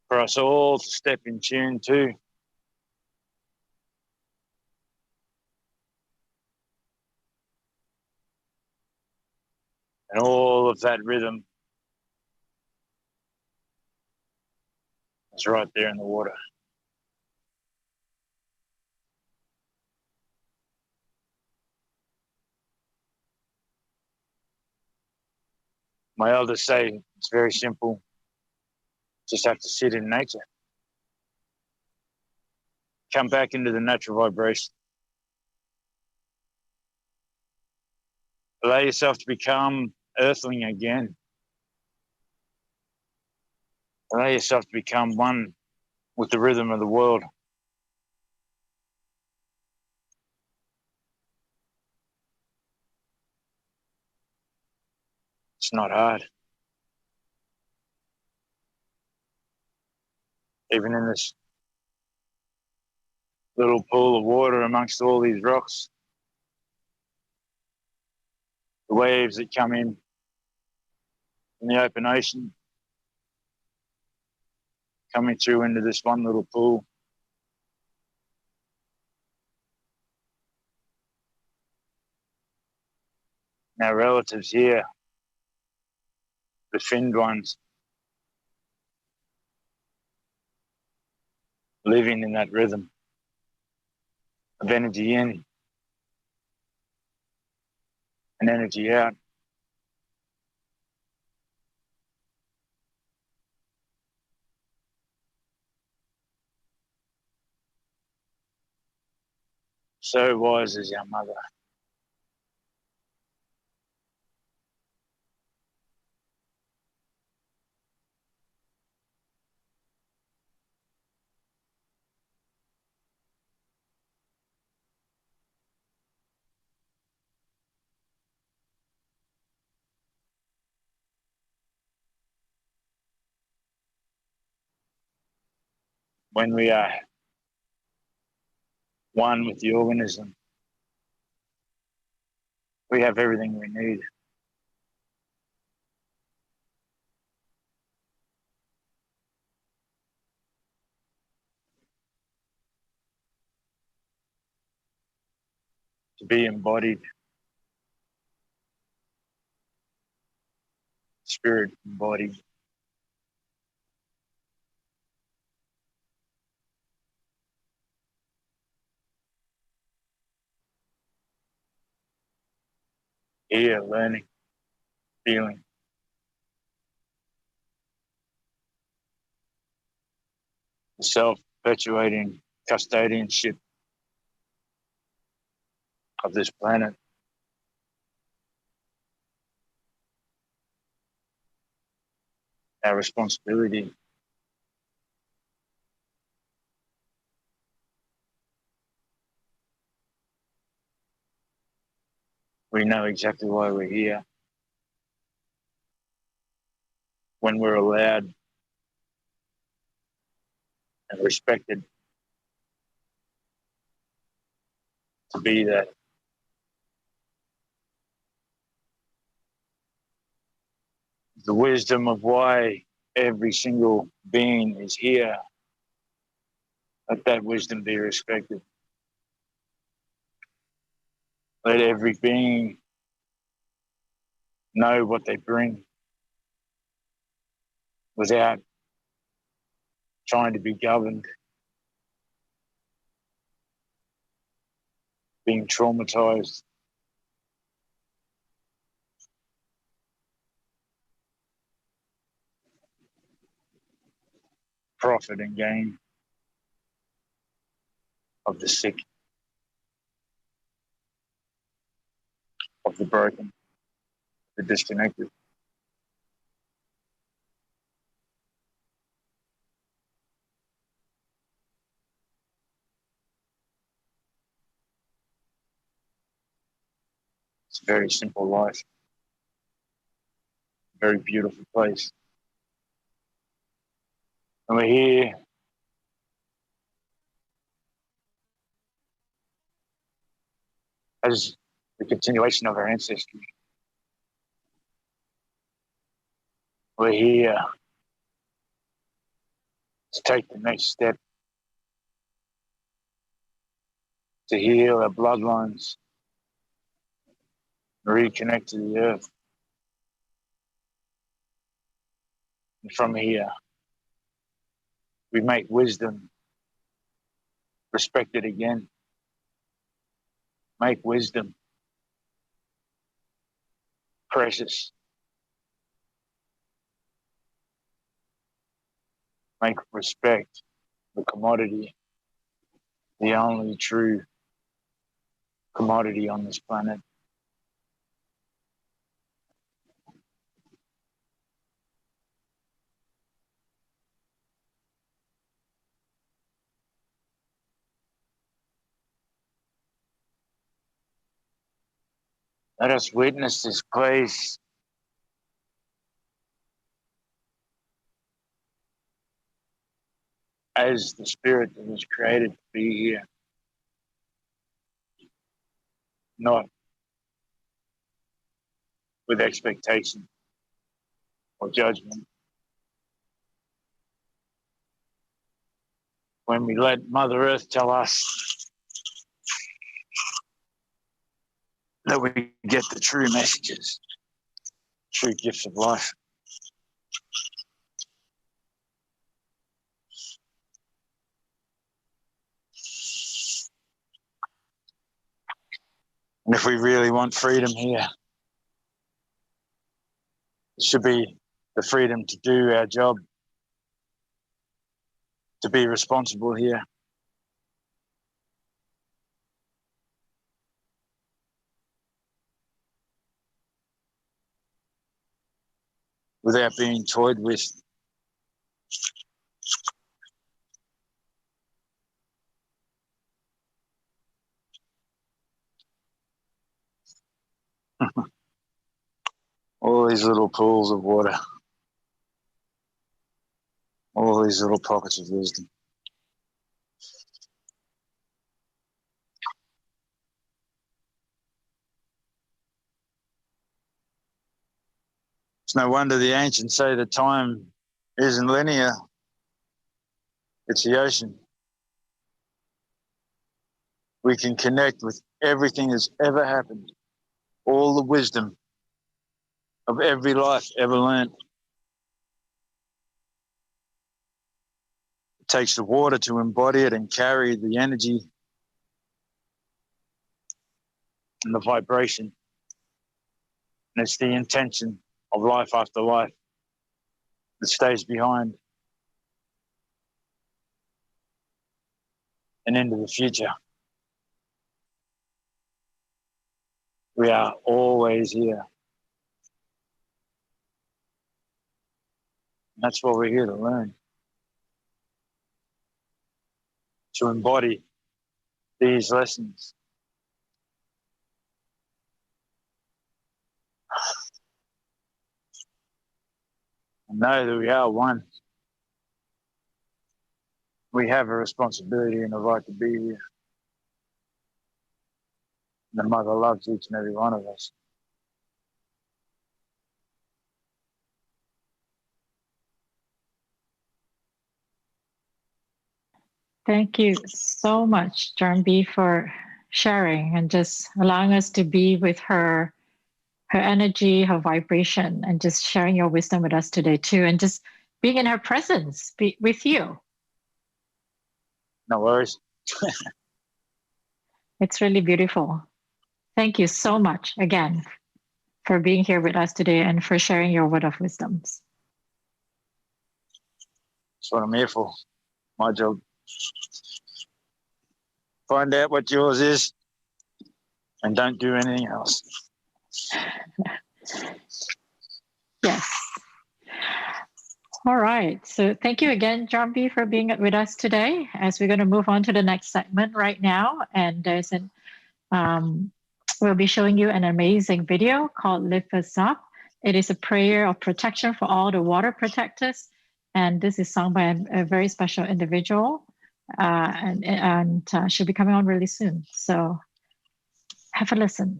For us all to step in tune too. And all of that rhythm is right there in the water. My elders say it's very simple. Just have to sit in nature. Come back into the natural vibration. Allow yourself to become earthling again. Allow yourself to become one with the rhythm of the world. It's not hard. Even in this little pool of water amongst all these rocks, the waves that come in the open ocean, coming through into this one little pool. Our relatives here, the finned ones, living in that rhythm of energy in and energy out. so wise as our mother. When we are one with the organism, we have everything we need. To be embodied, spirit embodied. Here, learning, feeling. The self-perpetuating custodianship of this planet. Our responsibility. We know exactly why we're here. When we're allowed and respected to be that. The wisdom of why every single being is here, let that wisdom be respected. Let every being know what they bring without trying to be governed, being traumatized. Profit and gain of the sick, of the broken, the disconnected. It's a very simple life, a very beautiful place. And we're here as the continuation of our ancestry. We're here to take the next step to heal our bloodlines, reconnect to the earth. And from here, we make wisdom respected again. Make wisdom precious. Make respect the commodity, the only true commodity on this planet. Let us witness this place as the spirit that was created to be here, not with expectation or judgment. When we let Mother Earth tell us that we get the true messages, true gifts of life. And if we really want freedom here, it should be the freedom to do our job, to be responsible here. without being toyed with. All these little pools of water, all these little pockets of wisdom. It's no wonder the ancients say that time isn't linear. It's the ocean. We can connect with everything that's ever happened, all the wisdom of every life ever learned. It takes the water to embody it and carry the energy and the vibration. And it's the intention of life after life that stays behind and into the future. We are always here. And that's what we're here to learn. To embody these lessons. And know that we are one. We have a responsibility and a right to be here. And the Mother loves each and every one of us. Thank you so much, John B, for sharing and just allowing us to be with her energy, her vibration, and just sharing your wisdom with us today too, and just being in her presence, be with you. No worries. It's really beautiful. Thank you so much again for being here with us today and for sharing your word of wisdoms. That's what I'm here for. My job. Find out what yours is and don't do anything else. Yes. All right. So thank you again, John B, for being with us today, as we're going to move on to the next segment right now. And there's we'll be showing you an amazing video called Lift Us Up. It is a prayer of protection for all the water protectors. And this is sung by a very special individual. And she'll be coming on really soon. So have a listen.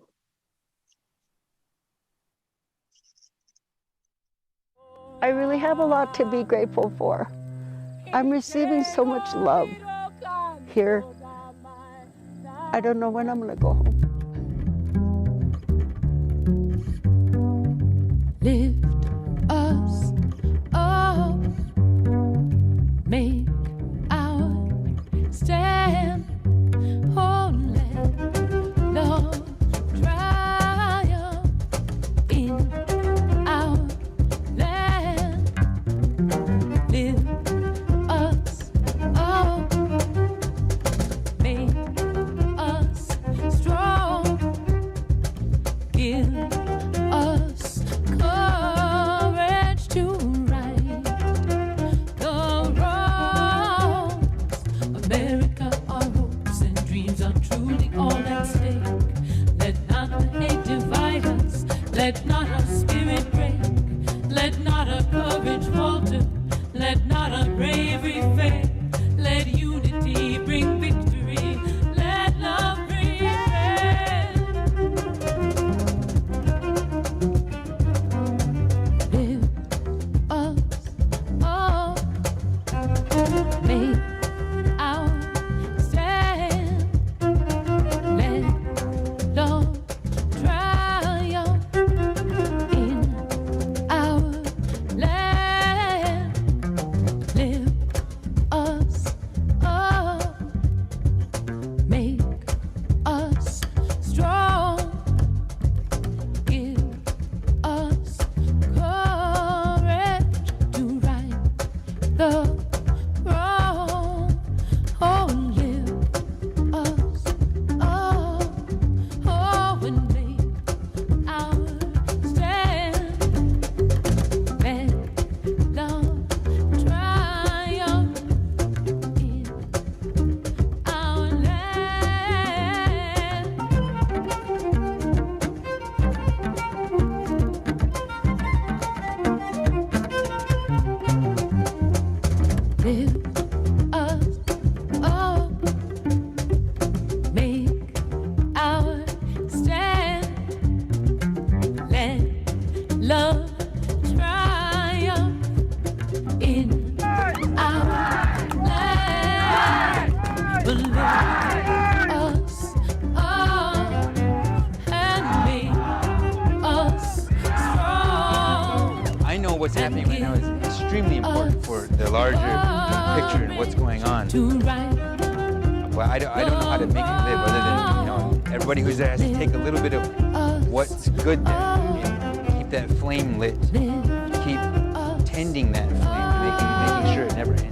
I really have a lot to be grateful for. I'm receiving so much love here. I don't know when I'm gonna go home. Lift us up, make our stand, oh, let love triumph in our land. Lift us up, make us strong, give us courage to right the wrongs. America, our hopes and dreams are truly all at stake. Let not the hate divide us, let not our spirit break, let not our courage falter, let not our bravery fail. Let unity bring victory, let love prevail. Lift us up, make our stand, let love triumph in our land. Lift us up, make us strong, give us courage to right the wrong. Oh, lift us up, oh, and make our stand. Let lift us up, make our stand, let love triumph in our land. Lift us up and make us strong. I know what's happening right now is extremely important for the larger picture and what's going on. But I don't know how to make it live other than, you know, everybody who's there has to take a little bit of what's good there and keep that flame lit. Keep tending that flame, making sure it never ends.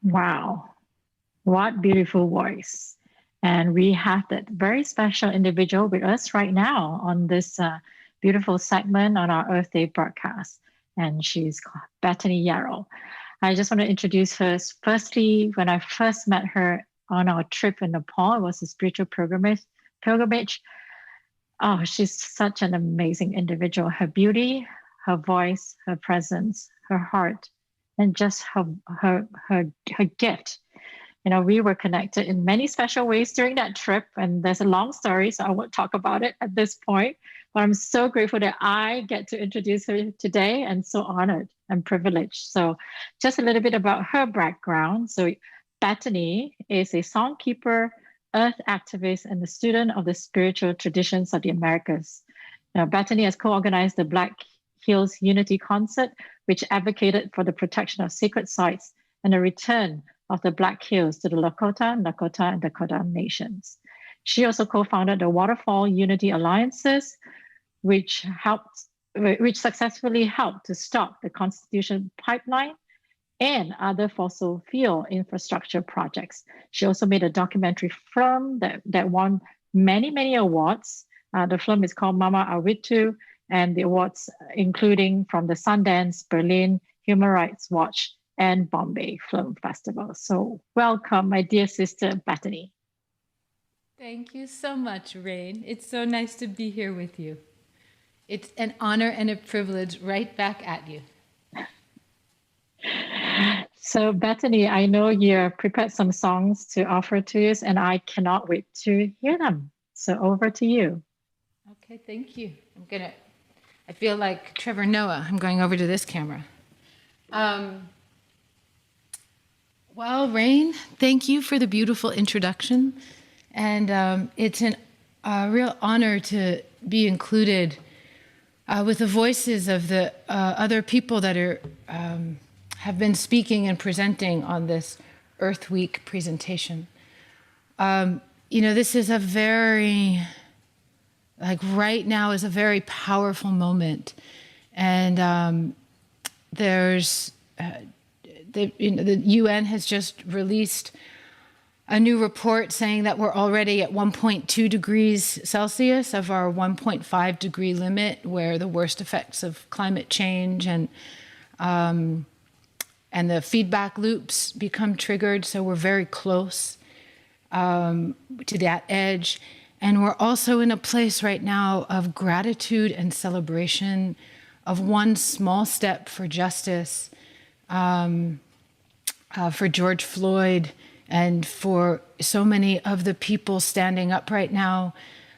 Wow, what beautiful voice. And we have that very special individual with us right now on this beautiful segment on our Earth Day broadcast. And she's called Bethany Yarrow. I just want to introduce her. Firstly, when I first met her on our trip in Nepal, it was a spiritual pilgrimage. Oh, she's such an amazing individual. Her beauty, her voice, her presence, her heart, and just her gift. You know, we were connected in many special ways during that trip, and there's a long story, so I won't talk about it at this point. But I'm so grateful that I get to introduce her today, and so honored and privileged. So just a little bit about her background. So Bethany is a songkeeper, earth activist, and a student of the spiritual traditions of the Americas. Now, Bethany has co-organized the Black Hills Unity Concert, which advocated for the protection of sacred sites and the return of the Black Hills to the Lakota, Nakota, and Dakota nations. She also co-founded the Waterfall Unity Alliances, which successfully helped to stop the Constitution pipeline and other fossil fuel infrastructure projects. She also made a documentary film that won many awards. The film is called Mama Awitu, and the awards including from the Sundance, Berlin, Human Rights Watch, and Bombay Film Festival. So welcome, my dear sister, Bethany. Thank you so much, Rain. It's so nice to be here with you. It's an honor and a privilege right back at you. So Bethany, I know you've prepared some songs to offer to us, and I cannot wait to hear them. So over to you. Okay, thank you. I feel like Trevor Noah. I'm going over to this camera. Well, Rain, thank you for the beautiful introduction. And it's a real honor to be included with the voices of the other people that have been speaking and presenting on this Earth Week presentation. You know, this is a very, right now is a very powerful moment. And there's, the UN has just released a new report saying that we're already at 1.2 degrees Celsius of our 1.5 degree limit, where the worst effects of climate change and the feedback loops become triggered. So we're very close to that edge. And we're also in a place right now of gratitude and celebration of one small step for justice, for George Floyd, and for so many of the people standing up right now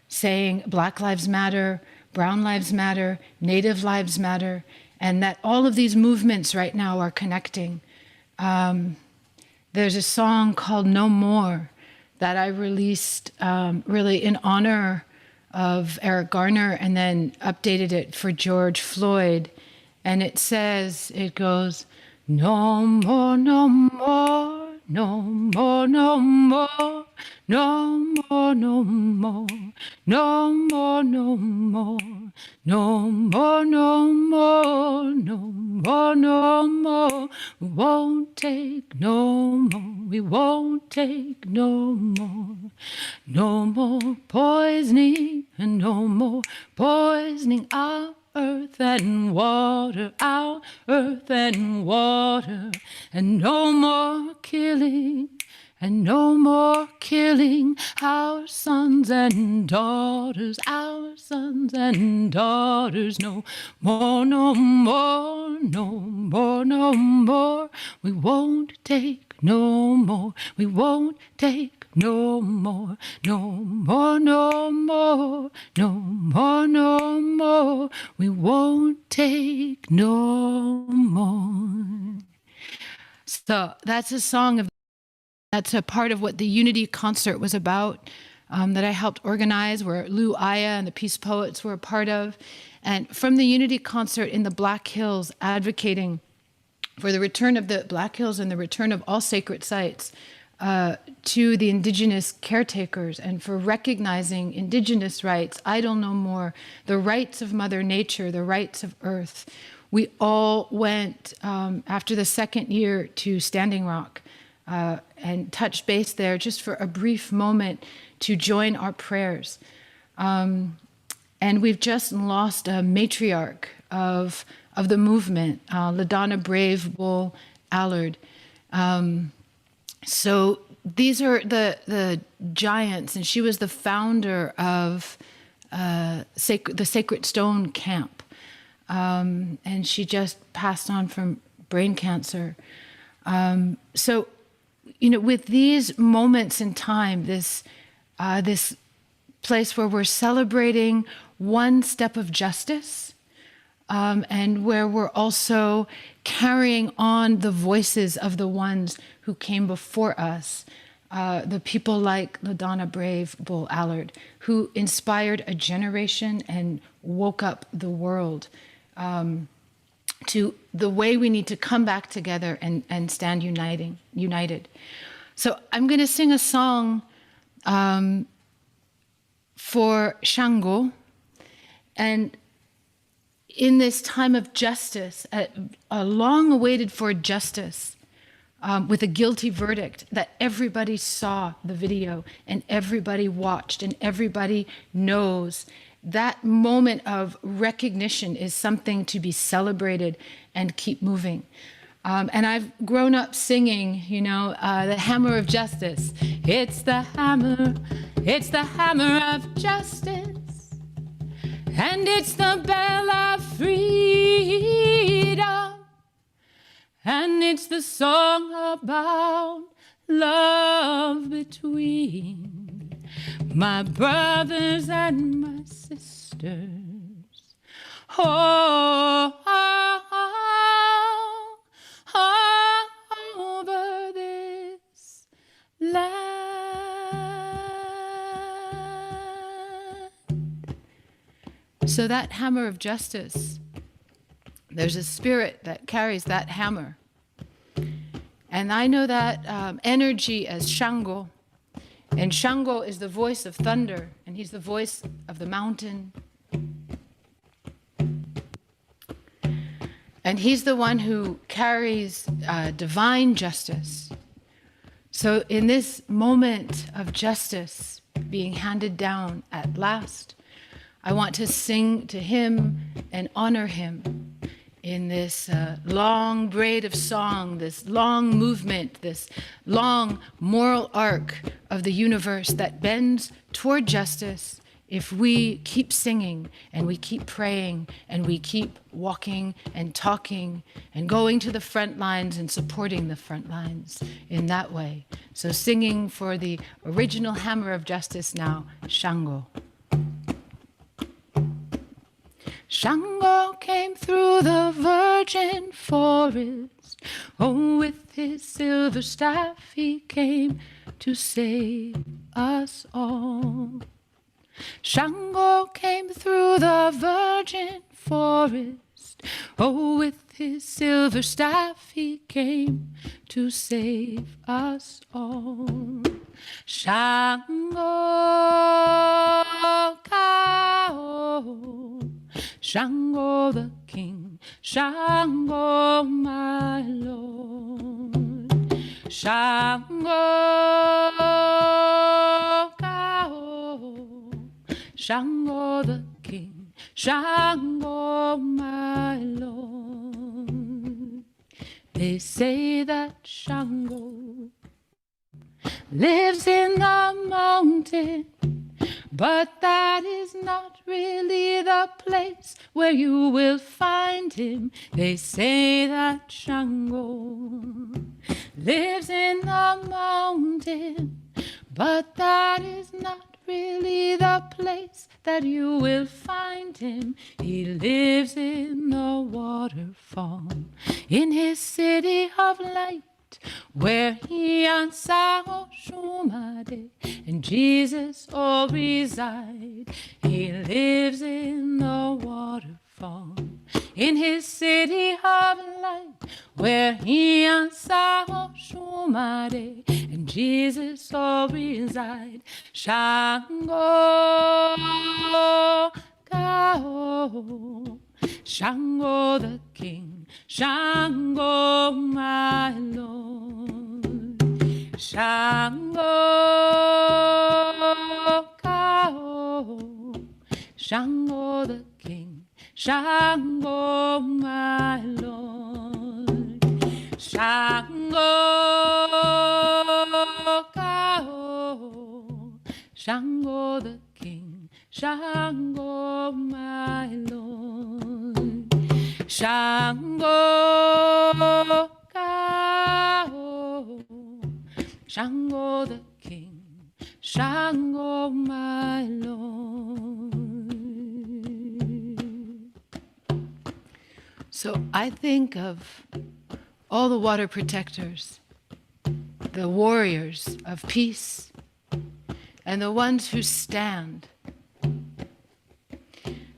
saying Black Lives Matter, Brown Lives Matter, Native Lives Matter, and that all of these movements right now are connecting. There's a song called No More that I released really in honor of Eric Garner, and then updated it for George Floyd. And it goes, no more, no more, no more, no more, no more, no more, no more, no more, no more, no more, no more, no more. We won't take no more, we won't take no more. No more poisoning, and no more poisoning our earth and water, our earth and water, and no more killing, and no more killing our sons and daughters, our sons and daughters. No more, no more, no more, no more. We won't take no more, we won't take no more, no more, no more, no more, no more. We won't take no more. So that's a song of, that's a part of what the Unity concert was about, that I helped organize, where Lou Aya and the Peace Poets were a part of. And from the Unity concert in the Black Hills, advocating for the return of the Black Hills and the return of all sacred sites to the indigenous caretakers, and for recognizing indigenous rights, idle no more, the rights of Mother Nature, the rights of Earth. We all went, after the second year, to Standing Rock and touched base there just for a brief moment to join our prayers. And we've just lost a matriarch of the movement, LaDonna Brave Bull Allard. So these are the giants, and she was the founder of the Sacred Stone Camp. And she just passed on from brain cancer. So, you know, with these moments in time, this place where we're celebrating one step of justice, and where we're also carrying on the voices of the ones who came before us, the people like LaDonna Brave Bull Allard, who inspired a generation and woke up the world to the way we need to come back together and stand united. So I'm going to sing a song for Shango, and in this time of justice, a long awaited for justice, with a guilty verdict, that everybody saw the video and everybody watched and everybody knows, that moment of recognition is something to be celebrated and keep moving. And I've grown up singing, you know, the hammer of justice. It's the hammer of justice. And it's the bell of freedom, and it's the song about love between my brothers and my sisters. Oh, over this land. So that hammer of justice, there's a spirit that carries that hammer. And I know that energy as Shango. And Shango is the voice of thunder, and he's the voice of the mountain. And he's the one who carries divine justice. So in this moment of justice being handed down at last, I want to sing to him and honor him in this long braid of song, this long movement, this long moral arc of the universe that bends toward justice if we keep singing and we keep praying and we keep walking and talking and going to the front lines and supporting the front lines in that way. So singing for the original hammer of justice now, Shango. Shango came through the virgin forest. Oh, with his silver staff he came to save us all. Shango came through the virgin forest. Oh, with his silver staff he came to save us all. Shango Kao, Shango the king, Shango my lord. Shango Kao, Shango the king, Shango my lord. They say that Shango lives in the mountain, but that is not really the place where you will find him. They say that Shango lives in the mountain, but that is not really the place that you will find him. He lives in the waterfall, in his city of light, where he and Sao Shumade and Jesus all reside. He lives in the waterfall, in his city of light, where he and Sao Shumade and Jesus all reside. Shango Kao, Shango the king, Shango my lord. Shango Kao, Shango the king, Shango my lord. Shango Kao, Shango the king, Shango my lord. Shango Kao, Shango the king, Shango my lord. So I think of all the water protectors, the warriors of peace, and the ones who stand.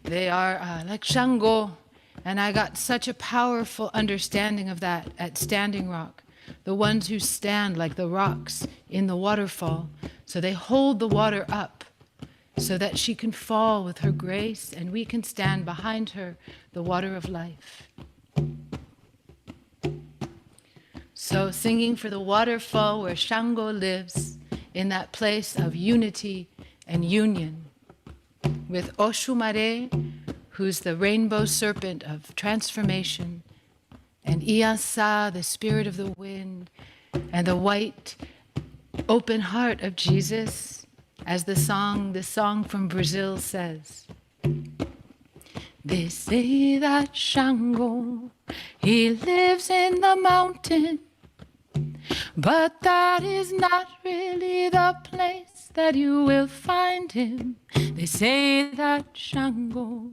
They are like Shango, and I got such a powerful understanding of that at Standing Rock. The ones who stand like the rocks in the waterfall, so they hold the water up so that she can fall with her grace and we can stand behind her, the water of life. So singing for the waterfall where Shango lives, in that place of unity and union, with Oshumare, who's the rainbow serpent of transformation, and Iansa, the spirit of the wind, and the white open heart of Jesus, as the song from Brazil says. They say that Shango, he lives in the mountain, but that is not really the place that you will find him. They say that Shango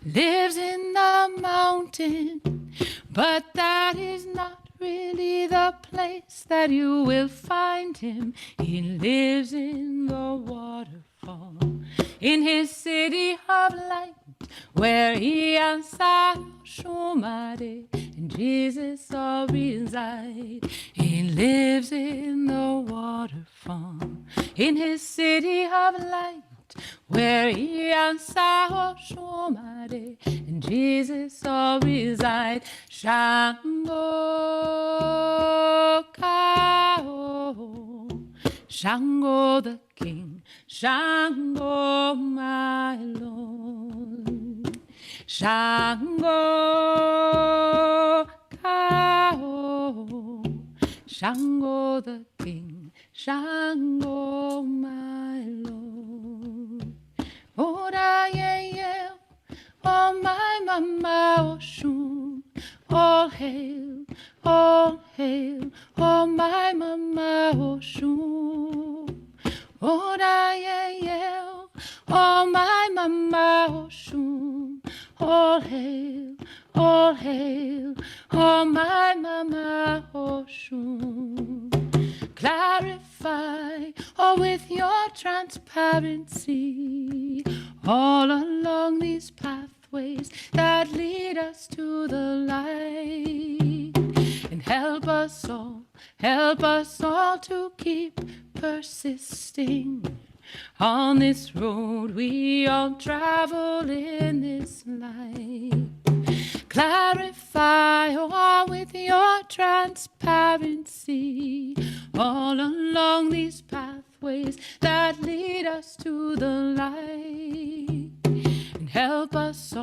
lives in the mountain, but that is not really the place that you will find him. He lives in the waterfall, in his city of light, where he and Sao Shumade and Jesus all reside. He lives in the waterfall, in his city of light, where he and Sao Shumade and Jesus all reside. Shango Kao, Shango the king, Shango my lord. Shango Kao, Shango the king, Shango my lord. Ora ye, oh my mama Oshun, all hail, oh my mama Oshun. Ora ye, oh my mama Oshun, all hail, oh my mama Oshun. Clarify, oh, with your transparency, all along these pathways that lead us to the light. And help us all to keep persisting. On this road we all travel in this life. Clarify all with your transparency all along these pathways that lead us to the light. And help us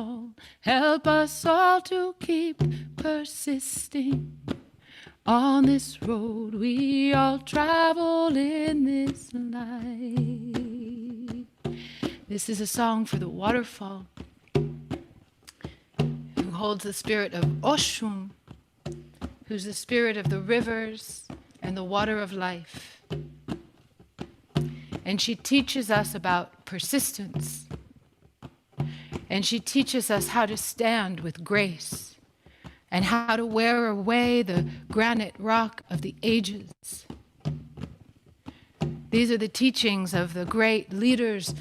all to keep persisting. On this road we all travel in this life. This is a song for the waterfall, who holds the spirit of Oshun, who's the spirit of the rivers and the water of life. And she teaches us about persistence. And she teaches us how to stand with grace and how to wear away the granite rock of the ages. These are the teachings of the great leaders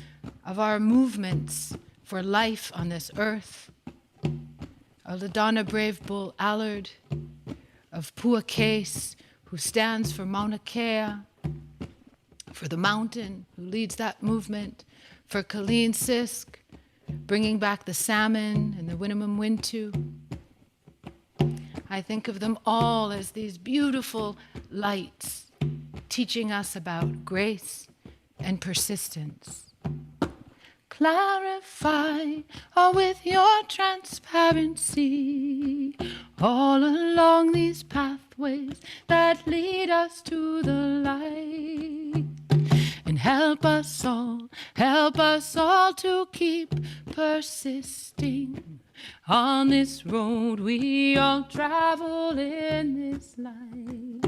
of our movements for life on this earth, of the Donna Brave Bull Allard, of Pua Case, who stands for Mauna Kea, for the mountain, who leads that movement, for Colleen Sisk, bringing back the salmon and the Winnemem Wintu. I think of them all as these beautiful lights teaching us about grace and persistence. Clarify with your transparency all along these pathways that lead us to the light. And help us all to keep persisting. On this road we all travel in this life.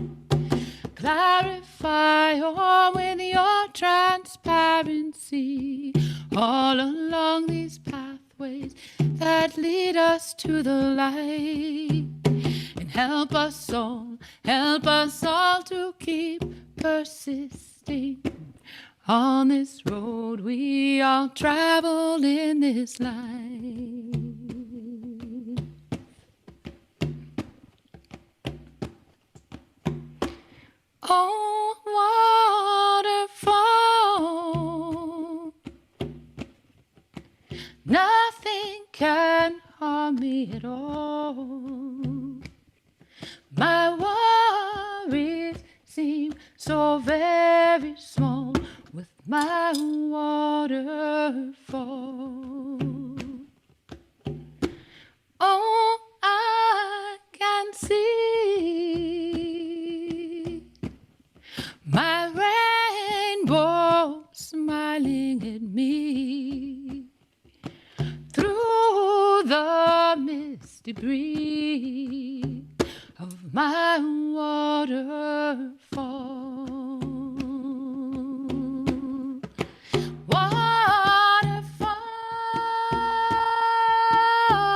Clarify all with your transparency all along these pathways that lead us to the light. And help us all to keep persisting. On this road we all travel in this life. Oh, waterfall, nothing can harm me at all. My worries seem so very small with my waterfall. Oh, I can see my rainbow smiling at me through the misty breeze of my waterfall.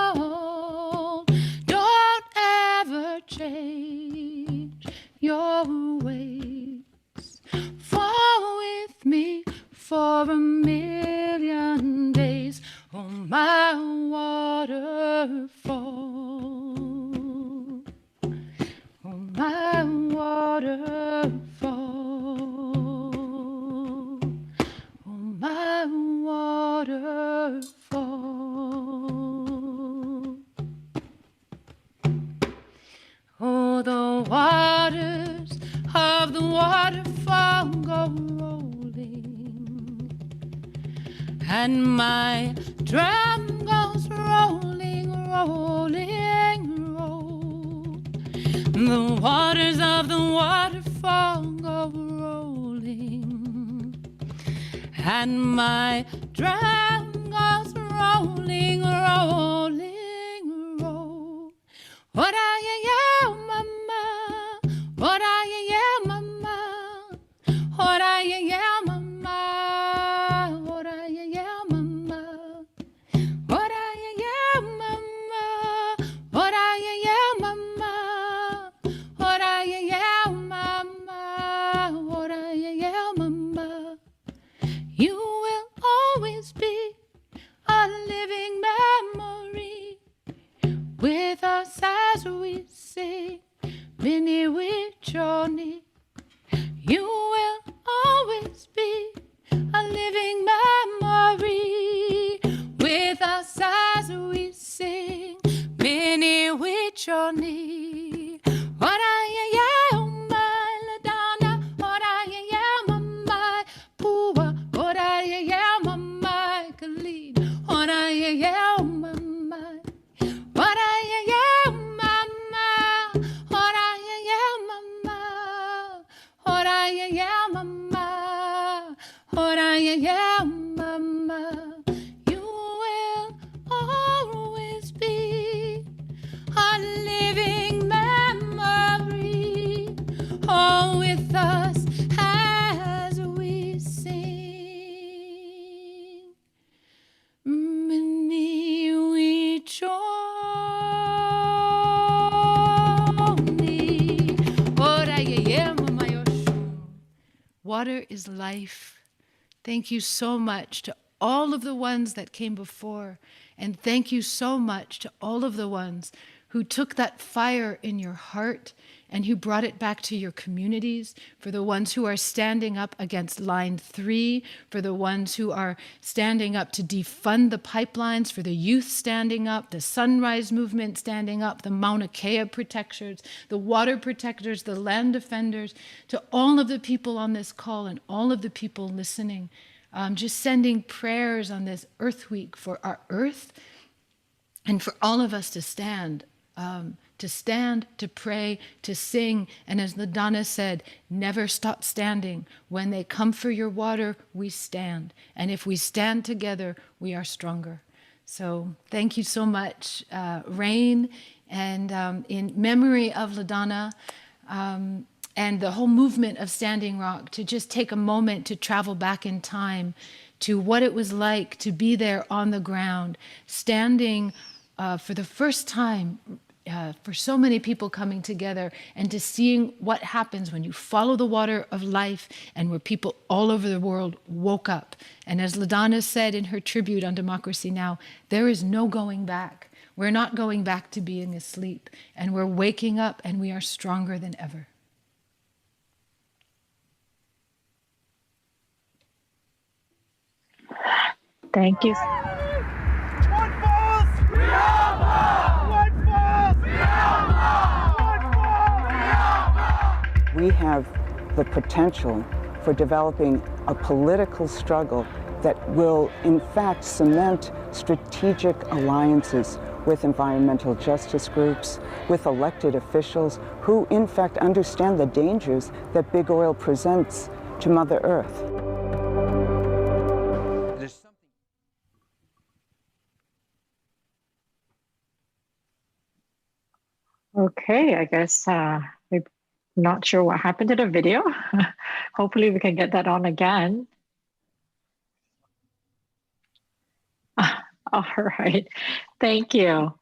Waterfall, don't ever change your ways. Fall with me for a million days, oh my waterfall, oh my waterfall, oh my waterfall. Oh, the waters of the waterfall go rolling, and my drum goes rolling, rolling, roll. The waters of the waterfall go rolling, and my drum goes rolling, rolling, roll. What are you, yeah, mama? What are you, yeah, mama? What are you, yeah, mama? What are you, yeah, mama? What are you, yeah, mama? What are you, yeah, mama? What are you, yeah, mama? What are you, yeah, mama? You will always be a living memory with us as we sing, Minnie with Johnny. You will always always be a living memory with us as we sing. Many which journey. What I am, my Ladonna. What I am, my Pua. What I am, my Khalid. What I am, my. What I am, mama. What I am, mama. What I am, mama. What I am, mama. You will always be a living memory, all with us as we sing. Many we journey. Water is life. Thank you so much to all of the ones that came before. And thank you so much to all of the ones who took that fire in your heart and who brought it back to your communities, for the ones who are standing up against Line 3, for the ones who are standing up to defund the pipelines, for the youth standing up, the Sunrise Movement standing up, the Mauna Kea protectors, the water protectors, the land defenders, to all of the people on this call and all of the people listening. Just sending prayers on this Earth Week for our Earth and for all of us to stand, to pray, to sing. And as the Donna said, never stop standing. When they come for your water, we stand. And if we stand together, we are stronger. So thank you so much, Rain. And in memory of LaDonna, and the whole movement of Standing Rock, to just take a moment to travel back in time to what it was like to be there on the ground, standing for the first time for so many people coming together, and to seeing what happens when you follow the water of life, and where people all over the world woke up. And as LaDonna said in her tribute on Democracy Now!, there is no going back. We're not going back to being asleep, and we're waking up, and we are stronger than ever. Thank you. We have the potential for developing a political struggle that will, in fact, cement strategic alliances with environmental justice groups, with elected officials who, in fact, understand the dangers that big oil presents to Mother Earth. Okay, I guess we're not sure what happened to the video. Hopefully we can get that on again. All right, thank you.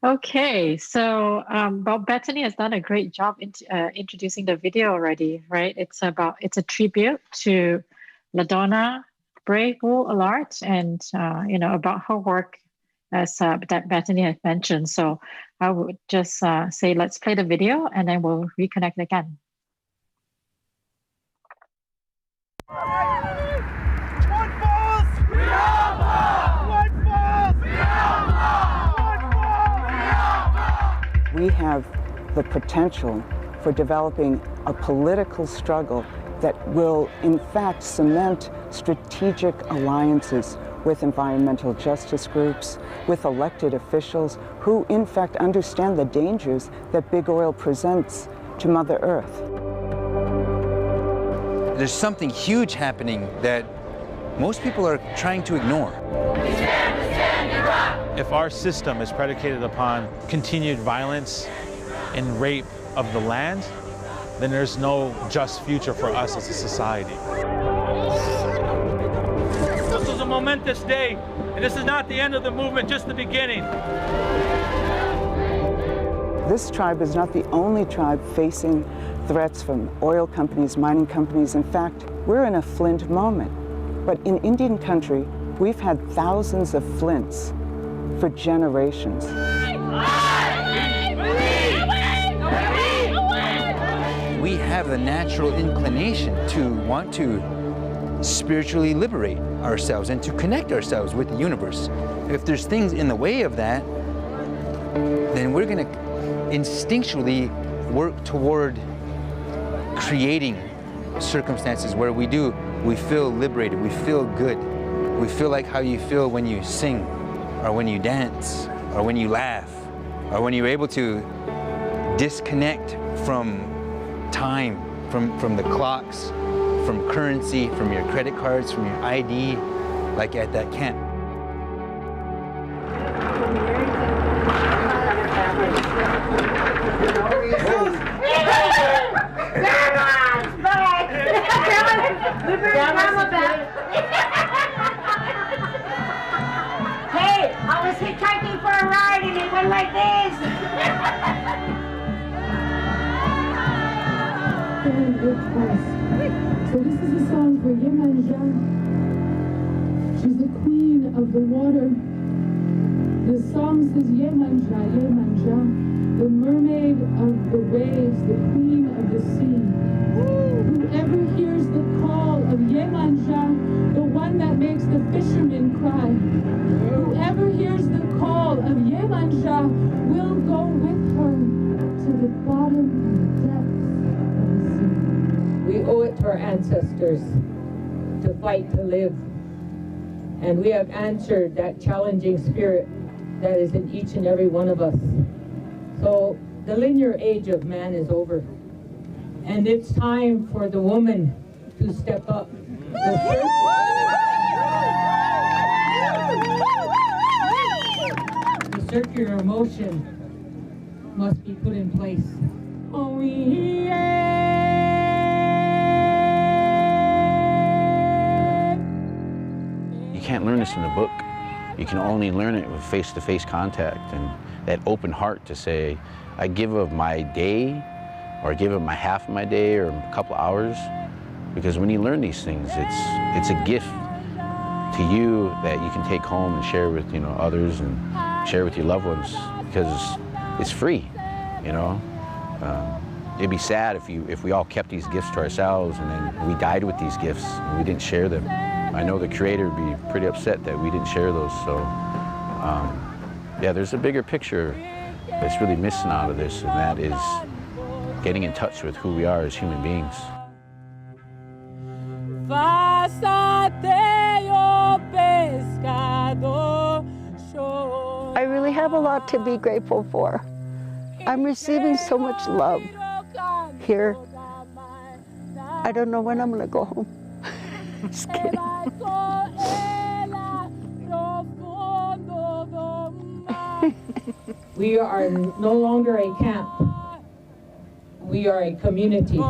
Okay, so well, Bethany has done a great job introducing the video already, right? It's a tribute to LaDonna Brave Wool-Allard, and you know, about her work as that Bethany had mentioned. So I would just say, let's play the video, and then we'll reconnect again. We have the potential for developing a political struggle that will, in fact, cement strategic alliances with environmental justice groups, with elected officials who, in fact, understand the dangers that big oil presents to Mother Earth. There's something huge happening that most people are trying to ignore. If our system is predicated upon continued violence and rape of the land, then there's no just future for us as a society. This is a momentous day, and this is not the end of the movement, just the beginning. This tribe is not the only tribe facing threats from oil companies, mining companies. In fact, we're in a flint moment. But in Indian country, we've had thousands of flints for generations. We have have the natural inclination to want to spiritually liberate ourselves and to connect ourselves with the universe. If there's things in the way of that, then we're going to instinctually work toward creating circumstances where we feel liberated, we feel good. We feel like how you feel when you sing, or when you dance, or when you laugh, or when you're able to disconnect from time, from the clocks, from currency, from your credit cards, from your ID, like at that camp. Hey, I was hitchhiking for a ride and it went like this. So this is a song for Yemanja. She's the queen of the water. The song says Yemanja, Yemanja, the mermaid of the waves, the queen of the sea. Whoever hears the call of Yemanja, the one that makes the fishermen cry. Whoever hears the call of Yemanja will go with her to the bottom and depths of the sea. We owe it to our ancestors to fight to live. And we have answered that challenging spirit that is in each and every one of us. So the linear age of man is over. And it's time for the woman to step up. The circular motion must be put in place. Oh, You can't learn this in a book. You can only learn it with face-to-face contact and that open heart to say, I give of my day, or I give of my half of my day, or a couple of hours. Because when you learn these things, it's a gift to you that you can take home and share with others and share with your loved ones, because it's free. It'd be sad if we all kept these gifts to ourselves and then we died with these gifts and we didn't share them. I know the Creator would be pretty upset that we didn't share those. So, yeah, there's a bigger picture that's really missing out of this, and that is getting in touch with who we are as human beings. I really have a lot to be grateful for. I'm receiving so much love here. I don't know when I'm going to go home. Just kidding. We are no longer a camp. We are a community. There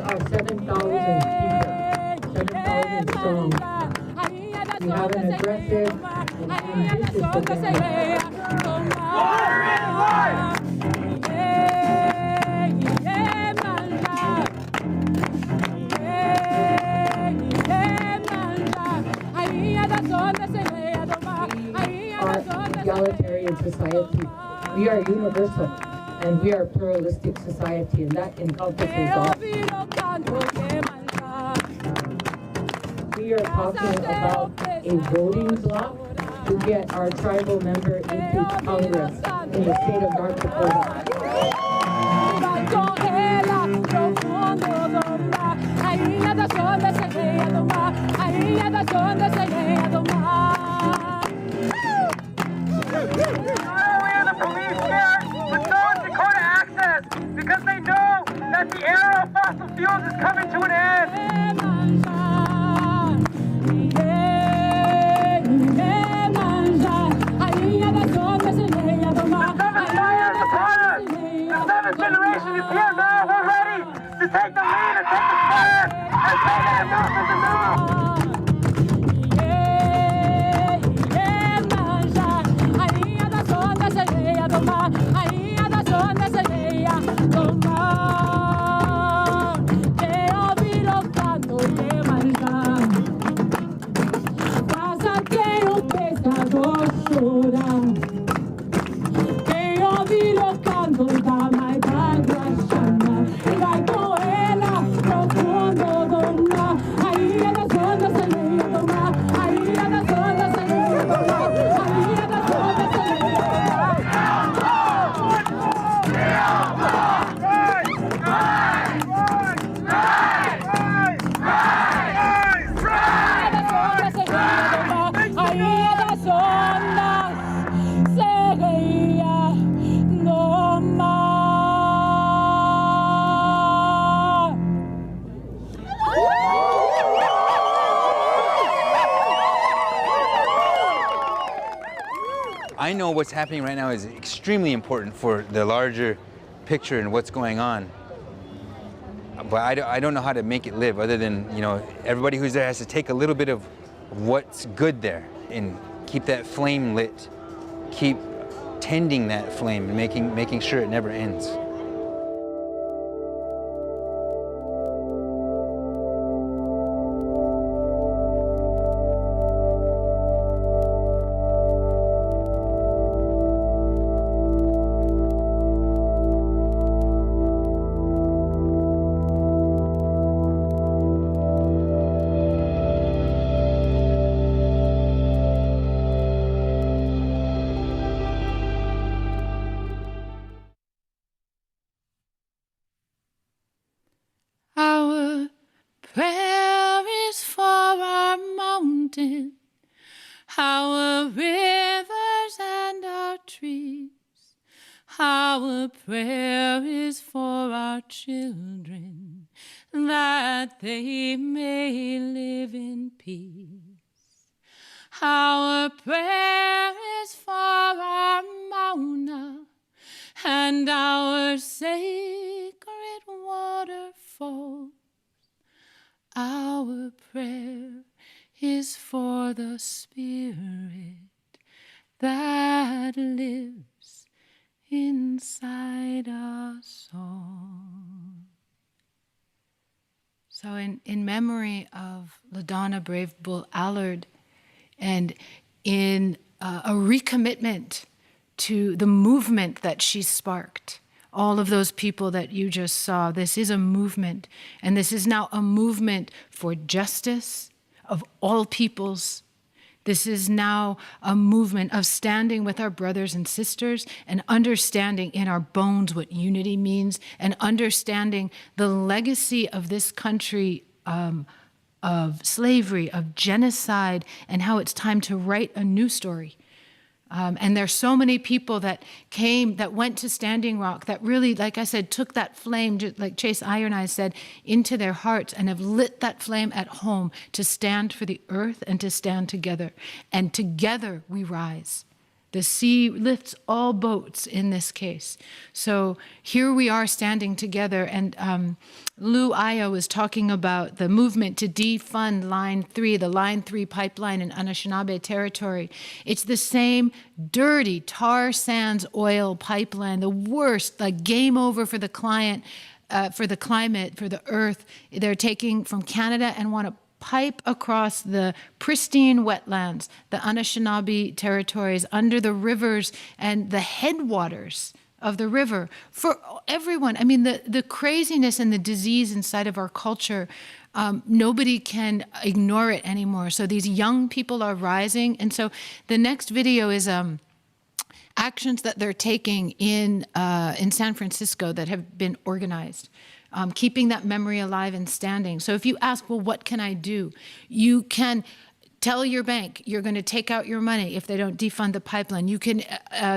are 7,000 people, 7,000 strong. We have an aggressive and ambitious agenda. Egalitarian society. We are universal and we are a pluralistic society, and that encompasses all. We are talking about a voting bloc to get our tribal member into Congress in the state of North Dakota. Not only are the police scared, but so is Dakota Access, because they know that the era of fossil fuels is coming to an end. The seventh generation is here now. We're ready to take the lead and take the stand and say that enough is enough. I know what's happening right now is extremely important for the larger picture and what's going on. But I don't know how to make it live other than, you know, everybody who's there has to take a little bit of what's good there and keep that flame lit, keep tending that flame and making sure it never ends. Our prayer is for our mountain, our rivers and our trees. Our prayer is for our children, that they may live in peace. Our prayer is for our Mauna and our sacred waterfalls. Our prayer is for the spirit that lives inside us all. So in memory of LaDonna Brave Bull Allard, and in a recommitment to the movement that she sparked, all of those people that you just saw, this is a movement, and this is now a movement for justice of all peoples. This is now a movement of standing with our brothers and sisters and understanding in our bones what unity means, and understanding the legacy of this country of slavery, of genocide, and how it's time to write a new story. And there's so many people that came, that went to Standing Rock, that really, like I said, took that flame, just like Chase Iron Eyes said, into their hearts, and have lit that flame at home to stand for the earth and to stand together. And together we rise. The sea lifts all boats in this case. So here we are standing together, and Lou Aya was talking about the movement to defund Line 3, the Line 3 pipeline in Anishinaabe territory. It's the same dirty tar sands oil pipeline, the worst, like game over for the client, for the climate, for the earth. They're taking from Canada and want to pipe across the pristine wetlands, the Anishinaabe territories, under the rivers and the headwaters of the river for everyone. I mean, the craziness and the disease inside of our culture, nobody can ignore it anymore. So these young people are rising. And so the next video is actions that they're taking in San Francisco that have been organized. Keeping that memory alive and standing. So if you ask, well, what can I do? You can tell your bank you're going to take out your money if they don't defund the pipeline. You can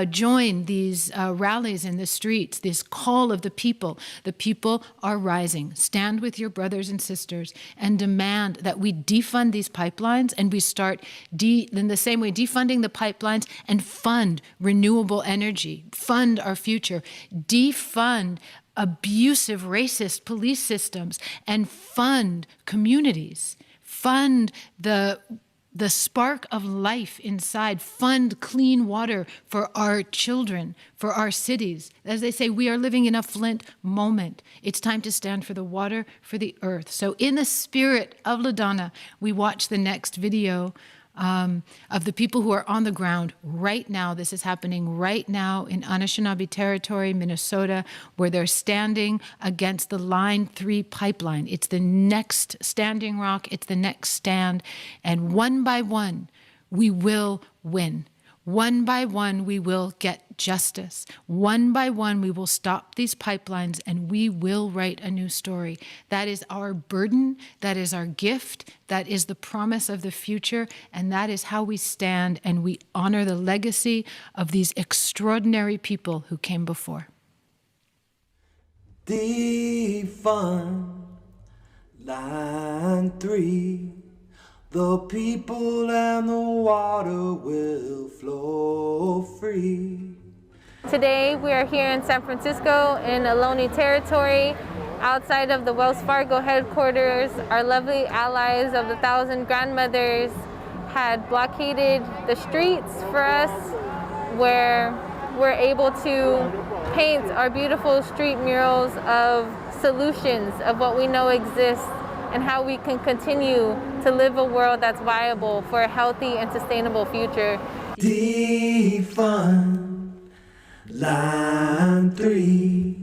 join these rallies in the streets, this call of the people. The people are rising. Stand with your brothers and sisters and demand that we defund these pipelines, and we start in the same way defunding the pipelines and fund renewable energy, fund our future, defund abusive, racist police systems, and fund communities, fund the spark of life inside, fund clean water for our children, for our cities. As they say, we are living in a Flint moment. It's time to stand for the water, for the earth. So in the spirit of LaDonna, we watch the next video of the people who are on the ground right now. This is happening right now in Anishinaabe territory, Minnesota, where they're standing against the Line 3 pipeline. It's the next Standing Rock. It's the next stand. And one by one, we will win. One by one, we will get justice. One by one, we will stop these pipelines, and we will write a new story. That is our burden. That is our gift. That is the promise of the future. And that is how we stand, and we honor the legacy of these extraordinary people who came before. Defund Line 3. The people and the water will flow. free. Today we are here in San Francisco in Ohlone territory, outside of the Wells Fargo headquarters. Our lovely allies of the Thousand Grandmothers had blockaded the streets for us, where we're able to paint our beautiful street murals of solutions of what we know exists and how we can continue to live a world that's viable for a healthy and sustainable future. Defund Line 3.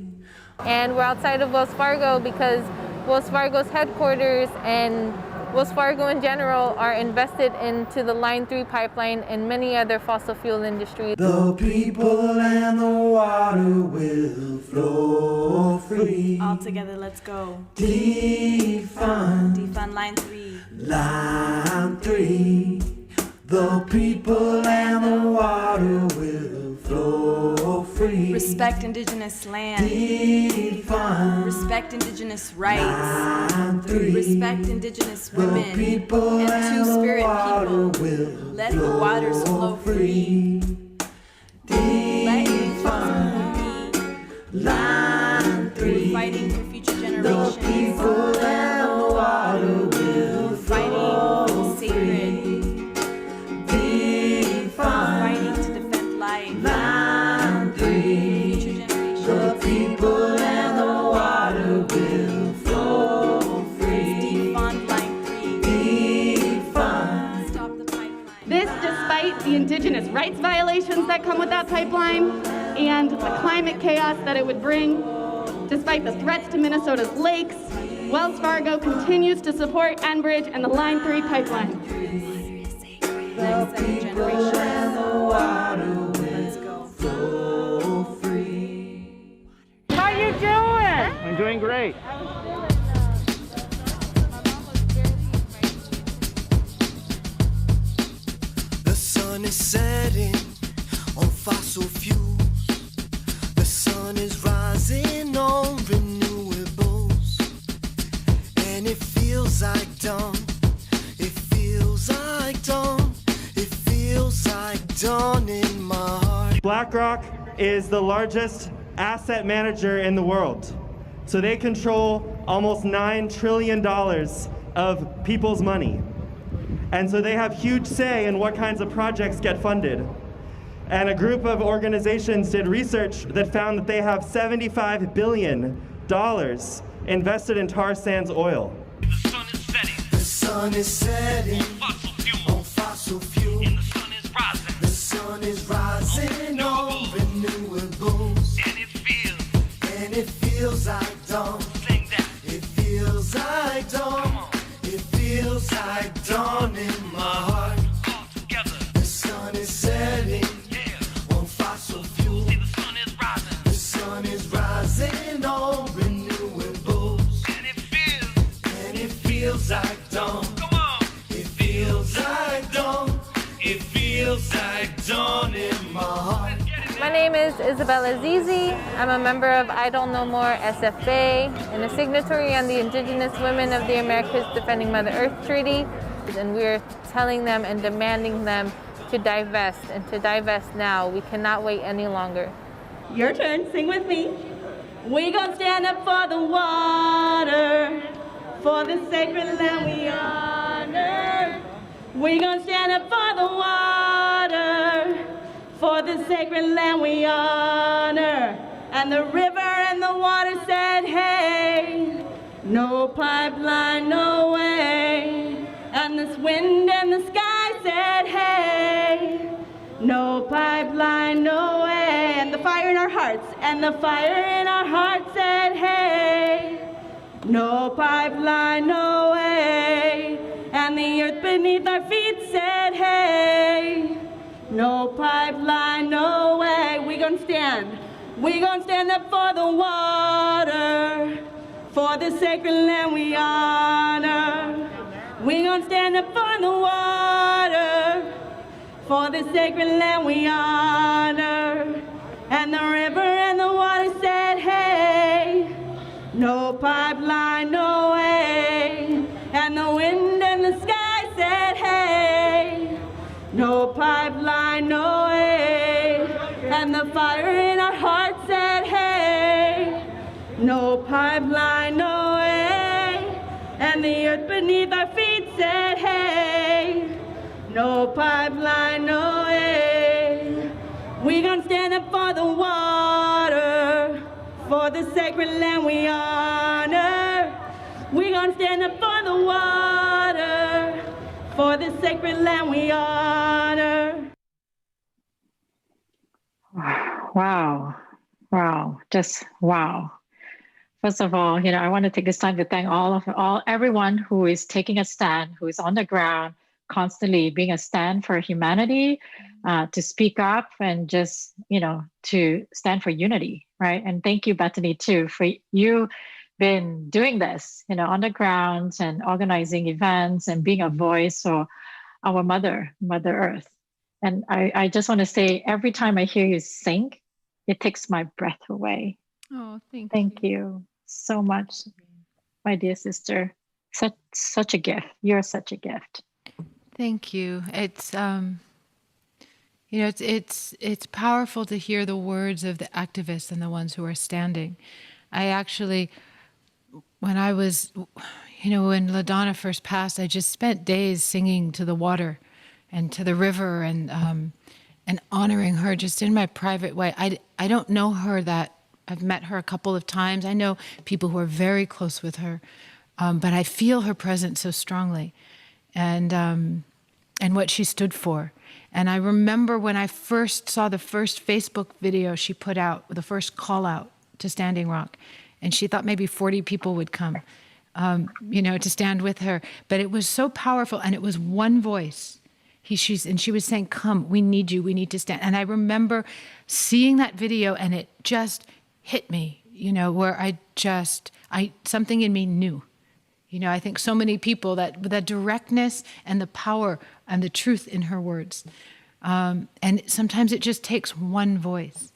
And we're outside of Wells Fargo because Wells Fargo's headquarters and Wells Fargo in general are invested into the Line 3 pipeline and many other fossil fuel industries. The people and the water will flow free. All together, let's go. Defund Line 3. Line 3. The people and the water will flow free. Respect indigenous land. Defund. Respect indigenous rights. Line 3. Respect indigenous women and Two-Spirit people. Let the waters flow free. Defund Line 3. Fighting for future generations. The people and the water will flow free. Fighting to defend life. Line 3. Future generations. The people and the water will flow free. Defund Line 3. Defund. Stop the pipeline. This despite the indigenous rights violations that come with that pipeline and the climate chaos that it would bring. Despite the threats to Minnesota's lakes, Wells Fargo continues to support Enbridge and the Line 3 pipeline. The people and the water will flow free. How you doing? I'm doing great. The sun is setting on fossil fuels. The sun is rising on renewables. And it feels like dawn. It feels like dawn. It feels like dawn in my heart. BlackRock is the largest asset manager in the world. So they control almost $9 trillion of people's money. And so they have huge say in what kinds of projects get funded. And a group of organizations did research that found that they have $75 billion invested in tar sands oil. The sun is setting on fossil fuel. And the sun is rising on renewables. And it feels like dawn. It feels like dawn. It feels like dawn in my heart. The sun is setting on fossil fuel. The sun is rising on renewables. And it feels like dawn. It feels like dawn. It feels like dawn in my heart. My name is Isabella Zizi. I'm a member of I Don't Know More SFA and a signatory on the Indigenous Women of the Americas Defending Mother Earth Treaty. And we're telling them and demanding them to divest, and to divest now. We cannot wait any longer. Your turn, sing with me. We gonna stand up for the water, for the sacred land we honor. We gonna stand up for the water, for the sacred land we honor. And the river and the water said, hey, no pipeline, no way. And this wind and the sky said, hey, no pipeline, no way. And the fire in our hearts, and the fire in our hearts said, hey, no pipeline, no way. And the earth beneath our feet said, hey, no pipeline, no way. We gonna stand up for the water, for the sacred land we honor. We gonna stand up for the water, for the sacred land we honor. And the river and the water said, hey, no pipeline, no way. And the wind and the sky said, hey, no pipeline, no way. And the fire in our hearts said, hey, no pipeline, no way. And the earth beneath our feet said, hey, no pipeline, no way. We gonna stand up for the water, for the sacred land we honor. We gonna stand up for the water, for the sacred land we honor. Wow. Wow. Just wow. First of all, I want to take this time to thank everyone who is taking a stand, who is on the ground, constantly being a stand for humanity, to speak up and just, to stand for unity, right? And thank you, Bethany, too, for you been doing this, on the ground and organizing events and being a voice for our Mother Earth. And I just want to say, every time I hear you sing, it takes my breath away. Oh, thank you so much, my dear sister. Such a gift. You're such a gift. Thank you. It's it's powerful to hear the words of the activists and the ones who are standing. I actually, when I was, when LaDonna first passed, I just spent days singing to the water and to the river and honoring her just in my private way. I don't know her that. I've met her a couple of times. I know people who are very close with her, but I feel her presence so strongly, and what she stood for. And I remember when I first saw the first Facebook video she put out, the first call out to Standing Rock, and she thought maybe 40 people would come, to stand with her. But it was so powerful, and it was one voice. She was saying, "Come, we need you. We need to stand." And I remember seeing that video, and it just hit me, where something in me knew. I think so many people, that directness and the power and the truth in her words. And sometimes it just takes one voice.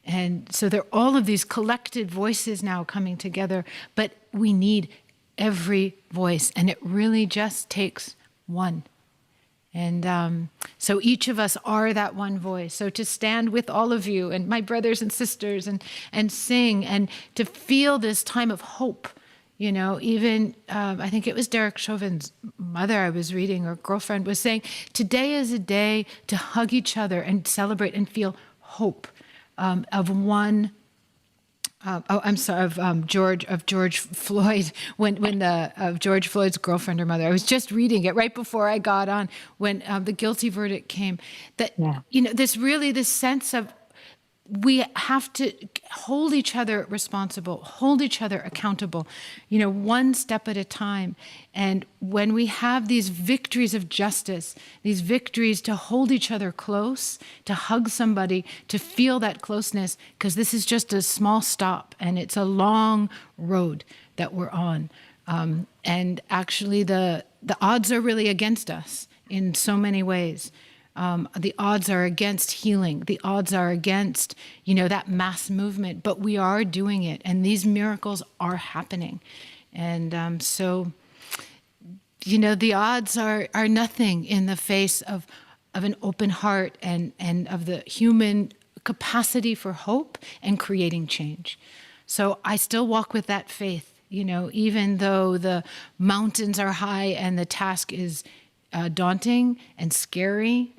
And so there are all of these collected voices now coming together, but we need every voice, and it really just takes one. And so each of us are that one voice. So to stand with all of you and my brothers and sisters and sing and to feel this time of hope, even I think it was Derek Chauvin's mother I was reading, or girlfriend, was saying, today is a day to hug each other and celebrate and feel hope of one. Of George Floyd, of George Floyd's girlfriend or mother. I was just reading it right before I got on when the guilty verdict came. That this sense of we have to hold each other responsible, hold each other accountable, one step at a time. And when we have these victories of justice, these victories to hold each other close, to hug somebody, to feel that closeness, because this is just a small stop and it's a long road that we're on. And actually the odds are really against us in so many ways. The odds are against healing. The odds are against, that mass movement, but we are doing it, and these miracles are happening. And so, the odds are nothing in the face of an open heart and of the human capacity for hope and creating change. So I still walk with that faith, even though the mountains are high and the task is daunting and scary.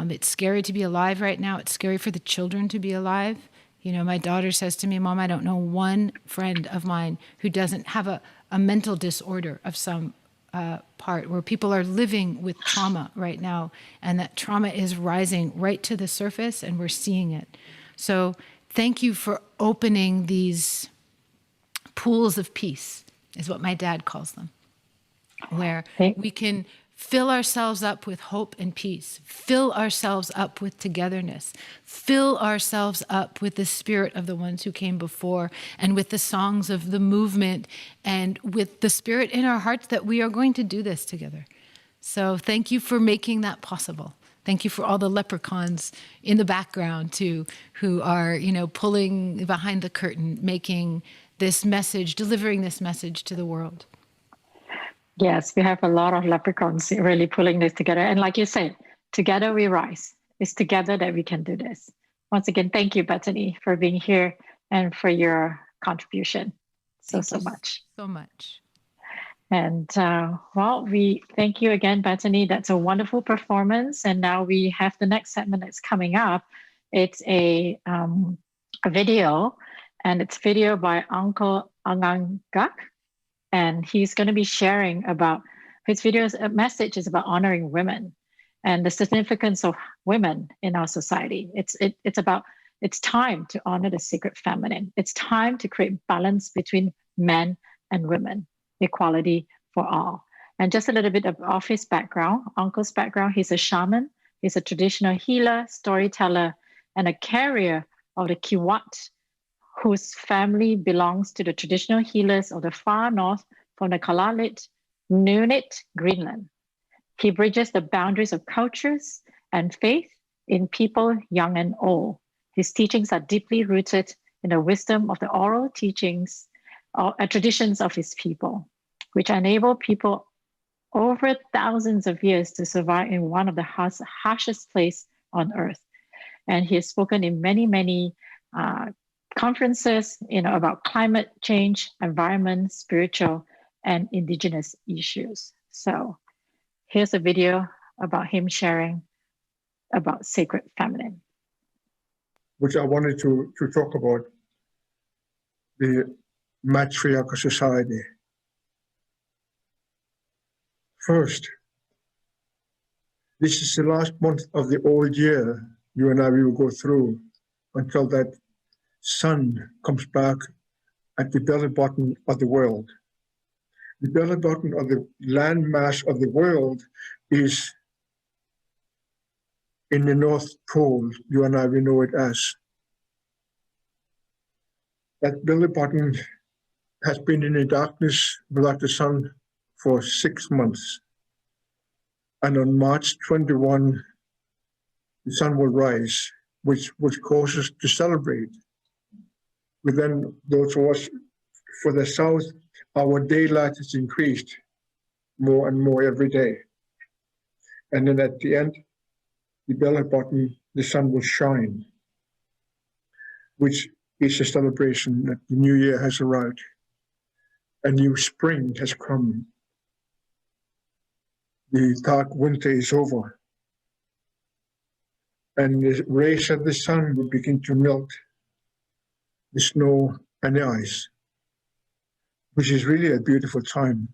It's scary to be alive right now. It's scary for the children to be alive. My daughter says to me, "Mom, I don't know one friend of mine who doesn't have a mental disorder of some part, where people are living with trauma right now, and that trauma is rising right to the surface, and we're seeing it." So thank you for opening these pools of peace, is what my dad calls them, where we can fill ourselves up with hope and peace, fill ourselves up with togetherness, fill ourselves up with the spirit of the ones who came before, and with the songs of the movement, and with the spirit in our hearts that we are going to do this together. So thank you for making that possible. Thank you for all the leprechauns in the background too, who are, pulling behind the curtain, making this message, delivering this message to the world. Yes, we have a lot of leprechauns really pulling this together. And like you said, together we rise. It's together that we can do this. once again, thank you, Bethany, for being here and for your contribution so much. So much. And well, we thank you again, Bethany. That's a wonderful performance. And now we have the next segment that's coming up. It's a video, and it's video by Uncle Angangak. And he's going to be sharing about his video's message is about honoring women and the significance of women in our society. It's about, it's time to honor the sacred feminine. It's time to create balance between men and women, equality for all. And just a little bit of his background, Uncle's background, he's a shaman, he's a traditional healer, storyteller, and a carrier of the Kiwat, whose family belongs to the traditional healers of the far north from the Kalalit, Nunit, Greenland. He bridges the boundaries of cultures and faith in people young and old. His teachings are deeply rooted in the wisdom of the oral teachings or traditions of his people, which enable people over thousands of years to survive in one of the harshest places on earth. And he has spoken in many conferences, about climate change, environment, spiritual, and indigenous issues. So here's a video about him sharing about sacred feminine. Which I wanted to talk about, the matriarchal society. First, this is the last month of the old year you and I will go through until that sun comes back at the belly button of the world. The belly button of the land mass of the world is in the North Pole, you and I will know it as. That belly button has been in the darkness without the sun for 6 months. And on March 21, the sun will rise, which causes us to celebrate. But then those of us for the south, our daylight has increased more and more every day. And then at the end, the belly button, the sun will shine, which is a celebration that the new year has arrived. A new spring has come. The dark winter is over. And the rays of the sun will begin to melt the snow and the ice, which is really a beautiful time.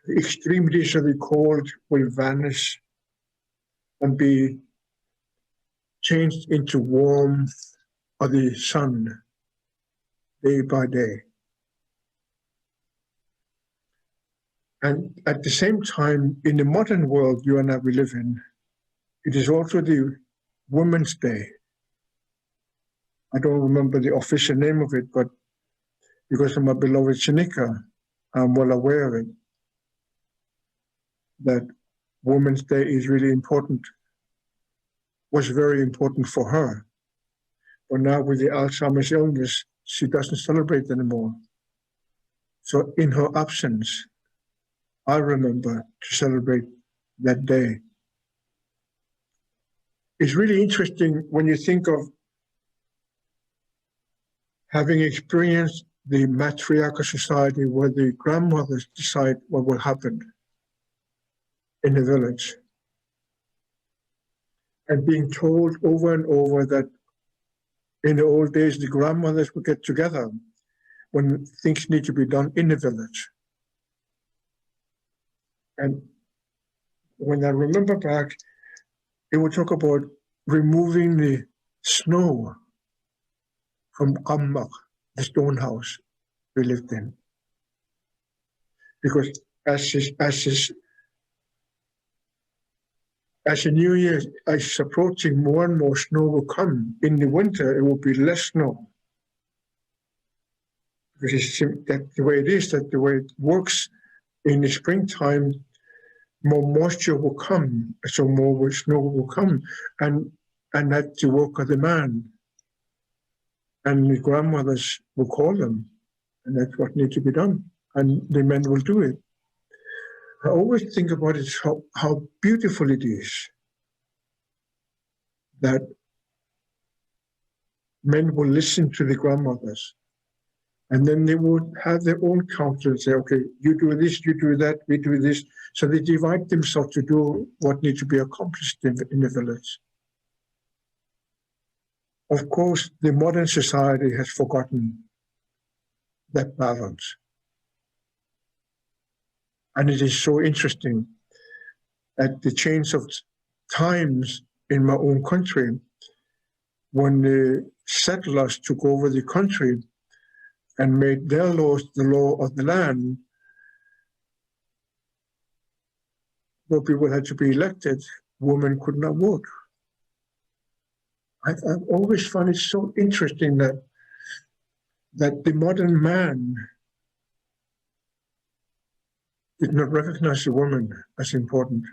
The extremities of the cold will vanish and be changed into warmth of the sun day by day. And at the same time, in the modern world you and I will live in, it is also the Women's Day. I don't remember the official name of it, but because of my beloved Shanika, I'm well aware of it, that Women's Day is really important, was very important for her. But now with the Alzheimer's illness, she doesn't celebrate anymore. So in her absence, I remember to celebrate that day. It's really interesting when you think of having experienced the matriarchal society where the grandmothers decide what will happen in the village. And being told over and over that in the old days, the grandmothers would get together when things need to be done in the village. And when I remember back, it would talk about removing the snow from Kammak, the stone house we lived in. Because as the new year is approaching, more and more snow will come. In the winter, it will be less snow. Because that's the way it is, that the way it works in the springtime, more moisture will come, so more snow will come, and that's the work of the man. And the grandmothers will call them, and that's what needs to be done, and the men will do it. I always think about it, how beautiful it is that men would listen to the grandmothers. And then they would have their own counsel and say, okay, you do this, you do that, we do this. So they divide themselves to do what needs to be accomplished in the village. Of course, the modern society has forgotten that balance. And it is so interesting at the change of times in my own country, when the settlers took over the country and made their laws the law of the land, where people had to be elected, women could not vote. I've always found it so interesting that the modern man did not recognize the woman as important.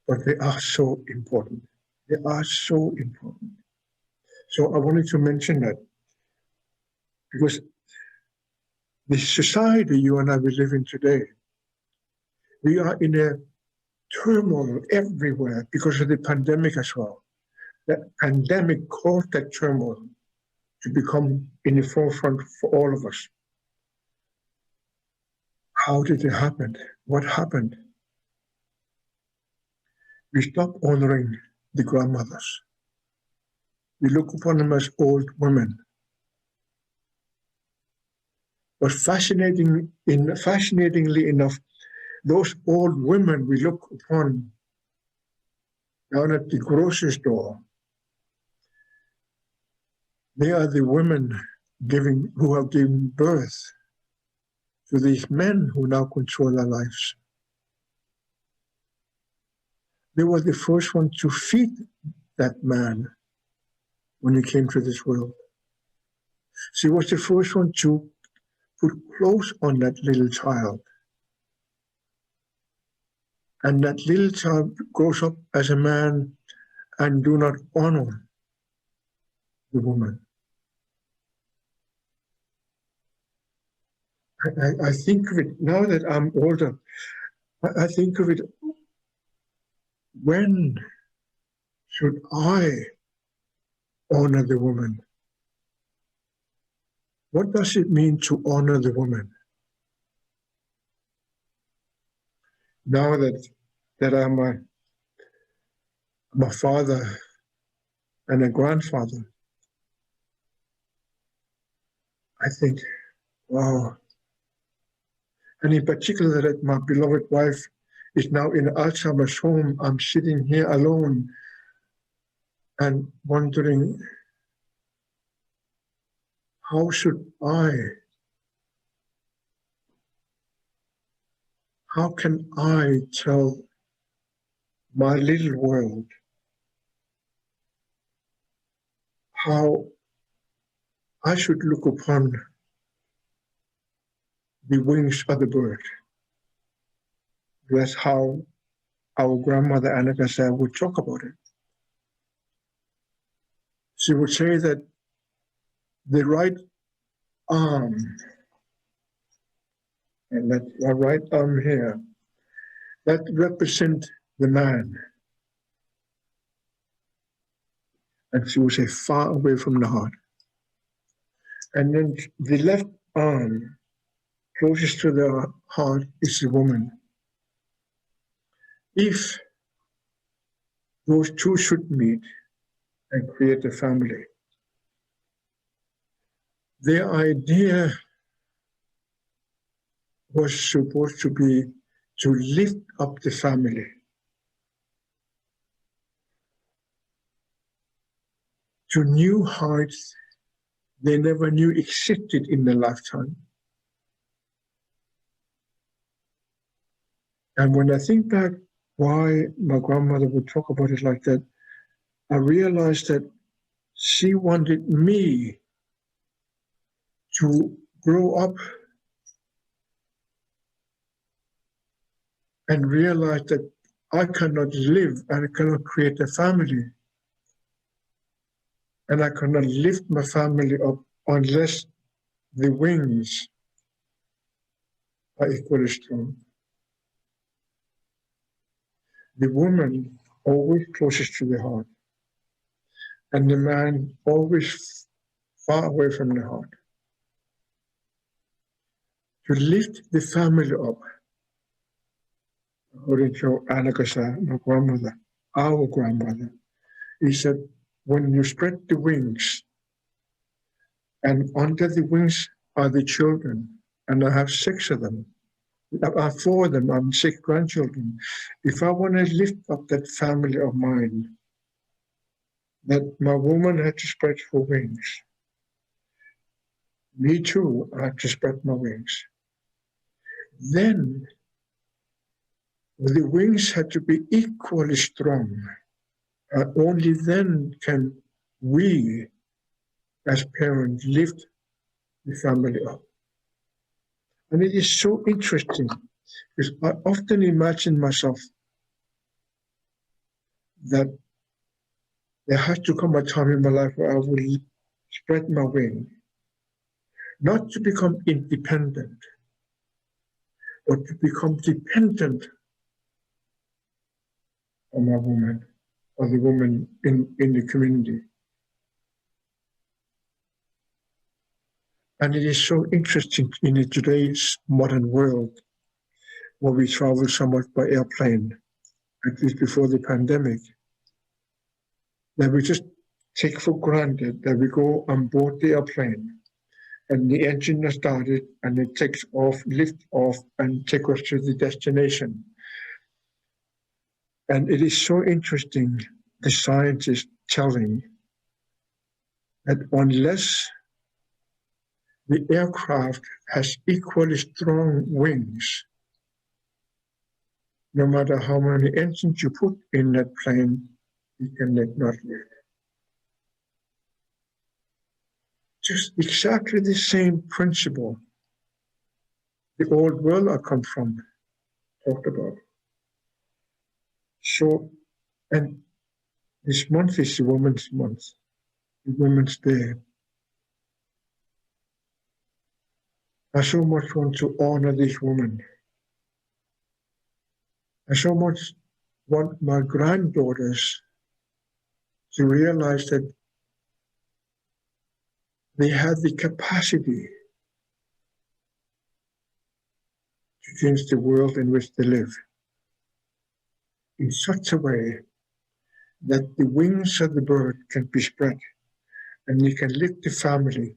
But they are so important. They are so important. So I wanted to mention that because the society you and I will live in today, we are in a turmoil everywhere because of the pandemic as well. The pandemic caused that turmoil to become in the forefront for all of us. How did it happen? What happened? We stopped honoring the grandmothers. We look upon them as old women. But fascinatingly enough, those old women we look upon down at the grocery store, they are the women who have given birth to these men who now control their lives. They were the first one to feed that man when he came to this world. She was the first one to put clothes on that little child. And that little child grows up as a man and do not honor the woman. I think of it, now that I'm older, I think of it, when should I honor the woman? What does it mean to honor the woman? Now that I'm a father and a grandfather, I think, wow. And in particular that my beloved wife is now in Alzheimer's home, I'm sitting here alone and wondering, how can I tell my little world how I should look upon the wings of the bird? That's how our grandmother Anna would talk about it. She would say that the right arm, and that our right arm here, that represents the man. And she would say far away from the heart. And then the left arm, closest to the heart, is the woman. If those two should meet and create a family, their idea was supposed to be to lift up the family. To new heights they never knew existed in their lifetime. And when I think back why my grandmother would talk about it like that, I realized that she wanted me to grow up and realize that I cannot live and I cannot create a family. And I cannot lift my family up unless the wings are equally strong. The woman always closest to the heart, and the man always far away from the heart. To lift the family up, according to Anakasa, my grandmother, our grandmother, he said, when you spread the wings, and under the wings are the children, and I have 6 of them, I have 4 of them, I'm 6 grandchildren. If I want to lift up that family of mine, that my woman had to spread her wings. Me too, I had to spread my wings. Then the wings had to be equally strong. Only then can we, as parents, lift the family up. And it is so interesting, because I often imagine myself that there has to come a time in my life where I will spread my wing, not to become independent, but to become dependent on my woman, or the woman in the community. And it is so interesting in today's modern world, where we travel so much by airplane, at least before the pandemic, that we just take for granted that we go on board the airplane and the engine is started and it takes off, lift off, and take us to the destination. And it is so interesting, the science is telling that unless the aircraft has equally strong wings, no matter how many engines you put in that plane, it can not lift. Just exactly the same principle the old world I come from talked about. So, and this month is the Women's Month, the Women's Day. I so much want to honor this woman. I so much want my granddaughters to realize that they have the capacity to change the world in which they live in such a way that the wings of the bird can be spread and you can lift the family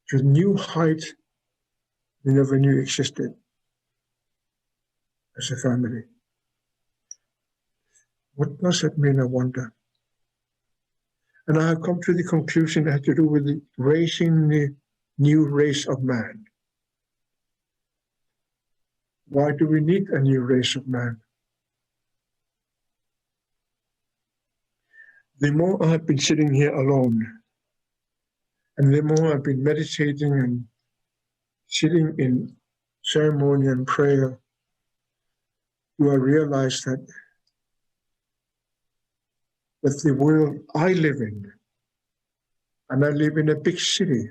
to new heights we never knew existed as a family. What does that mean, I wonder? And I have come to the conclusion it has to do with the raising the new race of man. Why do we need a new race of man? The more I've been sitting here alone, and the more I've been meditating and sitting in ceremony and prayer, do I realize that the world I live in, and I live in a big city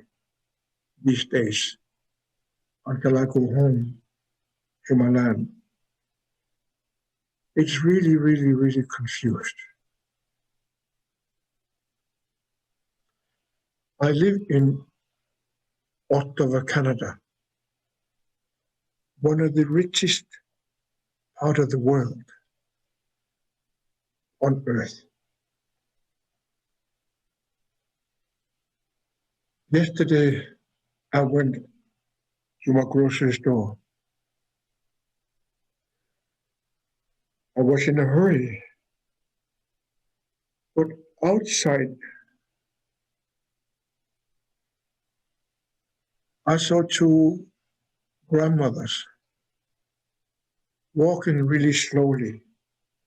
these days, until I go home to my land, it's really, really, really confused. I live in Ottawa, Canada, one of the richest part of the world on earth. Yesterday, I went to my grocery store. I was in a hurry, but outside, I saw 2 grandmothers walking really slowly,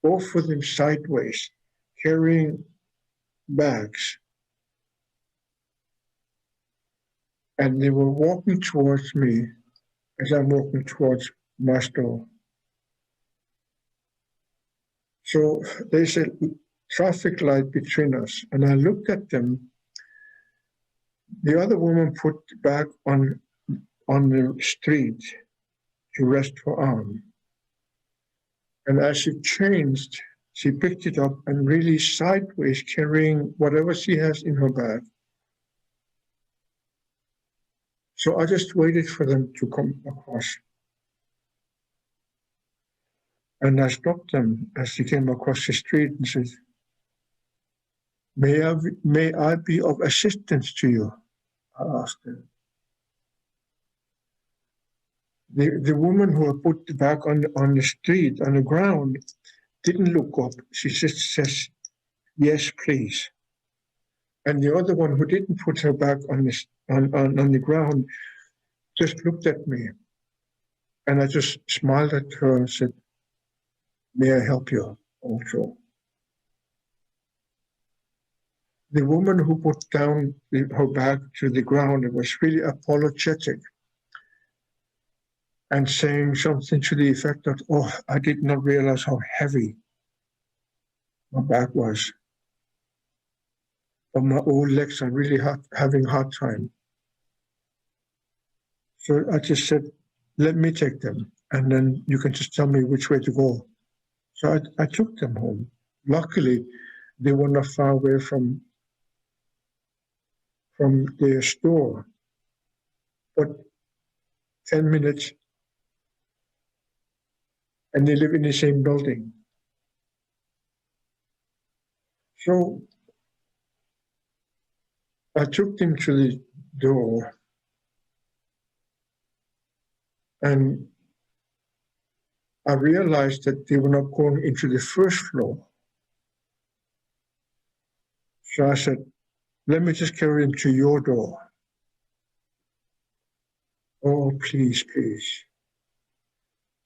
both of them sideways, carrying bags. And they were walking towards me as I'm walking towards my store. So there's a traffic light between us, and I looked at them. The other woman put the bag on the street to rest her arm. And as she changed, she picked it up and really sideways carrying whatever she has in her bag. So I just waited for them to come across. And I stopped them as they came across the street and said, may I be of assistance to you? I asked them. The woman who had put the bag on the street, on the ground, didn't look up. She just says, yes, please. And the other one who didn't put her bag on the ground just looked at me. And I just smiled at her and said, may I help you also? The woman who put down her bag to the ground was really apologetic and saying something to the effect that, oh, I did not realize how heavy my bag was. But my old legs are really having a hard time. So I just said, let me take them, and then you can just tell me which way to go. So I took them home. Luckily, they were not far away from their store, but 10 minutes, and they live in the same building. So I took them to the door, and I realized that they were not going into the first floor. So I said, let me just carry them to your door. Oh, please, please.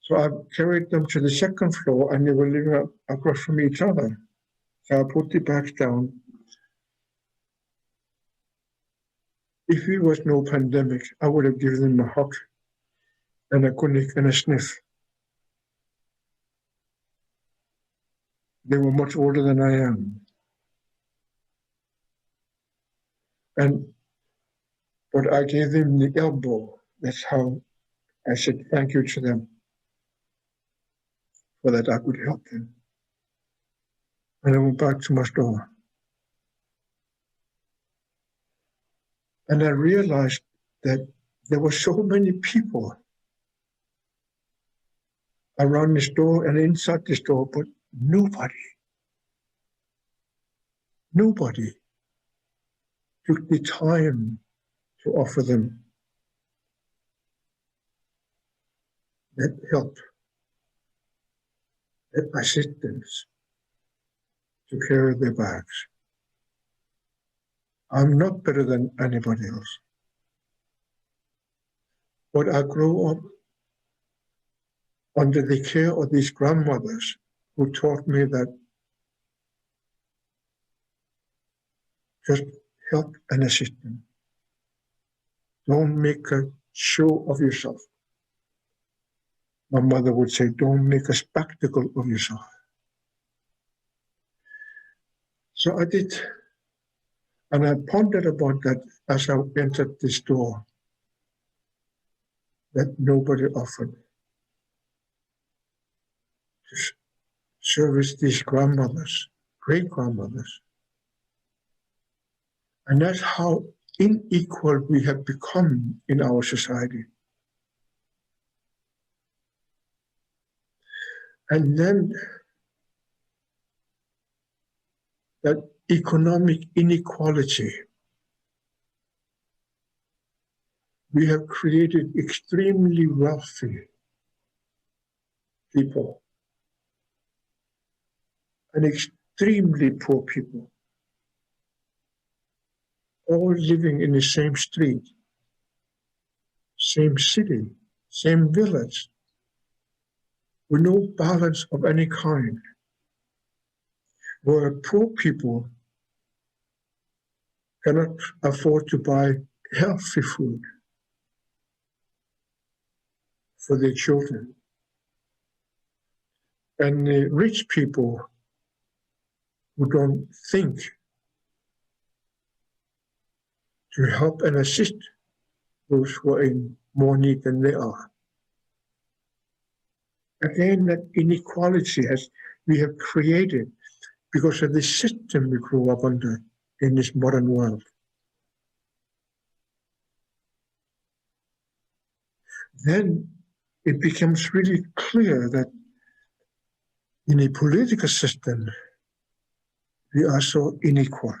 So I carried them to the second floor, and they were living across from each other. So I put the bags down. If it was no pandemic, I would have given them a hug and a sniff. They were much older than I am. But I gave them the elbow. That's how I said thank you to them, for that I could help them. And I went back to my store. And I realized that there were so many people around the store and inside the store, but nobody took the time to offer them that help, that assistance to carry their bags. I'm not better than anybody else. But I grew up under the care of these grandmothers who taught me that just help and assist them. Don't make a show of yourself. My mother would say, don't make a spectacle of yourself. So I did. And I pondered about that as I entered the store, that nobody offered to service these grandmothers, great-grandmothers. And that's how unequal we have become in our society. And then that economic inequality. We have created extremely wealthy people and extremely poor people, all living in the same street, same city, same village, with no balance of any kind, where poor people cannot afford to buy healthy food for their children. And the rich people who don't think to help and assist those who are in more need than they are. Again, that inequality has we have created because of the system we grew up under in this modern world. Then it becomes really clear that in a political system, we are so unequal.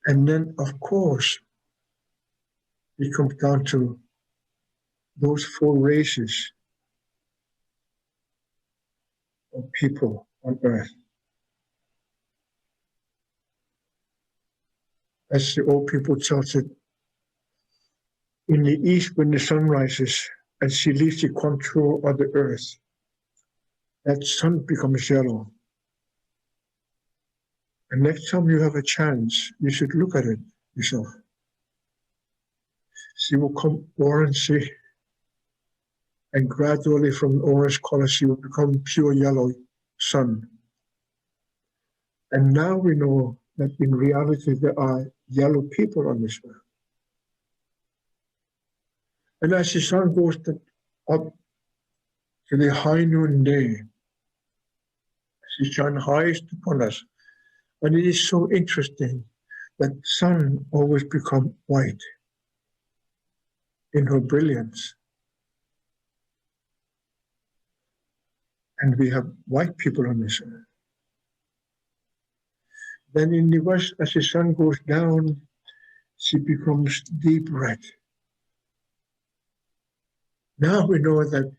And then, of course, it comes down to those four races of people on earth. As the old people tells it, in the east when the sun rises and she leaves the contour of the earth, that sun becomes yellow. And next time you have a chance, you should look at it yourself. She will come orangey, and gradually from orange color, she will become pure yellow sun. And now we know that in reality, there are yellow people on this earth. And as the sun goes up to the high noonday, she shines highest upon us. And it is so interesting that sun always becomes white in her brilliance. And we have white people on this earth. Then in the west, as the sun goes down, she becomes deep red. Now we know that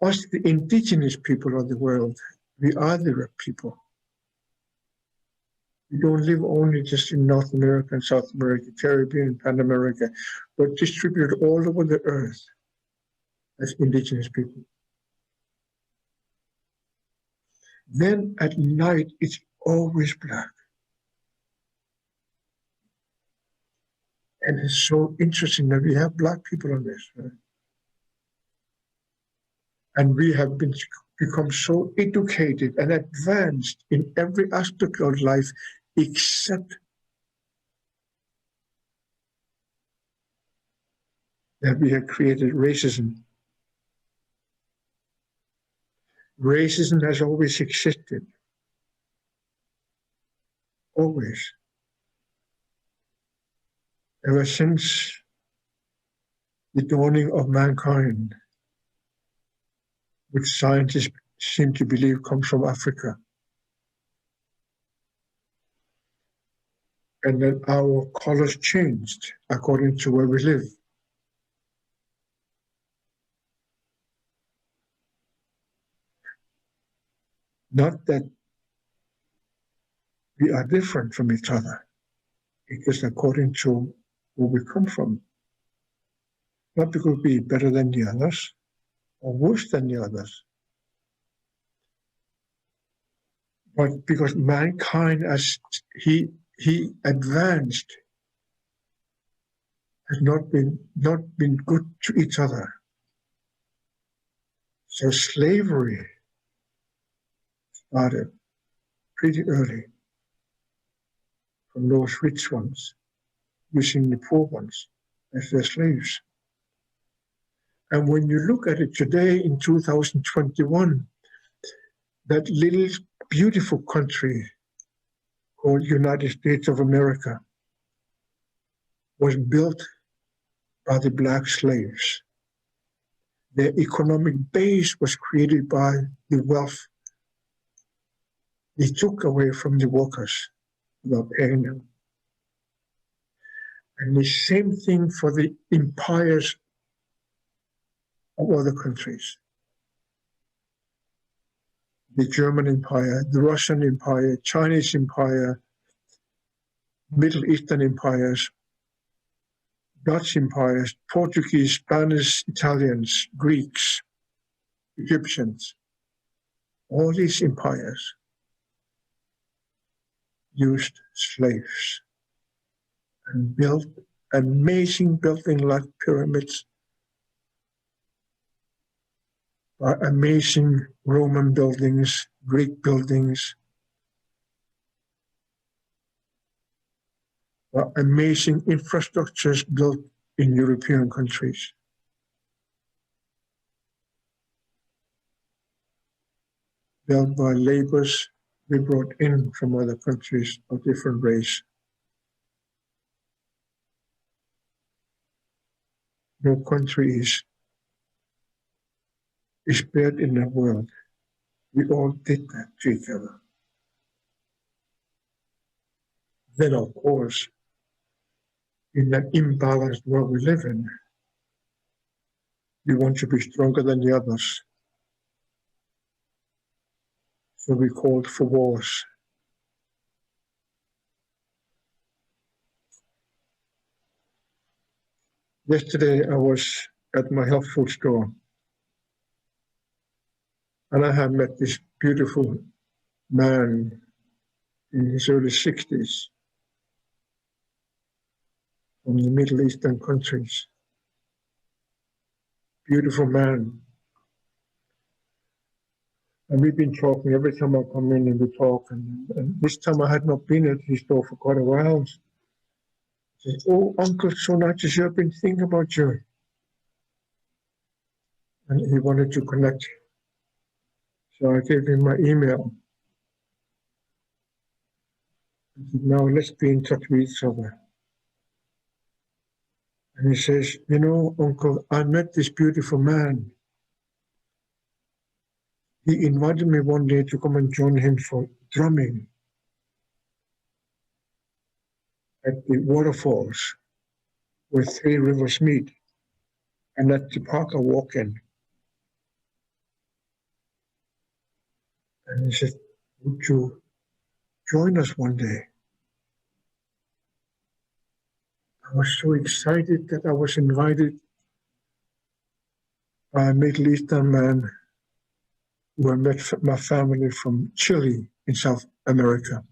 us, the indigenous people of the world, we are the red people. We don't live only just in North America and South America, Caribbean, Pan America, but distributed all over the earth as indigenous people. Then at night, it's always black. And it's so interesting that we have black people on this, right? And we have become so educated and advanced in every aspect of life except that we have created racism. Racism has always existed. Always. Ever since the dawning of mankind, which scientists seem to believe comes from Africa. And that our colors changed according to where we live. Not that we are different from each other, because according to where we come from, not because we're better than the others or worse than the others, but because mankind, as he advanced, has not been good to each other. So slavery started pretty early from those rich ones using the poor ones as their slaves. And when you look at it today in 2021, that little beautiful country called United States of America was built by the black slaves. Their economic base was created by the wealth they took away from the workers without paying them. And the same thing for the empires of other countries. The German Empire, the Russian Empire, Chinese Empire, Middle Eastern empires, Dutch empires, Portuguese, Spanish, Italians, Greeks, Egyptians, all these empires used slaves and built amazing buildings like pyramids, amazing Roman buildings, Greek buildings, amazing infrastructures built in European countries. built by laborers we brought in from other countries of different race. No country is spared in the world. We all did that to each other. Then, of course, in that imbalanced world we live in, we want to be stronger than the others. So we called for wars. Yesterday I was at my health food store and I had met this beautiful man in his early 60s from the Middle Eastern countries. Beautiful man. And we've been talking every time I come in and we talk. And this time I had not been at his store for quite a while. He said, "Oh, Uncle, so nice to see you. I've been thinking about you." And he wanted to connect. So I gave him my email. I said, "Now let's be in touch with each other." And he says, "You know, Uncle, I met this beautiful man. He invited me one day to come and join him for drumming at the waterfalls where three rivers meet. And that's the park I walk in." And he said, "Would you join us one day?" I was so excited that I was invited by a Middle Eastern man who I met my family from Chile in South America,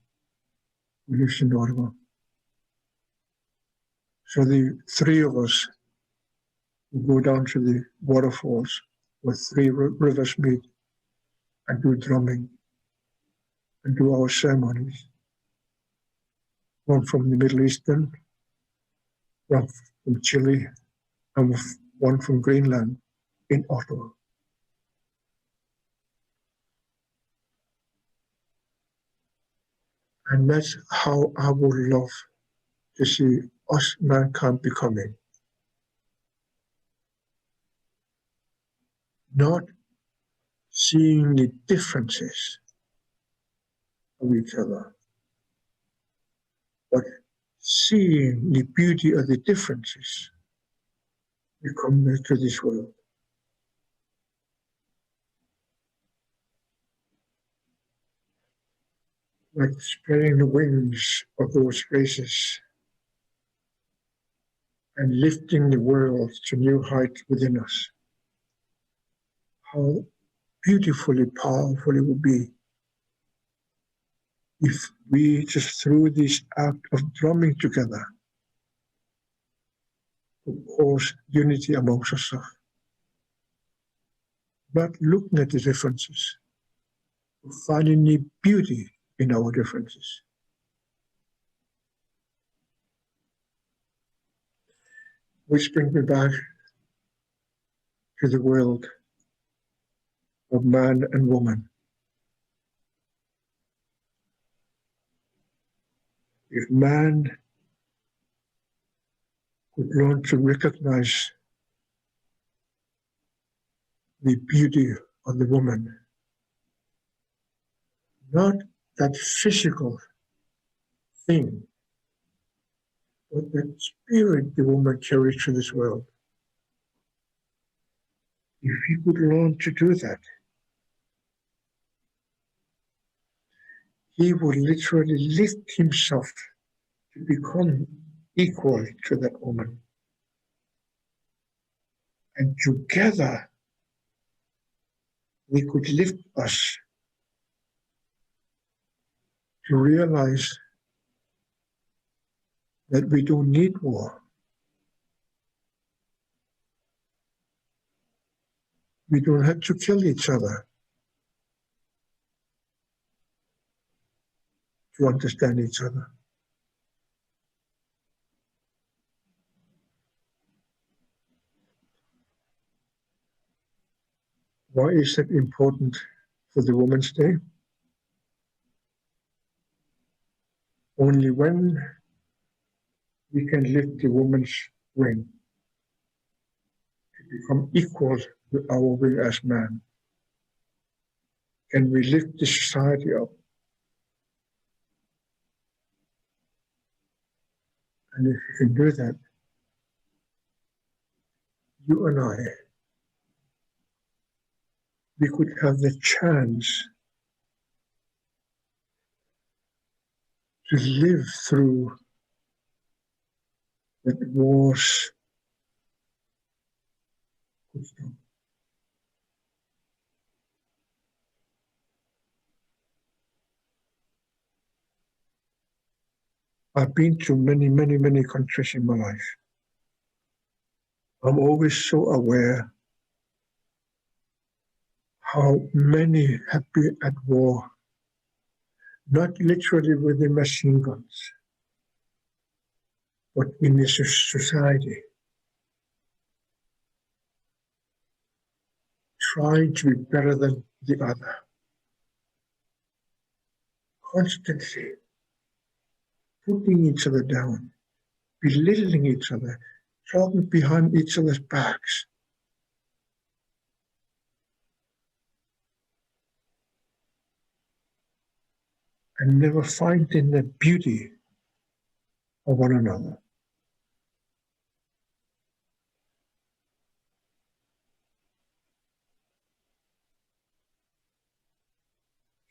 who lives in Ottawa. So the three of us will go down to the waterfalls where three rivers meet and do drumming and do our ceremonies. One from the Middle Eastern, one from Chile, and one from Greenland in Ottawa. And that's how I would love to see us, mankind, becoming. Not seeing the differences of each other, but seeing the beauty of the differences we come to this world. Like spreading the wings of those races and lifting the world to new heights within us. How beautifully powerful it would be if we just through this act of drumming together would cause unity amongst ourselves. Not looking at the differences, but finding the beauty in our differences. Which brings me back to the world of man and woman. If man could learn to recognize the beauty of the woman, not that physical thing, but that spirit the woman carries through this world. If he could learn to do that, he would literally lift himself to become equal to that woman. And together, we could lift us to realize that we don't need war. We don't have to kill each other to understand each other. Why is it important for the Women's Day. Only when we can lift the woman's wing to become equal with our wing as man, can we lift the society up. And if we can do that, you and I, we could have the chance to live through that wars could stop. I've been to many, many, many countries in my life. I'm always so aware how many have been at war, not literally with the machine guns, but in the society, trying to be better than the other, constantly putting each other down, belittling each other, talking behind each other's backs. And never finding the beauty of one another.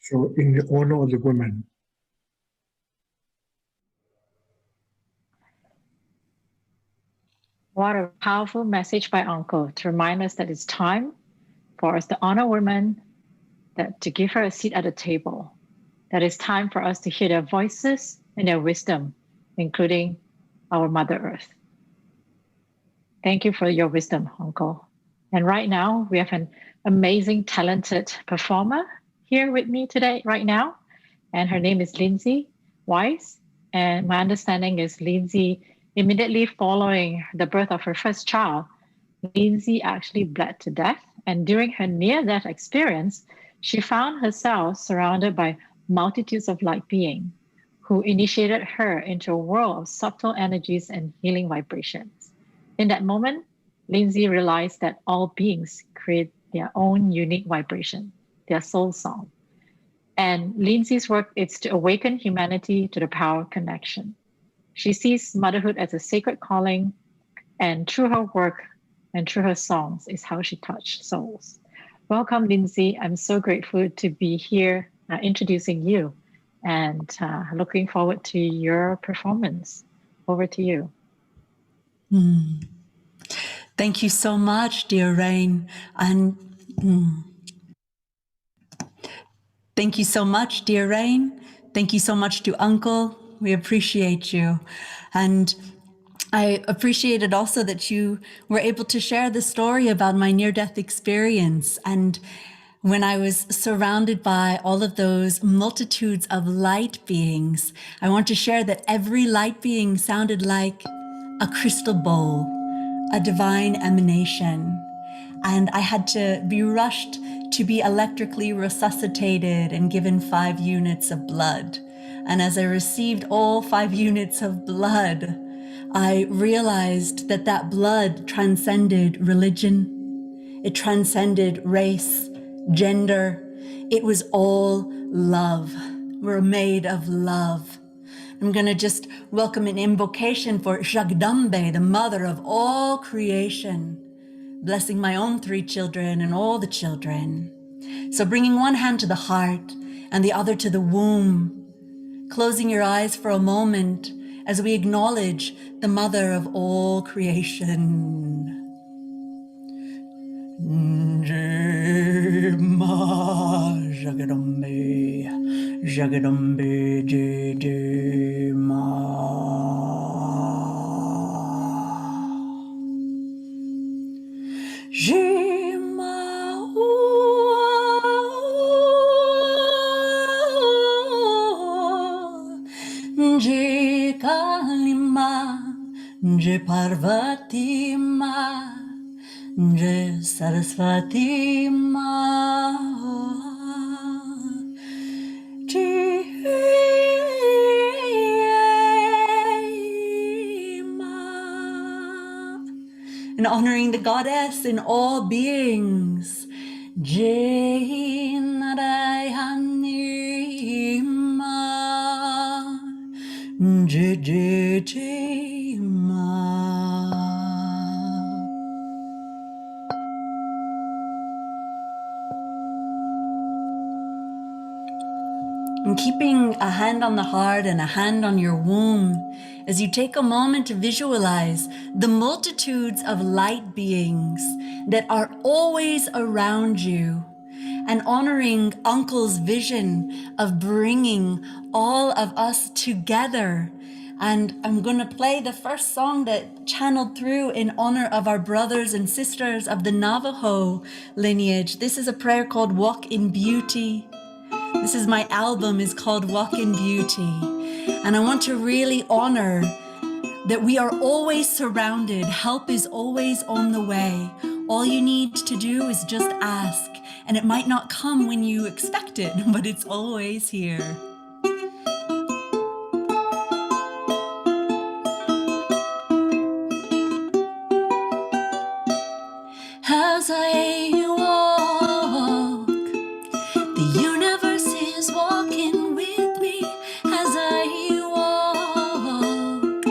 So in the honor of the women, what a powerful message by Uncle to remind us that it's time for us to honor women, that to give her a seat at the table, that it's time for us to hear their voices and their wisdom, including our Mother Earth. Thank you for your wisdom, Uncle. And right now, we have an amazing, talented performer here with me today, right now. And her name is Lindsay Wise. And my understanding is Lindsay, immediately following the birth of her first child, Lindsay actually bled to death. And during her near-death experience, she found herself surrounded by multitudes of light beings who initiated her into a world of subtle energies and healing vibrations. In that moment, Lindsay realized that all beings create their own unique vibration, their soul song. And Lindsay's work is to awaken humanity to the power of connection. She sees motherhood as a sacred calling, and through her work and through her songs is how she touched souls. Welcome, Lindsay. I'm so grateful to be here introducing you, and looking forward to your performance. Over to you. Thank you so much, dear Rain. And thank you so much, dear Rain. Thank you so much to Uncle. We appreciate you. And I appreciated also that you were able to share the story about my near-death experience. And when I was surrounded by all of those multitudes of light beings, I want to share that every light being sounded like a crystal bowl, a divine emanation. And I had to be rushed to be electrically resuscitated and given 5 units of blood. And as I received all 5 units of blood, I realized that that blood transcended religion. It transcended race, gender. It was all love. We're made of love. I'm going to just welcome an invocation for Jagdambe, the mother of all creation, blessing my own 3 children and all the children. So bringing one hand to the heart and the other to the womb, closing your eyes for a moment as we acknowledge the mother of all creation. Jyoti Ma, Jagdambe, Jagdambe, Jyoti Ma. Jyoti Ma, Jai Kali Ma, Jai Parvati Ma, Jai Saraswati Ma. and honoring the goddess in all beings. Jyoti Ma, Jyoti Ma. And keeping a hand on the heart and a hand on your womb, as you take a moment to visualize the multitudes of light beings that are always around you, and honoring Uncle's vision of bringing all of us together. And I'm going to play the first song that channeled through in honor of our brothers and sisters of the Navajo lineage. This is a prayer called Walk in Beauty. This is my album, is called Walk in Beauty. And I want to really honor that we are always surrounded. Help is always on the way. All you need to do is just ask. And it might not come when you expect it, but it's always here. As I walk, the universe is walking with me. As I walk,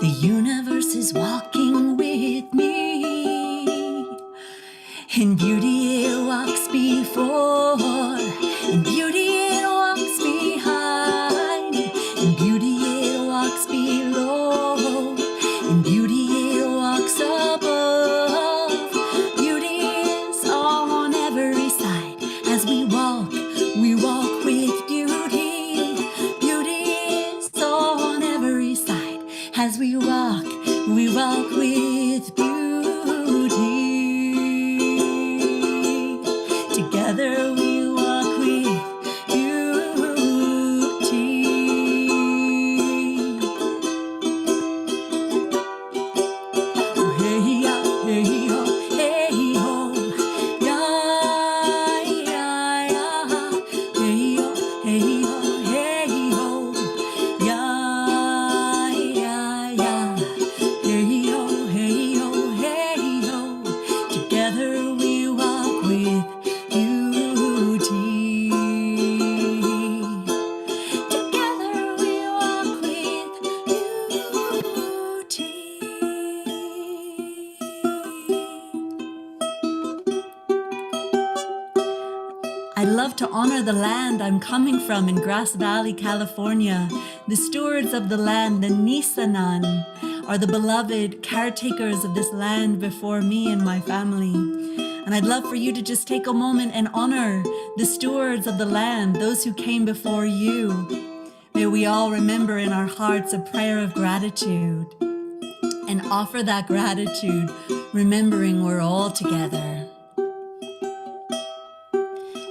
the universe is walking with me. In beauty it walks before, in beauty it walks behind, in beauty it walks below, in beauty it walks above. Beauty is on every side. As we walk with beauty. Beauty is on every side. As we walk with beauty. Together we walk with beauty. Oh, hey, yeah, hey, ho, hey, ho. Yeah, yeah, yeah. Hey, ho, hey, ho, hey, ho. Yeah, yeah, yeah. Hey, ho, hey, ho, hey, ho. Together we walk with beauty. Together we walk with beauty. I'd love to honor the land I'm coming from in Grass Valley, California. The stewards of the land, the Nisanan, are the beloved caretakers of this land before me and my family. And I'd love for you to just take a moment and honor the stewards of the land, those who came before you. May we all remember in our hearts a prayer of gratitude and offer that gratitude, remembering we're all together.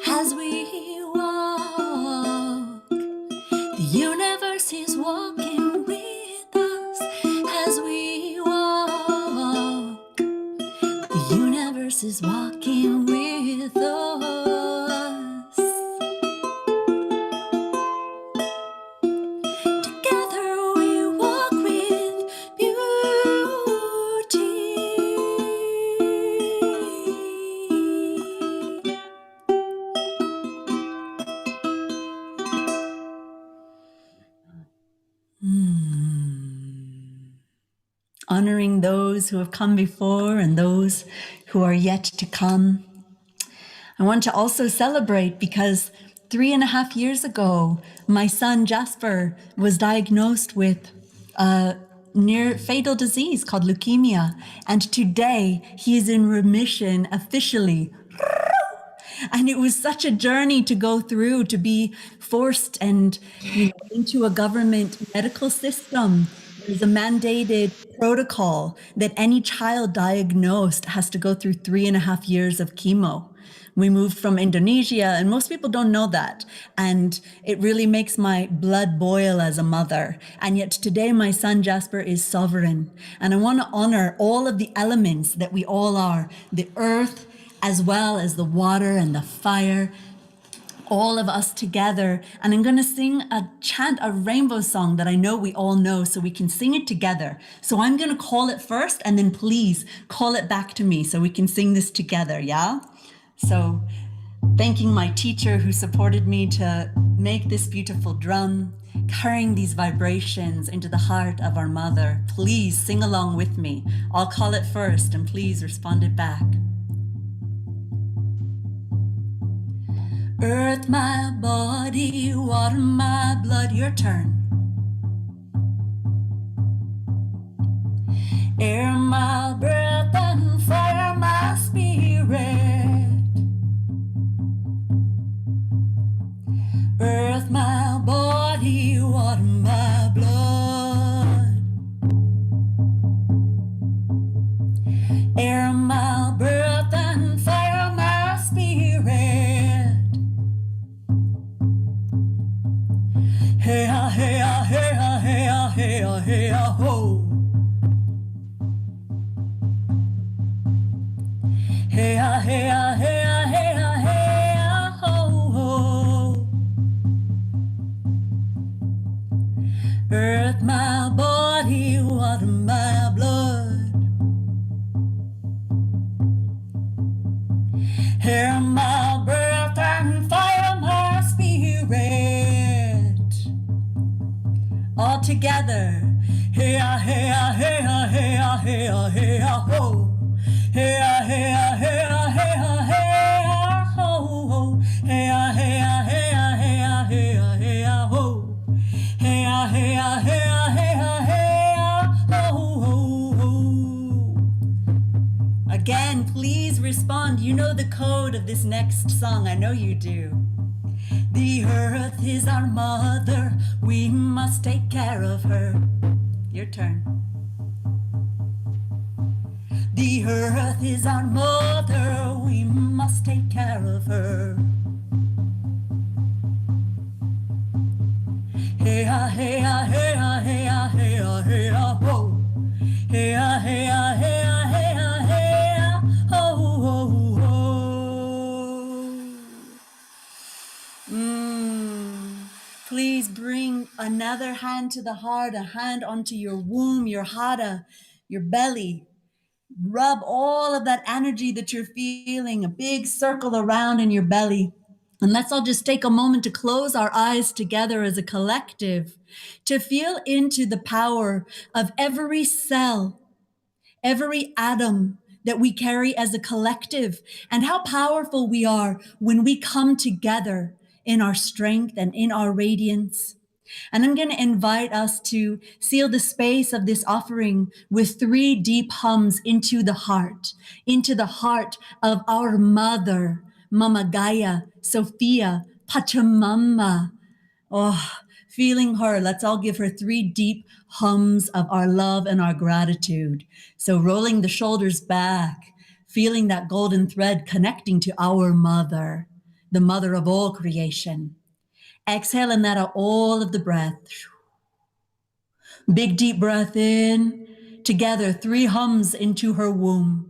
As we walk, the universe is walking with us. As we walk, the universe is walking with us. Together we walk with beauty. Honoring those who have come before and those who are yet to come. I want to also celebrate because 3.5 years ago, my son Jasper was diagnosed with a near fatal disease called leukemia. And today he is in remission officially. And it was such a journey to go through, to be forced and into a government medical system. There's a mandated protocol that any child diagnosed has to go through 3.5 years of chemo. We moved from Indonesia, and most people don't know that. And it really makes my blood boil as a mother. And yet today, my son Jasper is sovereign. And I want to honor all of the elements that we all are, the earth, as well as the water and the fire, all of us together. And I'm going to chant a rainbow song that I know we all know, so we can sing it together. So I'm going to call it first, and then please call it back to me so we can sing this together, yeah? So thanking my teacher who supported me to make this beautiful drum, carrying these vibrations into the heart of our mother. Please sing along with me. I'll call it first, and please respond it back. Earth, my body, water, my blood, your turn. Air, my breath, and fire, my spirit. Earth, my body, water, my blood. Air, my breath, and fire, my spirit. Hey ah, hey ah, hey ah, hey ah, hey ah, hey ah, ho. Hey ah, hey ah, hey ah, hey ah, hey ah, ho, ho. Earth, my body, water, my blood. Air, my breath, and fire, my spirit. All together. Hey ah, hey ah, hey ah, hey ah, hey ah, hey ah, ho. Hey ah, hey ah, hey ah, hey ah, hey ah, ho, ho. Hey ah, hey ah, hey ah, hey ah, hey ah, hey ah, ho. Hey ah, hey ah, hey ah, hey ah, hey ah, ho, ho, ho. Again, please respond. You know the code of this next song. I know you do. The earth is our mother. We must take care of her. Your turn. The earth is our mother. We must take care of her. Hey ah, hey ah, hey ah, hey ah, hey ah, hey ah, ho. Hey ah, hey ah, hey ah, hey ah, hey ah, ho, ho, ho. Please bring another hand to the heart, a hand onto your womb, your hara, your belly. Rub all of that energy that you're feeling, a big circle around in your belly. And let's all just take a moment to close our eyes together as a collective, to feel into the power of every cell, every atom that we carry as a collective, and how powerful we are when we come together in our strength and in our radiance. And I'm going to invite us to seal the space of this offering with 3 deep hums into the heart of our mother, Mama Gaia, Sophia, Pachamama. Oh, feeling her. Let's all give her 3 deep hums of our love and our gratitude. So rolling the shoulders back, feeling that golden thread connecting to our mother, the mother of all creation. Exhale and let out all of the breath. Big deep breath in. Together, 3 hums into her womb.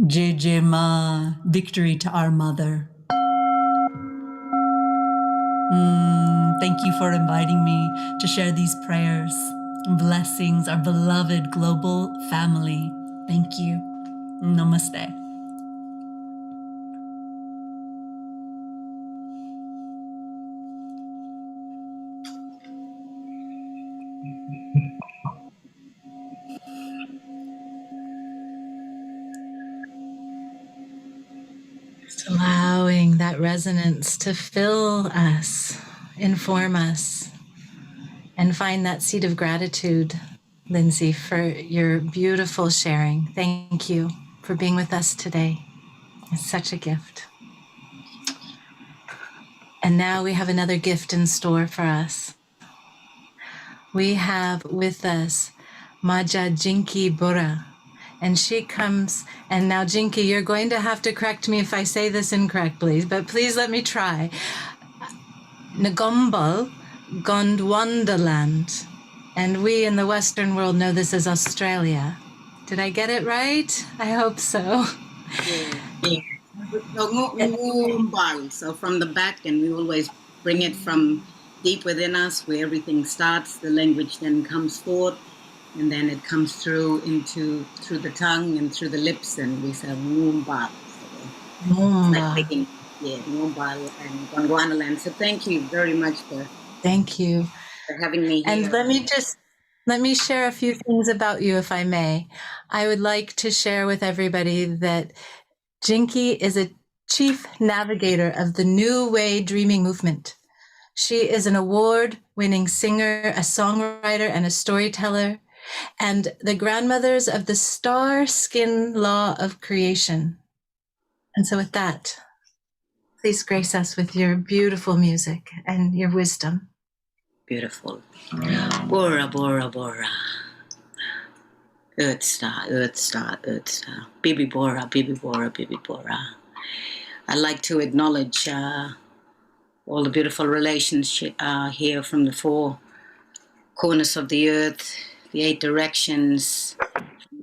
Jyoti Ma, victory to our mother. Thank you for inviting me to share these prayers. Blessings, our beloved global family. Thank you. Namaste. Just allowing that resonance to fill us, inform us, and find that seed of gratitude, Lindsay, for your beautiful sharing. Thank you for being with us today. It's such a gift. And now we have another gift in store for us. we have with us Maja Jinki Bora. And she comes, and now Jinki, you're going to have to correct me if I say this incorrectly, but please let me try. Nagombal Gondwandaland. And we in the Western world know this as Australia. Did I get it right? I hope so. Yeah. So from the back, and we always bring it from deep within us, where everything starts. The language then comes forth, and then it comes through the tongue and through the lips, and we say Moombal. Moombal and Gondwanaland. So thank you very much for having me here. And let me share a few things about you, if I may. I would like to share with everybody that Jinki is a chief navigator of the New Way Dreaming Movement. She is an award-winning singer, a songwriter, and a storyteller, and the grandmothers of the star skin law of creation. And so with that, please grace us with your beautiful music and your wisdom. Beautiful. Bora, Bora, Bora. Earth star, Earth star, Earth star. Bibi Bora, Bibi Bora, Bibi Bora. I'd like to acknowledge all the beautiful relations here from the four corners of the earth, the 8 directions,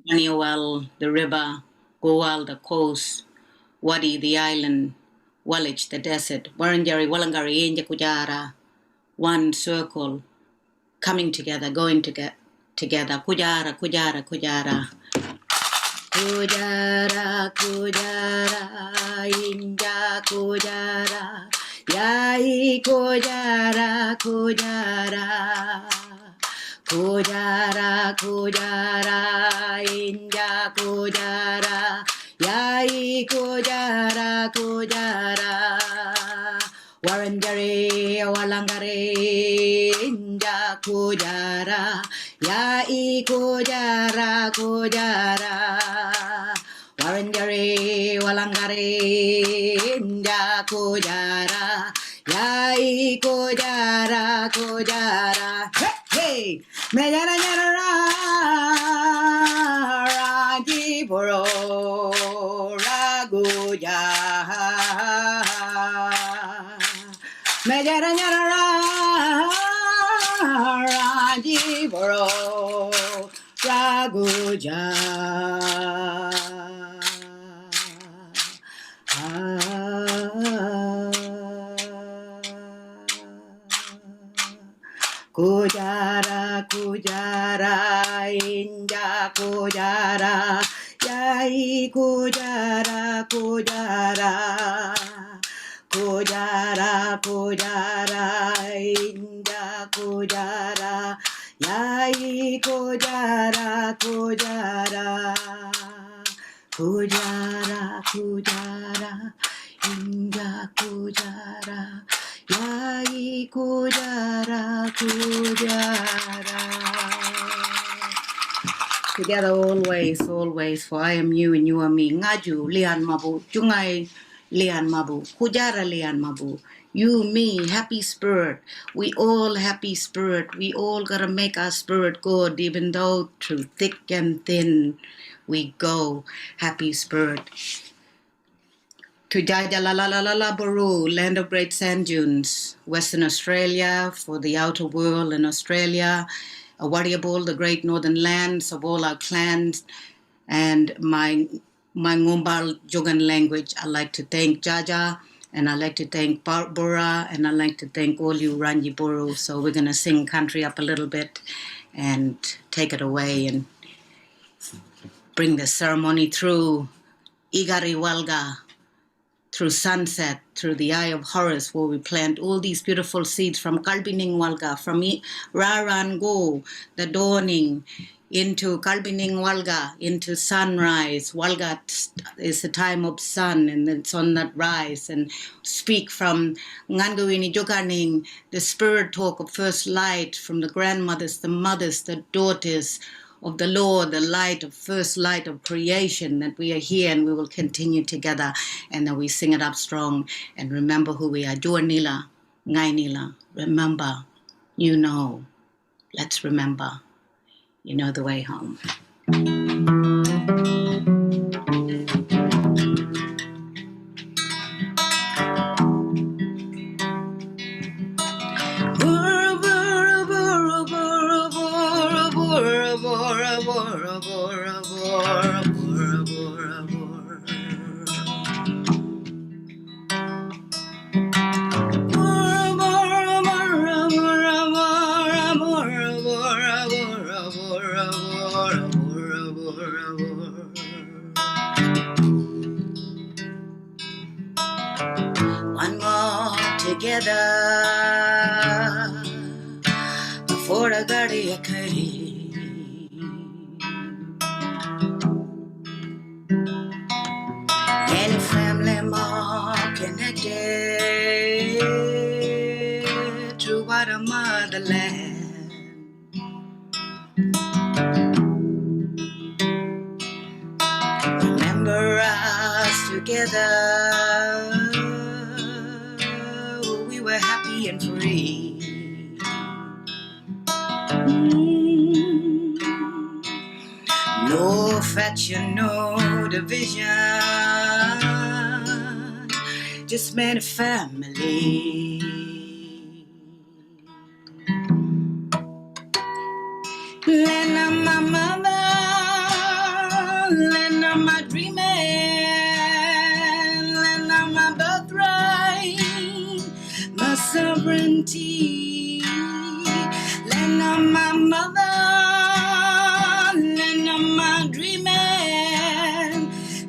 Aniwal, the river, Goal, the coast, Wadi, the island, Wallich, the desert, Warangari, Walangari, Inja Kujara, one circle, coming together, going together. Kujara, Kujara, Kujara. Kujara, Kujara, Inja Kujara. Yai Kujara, Kujara. Kujara, Kujara, Inja Kujara. Yai Kujara, Kujara. Warangare, Walangare, Inja Kujara, Yai Kujara, Kujara. Warangare, Walangare, Inja Kujara, Yai Kujara, Kujara. Hey, Mejara Nyara, Raji Boro, Raguja. Mejara Nyara, Raji Boro, Raguja. Kujara, Kujara, Inja Kujara, Yai Kujara, Kujara. Kujara, Kujara, Inja Kujara, Yai Kujara, Kujara. Kujara, Kujara, Inja Kujara, Yai Kujara, Kujara. Together always, always, for I am you and you are me. Ngaju, Lian Mabu, Jungai, Lian Mabu, Kujara Lian Mabu. You, me, happy spirit. We all happy spirit. We all gotta make our spirit good, even though through thick and thin we go. Happy spirit. To Jaja la la la la la Baru, land of great sand dunes, Western Australia, for the outer world in Australia, Awariabol, the great northern lands of all our clans, and my Ngombal Jogan language. I'd like to thank Jaja, and I'd like to thank Bora, and I'd like to thank all you Rangi Buru. So we're going to sing country up a little bit and take it away and bring the ceremony through Igari Walga, through sunset, through the Eye of Horus, where we plant all these beautiful seeds from Kalbining Walga, from Raran Go, the dawning, into Kalbining Walga, into sunrise. Walga is the time of sun, and it's on that rise. And speak from Ngangawini Joganing, the spirit talk of first light, from the grandmothers, the mothers, the daughters of the Lord, the light of first light of creation, that we are here and we will continue together, and that we sing it up strong and remember who we are. Jua Nila, Ngai Nila, remember, you know, Let's remember, you know the way home. One more together before the Gaia came. Any family more connected to what a motherland. Remember us together, we were happy and free. No faction, no division, just made a family. Land of my mother, land of my dreaming, land of my birthright, my sovereignty. Land of my mother, land of my dreaming,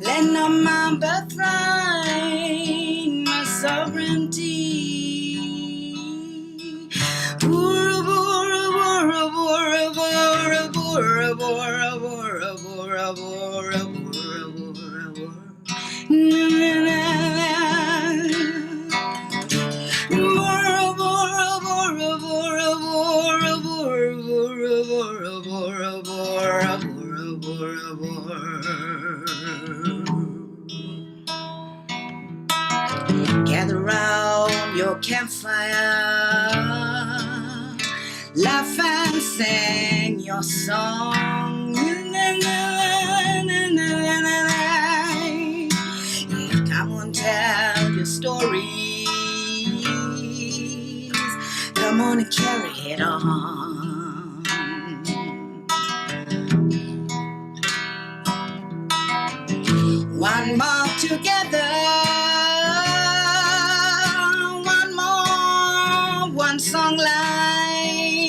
land of my birthright, my sovereignty. Bora, bora, bora, bora, bora, bora, bora, bora, bora, bora, bora, bora. Na na na na. Bora, bora, bora, bora, bora, bora, bora, bora, bora, bora, bora, bora. Gather round your campfire, laugh and sing your song. Come on, tell your stories. Come on and carry it on. One more together, one more, one song line.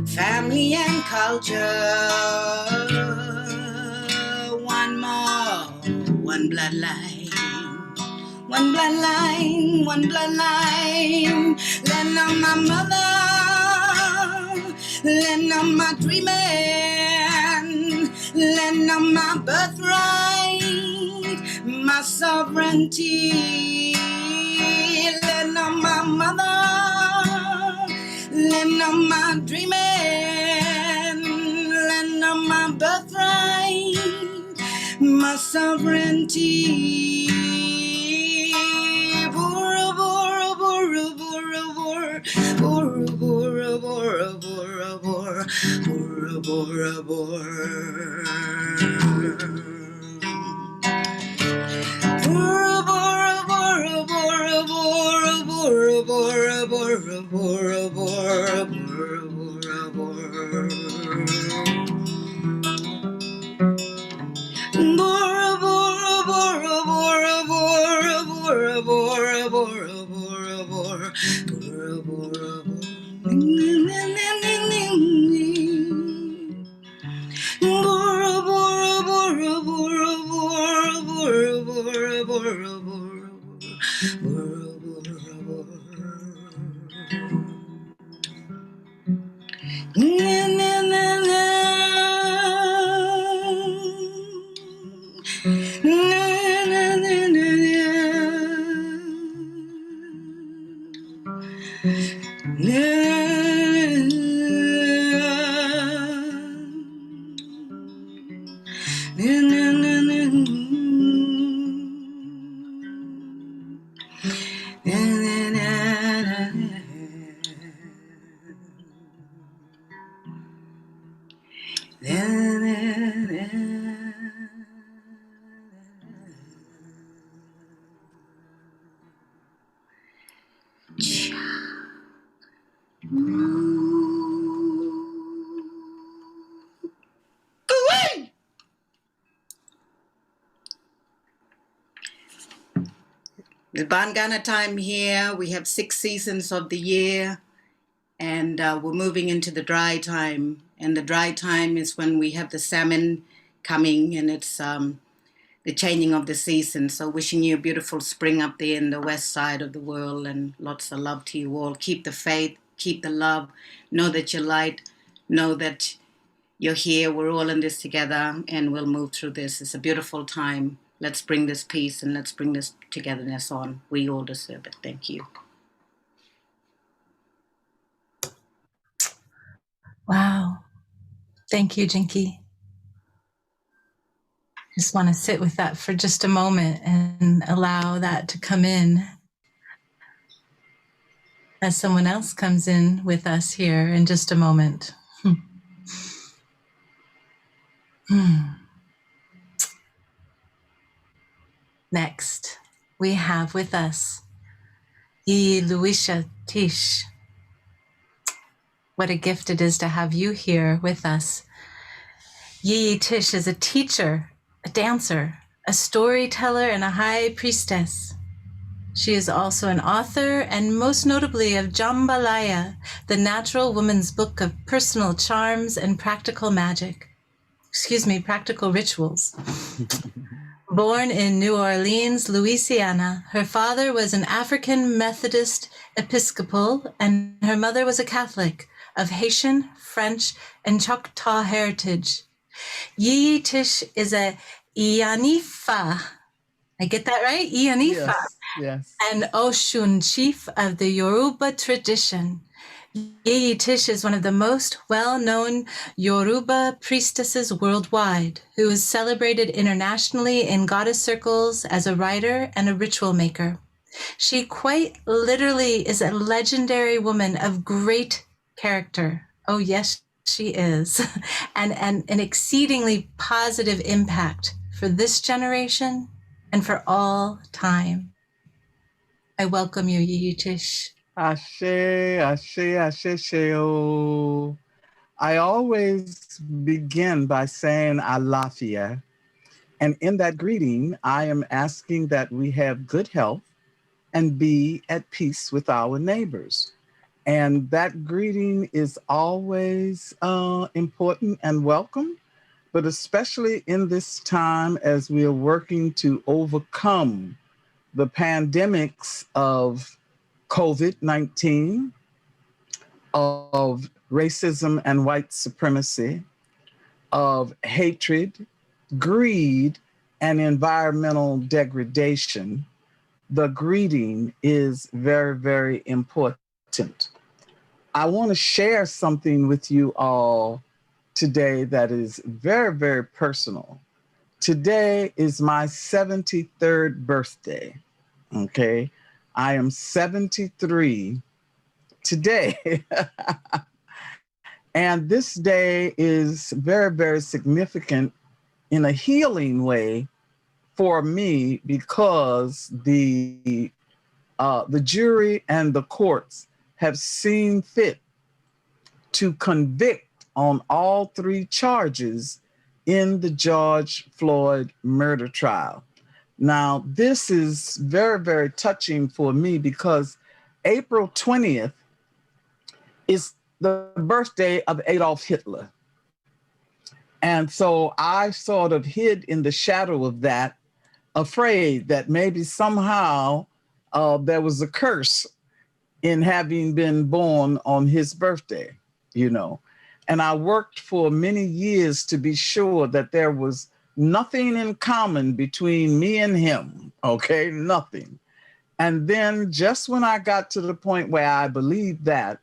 Family and culture, one more, one bloodline. One bloodline, one bloodline. Land of my mother, land of my dreaming, land of my birthright, my sovereignty. Land of my mother, land of my dreaming, land of my birthright, my sovereignty. Bora, bora, bora, bora, bora, bora, bora, bora, bora, bora, bora, bora. Bora, bora, bora, bora, bora, bora, bora, bora, bora, bora, bora, bora. Bora, bora, bora, bora, bora, bora, bora, bora, bora, bora, bora, bora. Bora, bora, bora, bora, bora, bora, bora, bora, bora, bora, bora. Na na na na. Na na na na na. Na na na na. Na na na na. The Bangana time here, we have 6 seasons of the year, and we're moving into the dry time. And the dry time is when we have the salmon coming, and it's the changing of the season. So wishing you a beautiful spring up there in the west side of the world, and lots of love to you all. Keep the faith, keep the love, know that you're light, know that you're here, we're all in this together, and we'll move through this. It's a beautiful time. Let's bring this peace and let's bring this togetherness on. We all deserve it. Thank you. Wow. Thank you, Jinky. Just want to sit with that for just a moment and allow that to come in as someone else comes in with us here in just a moment. Next, we have with us Yi Luisha Tish. What a gift it is to have you here with us. Yi Tish is a teacher, a dancer, a storyteller, and a high priestess. She is also an author, and most notably of Jambalaya, the natural woman's book of personal charms and practical magic. Practical rituals. Born in New Orleans, Louisiana, her father was an African Methodist Episcopal, and her mother was a Catholic of Haitian, French, and Choctaw heritage. Yi Tish is a Ianifa. I get that right? Ianifa. Yes. An Oshun chief of the Yoruba tradition. Yi Tish is one of the most well-known Yoruba priestesses worldwide, who is celebrated internationally in goddess circles as a writer and a ritual maker. She quite literally is a legendary woman of great character. Oh, yes, she is. and an exceedingly positive impact for this generation and for all time. I welcome you, Yi Tish. Ashe, ashe, ashe, ashe, oh. I always begin by saying Alafia. And in that greeting, I am asking that we have good health and be at peace with our neighbors. And that greeting is always important and welcome, but especially in this time as we are working to overcome the pandemics of COVID-19, of racism and white supremacy, of hatred, greed, and environmental degradation. The greeting is very, very important. I want to share something with you all today that is very, very personal. Today is my 73rd birthday, okay? I am 73 today. And this day is very, very significant in a healing way for me because the jury and the courts have seen fit to convict on all 3 charges in the George Floyd murder trial. Now, this is very, very touching for me because April 20th is the birthday of Adolf Hitler. And so I sort of hid in the shadow of that, afraid that maybe somehow there was a curse in having been born on his birthday, you know. And I worked for many years to be sure that there was nothing in common between me and him, okay, nothing. And then just when I got to the point where I believed that,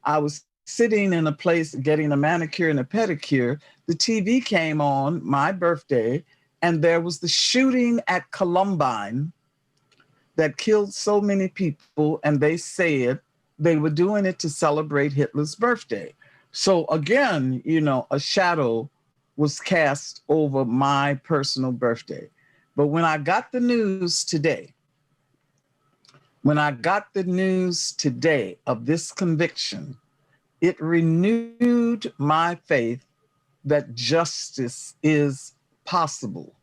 I was sitting in a place getting a manicure and a pedicure, the TV came on, my birthday, and there was the shooting at Columbine that killed so many people, and they said they were doing it to celebrate Hitler's birthday. So again, you know, a shadow was cast over my personal birthday. But when I got the news today, of this conviction, it renewed my faith that justice is possible.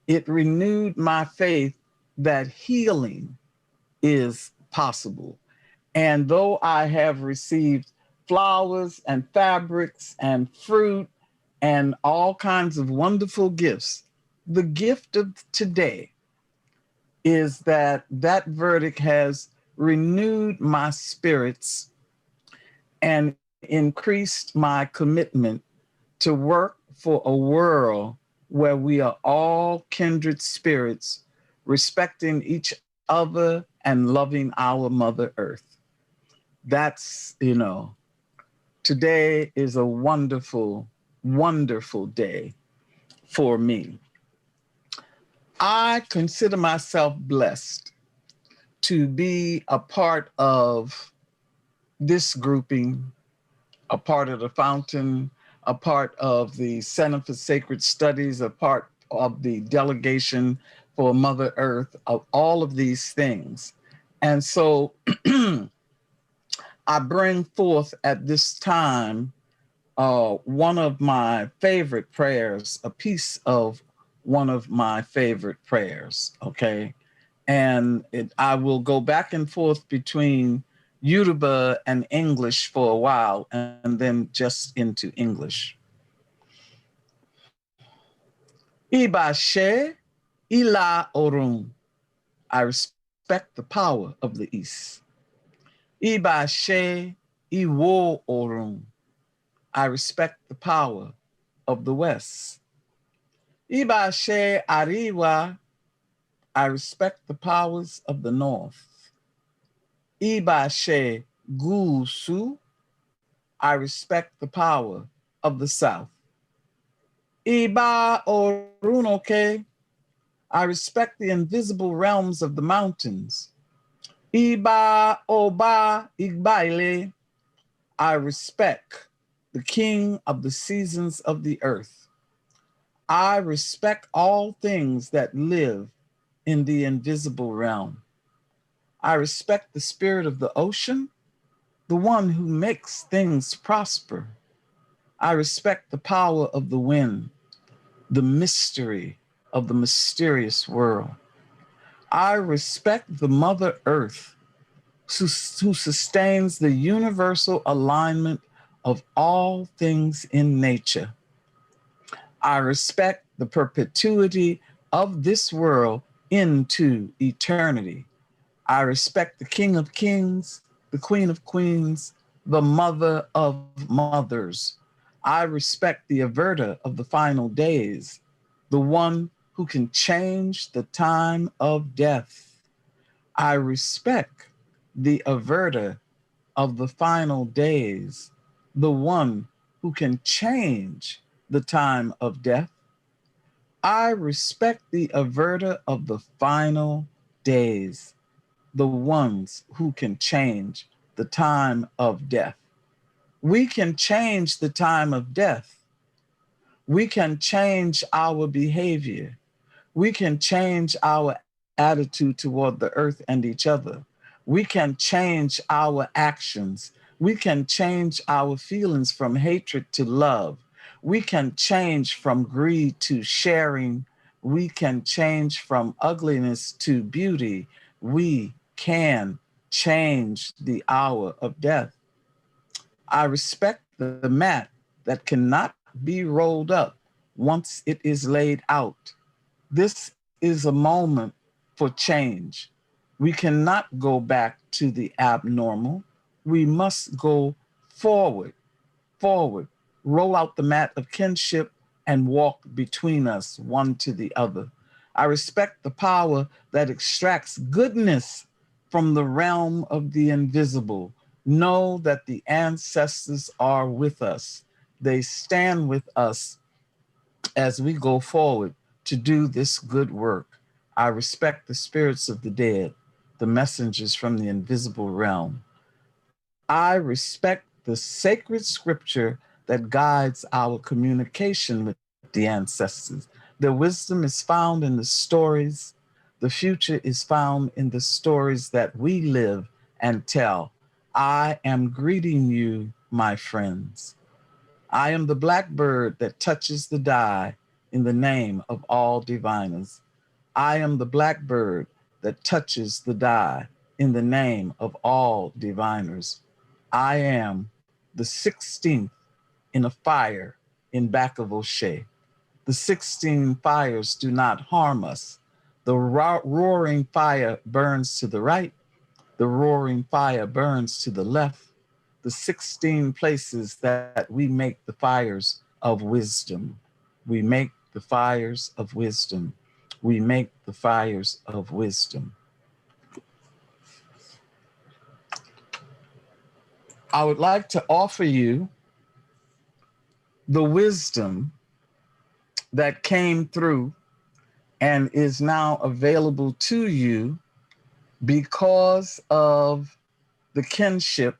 It renewed my faith that healing is possible. And though I have received flowers and fabrics and fruit and all kinds of wonderful gifts, the gift of today is that that verdict has renewed my spirits and increased my commitment to work for a world where we are all kindred spirits, respecting each other and loving our Mother Earth. That's, today is a wonderful, wonderful day for me. I consider myself blessed to be a part of this grouping, a part of the Fountain, a part of the Center for Sacred Studies, a part of the delegation for Mother Earth, of all of these things. And so I bring forth at this time one of my favorite prayers, a piece of one of my favorite prayers, okay? And I will go back and forth between Yoruba and English for a while and then just into English. Ibashe ila orun. I respect the power of the East. Ibashe iwo orun. I respect the power of the West. Ibashe ariwa. I respect the powers of the North. Ibashe gusu. I respect the power of the South. Iba orunoke. I respect the invisible realms of the mountains. Iba oba igbaile. I respect the king of the seasons of the earth. I respect all things that live in the invisible realm. I respect the spirit of the ocean, the one who makes things prosper. I respect the power of the wind, the mystery of the mysterious world. I respect the Mother Earth, who sustains the universal alignment of all things in nature. I respect the perpetuity of this world into eternity. I respect the King of Kings, the Queen of Queens, the Mother of Mothers. I respect the averter of the final days, the one who can change the time of death. I respect the averter of the final days, the one who can change the time of death. I respect the averter of the final days, the ones who can change the time of death. We can change the time of death. We can change our behavior. We can change our attitude toward the earth and each other. We can change our actions. We can change our feelings from hatred to love. We can change from greed to sharing. We can change from ugliness to beauty. We can change the hour of death. I respect the mat that cannot be rolled up once it is laid out. This is a moment for change. We cannot go back to the abnormal. We must go forward, forward, roll out the mat of kinship and walk between us, one to the other. I respect the power that extracts goodness from the realm of the invisible. Know that the ancestors are with us. They stand with us as we go forward to do this good work. I respect the spirits of the dead, the messengers from the invisible realm. I respect the sacred scripture that guides our communication with the ancestors. The wisdom is found in the stories. The future is found in the stories that we live and tell. I am greeting you, my friends. I am the blackbird that touches the die in the name of all diviners. I am the blackbird that touches the die in the name of all diviners. I am the 16th in a fire in back of O'Shea. The 16 fires do not harm us. The roaring fire burns to the right. The roaring fire burns to the left. The 16 places that we make the fires of wisdom. We make the fires of wisdom. We make the fires of wisdom. I would like to offer you the wisdom that came through and is now available to you because of the kinship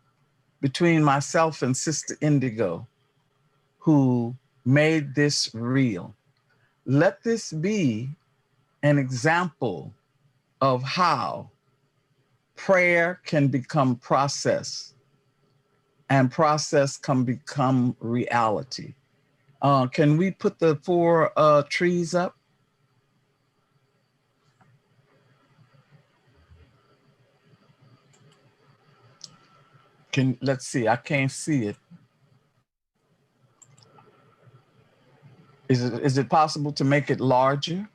between myself and Sister Indigo, who made this real. Let this be an example of how prayer can become process and process can become reality. Can we put the 4 trees up? Let's see, I can't see it. Is it possible to make it larger?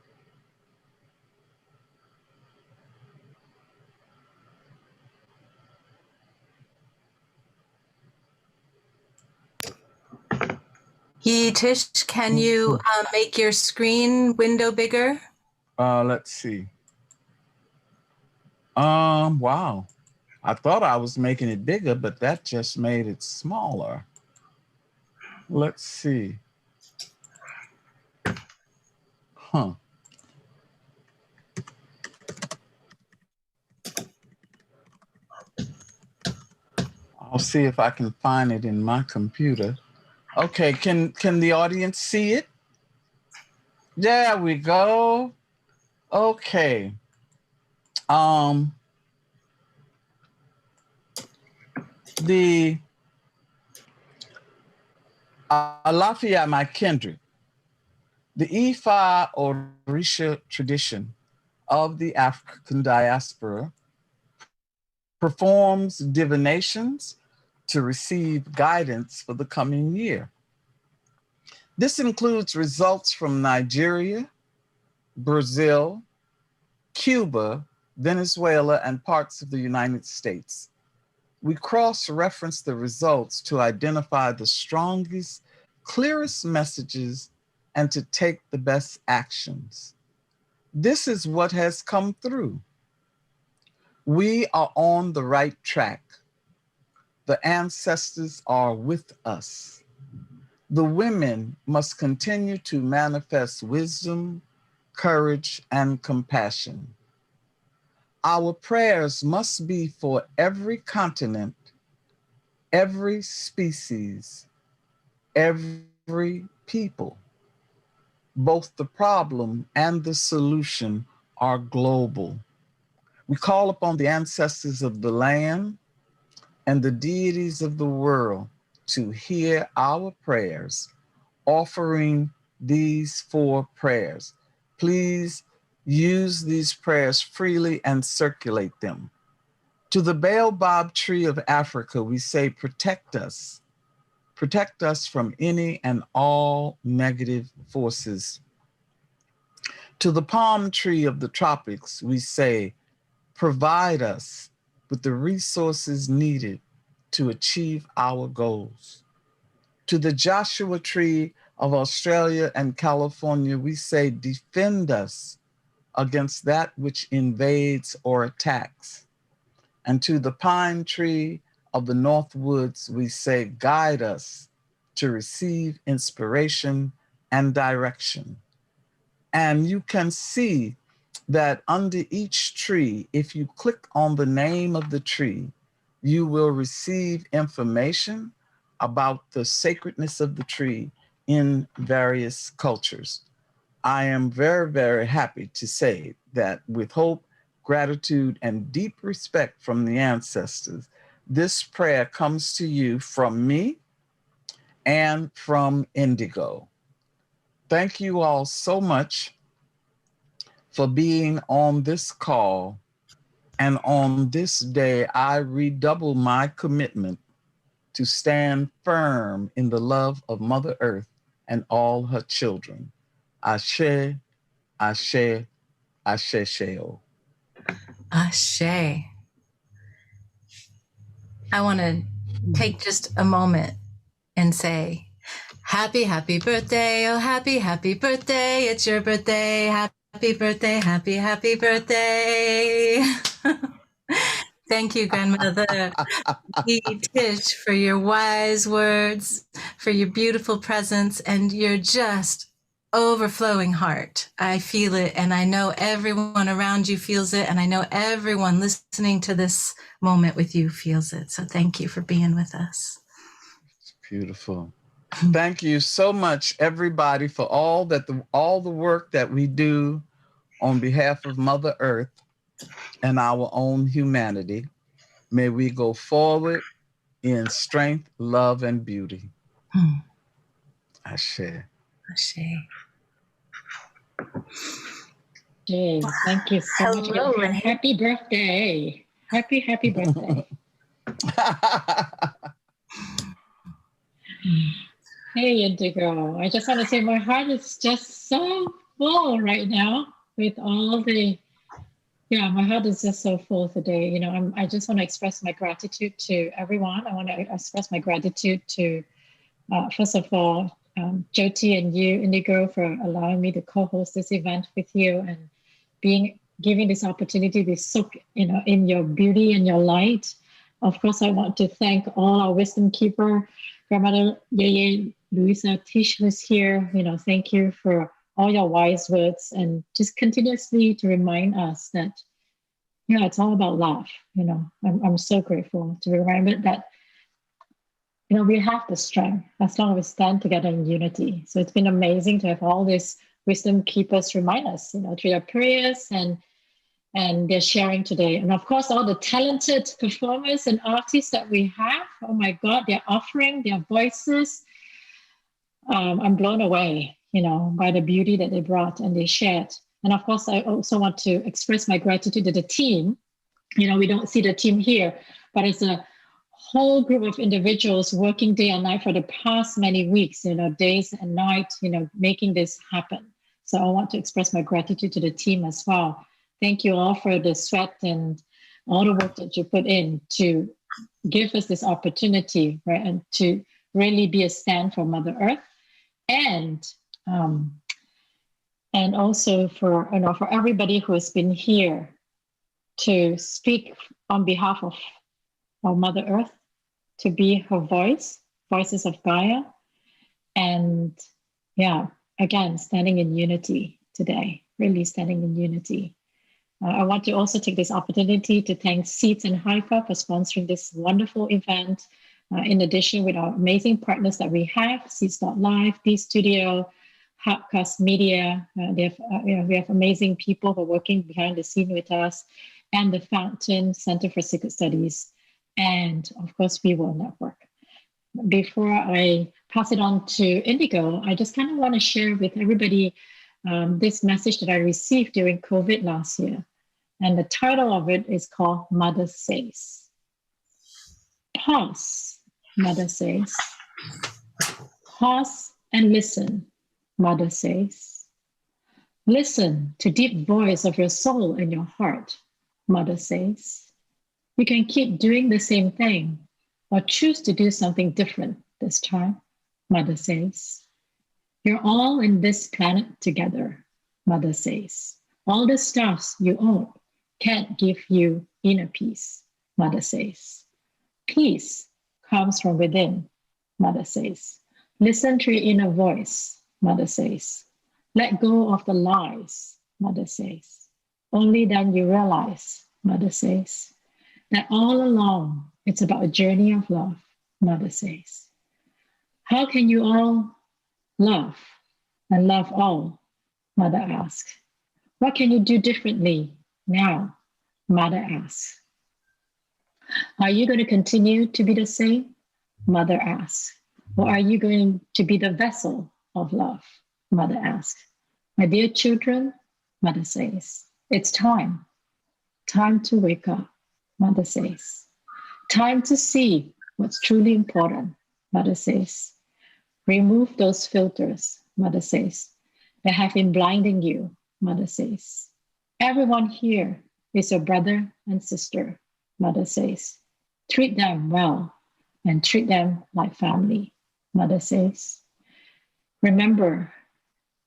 Tish, can you make your screen window bigger? Let's see. Wow. I thought I was making it bigger, but that just made it smaller. Let's see. Huh. I'll see if I can find it in my computer. Okay, can the audience see it? There we go. Okay. The Alafia, my kindred, the Ifa or Orisha tradition of the African diaspora performs divinations to receive guidance for the coming year. This includes results from Nigeria, Brazil, Cuba, Venezuela, and parts of the United States. We cross-reference the results to identify the strongest, clearest messages and to take the best actions. This is what has come through. We are on the right track. The ancestors are with us. The women must continue to manifest wisdom, courage, and compassion. Our prayers must be for every continent, every species, every people. Both the problem and the solution are global. We call upon the ancestors of the land and the deities of the world to hear our prayers, offering these 4 prayers. Please use these prayers freely and circulate them. To the baobab tree of Africa, we say, protect us. Protect us from any and all negative forces. To the palm tree of the tropics, we say, provide us with the resources needed to achieve our goals. To the Joshua tree of Australia and California, we say, defend us against that which invades or attacks. And to the pine tree of the North Woods, we say, guide us to receive inspiration and direction. And you can see that under each tree, if you click on the name of the tree, you will receive information about the sacredness of the tree in various cultures. I am very, very happy to say that with hope, gratitude, and deep respect from the ancestors, this prayer comes to you from me and from Indigo. Thank you all so much for being on this call. And on this day, I redouble my commitment to stand firm in the love of Mother Earth and all her children. Ashe, Ashe, Ashe, Sheo. Ashe. I want to take just a moment and say, happy, happy birthday. Oh, happy, happy birthday. It's your birthday. Happy birthday. Happy, happy birthday. Thank you, Grandmother Tish, for your wise words, for your beautiful presence, and your just overflowing heart. I feel it, and I know everyone around you feels it, and I know everyone listening to this moment with you feels it. So thank you for being with us. It's beautiful. Thank you so much, everybody, for all the work that we do on behalf of Mother Earth and our own humanity. May we go forward in strength, love, and beauty. Ashe. Ashe. Hey, thank you so much. Hello. Happy birthday. Happy, happy birthday. Hey, Indigo. I just want to say my heart is just so full right now with all the, my heart is just so full today. You know, I just want to express my gratitude to everyone. I want to express my gratitude to, first of all, Jyoti and you, Indigo, for allowing me to co-host this event with you and giving this opportunity to soak, in your beauty and your light. Of course, I want to thank all our wisdom keeper, Grandmother Yeye Louisa Tish, who's here. Thank you for all your wise words and just continuously to remind us that, it's all about love. I'm so grateful to be reminded that, we have the strength as long as we stand together in unity. So it's been amazing to have all these wisdom keepers remind us, through their prayers and their sharing today. And of course, all the talented performers and artists that we have, oh my God, they're offering their voices. I'm blown away, by the beauty that they brought and they shared. And of course, I also want to express my gratitude to the team. We don't see the team here, but it's a whole group of individuals working day and night for the past many weeks, days and nights, making this happen. So I want to express my gratitude to the team as well. Thank you all for the sweat and all the work that you put in to give us this opportunity, right? And to really be a stand for Mother Earth. And also for everybody who has been here to speak on behalf of Mother Earth, to be her voices of Gaia. And again, standing in unity today, really standing in unity. I want to also take this opportunity to thank Seeds and Hypha for sponsoring this wonderful event. In addition, with our amazing partners that we have, seeds.live, dSTUDIO, Hubcast Media. We have amazing people who are working behind the scene with us, and the Fountain Center for Sacred Studies, and of course, WeWorld Network. Before I pass it on to Indigo, I just kind of want to share with everybody this message that I received during COVID last year. And the title of it is called Mother Says. Pause, Mother says. Pause and listen, Mother says. Listen to deep voice of your soul and your heart, Mother says. You can keep doing the same thing or choose to do something different this time, Mother says. You're all in this planet together, Mother says. All the stuffs you own can't give you inner peace, Mother says. Peace comes from within, Mother says. Listen to your inner voice, Mother says. Let go of the lies, Mother says. Only then you realize, Mother says, that all along it's about a journey of love, Mother says. How can you all Love and love all, Mother asks. What can you do differently now? Mother asks. Are you going to continue to be the same? Mother asks. Or are you going to be the vessel of love? Mother asks. My dear children, Mother says, it's time. Time to wake up, Mother says. Time to see what's truly important, Mother says. Remove those filters, Mother says, that have been blinding you, Mother says. Everyone here is your brother and sister, Mother says. Treat them well and treat them like family, Mother says. Remember,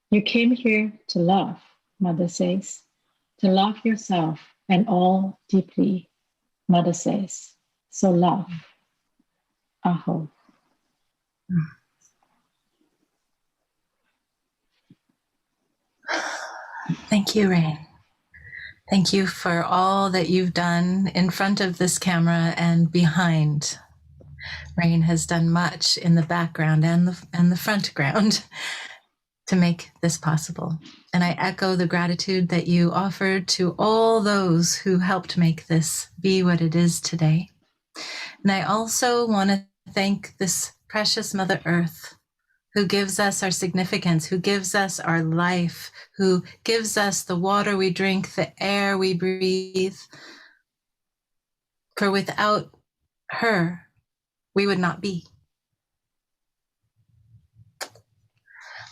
you came here to love, Mother says. To love yourself and all deeply, Mother says. So love. Aho. Thank you, Rain. Thank you for all that you've done in front of this camera and behind. Rain has done much in the background and the front ground to make this possible. And I echo the gratitude that you offered to all those who helped make this be what it is today. And I also want to thank this precious Mother Earth, who gives us our significance, who gives us our life, who gives us the water we drink, the air we breathe. For without her, we would not be.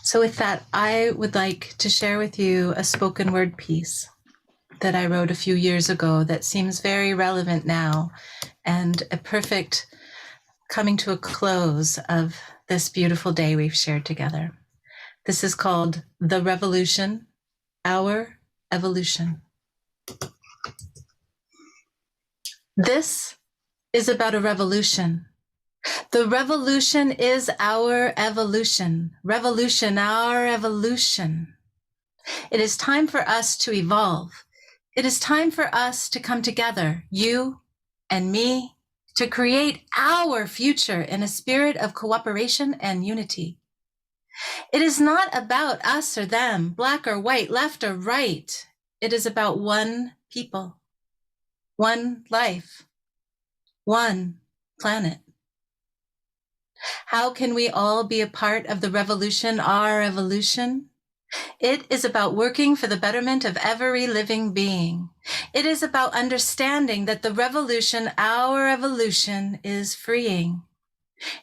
So with that, I would like to share with you a spoken word piece that I wrote a few years ago that seems very relevant now, and a perfect coming to a close of this beautiful day we've shared together. This is called The Revolution, Our Evolution. This is about a revolution. The revolution is our evolution. Revolution, our evolution. It is time for us to evolve. It is time for us to come together, you and me, to create our future in a spirit of cooperation and unity. It is not about us or them, black or white, left or right. It is about one people, one life, one planet. How can we all be a part of the revolution, our evolution? It is about working for the betterment of every living being. It is about understanding that the revolution, our evolution, is freeing.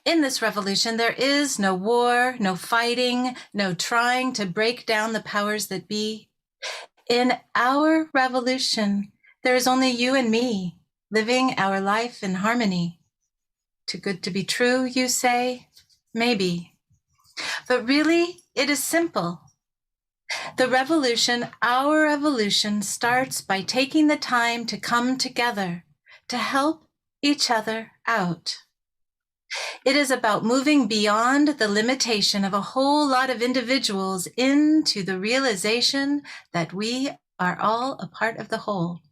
In this revolution, there is no war, no fighting, no trying to break down the powers that be. In our revolution, there is only you and me, living our life in harmony. Too good to be true, you say? Maybe. But really, it is simple. The revolution, our evolution, starts by taking the time to come together, to help each other out. It is about moving beyond the limitation of a whole lot of individuals into the realization that we are all a part of the whole.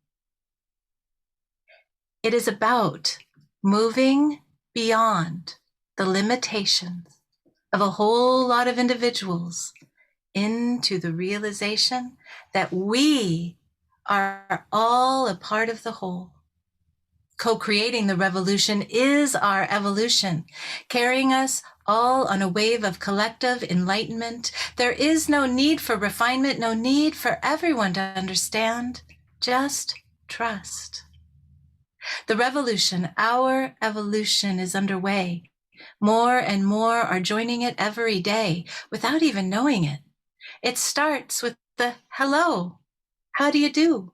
It is about moving beyond the limitations of a whole lot of individuals into the realization that we are all a part of the whole. Co-creating the revolution is our evolution, carrying us all on a wave of collective enlightenment. There is no need for refinement, no need for everyone to understand, just trust. The revolution, our evolution, is underway. More and more are joining it every day without even knowing it. It starts with the hello, how do you do?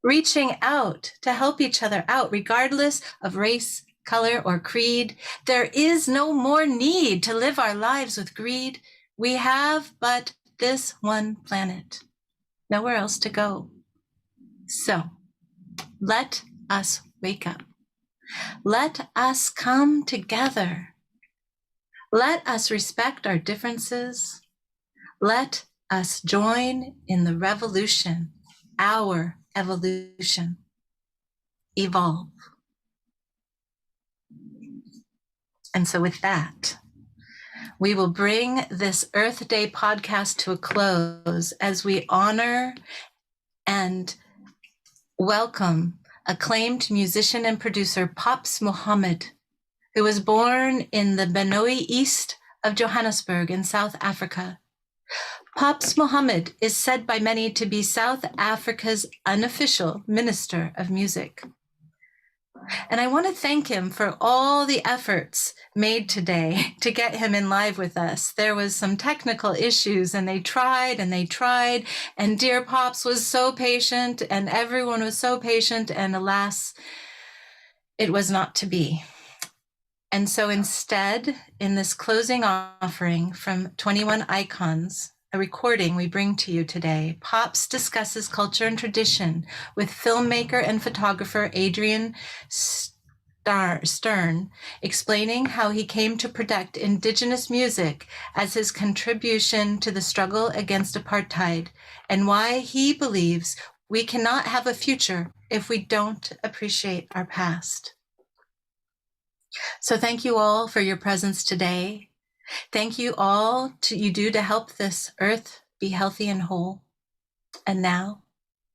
Reaching out to help each other out, regardless of race, color, or creed. There is no more need to live our lives with greed. We have but this one planet, nowhere else to go. So let us wake up. Let us come together. Let us respect our differences. Let us join in the revolution, our evolution. Evolve. And so with that, We will bring this Earth Day podcast to a close as we honor and welcome acclaimed musician and producer Pops Mohammed, who was born in the Benoi east of Johannesburg in South Africa. Pops Mohammed is said by many to be South Africa's unofficial minister of music. And I want to thank him for all the efforts made today to get him in live with us. There was some technical issues and they tried, and dear Pops was so patient and everyone was so patient, and alas, it was not to be. And so instead, in this closing offering from 21 Icons, a recording we bring to you today, Pops discusses culture and tradition with filmmaker and photographer Adrian Stern, explaining how he came to protect Indigenous music as his contribution to the struggle against apartheid, and why he believes we cannot have a future if we don't appreciate our past. So thank you all for your presence today. Thank you all you do to help this earth be healthy and whole. And now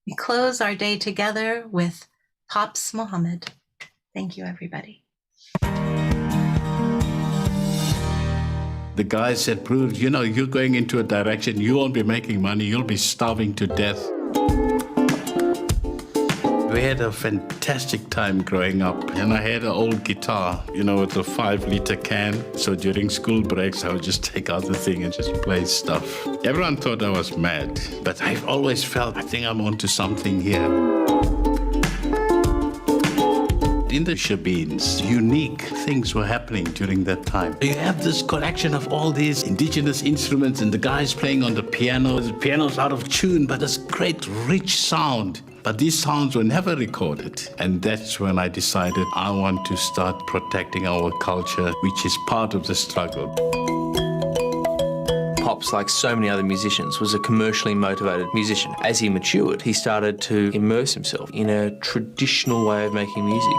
we close our day together with Pops Mohammed. Thank you, everybody. The guy said, Bruce, you know, you're going into a direction, you won't be making money, you'll be starving to death. We had a fantastic time growing up, and I had an old guitar, you know, with a 5-liter can. So during school breaks, I would just take out the thing and just play stuff. Everyone thought I was mad, but I've always felt, I think I'm onto something here. In the shebeens, unique things were happening during that time. You have this collection of all these indigenous instruments and the guys playing on the piano. The piano's out of tune, but this great rich sound. But these sounds were never recorded. And that's when I decided I want to start protecting our culture, which is part of the struggle. Pops, like so many other musicians, was a commercially motivated musician. As he matured, he started to immerse himself in a traditional way of making music.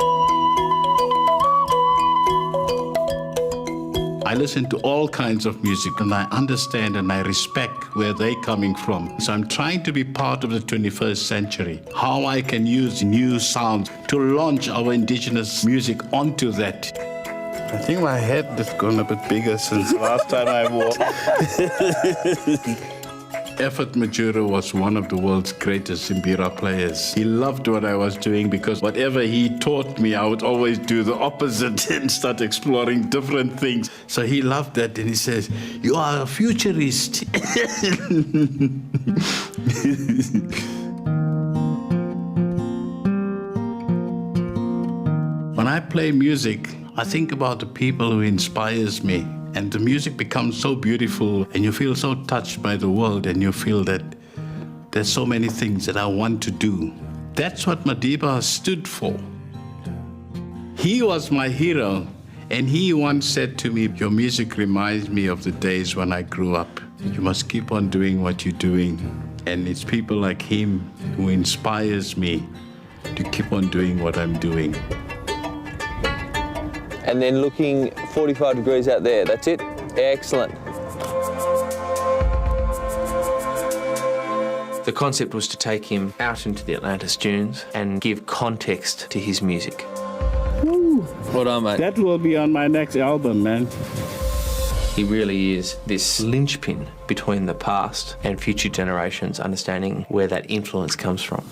I listen to all kinds of music and I understand and I respect where they're coming from. So I'm trying to be part of the 21st century, how I can use new sounds to launch our indigenous music onto that. I think my head has gone a bit bigger since the last time I walked. Effort Majura was one of the world's greatest Zimbira players. He loved what I was doing because whatever he taught me, I would always do the opposite and start exploring different things. So he loved that and he says, "You are a futurist." When I play music, I think about the people who inspires me. And the music becomes so beautiful and you feel so touched by the world and you feel that there's so many things that I want to do. That's what Madiba stood for. He was my hero and he once said to me, "Your music reminds me of the days when I grew up. You must keep on doing what you're doing." And it's people like him who inspires me to keep on doing what I'm doing. And then looking 45 degrees out there, that's it? Excellent. The concept was to take him out into the Atlantis dunes and give context to his music. Woo. Well done, mate. That will be on my next album, man. He really is this linchpin between the past and future generations, understanding where that influence comes from.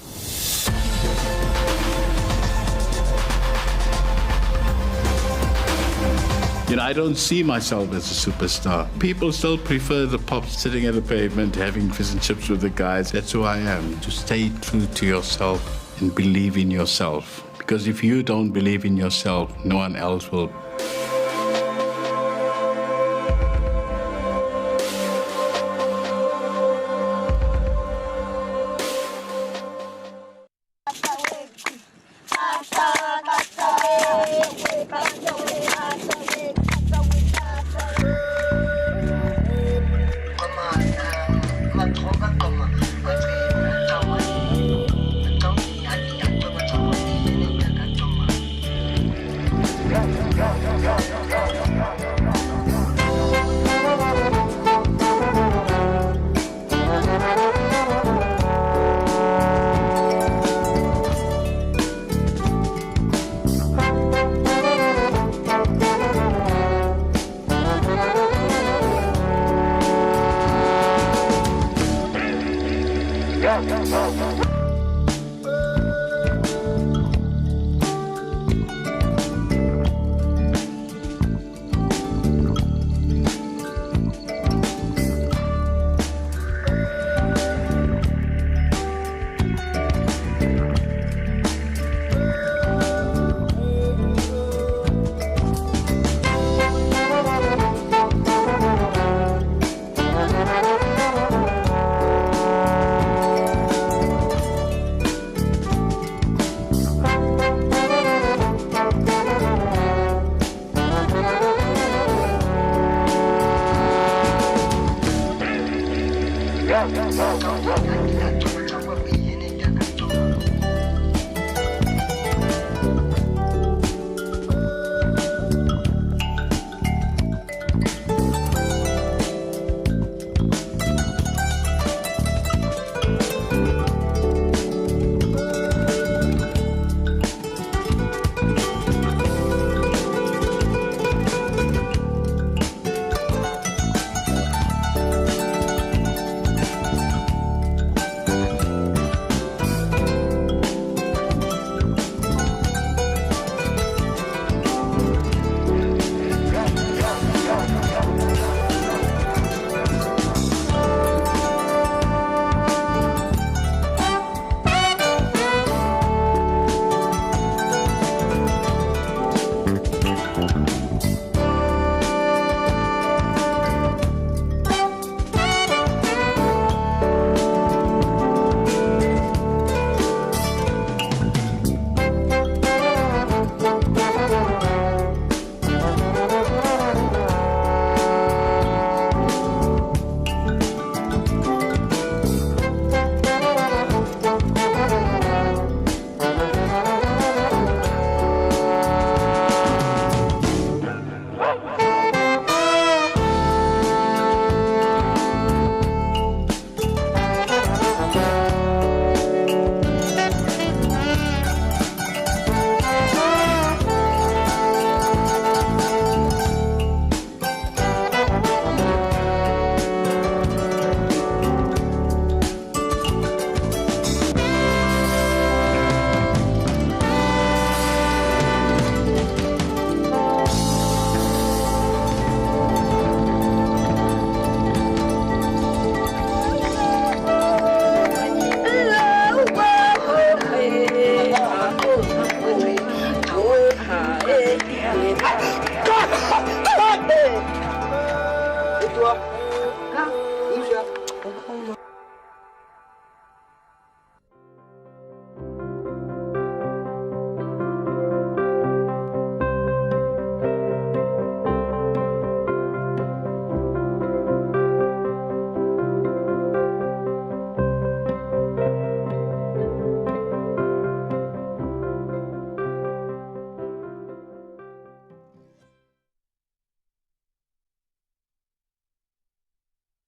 You know, I don't see myself as a superstar. People still prefer the Pops sitting at the pavement, having fish and chips with the guys. That's who I am. To stay true to yourself and believe in yourself. Because if you don't believe in yourself, no one else will.